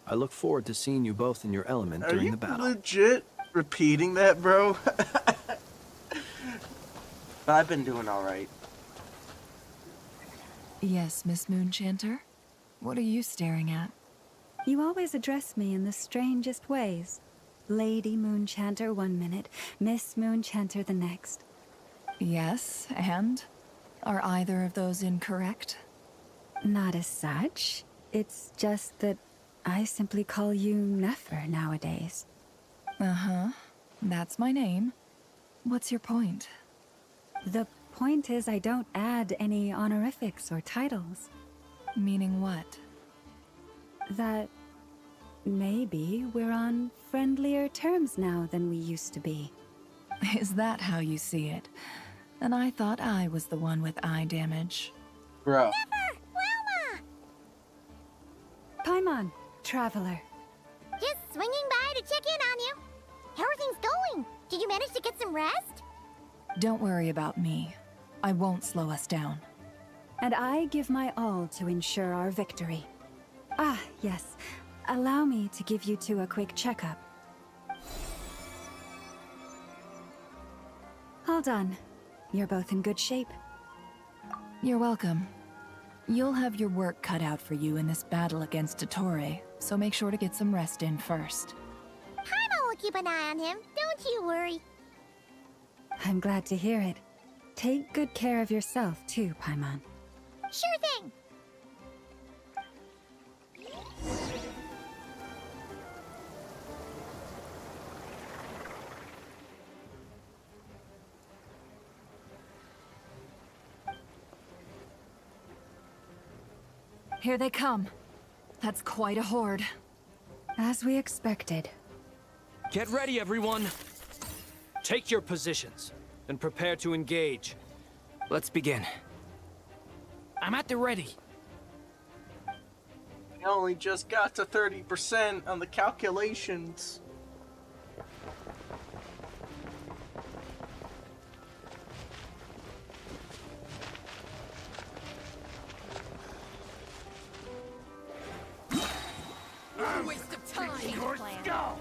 I look forward to seeing you both in your element during the battle. Are you legit repeating that, bro? I've been doing alright. Yes, Miss Moonchanter? What are you staring at? You always address me in the strangest ways. Lady Moonchanter 1 minute, Miss Moonchanter the next. Yes, and? Are either of those incorrect? Not as such. It's just that I simply call you Nefer nowadays. Uh-huh. That's my name. What's your point? The point is I don't add any honorifics or titles. Meaning what? That maybe we're on friendlier terms now than we used to be. Is that how you see it? And I thought I was the one with eye damage. Bro. Never! Wilma! Paimon, Traveler. Just swinging by to check in on you. How are things going? Did you manage to get some rest? Don't worry about me. I won't slow us down. And I give my all to ensure our victory. Ah, yes. Allow me to give you two a quick checkup. All done. You're both in good shape. You're welcome. You'll have your work cut out for you in this battle against Dottore, so make sure to get some rest in first. Paimon will keep an eye on him, don't you worry. I'm glad to hear it. Take good care of yourself, too, Paimon. Sure thing. Here they come. That's quite a horde. As we expected. Get ready, everyone. Take your positions and prepare to engage. Let's begin. I'm at the ready. We only just got to 30% on the calculations. Waste of time. Your skull.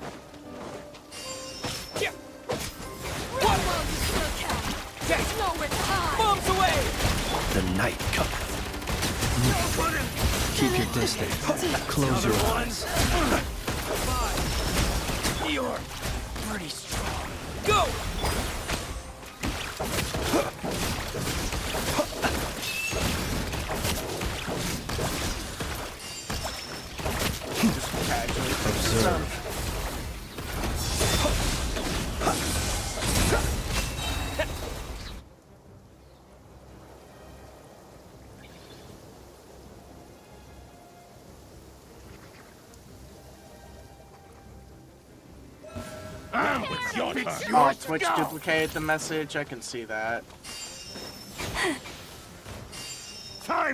There's nowhere to hide. Bombs away. The night cometh. Keep your distance. Close your eyes. You're pretty strong. Go. Observe. Oh, Twitch duplicated the message. I can see that.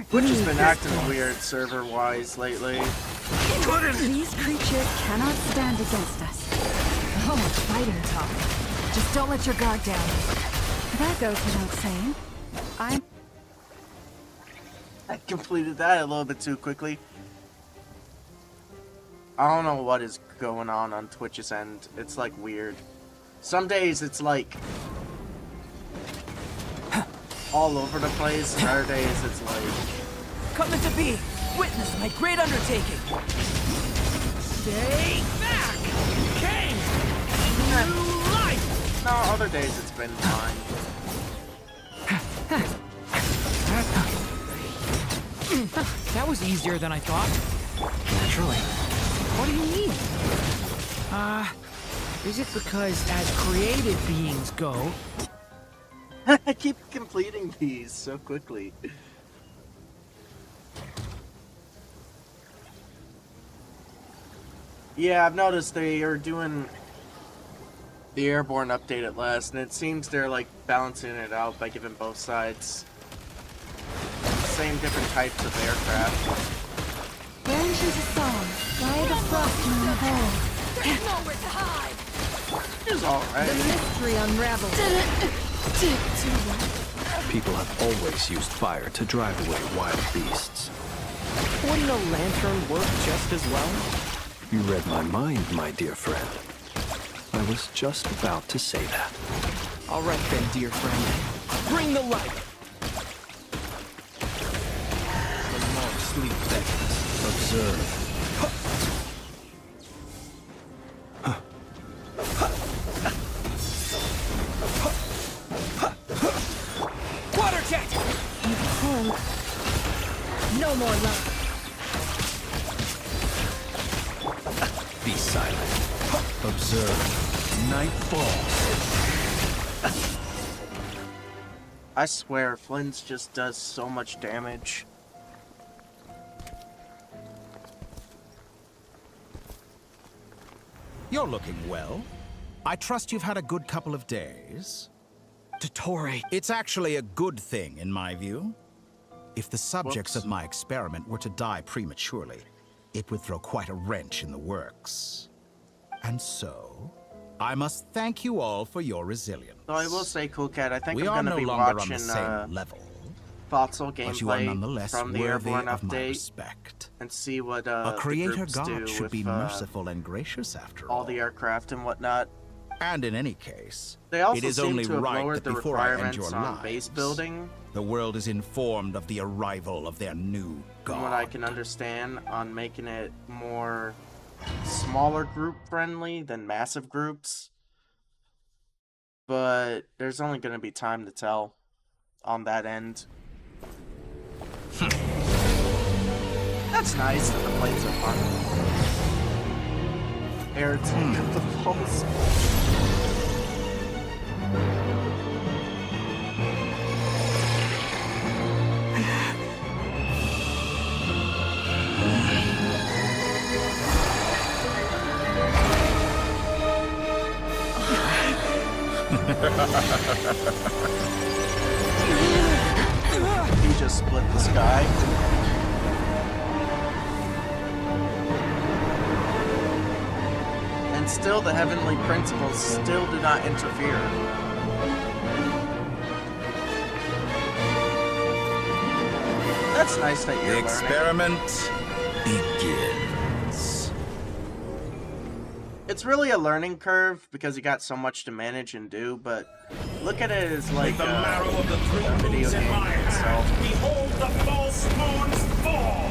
Twitch has been acting weird server-wise lately. These creatures cannot stand against us. Oh, fighting talk. Just don't let your guard down. That goes without saying. I completed that a little bit too quickly. I don't know what is going on Twitch's end. It's like weird. Some days it's like all over the place, and other days it's like... Coming to be. Witness my great undertaking. Stay back! King! New life! No, other days it's been fine. That was easier than I thought. Naturally. What do you mean? Is it because as created beings go... I keep completing these so quickly. Yeah, I've noticed they are doing the airborne update at last, and it seems they're like balancing it out by giving both sides same different types of aircraft. Branches a song, fly the frost in the hole. There's nowhere to hide. It's alright. The mystery unravels. People have always used fire to drive away wild beasts. Wouldn't a lantern work just as well? You read my mind, my dear friend. I was just about to say that. All right then, dear friend. Bring the light. When long sleep beckons, observe. Water jet! No more love. Be silent. Observe. Night falls. I swear, Flynn's just does so much damage. You're looking well. I trust you've had a good couple of days. Dottore. It's actually a good thing, in my view. If the subjects of my experiment were to die prematurely, it would throw quite a wrench in the works. And so, I must thank you all for your resilience. So I will say, Cool Cat, I think We I'm are going to no be longer watching on the same level, Foxel but you are gameplay nonetheless from the worthy airborne of my update respect. and see what A the creator groups do god should with be merciful and gracious after all the aircraft and whatnot. And in any case, They also it is seem only to have right lowered that the before I end requirements your on base lives, building, the world is informed of the arrival of their new from what god. I can understand, on making it more smaller group friendly than massive groups. But there's only going to be time to tell on that end. That's nice that the planes are fun. Air to the pulse. He just split the sky. And still the heavenly principles still do not interfere. That's nice that you're The learning. experiment begins. It's really a learning curve because you got so much to manage and do, but look at it as like With the marrow of the three a video moons in game my itself. hand, behold the false moons fall!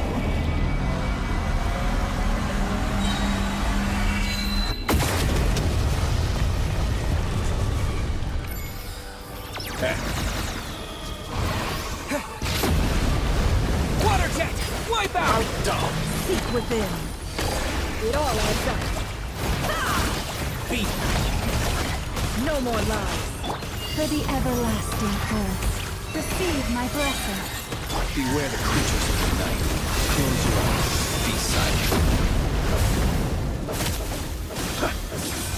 Water jet! Wipe out! Seek within. It all adds up. Beat! No more lies. For the everlasting curse, receive my blessing. Beware the creatures of the night. Close your eyes. Be silent.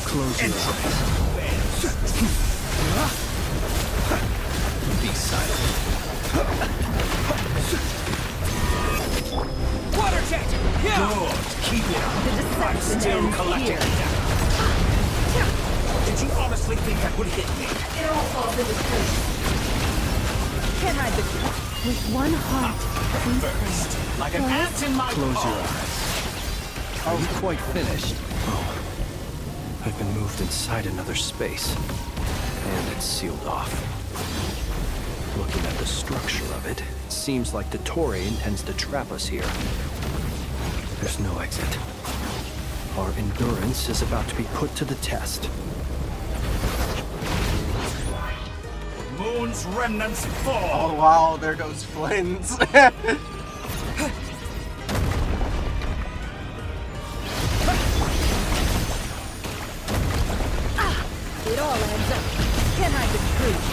Close your eyes. Be silent. Water jet! Yeah! Good! Keep it up! The deception I'm still ends collecting here. data. Did you honestly think that would hit me? It all falls into place. Can't hide the truth. With one heart, we First, like an ant in my Close paw. your eyes. Are you quite finished? Oh. I've been moved inside another space. And it's sealed off. Looking at the structure of it, it seems like the Toray intends to trap us here. There's no exit. Our endurance is about to be put to the test. Moon's remnants fall! Oh wow, there goes Flynn's. It all adds up. Can't hide the truth.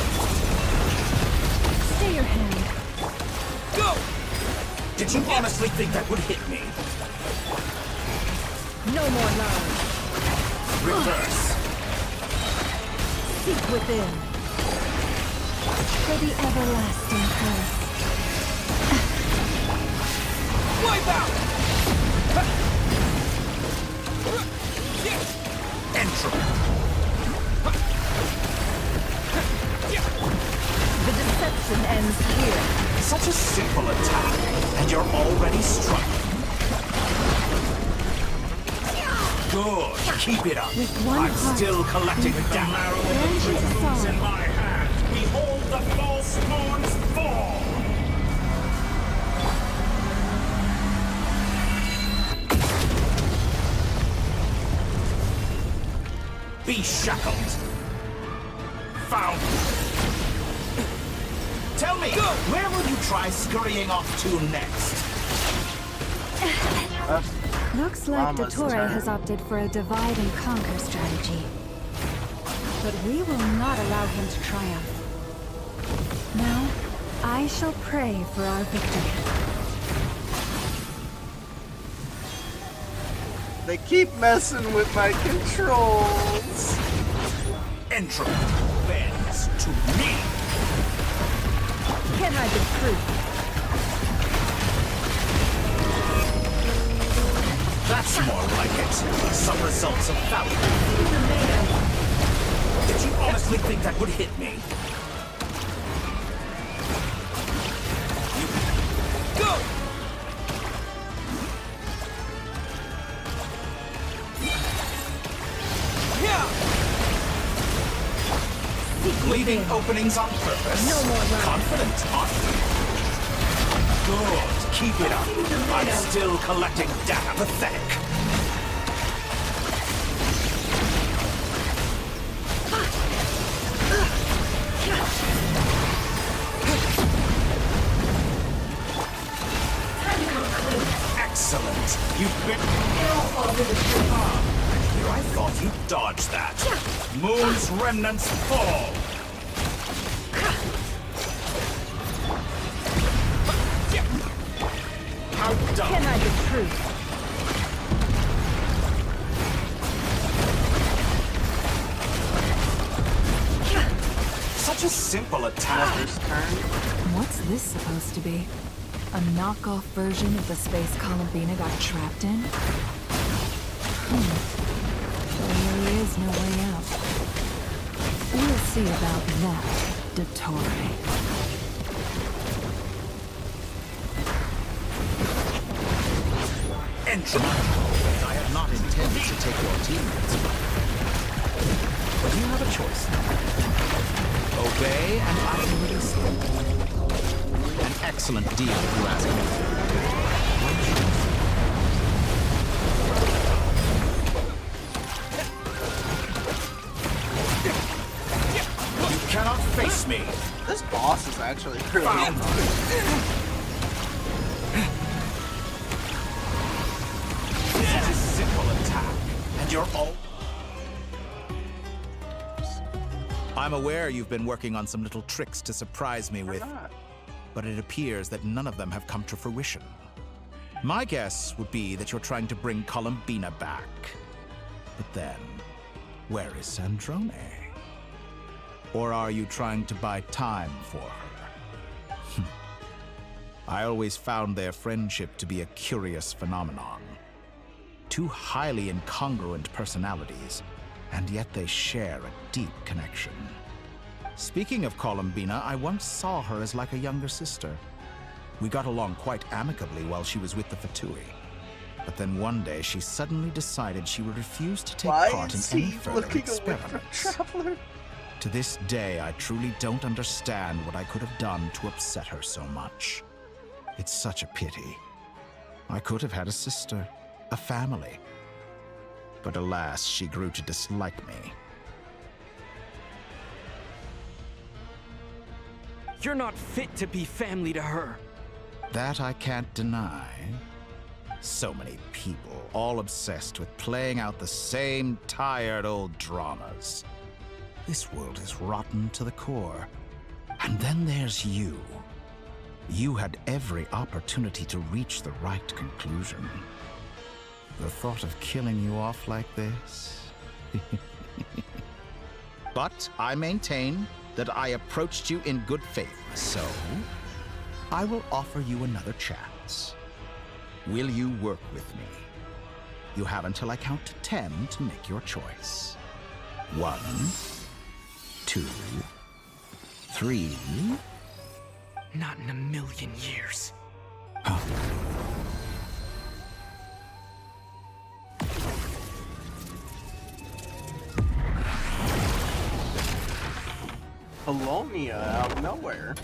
Stay your hand. Go! Did you honestly think that would hit me? No more lies. Reverse! Seek within. For the everlasting curse. Wipe out! Entropy! The deception ends here. Such a simple attack, and you're already striking. Good. Keep it up. With one I'm heart, still collecting we data. fall. Vengeance is all. In my hand, behold the false moons fall. Be shackled. Found. Tell me, where will you try scurrying off to next? Looks like Mama's Dottore turn. has opted for a divide and conquer strategy. But we will not allow him to triumph. Now, I shall pray for our victory. They keep messing with my controls. Entropy bends to me. Can't hide the truth. That's more like it. Some results of valor. Did you honestly think that would hit me? Go! Yeah! Leaving openings on purpose. No more running. Confident, aren't you? Good. Keep it up. I'm still collecting data. Pathetic. Excellent. You've been... Here, I thought you dodged that. Moon's remnants fall. Outdone. Can I the truth? Such a simple attack. What's this supposed to be? A knockoff version of the space Columbina got trapped in? There really is no way out. We'll see about that, Dottore. I had not intended to take your teammates. But you have a choice now. Obey and I will release you. An excellent deal, if you ask me. You cannot face me. This boss is actually pretty good. This is a simple attack, and you're all... I'm aware you've been working on some little tricks to surprise me with, but it appears that none of them have come to fruition. My guess would be that you're trying to bring Columbina back. But then, where is Sandrone? Or are you trying to buy time for her? I always found their friendship to be a curious phenomenon. Two highly incongruent personalities, and yet they share a deep connection. Speaking of Columbina, I once saw her as like a younger sister. We got along quite amicably while she was with the Fatui. But then one day she suddenly decided she would refuse to take part in any further experiments. To this day, I truly don't understand what I could have done to upset her so much. It's such a pity. I could have had a sister, a family. But alas, she grew to dislike me. You're not fit to be family to her. That I can't deny. So many people, all obsessed with playing out the same tired old dramas. This world is rotten to the core. And then there's you. You had every opportunity to reach the right conclusion. The thought of killing you off like this? But I maintain that I approached you in good faith, so I will offer you another chance. Will you work with me? You have until I count to 10 to make your choice. 1, 2, 3. Not in a million years. Huh. Polonia out of nowhere.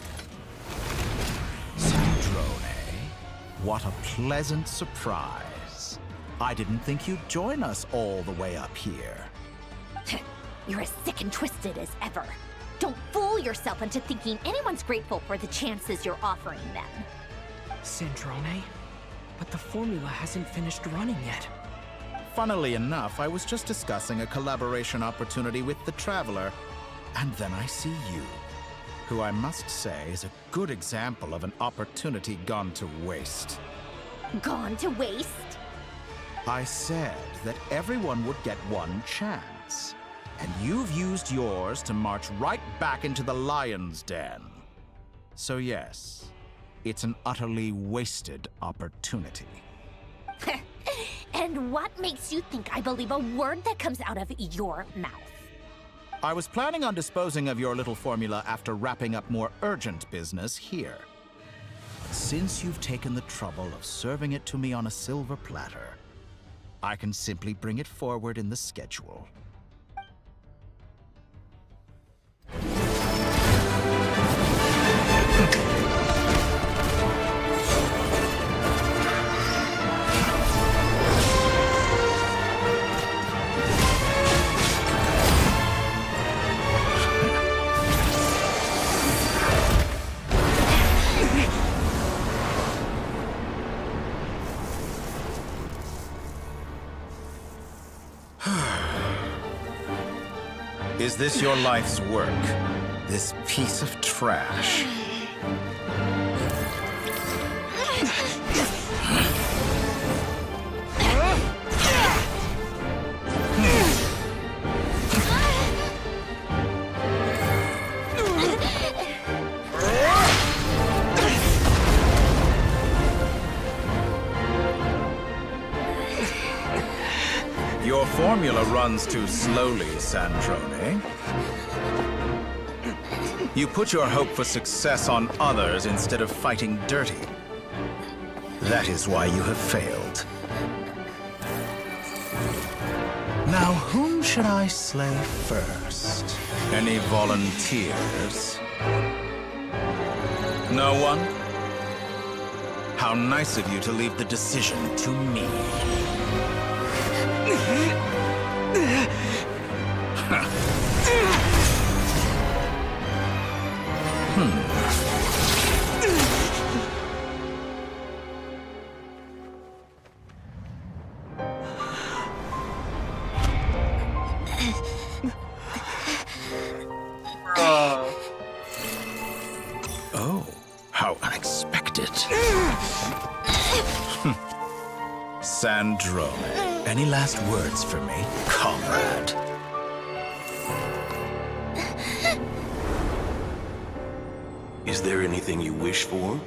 Sandrone, what a pleasant surprise. I didn't think you'd join us all the way up here. You're as sick and twisted as ever. Don't fool yourself into thinking anyone's grateful for the chances you're offering them. Sandrone? But the formula hasn't finished running yet. Funnily enough, I was just discussing a collaboration opportunity with the Traveler, and then I see you, who I must say is a good example of an opportunity gone to waste. Gone to waste? I said that everyone would get one chance, and you've used yours to march right back into the lion's den. So yes, it's an utterly wasted opportunity. And what makes you think I believe a word that comes out of your mouth? I was planning on disposing of your little formula after wrapping up more urgent business here. Since you've taken the trouble of serving it to me on a silver platter, I can simply bring it forward in the schedule. Is this your life's work? This piece of trash? Your formula runs too slowly, Sandrone. You put your hope for success on others instead of fighting dirty. That is why you have failed. Now, whom should I slay first? Any volunteers? No one? How nice of you to leave the decision to me. Oh, how unexpected. Sandrone, any last words for me, comrade? Is there anything you wish for?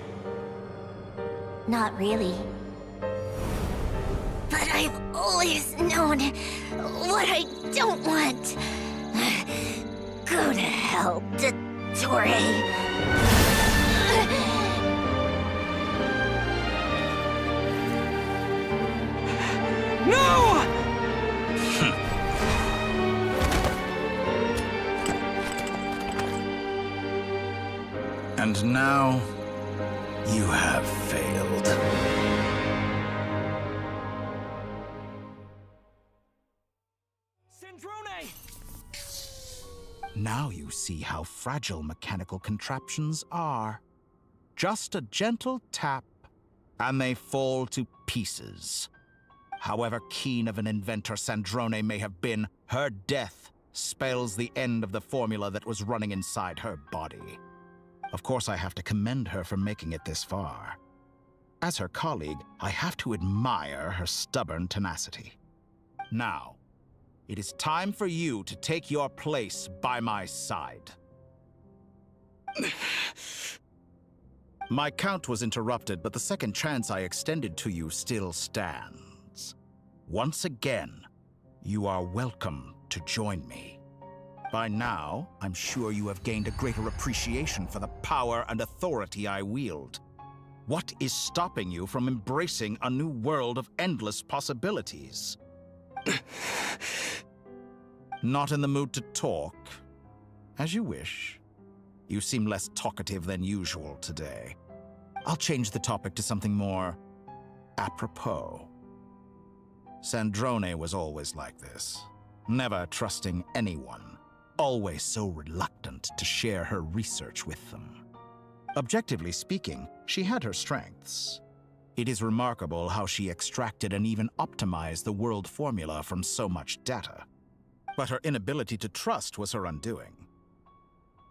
Not really. But I've always known what I don't want. Go to hell, Dottore. No! And now, you have failed. Sandrone! Now you see how fragile mechanical contraptions are. Just a gentle tap, and they fall to pieces. However keen of an inventor Sandrone may have been, her death spells the end of the formula that was running inside her body. Of course, I have to commend her for making it this far. As her colleague, I have to admire her stubborn tenacity. Now, it is time for you to take your place by my side. My count was interrupted, but the second chance I extended to you still stands. Once again, you are welcome to join me. By now, I'm sure you have gained a greater appreciation for the power and authority I wield. What is stopping you from embracing a new world of endless possibilities? Not in the mood to talk? As you wish. You seem less talkative than usual today. I'll change the topic to something more apropos. Sandrone was always like this, never trusting anyone, always so reluctant to share her research with them. Objectively speaking, she had her strengths. It is remarkable how she extracted and even optimized the world formula from so much data. But her inability to trust was her undoing.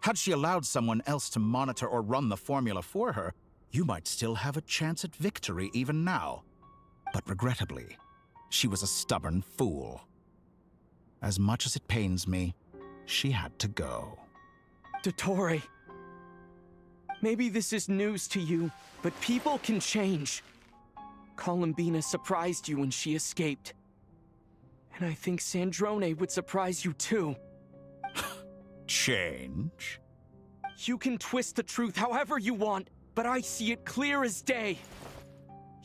Had she allowed someone else to monitor or run the formula for her, you might still have a chance at victory even now. But regrettably, she was a stubborn fool. As much as it pains me, she had to go. Dottore. Maybe this is news to you, but people can change. Columbina surprised you when she escaped. And I think Sandrone would surprise you too. Change? You can twist the truth however you want, but I see it clear as day.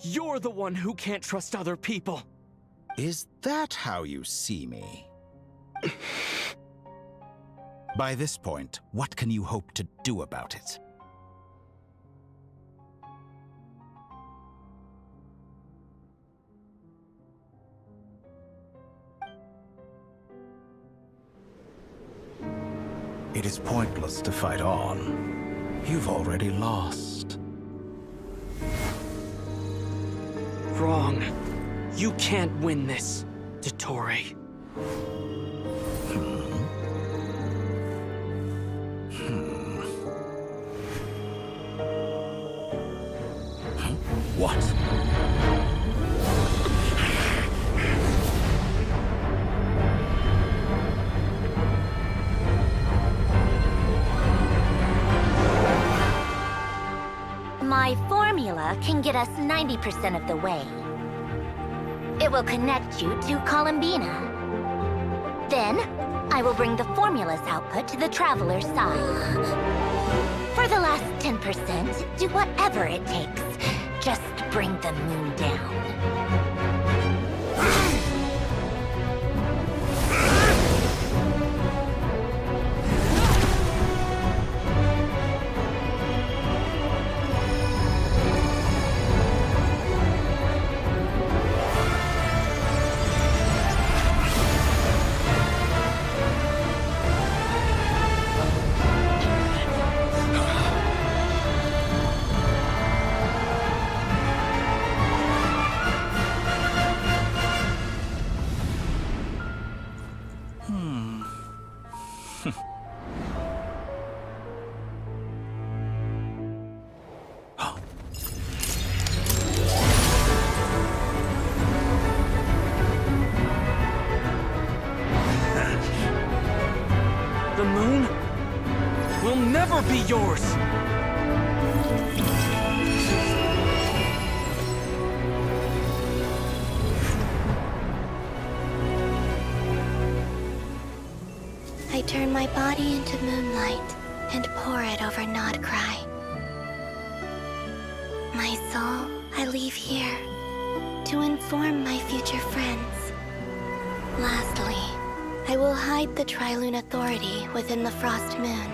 You're the one who can't trust other people. Is that how you see me? By this point, what can you hope to do about it? It is pointless to fight on. You've already lost. Wrong. You can't win this, Dottore. What? My formula can get us 90% of the way. It will connect you to Columbina. Then, I will bring the formula's output to the Traveler's side. For the last 10%, do whatever it takes. Just bring the moon down. The moon will never be yours! I turn my body into moonlight and pour it over Nodcry. My soul I leave here to inform my future friends. Lastly, I will hide the Trilune Authority within the Frost Moon.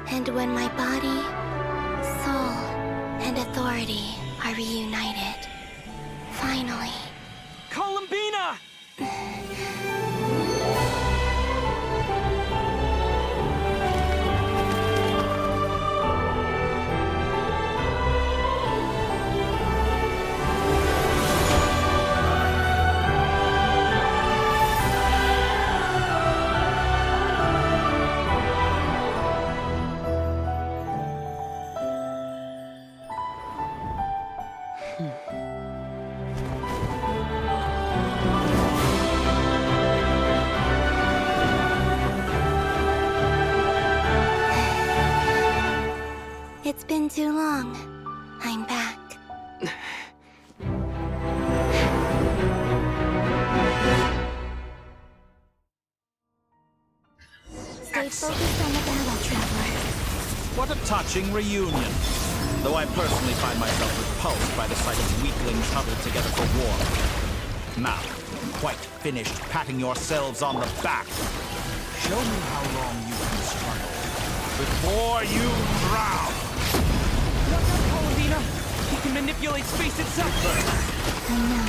And when my body, soul, and authority are reunited, finally... Columbina! It's been too long. I'm back. Stay focused on the battle, Traveler. What a touching reunion. Though I personally find myself repulsed by the sight of weaklings huddled together for war. Now, quite finished patting yourselves on the back. Show me how long you can struggle before you drown. Watch out, Columbina! He can manipulate space itself! I know.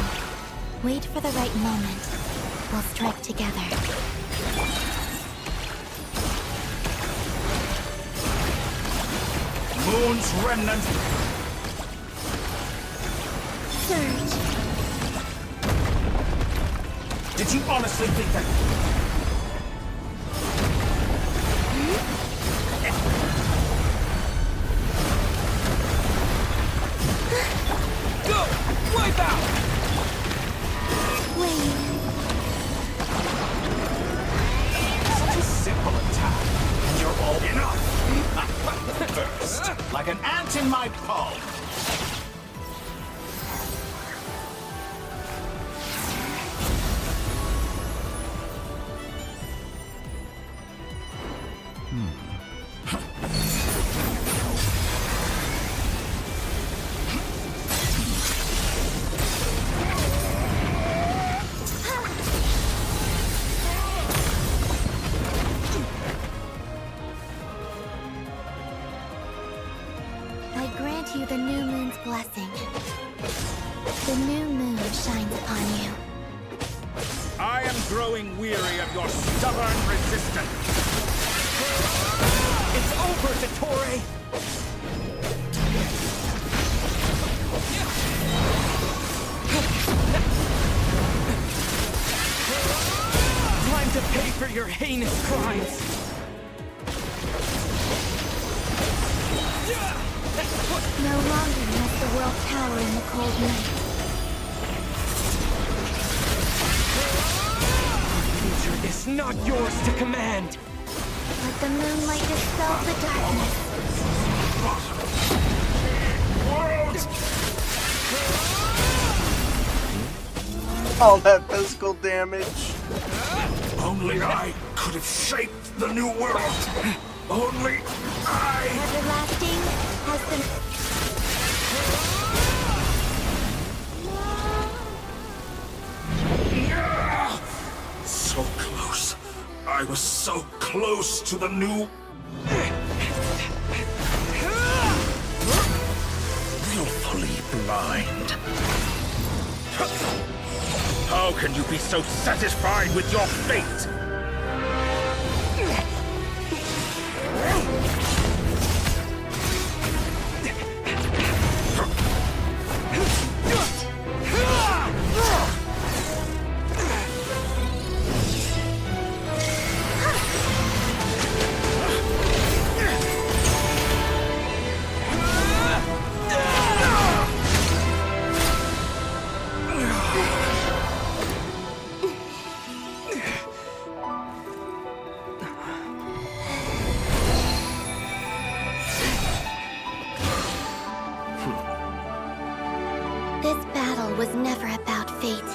Wait for the right moment. We'll strike together. Moon's remnant! Surge! Did you honestly think that... Go! Wipe out! Wait. Such a simple attack, and you're all enough! First, like an ant in my palm. I grant you the new moon's blessing. The new moon shines upon you. I am growing weary of your stubborn resistance. It's over, Dottore! Time to pay for your heinous crimes! No longer must the world cower in the cold night. The future is not yours to command. Let the moonlight dispel the darkness. All that physical damage. Only I could have shaped the new world. Only I. Everlasting has been. So close. I was so close to the new. Willfully blind. How can you be so satisfied with your fate? This battle was never about fate.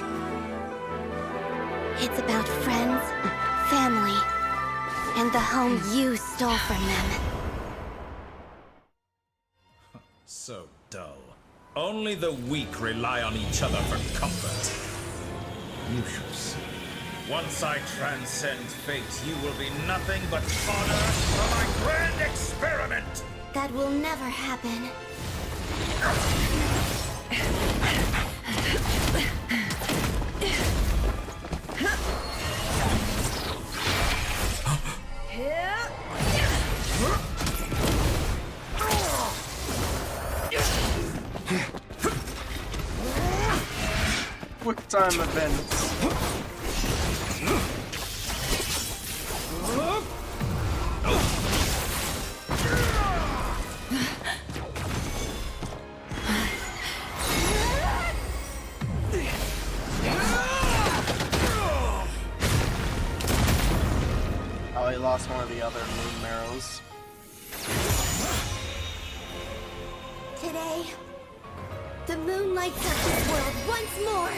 It's about friends, family, and the home you stole from them. So dull. Only the weak rely on each other for comfort. You shall see. Once I transcend fate, you will be nothing but fodder for my grand experiment! That will never happen. Quick time events. Oh, he lost one of the other moon marrows. Today, the moonlight touched this world once more.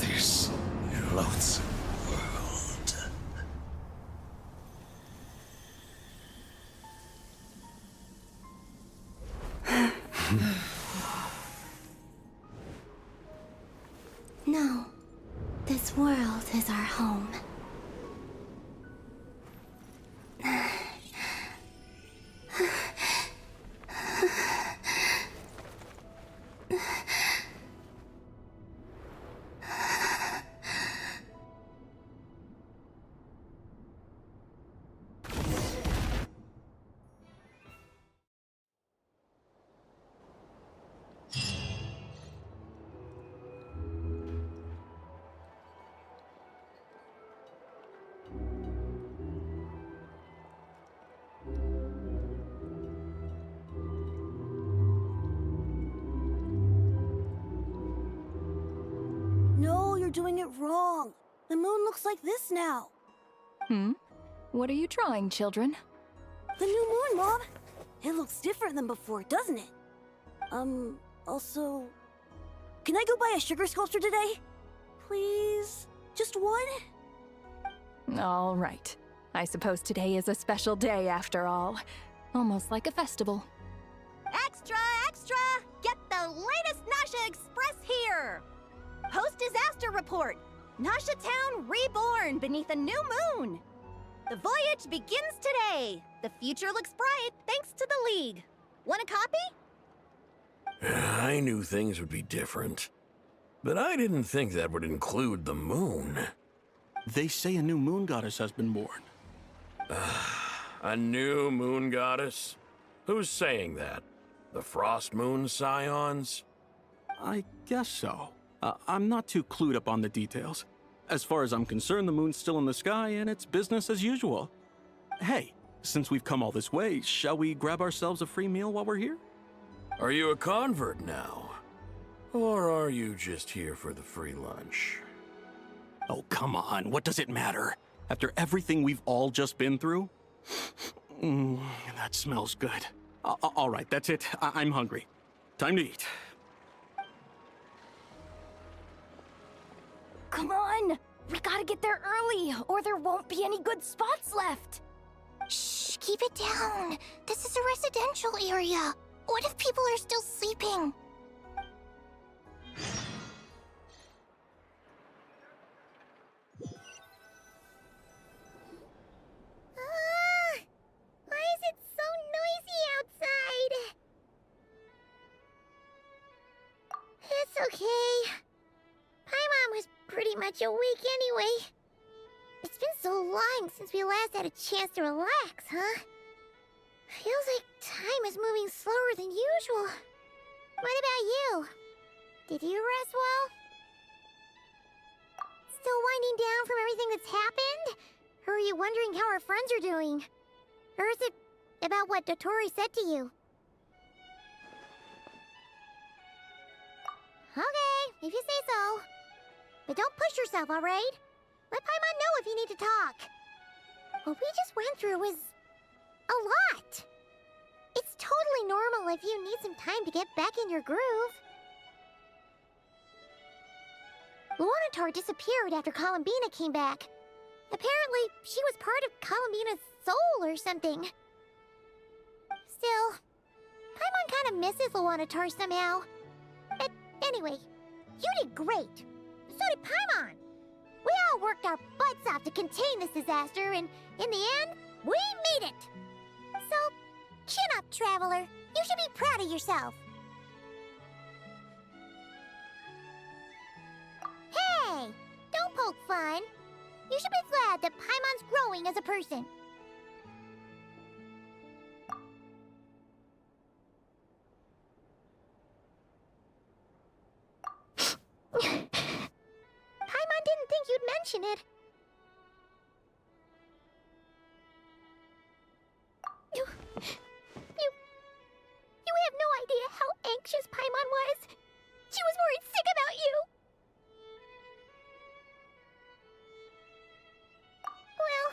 This loathsome world. No, this world is our home. No, you're doing it wrong. The moon looks like this now. What are you drawing, children? The new moon, Mom. It looks different than before, doesn't it? Also... Can I go buy a sugar sculpture today? Please? Just one? All right. I suppose today is a special day after all. Almost like a festival. Extra, extra! Get the latest Nasha Express here! Post-disaster report! Nasha Town reborn beneath a new moon! The voyage begins today! The future looks bright thanks to the League. Want a copy? I knew things would be different. But I didn't think that would include the moon. They say a new moon goddess has been born. A new moon goddess? Who's saying that? The Frost Moon Scions? I guess so. I'm not too clued up on the details. As far as I'm concerned, the moon's still in the sky and it's business as usual. Hey, since we've come all this way, shall we grab ourselves a free meal while we're here? Are you a convert now? Or are you just here for the free lunch? Oh, come on. What does it matter? After everything we've all just been through? That smells good. All right, that's it. I'm hungry. Time to eat. Come on! We gotta get there early, or there won't be any good spots left! Shh, keep it down. This is a residential area. What if people are still sleeping? Why is it so noisy outside? It's okay. Paimon was pretty much awake anyway. It's been so long since we last had a chance to relax, huh? Feels like time is moving slower than usual. What about you? Did you rest well? Still winding down from everything that's happened? Or are you wondering how our friends are doing? Or is it about what Dotori said to you? Okay, if you say so. But don't push yourself, alright? Let Paimon know if you need to talk. What we just went through was a lot. It's totally normal if you need some time to get back in your groove. Luanatar disappeared after Columbina came back. Apparently, she was part of Columbina's soul or something. Still, Paimon kind of misses Luanatar somehow. But anyway, you did great. So did Paimon. We all worked our butts off to contain this disaster, and in the end, we made it. So, chin up, Traveler. You should be proud of yourself. Hey! Don't poke fun. You should be glad that Paimon's growing as a person. Paimon didn't think you'd mention it. You have no idea how anxious Paimon was. She was worried sick about you. Well,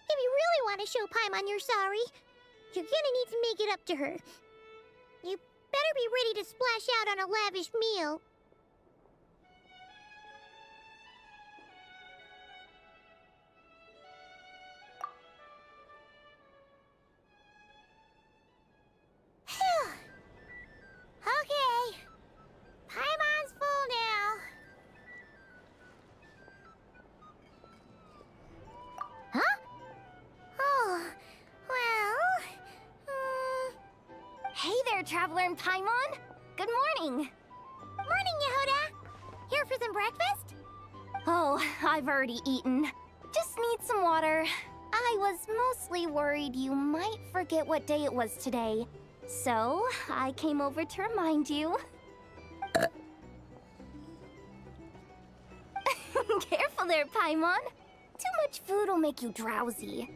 if you really want to show Paimon you're sorry, you're gonna need to make it up to her. You better be ready to splash out on a lavish meal. Okay. Paimon's full now. Huh? Oh, well... Hey there, Traveler and Paimon. Good morning. Morning, Yehuda. Here for some breakfast? Oh, I've already eaten. Just need some water. I was mostly worried you might forget what day it was today. So, I came over to remind you. Careful there, Paimon. Too much food will make you drowsy.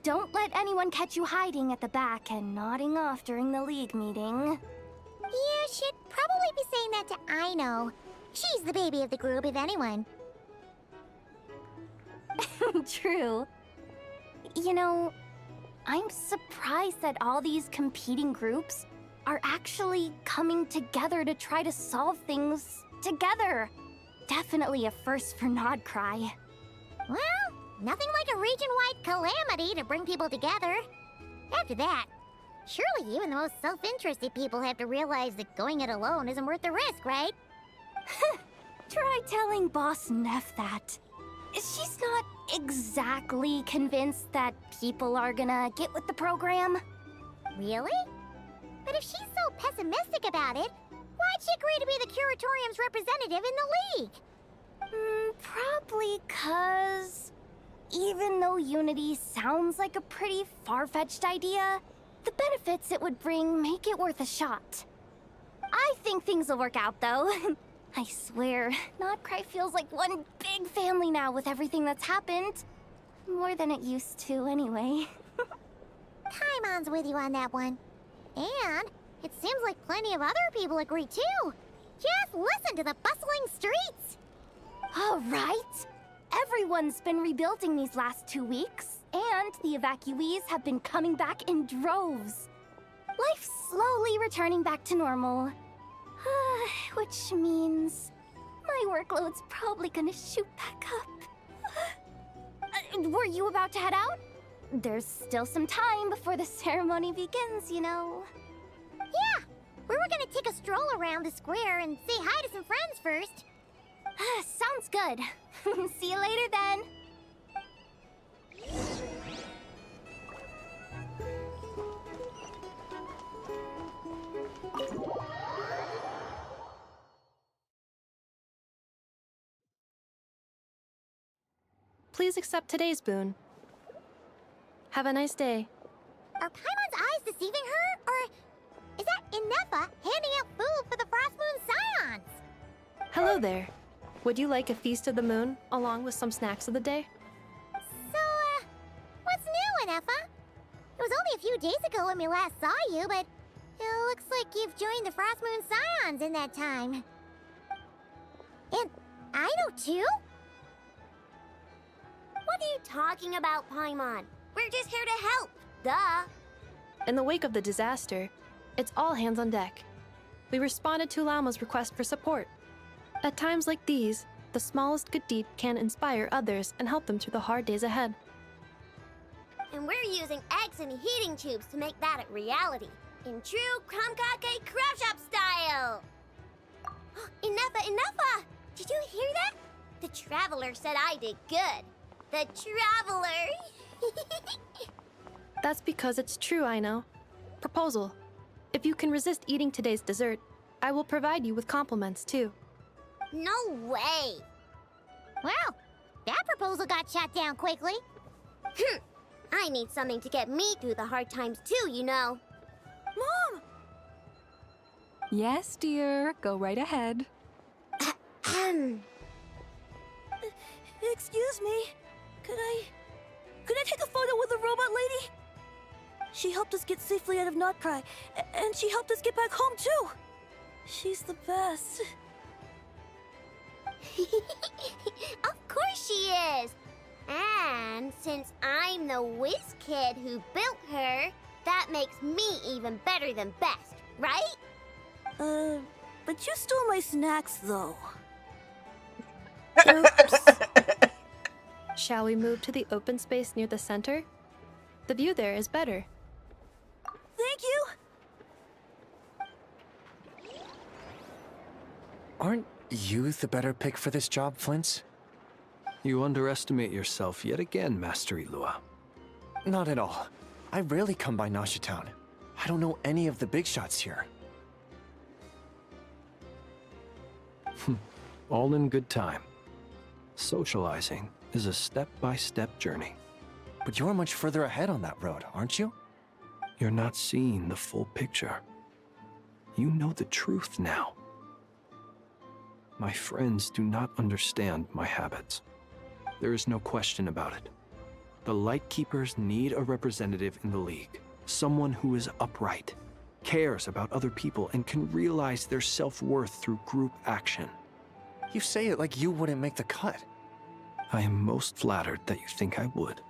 Don't let anyone catch you hiding at the back and nodding off during the League meeting. Yeah, she'd probably be saying that to Aino. She's the baby of the group, if anyone. True. You know, I'm surprised that all these competing groups are actually coming together to try to solve things together. Definitely a first for Nodcry. Well, nothing like a region-wide calamity to bring people together. After that, surely even the most self-interested people have to realize that going it alone isn't worth the risk, right? Try telling Boss Neff that. She's not exactly convinced that people are gonna get with the program. Really? But if she's so pessimistic about it, why'd she agree to be the Curatorium's representative in the League? Probably 'cause even though Unity sounds like a pretty far-fetched idea, the benefits it would bring make it worth a shot. I think things will work out, though. I swear, Notcry feels like one big family now with everything that's happened. More than it used to, anyway. Paimon's with you on that one. And it seems like plenty of other people agree too. Just listen to the bustling streets. All right. Everyone's been rebuilding these last 2 weeks, and the evacuees have been coming back in droves. Life's slowly returning back to normal. Which means my workload's probably gonna shoot back up. Were you about to head out? There's still some time before the ceremony begins, you know. Yeah, we were gonna take a stroll around the square and say hi to some friends first. Sounds good. See you later then. Please accept today's boon. Have a nice day. Are Paimon's eyes deceiving her? Or is that Inefa handing out food for the Frost Moon Scions? Hello there. Would you like a feast of the moon, along with some snacks of the day? So, what's new, Inefa? It was only a few days ago when we last saw you, but it looks like you've joined the Frost Moon Scions in that time. And I know too? What are you talking about, Paimon? We're just here to help. Duh. In the wake of the disaster, it's all hands on deck. We responded to Lama's request for support. At times like these, the smallest good deed can inspire others and help them through the hard days ahead. And we're using eggs and heating tubes to make that a reality. In true Krumkake Craft Shop style! Enough! Did you hear that? The Traveler said I did good. The Traveler! That's because it's true, I know. Proposal. If you can resist eating today's dessert, I will provide you with compliments, too. No way! Well, that proposal got shot down quickly. I need something to get me through the hard times too, you know. Mom! Yes, dear. Go right ahead. Excuse me. Could I take a photo with the robot lady? She helped us get safely out of Notcry, and she helped us get back home too. She's the best. Of course she is! And since I'm the whiz kid who built her, that makes me even better than best, right? But you stole my snacks though. Shall we move to the open space near the center? The view there is better. Thank you! Aren't you the better pick for this job, Flint? You underestimate yourself yet again, Master Ilua. Not at all. I rarely come by Nasha Town. I don't know any of the big shots here. All in good time. Socializing is a step-by-step journey. But you're much further ahead on that road, aren't you? You're not seeing the full picture. You know the truth now. My friends do not understand my habits. There is no question about it. The Lightkeepers need a representative in the League. Someone who is upright, cares about other people, and can realize their self-worth through group action. You say it like you wouldn't make the cut. I am most flattered that you think I would.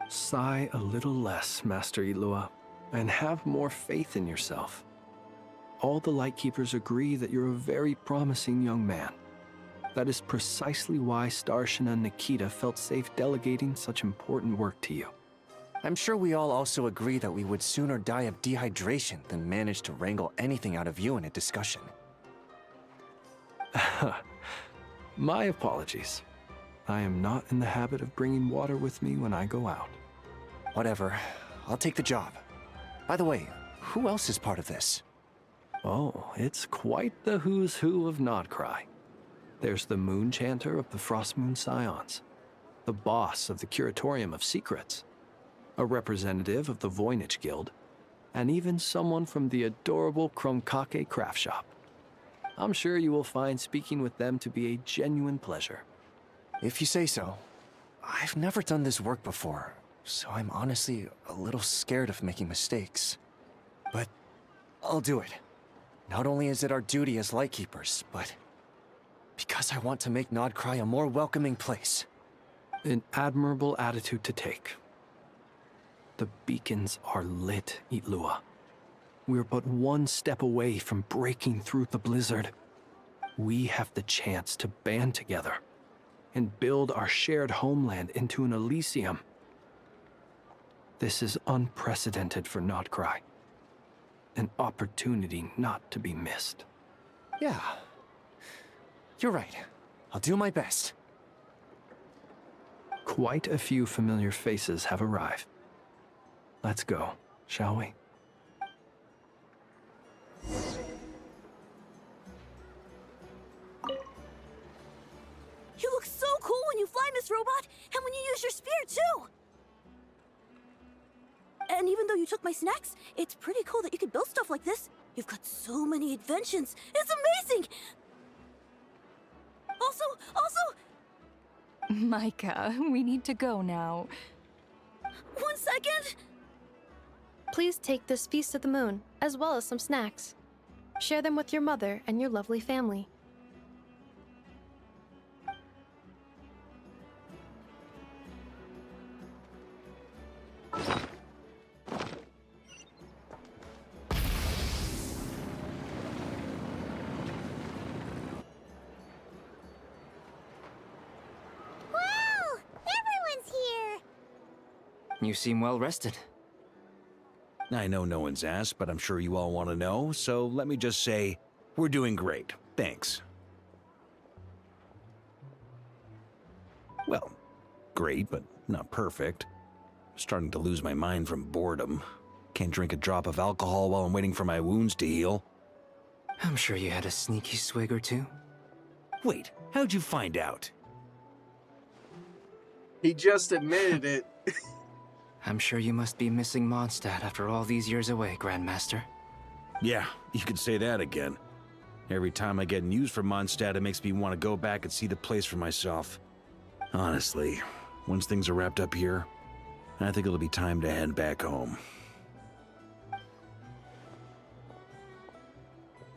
Sigh a little less, Master Ilua, and have more faith in yourself. All the Lightkeepers agree that you're a very promising young man. That is precisely why Starshina and Nikita felt safe delegating such important work to you. I'm sure we all also agree that we would sooner die of dehydration than manage to wrangle anything out of you in a discussion. My apologies. I am not in the habit of bringing water with me when I go out. Whatever. I'll take the job. By the way, who else is part of this? Oh, it's quite the who's who of Notcry. There's the Moon Chanter of the Frost Moon Scions, the boss of the Curatorium of Secrets, a representative of the Voynich Guild, and even someone from the adorable Kromkake craft shop. I'm sure you will find speaking with them to be a genuine pleasure. If you say so. I've never done this work before, so I'm honestly a little scared of making mistakes. But I'll do it. Not only is it our duty as Lightkeepers, but because I want to make Nodcry a more welcoming place. An admirable attitude to take. The beacons are lit, Itlua. We're but one step away from breaking through the blizzard. We have the chance to band together and build our shared homeland into an Elysium. This is unprecedented for Nodcry. An opportunity not to be missed. Yeah. You're right. I'll do my best. Quite a few familiar faces have arrived. Let's go, shall we? You look so cool when you fly, Miss Robot, and when you use your spear, too! And even though you took my snacks, it's pretty cool that you can build stuff like this. You've got so many inventions. It's amazing! Also... Micah, we need to go now. 1 second! Please take this Feast of the Moon, as well as some snacks. Share them with your mother and your lovely family. Wow! Everyone's here! You seem well rested. I know no one's asked, but I'm sure you all want to know, so let me just say, we're doing great. Thanks. Well, great, but not perfect. Starting to lose my mind from boredom. Can't drink a drop of alcohol while I'm waiting for my wounds to heal. I'm sure you had a sneaky swig or two. Wait, how'd you find out? He just admitted it. I'm sure you must be missing Mondstadt after all these years away, Grandmaster. Yeah, you could say that again. Every time I get news from Mondstadt, it makes me want to go back and see the place for myself. Honestly, once things are wrapped up here, I think it'll be time to head back home.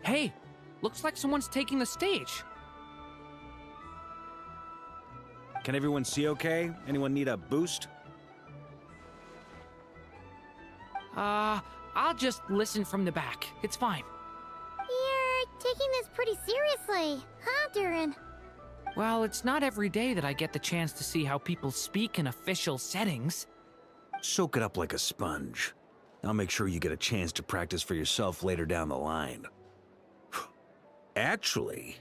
Hey, looks like someone's taking the stage. Can everyone see okay? Anyone need a boost? I'll just listen from the back. It's fine. You're taking this pretty seriously, huh, Durin? Well, it's not every day that I get the chance to see how people speak in official settings. Soak it up like a sponge. I'll make sure you get a chance to practice for yourself later down the line. Actually,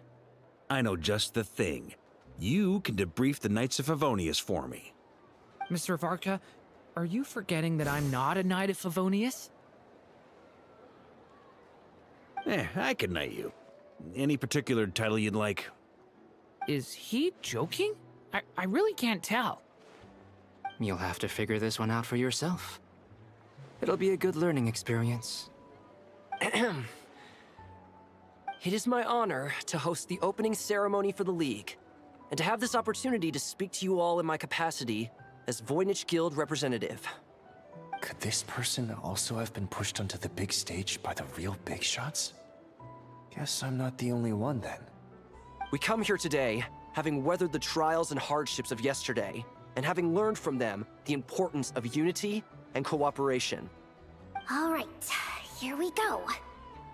I know just the thing. You can debrief the Knights of Favonius for me. Mr. Varka, are you forgetting that I'm not a Knight of Favonius? I can knight you. Any particular title you'd like? Is he joking? I really can't tell. You'll have to figure this one out for yourself. It'll be a good learning experience. It is my honor to host the opening ceremony for the League, and to have this opportunity to speak to you all in my capacity as Voynich Guild representative. Could this person also have been pushed onto the big stage by the real big shots? Guess I'm not the only one then. We come here today, having weathered the trials and hardships of yesterday, and having learned from them the importance of unity and cooperation. All right, here we go.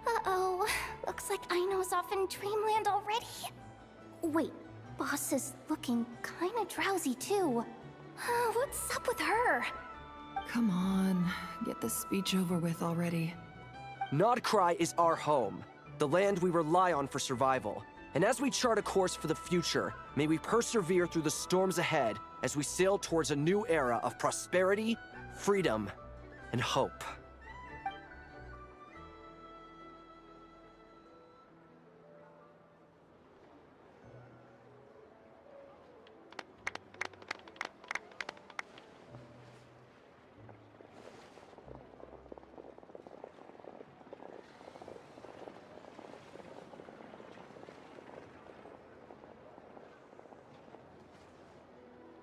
Uh-oh, looks like Aino's off in Dreamland already. Wait, Boss is looking kinda drowsy too. What's up with her? Come on, get this speech over with already. Nodcry is our home, the land we rely on for survival. And as we chart a course for the future, may we persevere through the storms ahead as we sail towards a new era of prosperity, freedom, and hope.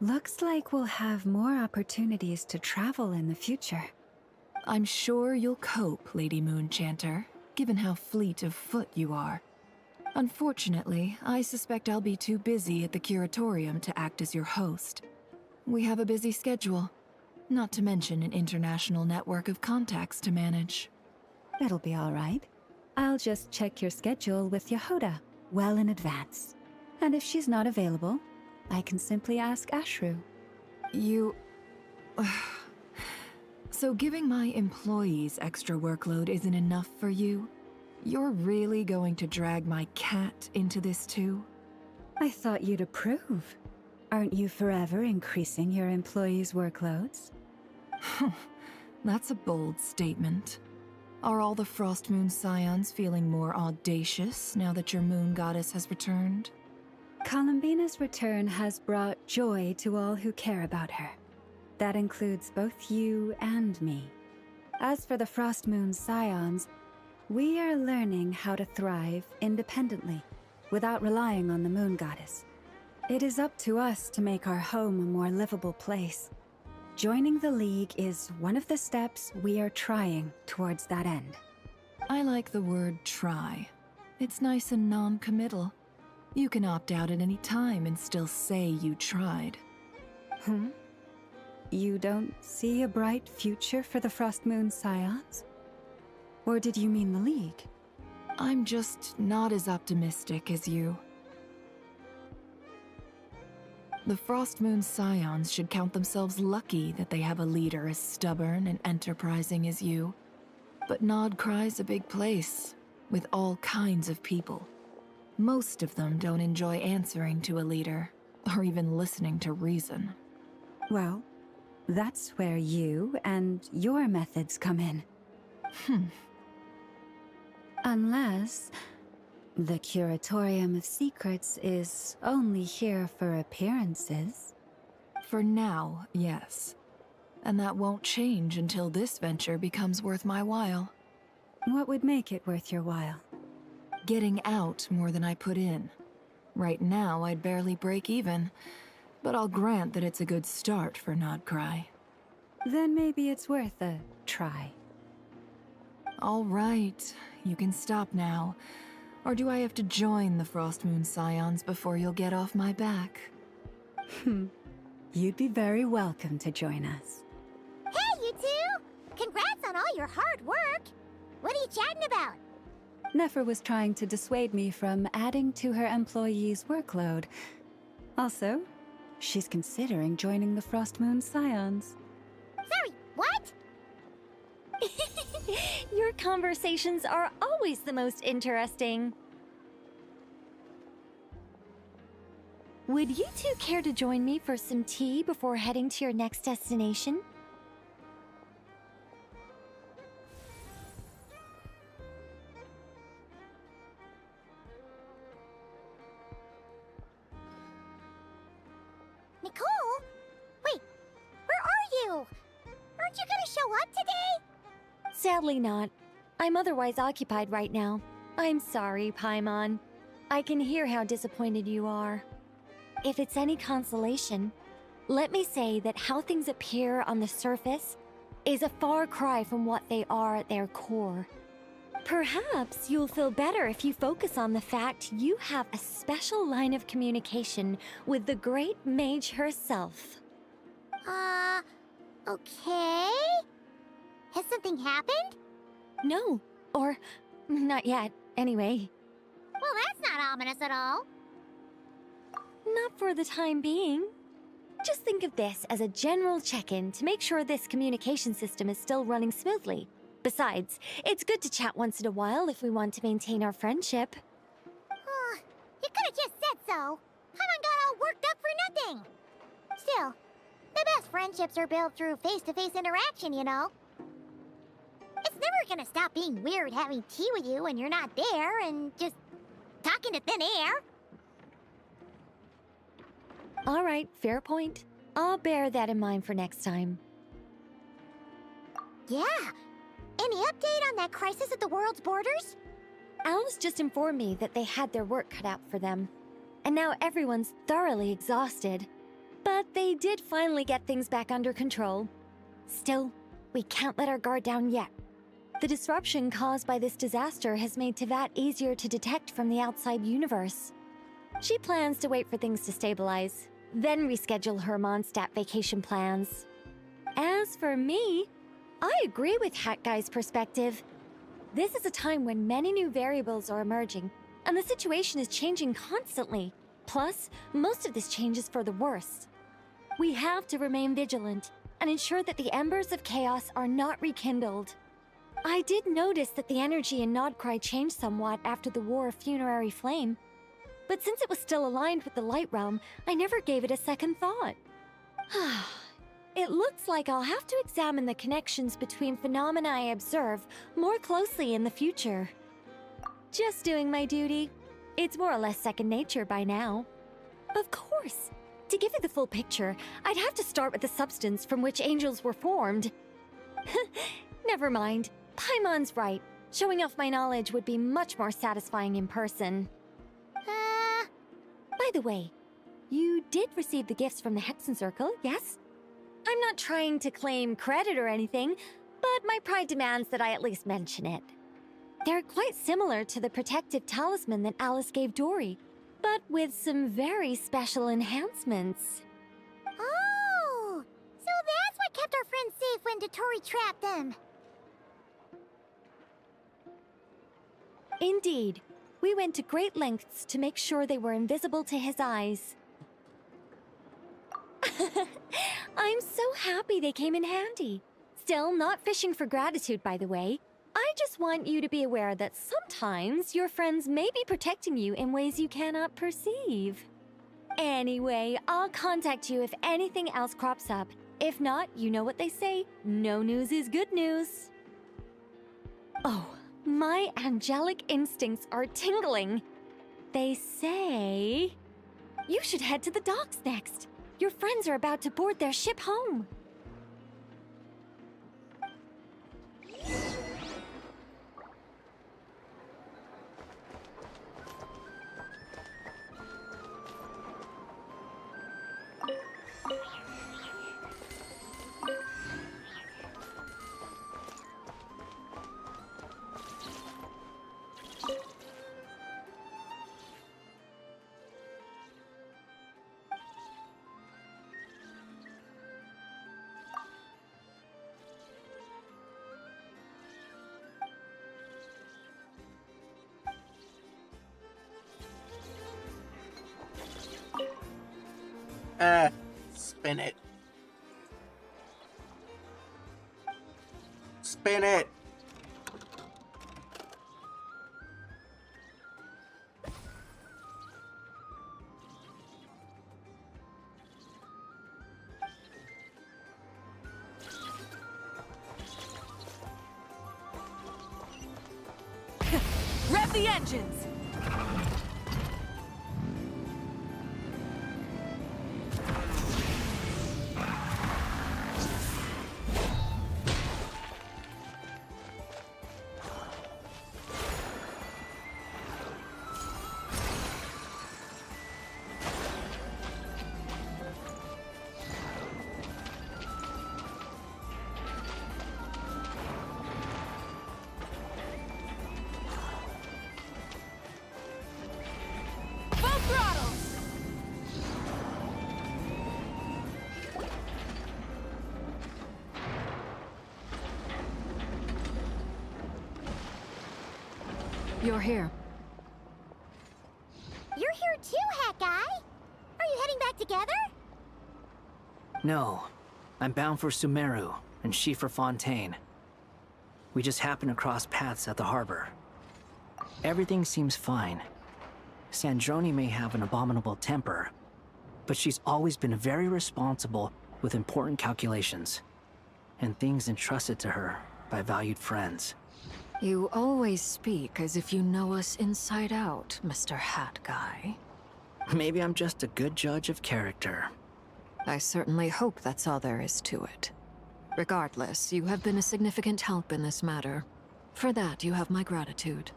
Looks like we'll have more opportunities to travel in the future. I'm sure you'll cope, Lady Moonchanter, given how fleet of foot you are. Unfortunately, I suspect I'll be too busy at the Curatorium to act as your host. We have a busy schedule, not to mention an international network of contacts to manage. It'll be all right. I'll just check your schedule with Yehoda well in advance. And if she's not available, I can simply ask Ashru. You... So giving my employees extra workload isn't enough for you? You're really going to drag my cat into this too? I thought you'd approve. Aren't you forever increasing your employees' workloads? That's a bold statement. Are all the Frostmoon Scions feeling more audacious now that your moon goddess has returned? Columbina's return has brought joy to all who care about her. That includes both you and me. As for the Frostmoon Scions, we are learning how to thrive independently, without relying on the moon goddess. It is up to us to make our home a more livable place. Joining the League is one of the steps we are trying towards that end. I like the word try. It's nice and non-committal. You can opt out at any time and still say you tried. You don't see a bright future for the Frostmoon Scions? Or did you mean the League? I'm just not as optimistic as you. The Frostmoon Scions should count themselves lucky that they have a leader as stubborn and enterprising as you. But Nodcry's a big place, with all kinds of people. Most of them don't enjoy answering to a leader, or even listening to reason. Well, that's where you and your methods come in. Unless the Curatorium of Secrets is only here for appearances. For now, yes. And that won't change until this venture becomes worth my while. What would make it worth your while? Getting out more than I put in. Right now, I'd barely break even, but I'll grant that it's a good start for Nodcry. Then maybe it's worth a try. All right, you can stop now. Or do I have to join the Frostmoon Scions before you'll get off my back? You'd be very welcome to join us. Hey, you two! Congrats on all your hard work! What are you chatting about? Nefer was trying to dissuade me from adding to her employees' workload. Also, she's considering joining the Frostmoon Scions. Sorry, what? Your conversations are always the most interesting. Would you two care to join me for some tea before heading to your next destination? Nicole? Wait, where are you? Aren't you gonna show up today? Sadly not. I'm otherwise occupied right now. I'm sorry, Paimon. I can hear how disappointed you are. If it's any consolation, let me say that how things appear on the surface is a far cry from what they are at their core. Perhaps you'll feel better if you focus on the fact you have a special line of communication with the great mage herself. Okay? Has something happened? No, or not yet, anyway. Well, that's not ominous at all. Not for the time being. Just think of this as a general check-in to make sure this communication system is still running smoothly. Besides, it's good to chat once in a while if we want to maintain our friendship. You could have just said so. Paimon got all worked up for nothing. Still, the best friendships are built through face-to-face interaction, you know. It's never gonna stop being weird having tea with you when you're not there and just talking to thin air. All right, fair point. I'll bear that in mind for next time. Yeah. Any update on that crisis at the world's borders? Alice just informed me that they had their work cut out for them. And now everyone's thoroughly exhausted. But they did finally get things back under control. Still, we can't let our guard down yet. The disruption caused by this disaster has made Tevat easier to detect from the outside universe. She plans to wait for things to stabilize, then reschedule her Mondstadt vacation plans. As for me, I agree with Hat Guy's perspective. This is a time when many new variables are emerging, and the situation is changing constantly. Plus, most of this change is for the worse. We have to remain vigilant and ensure that the embers of chaos are not rekindled. I did notice that the energy in Nodcry changed somewhat after the War of Funerary Flame, but since it was still aligned with the Light Realm, I never gave it a second thought. It looks like I'll have to examine the connections between phenomena I observe more closely in the future. Just doing my duty. It's more or less second nature by now. Of course, to give you the full picture, I'd have to start with the substance from which angels were formed. Never mind. Paimon's right. Showing off my knowledge would be much more satisfying in person. By the way, you did receive the gifts from the Hexen Circle, yes? I'm not trying to claim credit or anything, but my pride demands that I at least mention it. They're quite similar to the protective talisman that Alice gave Dory, but with some very special enhancements. Oh! So that's what kept our friends safe when Dotori trapped them. Indeed. We went to great lengths to make sure they were invisible to his eyes. I'm so happy they came in handy. Still, not fishing for gratitude, by the way. I just want you to be aware that sometimes your friends may be protecting you in ways you cannot perceive. Anyway, I'll contact you if anything else crops up. If not, you know what they say, no news is good news. Oh, my angelic instincts are tingling. They say you should head to the docks next. Your friends are about to board their ship home. Spin it. Spin it! Rev the engines! You're here. You're here too, Hat Guy. Are you heading back together? No. I'm bound for Sumeru, and she for Fontaine. We just happened to cross paths at the harbor. Everything seems fine. Sandrone may have an abominable temper, but she's always been very responsible with important calculations, and things entrusted to her by valued friends. You always speak as if you know us inside out, Mr. Hat Guy. Maybe I'm just a good judge of character. I certainly hope that's all there is to it. Regardless, you have been a significant help in this matter. For that, you have my gratitude.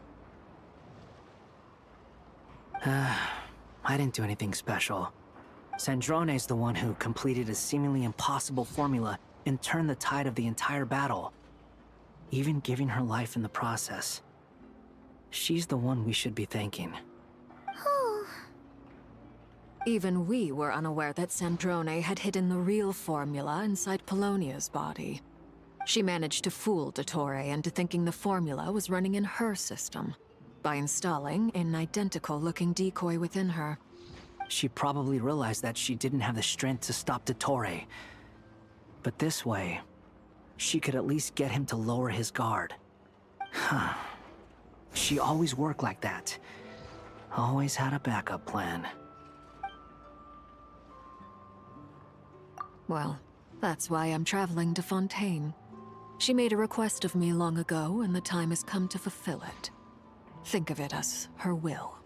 I didn't do anything special. Sandrone's the one who completed a seemingly impossible formula and turned the tide of the entire battle, even giving her life in the process. She's the one we should be thanking. Even we were unaware that Sandrone had hidden the real formula inside Polonia's body. She managed to fool Dottore into thinking the formula was running in her system by installing an identical-looking decoy within her. She probably realized that she didn't have the strength to stop Dottore. But this way, she could at least get him to lower his guard. Huh. She always worked like that. Always had a backup plan. Well, that's why I'm traveling to Fontaine. She made a request of me long ago, and the time has come to fulfill it. Think of it as her will.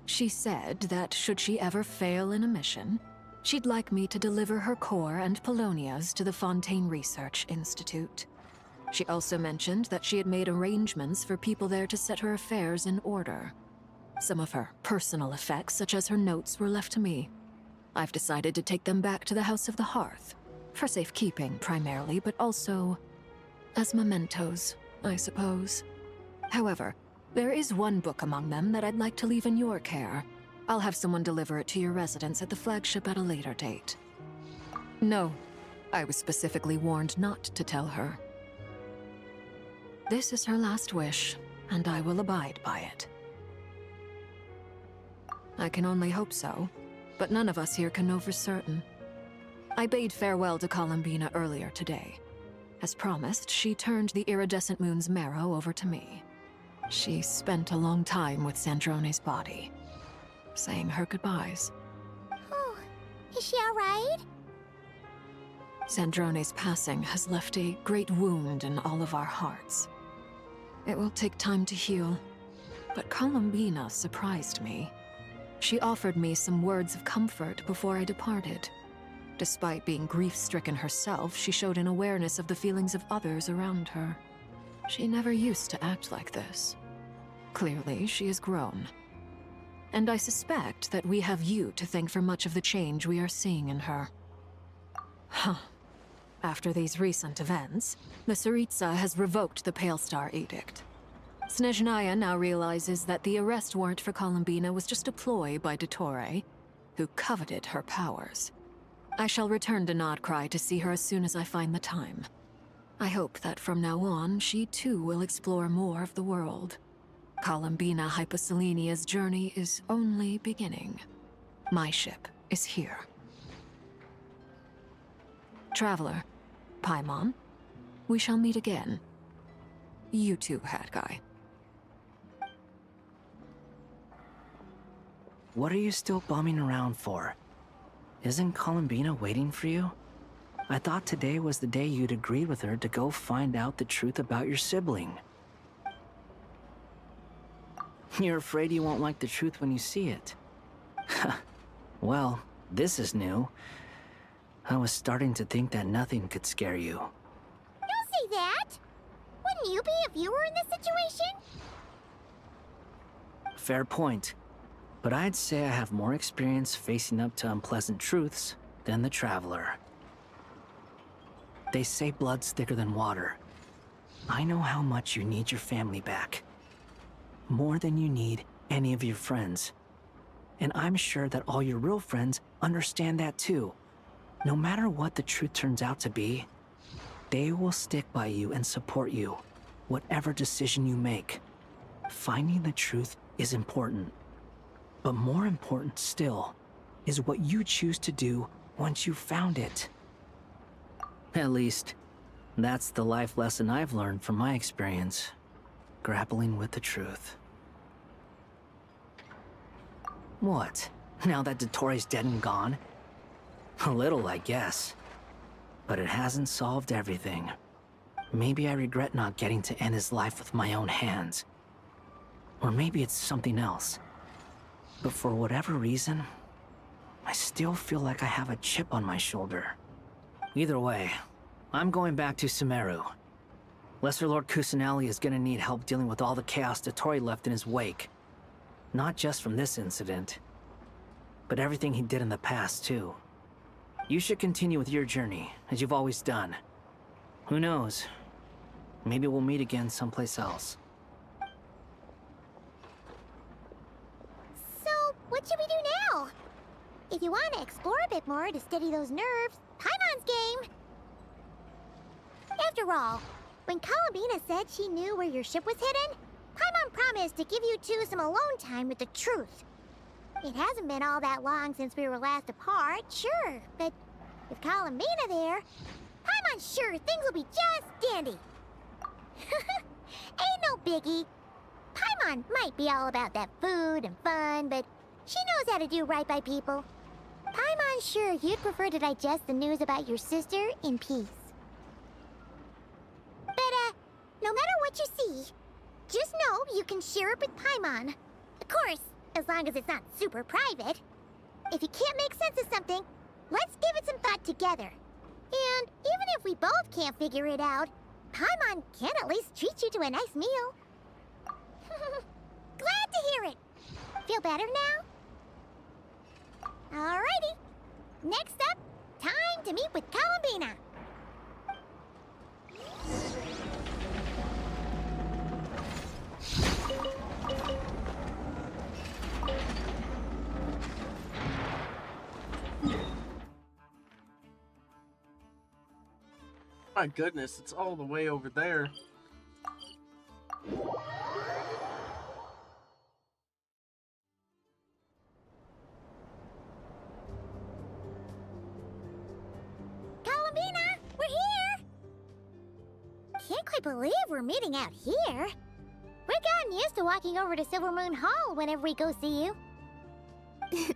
She said that should she ever fail in a mission, she'd like me to deliver her core and Polonia's to the Fontaine Research Institute. She also mentioned that she had made arrangements for people there to set her affairs in order. Some of her personal effects, such as her notes, were left to me. I've decided to take them back to the House of the Hearth, for safekeeping primarily, but also as mementos, I suppose. However, there is one book among them that I'd like to leave in your care. I'll have someone deliver it to your residence at the flagship at a later date. No, I was specifically warned not to tell her. This is her last wish, and I will abide by it. I can only hope so, but none of us here can know for certain. I bade farewell to Columbina earlier today. As promised, she turned the iridescent moon's marrow over to me. She spent a long time with Sandrone's body, saying her goodbyes. Oh, is she alright? Sandrone's passing has left a great wound in all of our hearts. It will take time to heal, but Columbina surprised me. She offered me some words of comfort before I departed. Despite being grief-stricken herself, she showed an awareness of the feelings of others around her. She never used to act like this. Clearly, she has grown. And I suspect that we have you to thank for much of the change we are seeing in her. Huh. After these recent events, the Tsaritsa has revoked the Pale Star Edict. Snezhnaya now realizes that the arrest warrant for Columbina was just a ploy by Dottore, who coveted her powers. I shall return to Nodcry to see her as soon as I find the time. I hope that from now on, she too will explore more of the world. Columbina Hyposelenia's journey is only beginning. My ship is here. Traveler, Paimon, we shall meet again. You too, Hat Guy. What are you still bumming around for? Isn't Columbina waiting for you? I thought today was the day you'd agreed with her to go find out the truth about your sibling. You're afraid you won't like the truth when you see it. Well, this is new. I was starting to think that nothing could scare you. Don't say that! Wouldn't you be if you were in this situation? Fair point. But I'd say I have more experience facing up to unpleasant truths than the Traveler. They say blood's thicker than water. I know how much you need your family back. More than you need any of your friends. And I'm sure that all your real friends understand that too. No matter what the truth turns out to be, they will stick by you and support you, whatever decision you make. Finding the truth is important. But more important still is what you choose to do once you've found it. At least, that's the life lesson I've learned from my experience, grappling with the truth. What? Now that Dottore's dead and gone? A little, I guess. But it hasn't solved everything. Maybe I regret not getting to end his life with my own hands. Or maybe it's something else. But for whatever reason, I still feel like I have a chip on my shoulder. Either way, I'm going back to Sumeru. Lesser Lord Kusanali is gonna need help dealing with all the chaos Dottore left in his wake. Not just from this incident, but everything he did in the past, too. You should continue with your journey, as you've always done. Who knows? Maybe we'll meet again someplace else. So, what should we do now? If you want to explore a bit more to steady those nerves, Paimon's game! After all, when Columbina said she knew where your ship was hidden, Paimon promised to give you two some alone time with the truth. It hasn't been all that long since we were last apart, sure, but with Columbina there, Paimon's sure things will be just dandy. Ain't no biggie. Paimon might be all about that food and fun, but she knows how to do right by people. Paimon's sure you'd prefer to digest the news about your sister in peace. But, no matter what you see, just know you can share it with Paimon. Of course, as long as it's not super private. If you can't make sense of something, let's give it some thought together. And even if we both can't figure it out, Paimon can at least treat you to a nice meal. Glad to hear it. Feel better now? Alrighty. Next up, time to meet with Columbina. My goodness, it's all the way over there. Columbina, we're here! Can't quite believe we're meeting out here. We've gotten used to walking over to Silver Moon Hall whenever we go see you.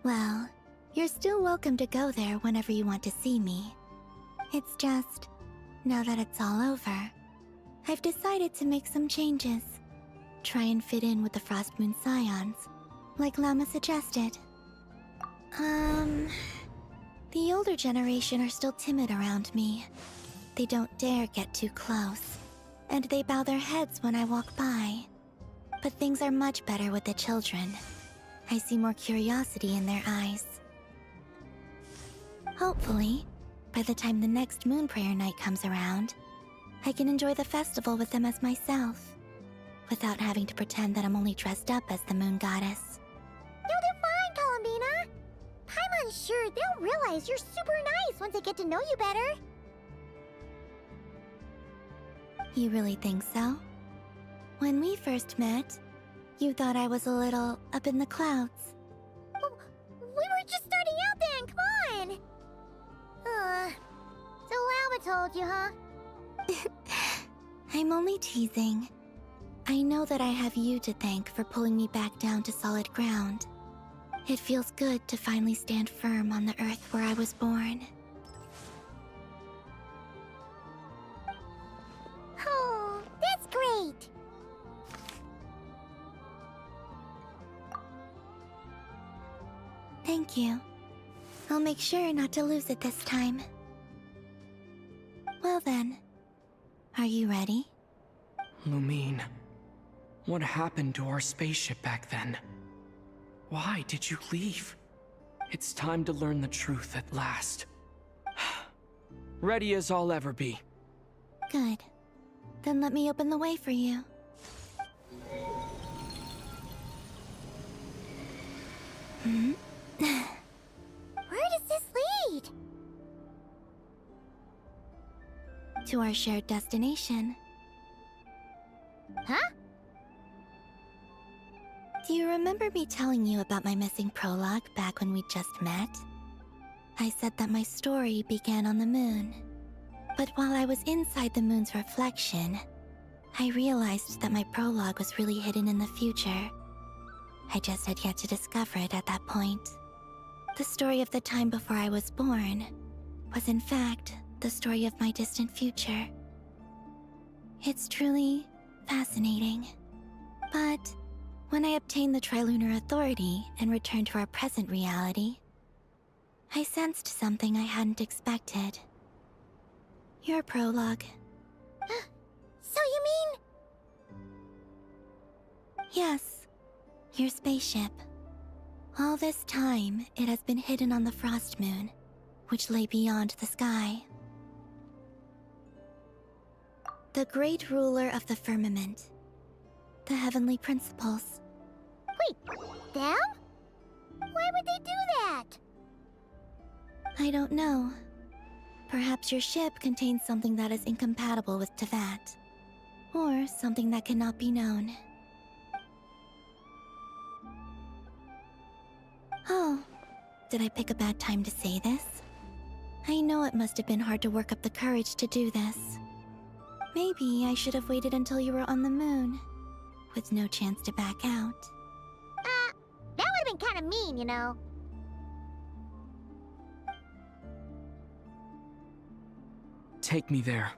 Well, you're still welcome to go there whenever you want to see me. It's just, now that it's all over, I've decided to make some changes. Try and fit in with the Frost Moon Scions, like Llama suggested. The older generation are still timid around me. They don't dare get too close, and they bow their heads when I walk by. But things are much better with the children. I see more curiosity in their eyes. Hopefully, by the time the next Moon Prayer Night comes around, I can enjoy the festival with them as myself, without having to pretend that I'm only dressed up as the Moon Goddess. You'll do fine, Columbina. Paimon's sure they'll realize you're super nice once they get to know you better. You really think so? When we first met, you thought I was a little up in the clouds. Well, we were just starting out then, come on! So Llama told you, huh? I'm only teasing. I know that I have you to thank for pulling me back down to solid ground. It feels good to finally stand firm on the earth where I was born. Oh, that's great! Thank you. I'll make sure not to lose it this time. Well then, are you ready? Lumine, what happened to our spaceship back then? Why did you leave? It's time to learn the truth at last. Ready as I'll ever be. Good. Then let me open the way for you. Where does this lead? To our shared destination. Huh? Do you remember me telling you about my missing prologue back when we just met? I said that my story began on the moon. But while I was inside the moon's reflection, I realized that my prologue was really hidden in the future. I just had yet to discover it at that point. The story of the time before I was born was in fact the story of my distant future. It's truly fascinating. But when I obtained the Trilunar Authority and returned to our present reality, I sensed something I hadn't expected. Your prologue. So you mean... Yes, your spaceship. All this time, it has been hidden on the Frost Moon, which lay beyond the sky. The great ruler of the firmament. The heavenly principles. Wait, them? Why would they do that? I don't know. Perhaps your ship contains something that is incompatible with Tevat. Or something that cannot be known. Oh, did I pick a bad time to say this? I know it must have been hard to work up the courage to do this. Maybe I should have waited until you were on the moon, with no chance to back out. That would have been kind of mean, you know. Take me there.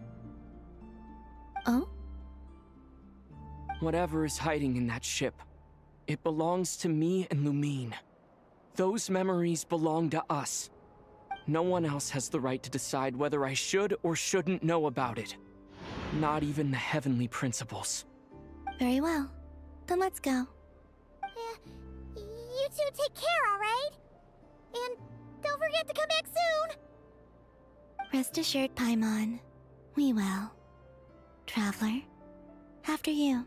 Oh? Whatever is hiding in that ship, it belongs to me and Lumine. Those memories belong to us. No one else has the right to decide whether I should or shouldn't know about it. Not even the heavenly principles. Very well. Then let's go. You two take care, alright? And don't forget to come back soon! Rest assured, Paimon. We will. Traveler, after you.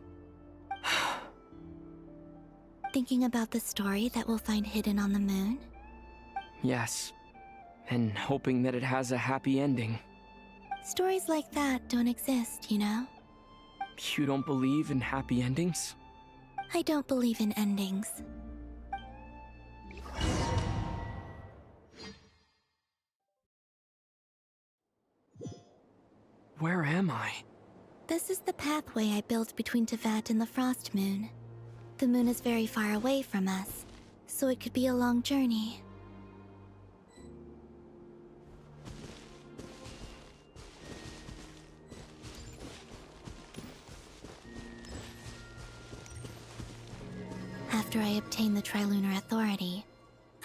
Thinking about the story that we'll find hidden on the moon? Yes. And hoping that it has a happy ending. Stories like that don't exist, you know? You don't believe in happy endings? I don't believe in endings. Where am I? This is the pathway I built between Tevat and the Frost Moon. The moon is very far away from us, so it could be a long journey. After I obtained the Trilunar Authority,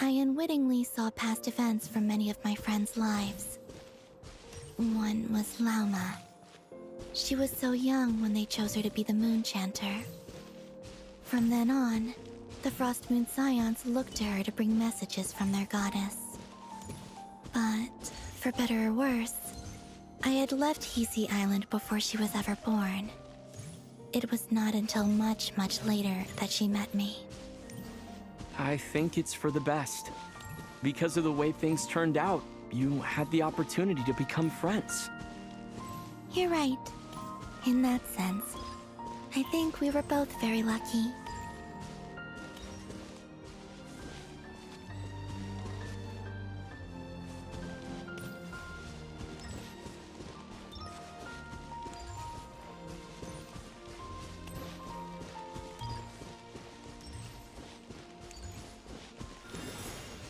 I unwittingly saw past events from many of my friends' lives. One was Lauma. She was so young when they chose her to be the Moon Chanter. From then on, the Frost Moon Scions looked to her to bring messages from their goddess. But, for better or worse, I had left Hisi Island before she was ever born. It was not until much, much later that she met me. I think it's for the best. Because of the way things turned out, you had the opportunity to become friends. You're right. In that sense, I think we were both very lucky.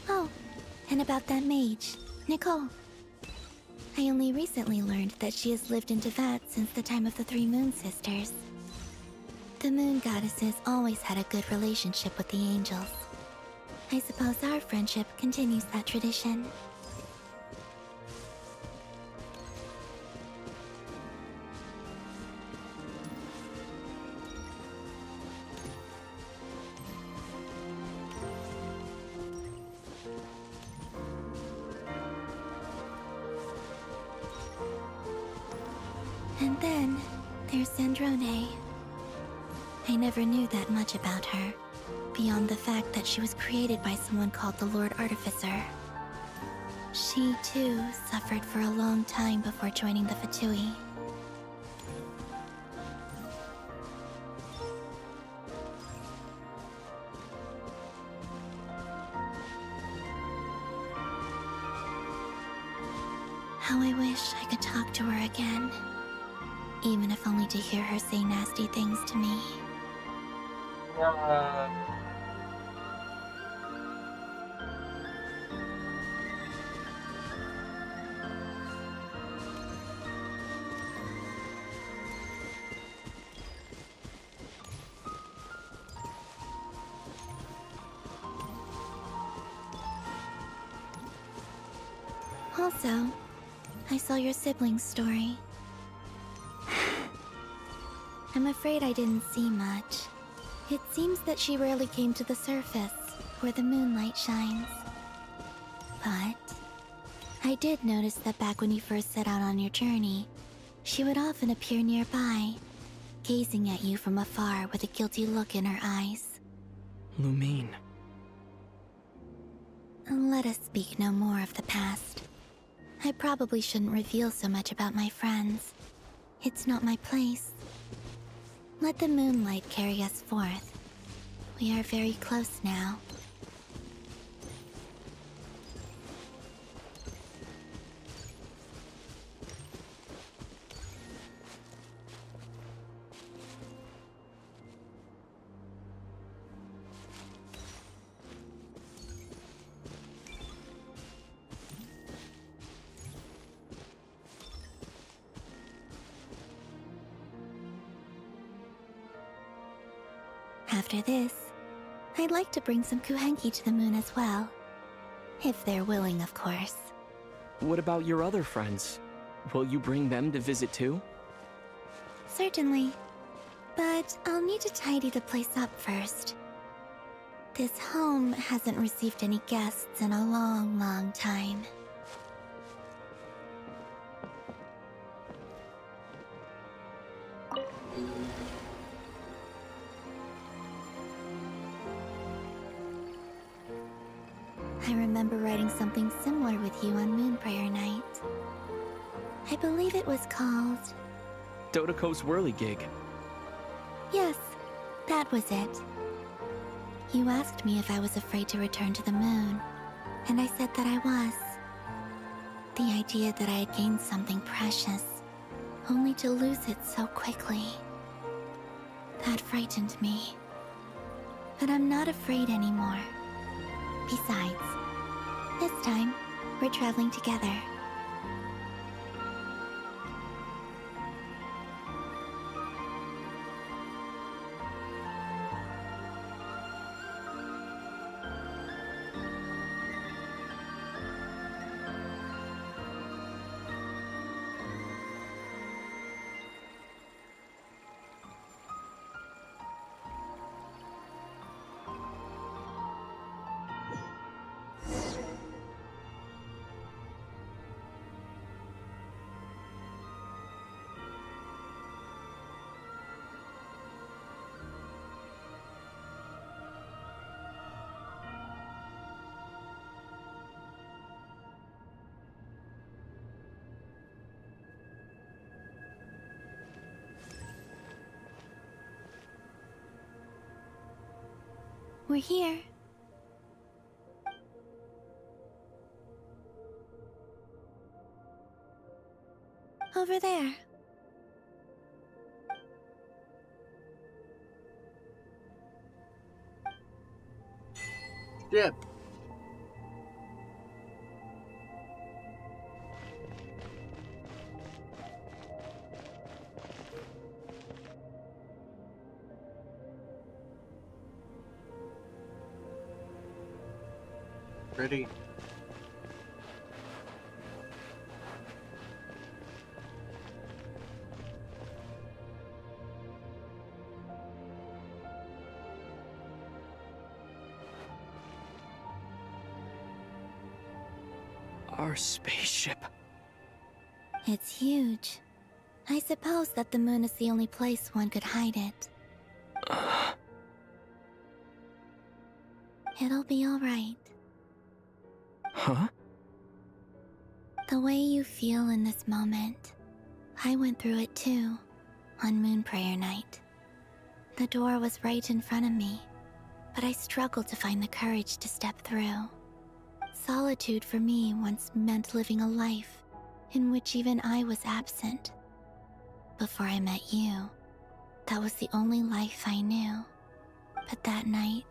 Oh, and about that mage, Nicole. I only recently learned that she has lived in Tevat since the time of the Three Moon Sisters. The Moon Goddesses always had a good relationship with the angels. I suppose our friendship continues that tradition. And then, there's Zandrone. I never knew that much about her, beyond the fact that she was created by someone called the Lord Artificer. She, too, suffered for a long time before joining the Fatui. How I wish I could talk to her again. Even if only to hear her say nasty things to me. Also, I saw your siblings' story. I'm afraid I didn't see much. It seems that she rarely came to the surface, where the moonlight shines. But I did notice that back when you first set out on your journey, she would often appear nearby, gazing at you from afar with a guilty look in her eyes. Lumine. Let us speak no more of the past. I probably shouldn't reveal so much about my friends. It's not my place. Let the moonlight carry us forth. We are very close now. After this, I'd like to bring some kuhenki to the moon as well. If they're willing, of course. What about your other friends? Will you bring them to visit too? Certainly. But I'll need to tidy the place up first. This home hasn't received any guests in a long, long time. I remember writing something similar with you on Moon Prayer Night. I believe it was called... Dodoko's whirligig. Yes, that was it. You asked me if I was afraid to return to the moon, and I said that I was. The idea that I had gained something precious, only to lose it so quickly. That frightened me. But I'm not afraid anymore. Besides, this time, we're traveling together. We're here. Over there. Yep. Ready. Our spaceship. It's huge. I suppose that the moon is the only place one could hide it. It'll be all right. Huh? The way you feel in this moment, I went through it too, on Moon Prayer Night. The door was right in front of me, but I struggled to find the courage to step through. Solitude for me once meant living a life in which even I was absent. Before I met you, that was the only life I knew. But that night,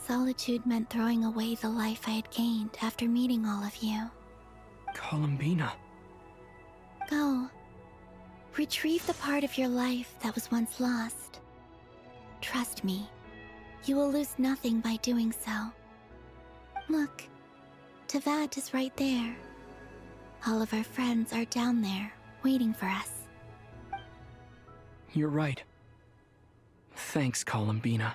solitude meant throwing away the life I had gained after meeting all of you. Columbina. Go. Retrieve the part of your life that was once lost. Trust me, you will lose nothing by doing so. Look, Tavad is right there. All of our friends are down there, waiting for us. You're right. Thanks, Columbina.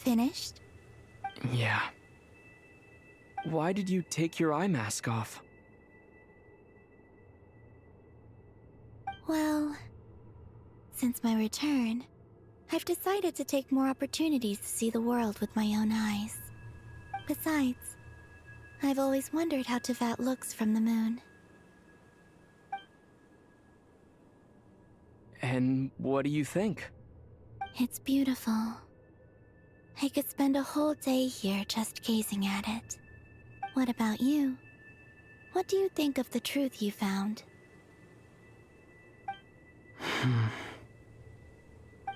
Finished? Yeah. Why did you take your eye mask off? Well, since my return, I've decided to take more opportunities to see the world with my own eyes. Besides, I've always wondered how Tevat looks from the moon. And what do you think? It's beautiful. I could spend a whole day here just gazing at it. What about you? What do you think of the truth you found?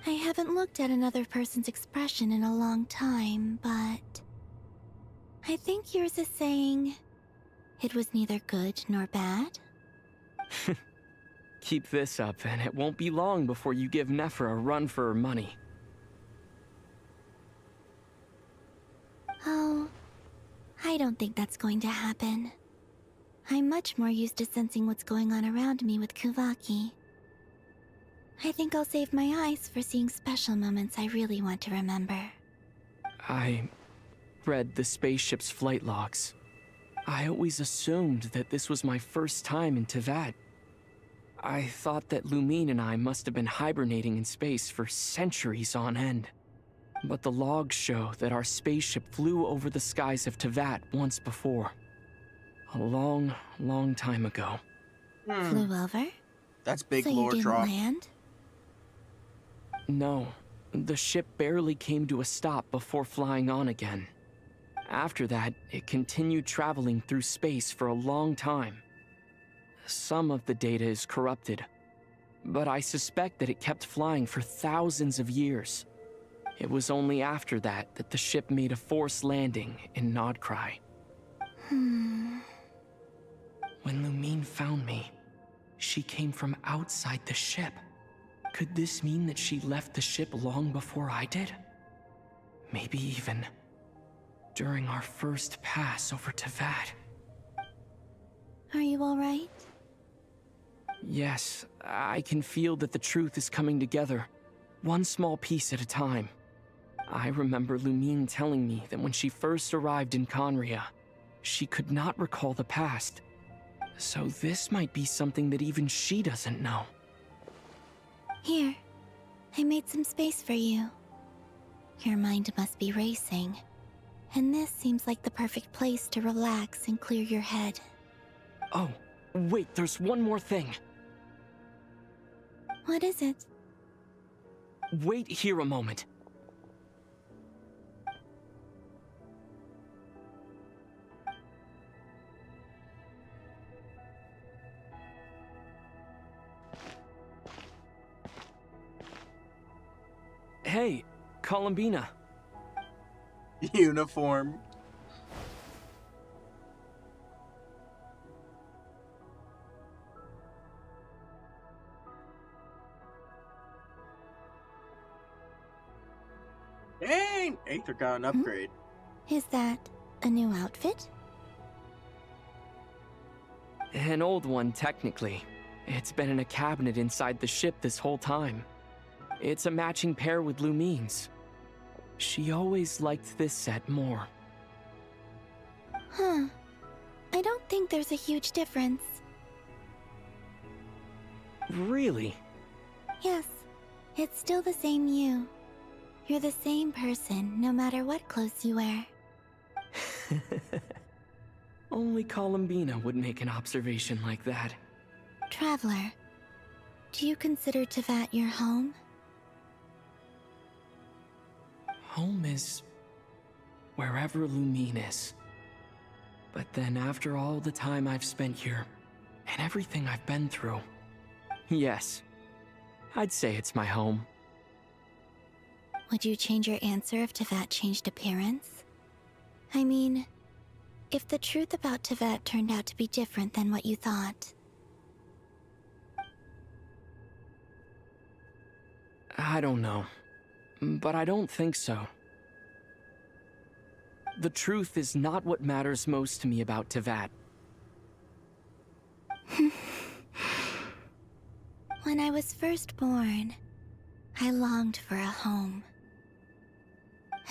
I haven't looked at another person's expression in a long time, but I think yours is saying it was neither good nor bad. Keep this up, and it won't be long before you give Nefer a run for her money. Oh, I don't think that's going to happen. I'm much more used to sensing what's going on around me with Kuvaki. I think I'll save my eyes for seeing special moments I really want to remember. I read the spaceship's flight logs. I always assumed that this was my first time in Tevat. I thought that Lumine and I must have been hibernating in space for centuries on end. But the logs show that our spaceship flew over the skies of Tevat once before. A long, long time ago. Flew over? That's big so lore you didn't drop. land? No, the ship barely came to a stop before flying on again. After that, it continued traveling through space for a long time. Some of the data is corrupted, but I suspect that it kept flying for thousands of years. It was only after that that the ship made a forced landing in Nodcry. When Lumine found me, she came from outside the ship. Could this mean that she left the ship long before I did? Maybe even during our first pass over Tevat. Are you alright? Yes, I can feel that the truth is coming together, one small piece at a time. I remember Lumine telling me that when she first arrived in Conria, she could not recall the past. So this might be something that even she doesn't know. Here, I made some space for you. Your mind must be racing, and this seems like the perfect place to relax and clear your head. Oh, wait, there's one more thing. What is it? Wait here a moment. Hey, Columbina. Uniform. Dang! Aether got an upgrade. Is that a new outfit? An old one, technically. It's been in a cabinet inside the ship this whole time. It's a matching pair with Lumine's. She always liked this set more. Huh. I don't think there's a huge difference. Really? Yes, it's still the same you. You're the same person, no matter what clothes you wear. Only Columbina would make an observation like that. Traveler, do you consider Tevat your home? Home is wherever Lumine is. But then after all the time I've spent here, and everything I've been through, yes, I'd say it's my home. Would you change your answer if Tevat changed appearance? I mean, if the truth about Tevat turned out to be different than what you thought. I don't know, but I don't think so. The truth is not what matters most to me about Tevat. When I was first born, I longed for a home.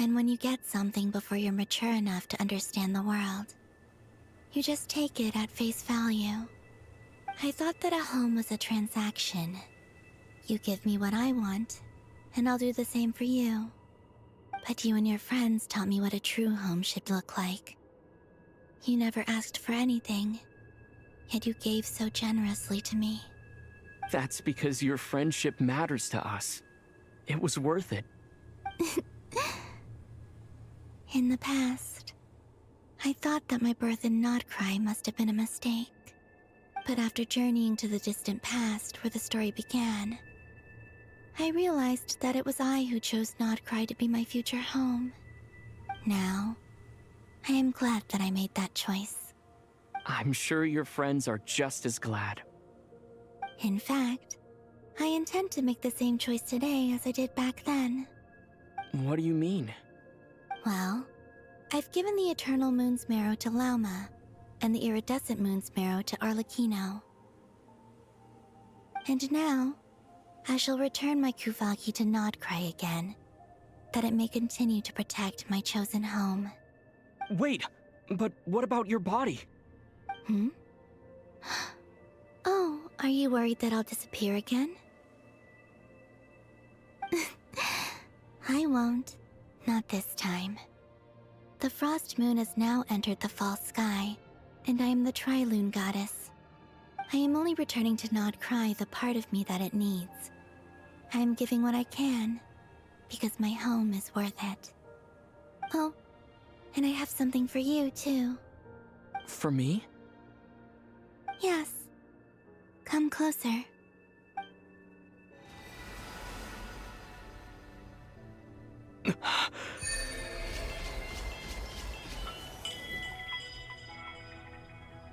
And when you get something before you're mature enough to understand the world, you just take it at face value. I thought that a home was a transaction. You give me what I want, and I'll do the same for you. But you and your friends taught me what a true home should look like. You never asked for anything, yet you gave so generously to me. That's because your friendship matters to us. It was worth it. In the past, I thought that my birth in Nodcry must have been a mistake. But after journeying to the distant past where the story began, I realized that it was I who chose Nodcry to be my future home. Now, I am glad that I made that choice. I'm sure your friends are just as glad. In fact, I intend to make the same choice today as I did back then. What do you mean? Well, I've given the Eternal Moon's Marrow to Lauma, and the Iridescent Moon's Marrow to Arlecchino. And now, I shall return my Kuvagi to Nodcry again, that it may continue to protect my chosen home. Wait, but what about your body? Oh, are you worried that I'll disappear again? I won't. Not this time. The Frost Moon has now entered the fall sky, and I am the Tri-Lune Goddess. I am only returning to Nodcry the part of me that it needs. I am giving what I can, because my home is worth it. Oh, and I have something for you, too. For me? Yes. Come closer.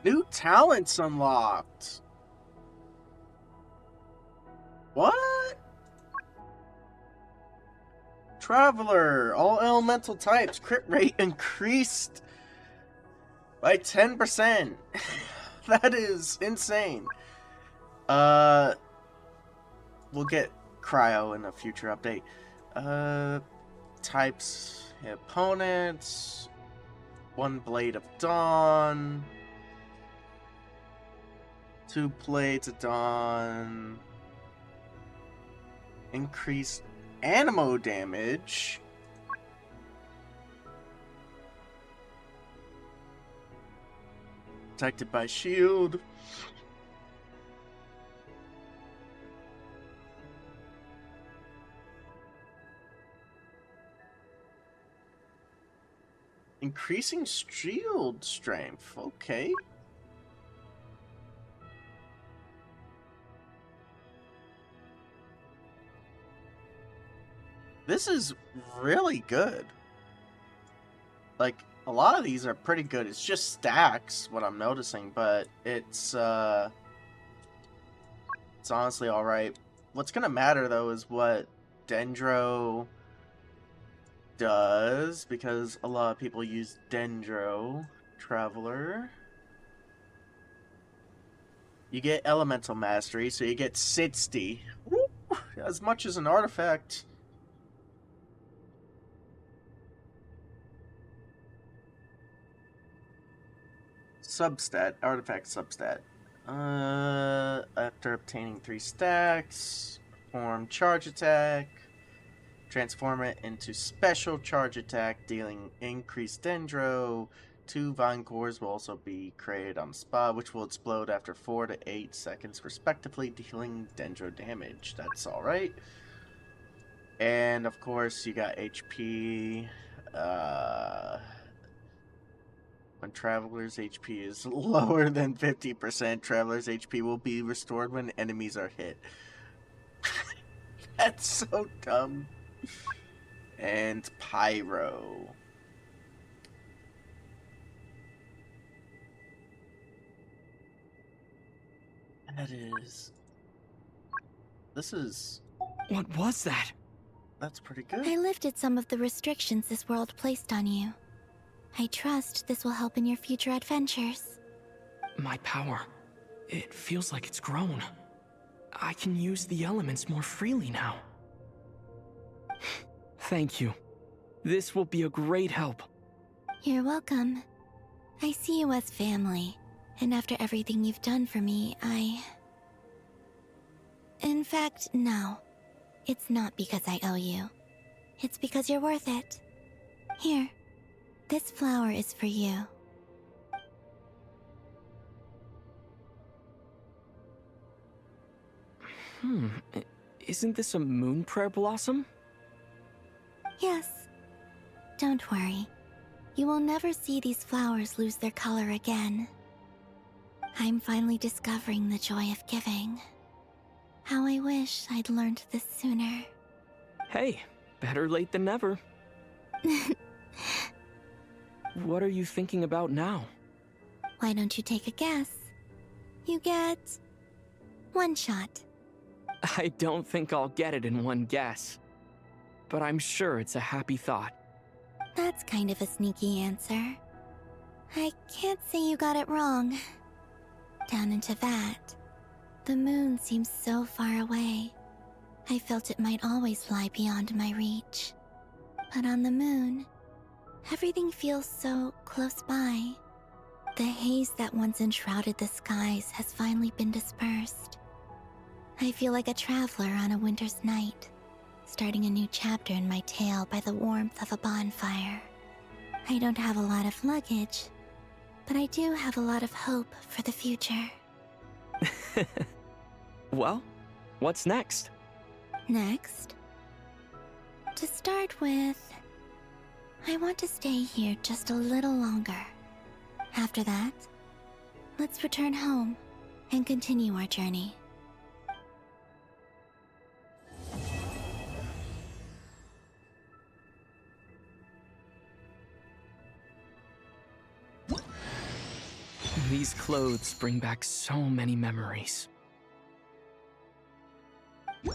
New talents unlocked. What? Traveler, all elemental types, crit rate increased by 10%. That is insane. We'll get cryo in a future update. Types, opponents, one blade of dawn, 2 blades of dawn, increased animo damage, protected by shield, increasing shield strength. Okay. This is really good. Like, a lot of these are pretty good. It's just stacks, what I'm noticing, but it's honestly alright. What's gonna matter, though, is what Dendro does, because a lot of people use Dendro. Traveler. You get Elemental Mastery, so you get 60. Woo! As much as an artifact. Substat, artifact substat. After obtaining 3 stacks, perform charge attack, transform it into special charge attack, dealing increased dendro. 2 vine cores will also be created on the spot, which will explode after 4 to 8 seconds respectively, dealing dendro damage. That's alright. And of course, you got HP. When Traveler's HP is lower than 50%, Traveler's HP will be restored when enemies are hit. That's so dumb. And Pyro. That is... This is... What was that? That's pretty good. I lifted some of the restrictions this world placed on you. I trust this will help in your future adventures. My power. It feels like it's grown. I can use the elements more freely now. Thank you. This will be a great help. You're welcome. I see you as family, and after everything you've done for me, In fact, no. It's not because I owe you. It's because you're worth it. Here, this flower is for you. Isn't this a moon prayer blossom? Yes. Don't worry. You will never see these flowers lose their color again. I'm finally discovering the joy of giving. How I wish I'd learned this sooner. Hey, better late than never. What are you thinking about now? Why don't you take a guess? You get 1 shot. I don't think I'll get it in one guess. But I'm sure it's a happy thought. That's kind of a sneaky answer. I can't say you got it wrong. Down into that, the moon seems so far away. I felt it might always lie beyond my reach. But on the moon, everything feels so close by. The haze that once enshrouded the skies has finally been dispersed. I feel like a traveler on a winter's night, starting a new chapter in my tale by the warmth of a bonfire. I don't have a lot of luggage, but I do have a lot of hope for the future. Well, what's next? Next? To start with, I want to stay here just a little longer. After that, let's return home and continue our journey. These clothes bring back so many memories. I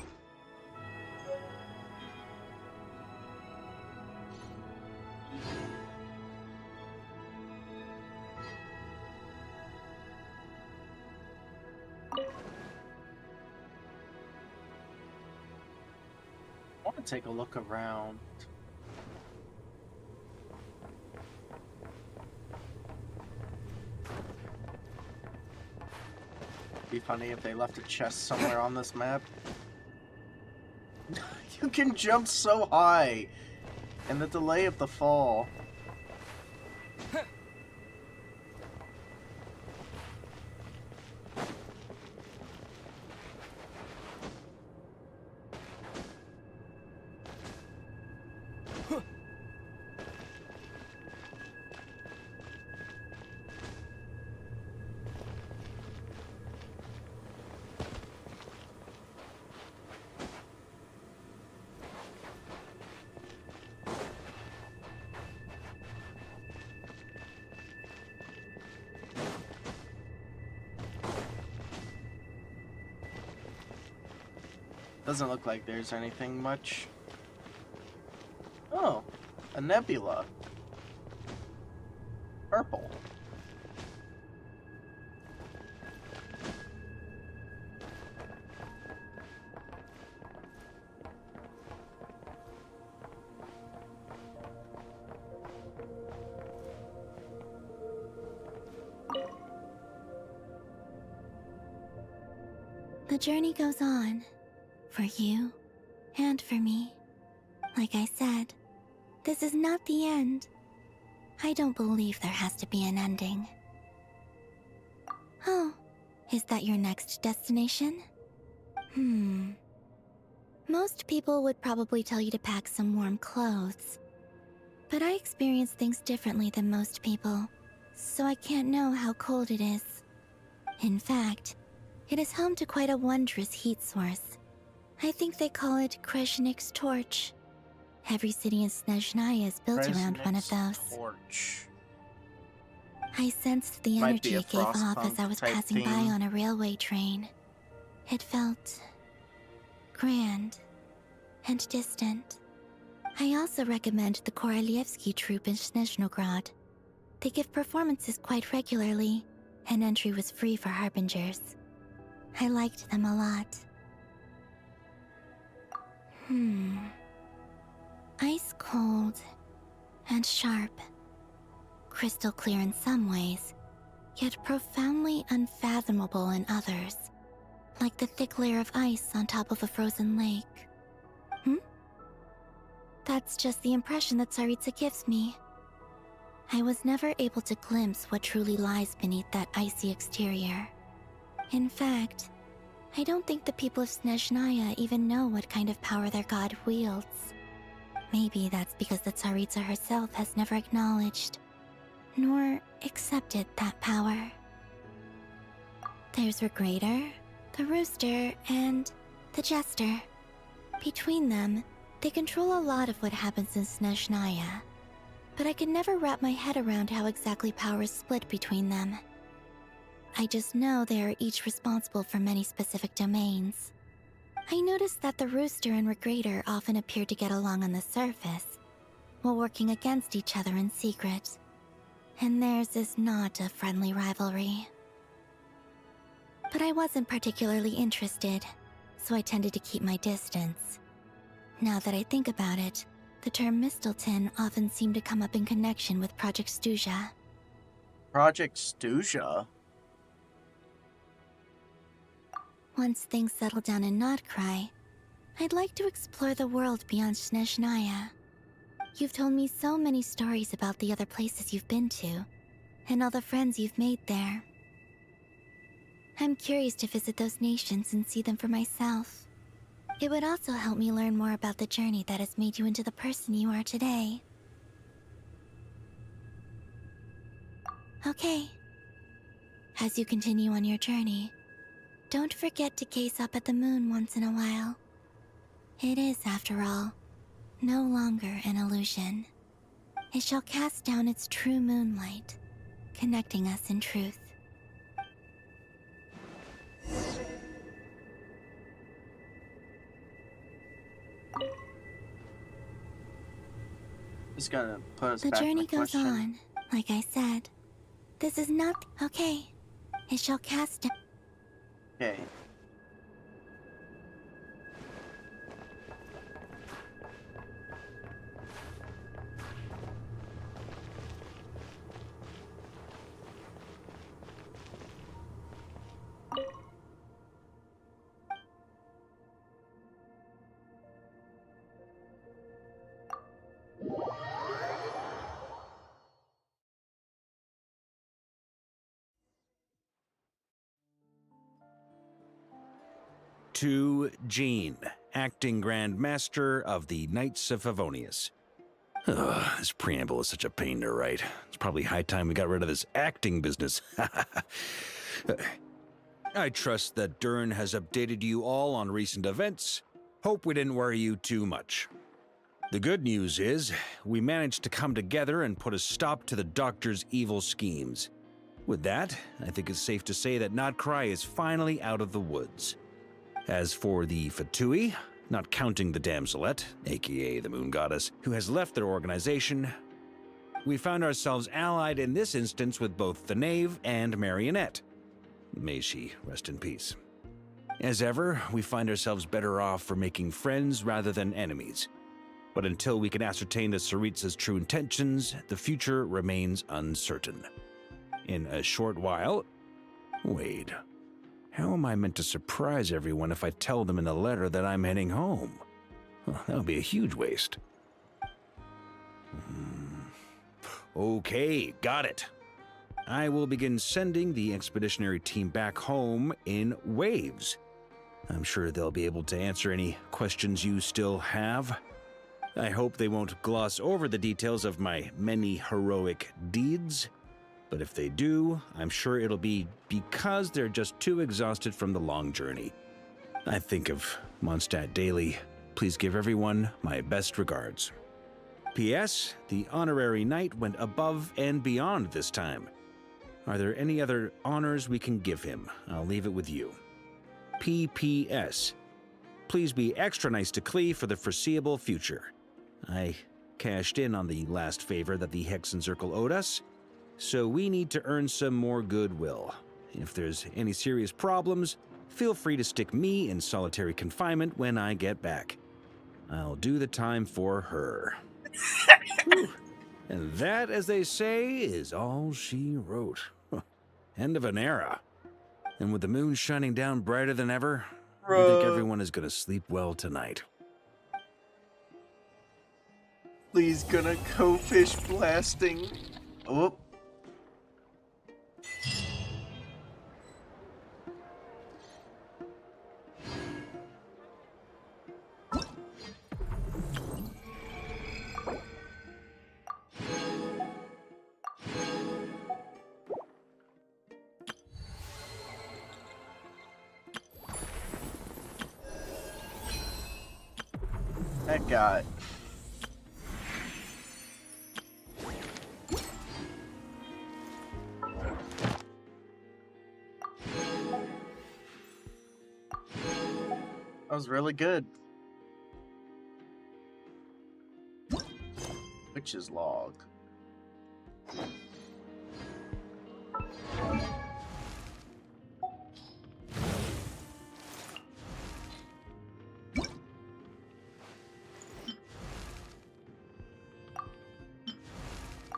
want to take a look around. Be funny if they left a chest somewhere on this map. You can jump so high, and the delay of the fall. Doesn't look like there's anything much. Oh, a nebula. Purple. The journey goes on. For you, and for me. Like I said, this is not the end. I don't believe there has to be an ending. Oh, is that your next destination? Most people would probably tell you to pack some warm clothes. But I experience things differently than most people, so I can't know how cold it is. In fact, it is home to quite a wondrous heat source. I think they call it Kreshnik's torch. Every city in Snezhnaya is built around one of those. Torch. I sensed the Might be energy a it gave off as I was Frostpunk-type passing by theme. on a railway train. It felt grand and distant. I also recommend the Korolievsky troupe in Snezhnograd. They give performances quite regularly, and entry was free for harbingers. I liked them a lot. Ice cold and sharp. Crystal clear in some ways, yet profoundly unfathomable in others, like the thick layer of ice on top of a frozen lake. That's just the impression that Tsaritsa gives me. I was never able to glimpse what truly lies beneath that icy exterior. In fact, I don't think the people of Snezhnaya even know what kind of power their god wields. Maybe that's because the Tsaritsa herself has never acknowledged, nor accepted that power. There's Regrator, the Rooster, and the Jester. Between them, they control a lot of what happens in Snezhnaya, but I could never wrap my head around how exactly power is split between them. I just know they are each responsible for many specific domains. I noticed that the Rooster and Regrator often appear to get along on the surface, while working against each other in secret. And theirs is not a friendly rivalry. But I wasn't particularly interested, so I tended to keep my distance. Now that I think about it, the term Mistelton often seemed to come up in connection with Project Stuja. Project Stuja? Once things settle down in Notcry, I'd like to explore the world beyond Snezhnaya. You've told me so many stories about the other places you've been to, and all the friends you've made there. I'm curious to visit those nations and see them for myself. It would also help me learn more about the journey that has made you into the person you are today. Okay. As you continue on your journey, don't forget to gaze up at the moon once in a while. It is, after all, no longer an illusion. It shall cast down its true moonlight, connecting us in truth. Just gonna put us The back journey in the goes question. on, like I said. This is not okay. It shall cast. Okay. To Jean, acting Grand Master of the Knights of Favonius. Ugh, this preamble is such a pain to write. It's probably high time we got rid of this acting business. I trust that Dern has updated you all on recent events. Hope we didn't worry you too much. The good news is, we managed to come together and put a stop to the Doctor's evil schemes. With that, I think it's safe to say that Notcry is finally out of the woods. As for the Fatui, not counting the Damselette, aka the Moon Goddess, who has left their organization, we found ourselves allied in this instance with both the Knave and Marionette. May she rest in peace. As ever, we find ourselves better off for making friends rather than enemies. But until we can ascertain the Tsaritsa's true intentions, the future remains uncertain. In a short while... Wait... How am I meant to surprise everyone if I tell them in the letter that I'm heading home? Well, that would be a huge waste. Okay, got it. I will begin sending the expeditionary team back home in waves. I'm sure they'll be able to answer any questions you still have. I hope they won't gloss over the details of my many heroic deeds. But if they do, I'm sure it'll be because they're just too exhausted from the long journey. I think of Mondstadt daily. Please give everyone my best regards. P.S. The honorary knight went above and beyond this time. Are there any other honors we can give him? I'll leave it with you. P.P.S. Please be extra nice to Klee for the foreseeable future. I cashed in on the last favor that the Hexen Circle owed us, so we need to earn some more goodwill. If there's any serious problems, feel free to stick me in solitary confinement when I get back. I'll do the time for her. And that, as they say, is all she wrote. End of an era. And with the moon shining down brighter than ever, I think everyone is gonna sleep well tonight. Lee's gonna go fish blasting. Oh. That guy. That was really good. Witch's log.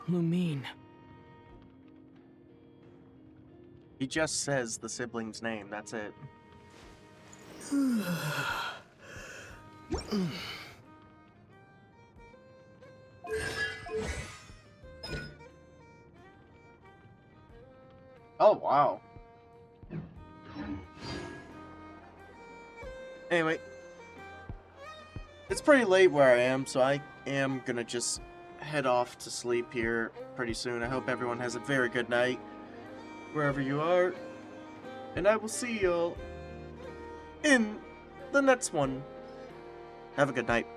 Lumine. He just says the sibling's name, that's it. Oh, wow. Anyway, it's pretty late where I am, so I am gonna just head off to sleep here pretty soon. I hope everyone has a very good night, wherever you are. And I will see y'all in the next one. Have a good night.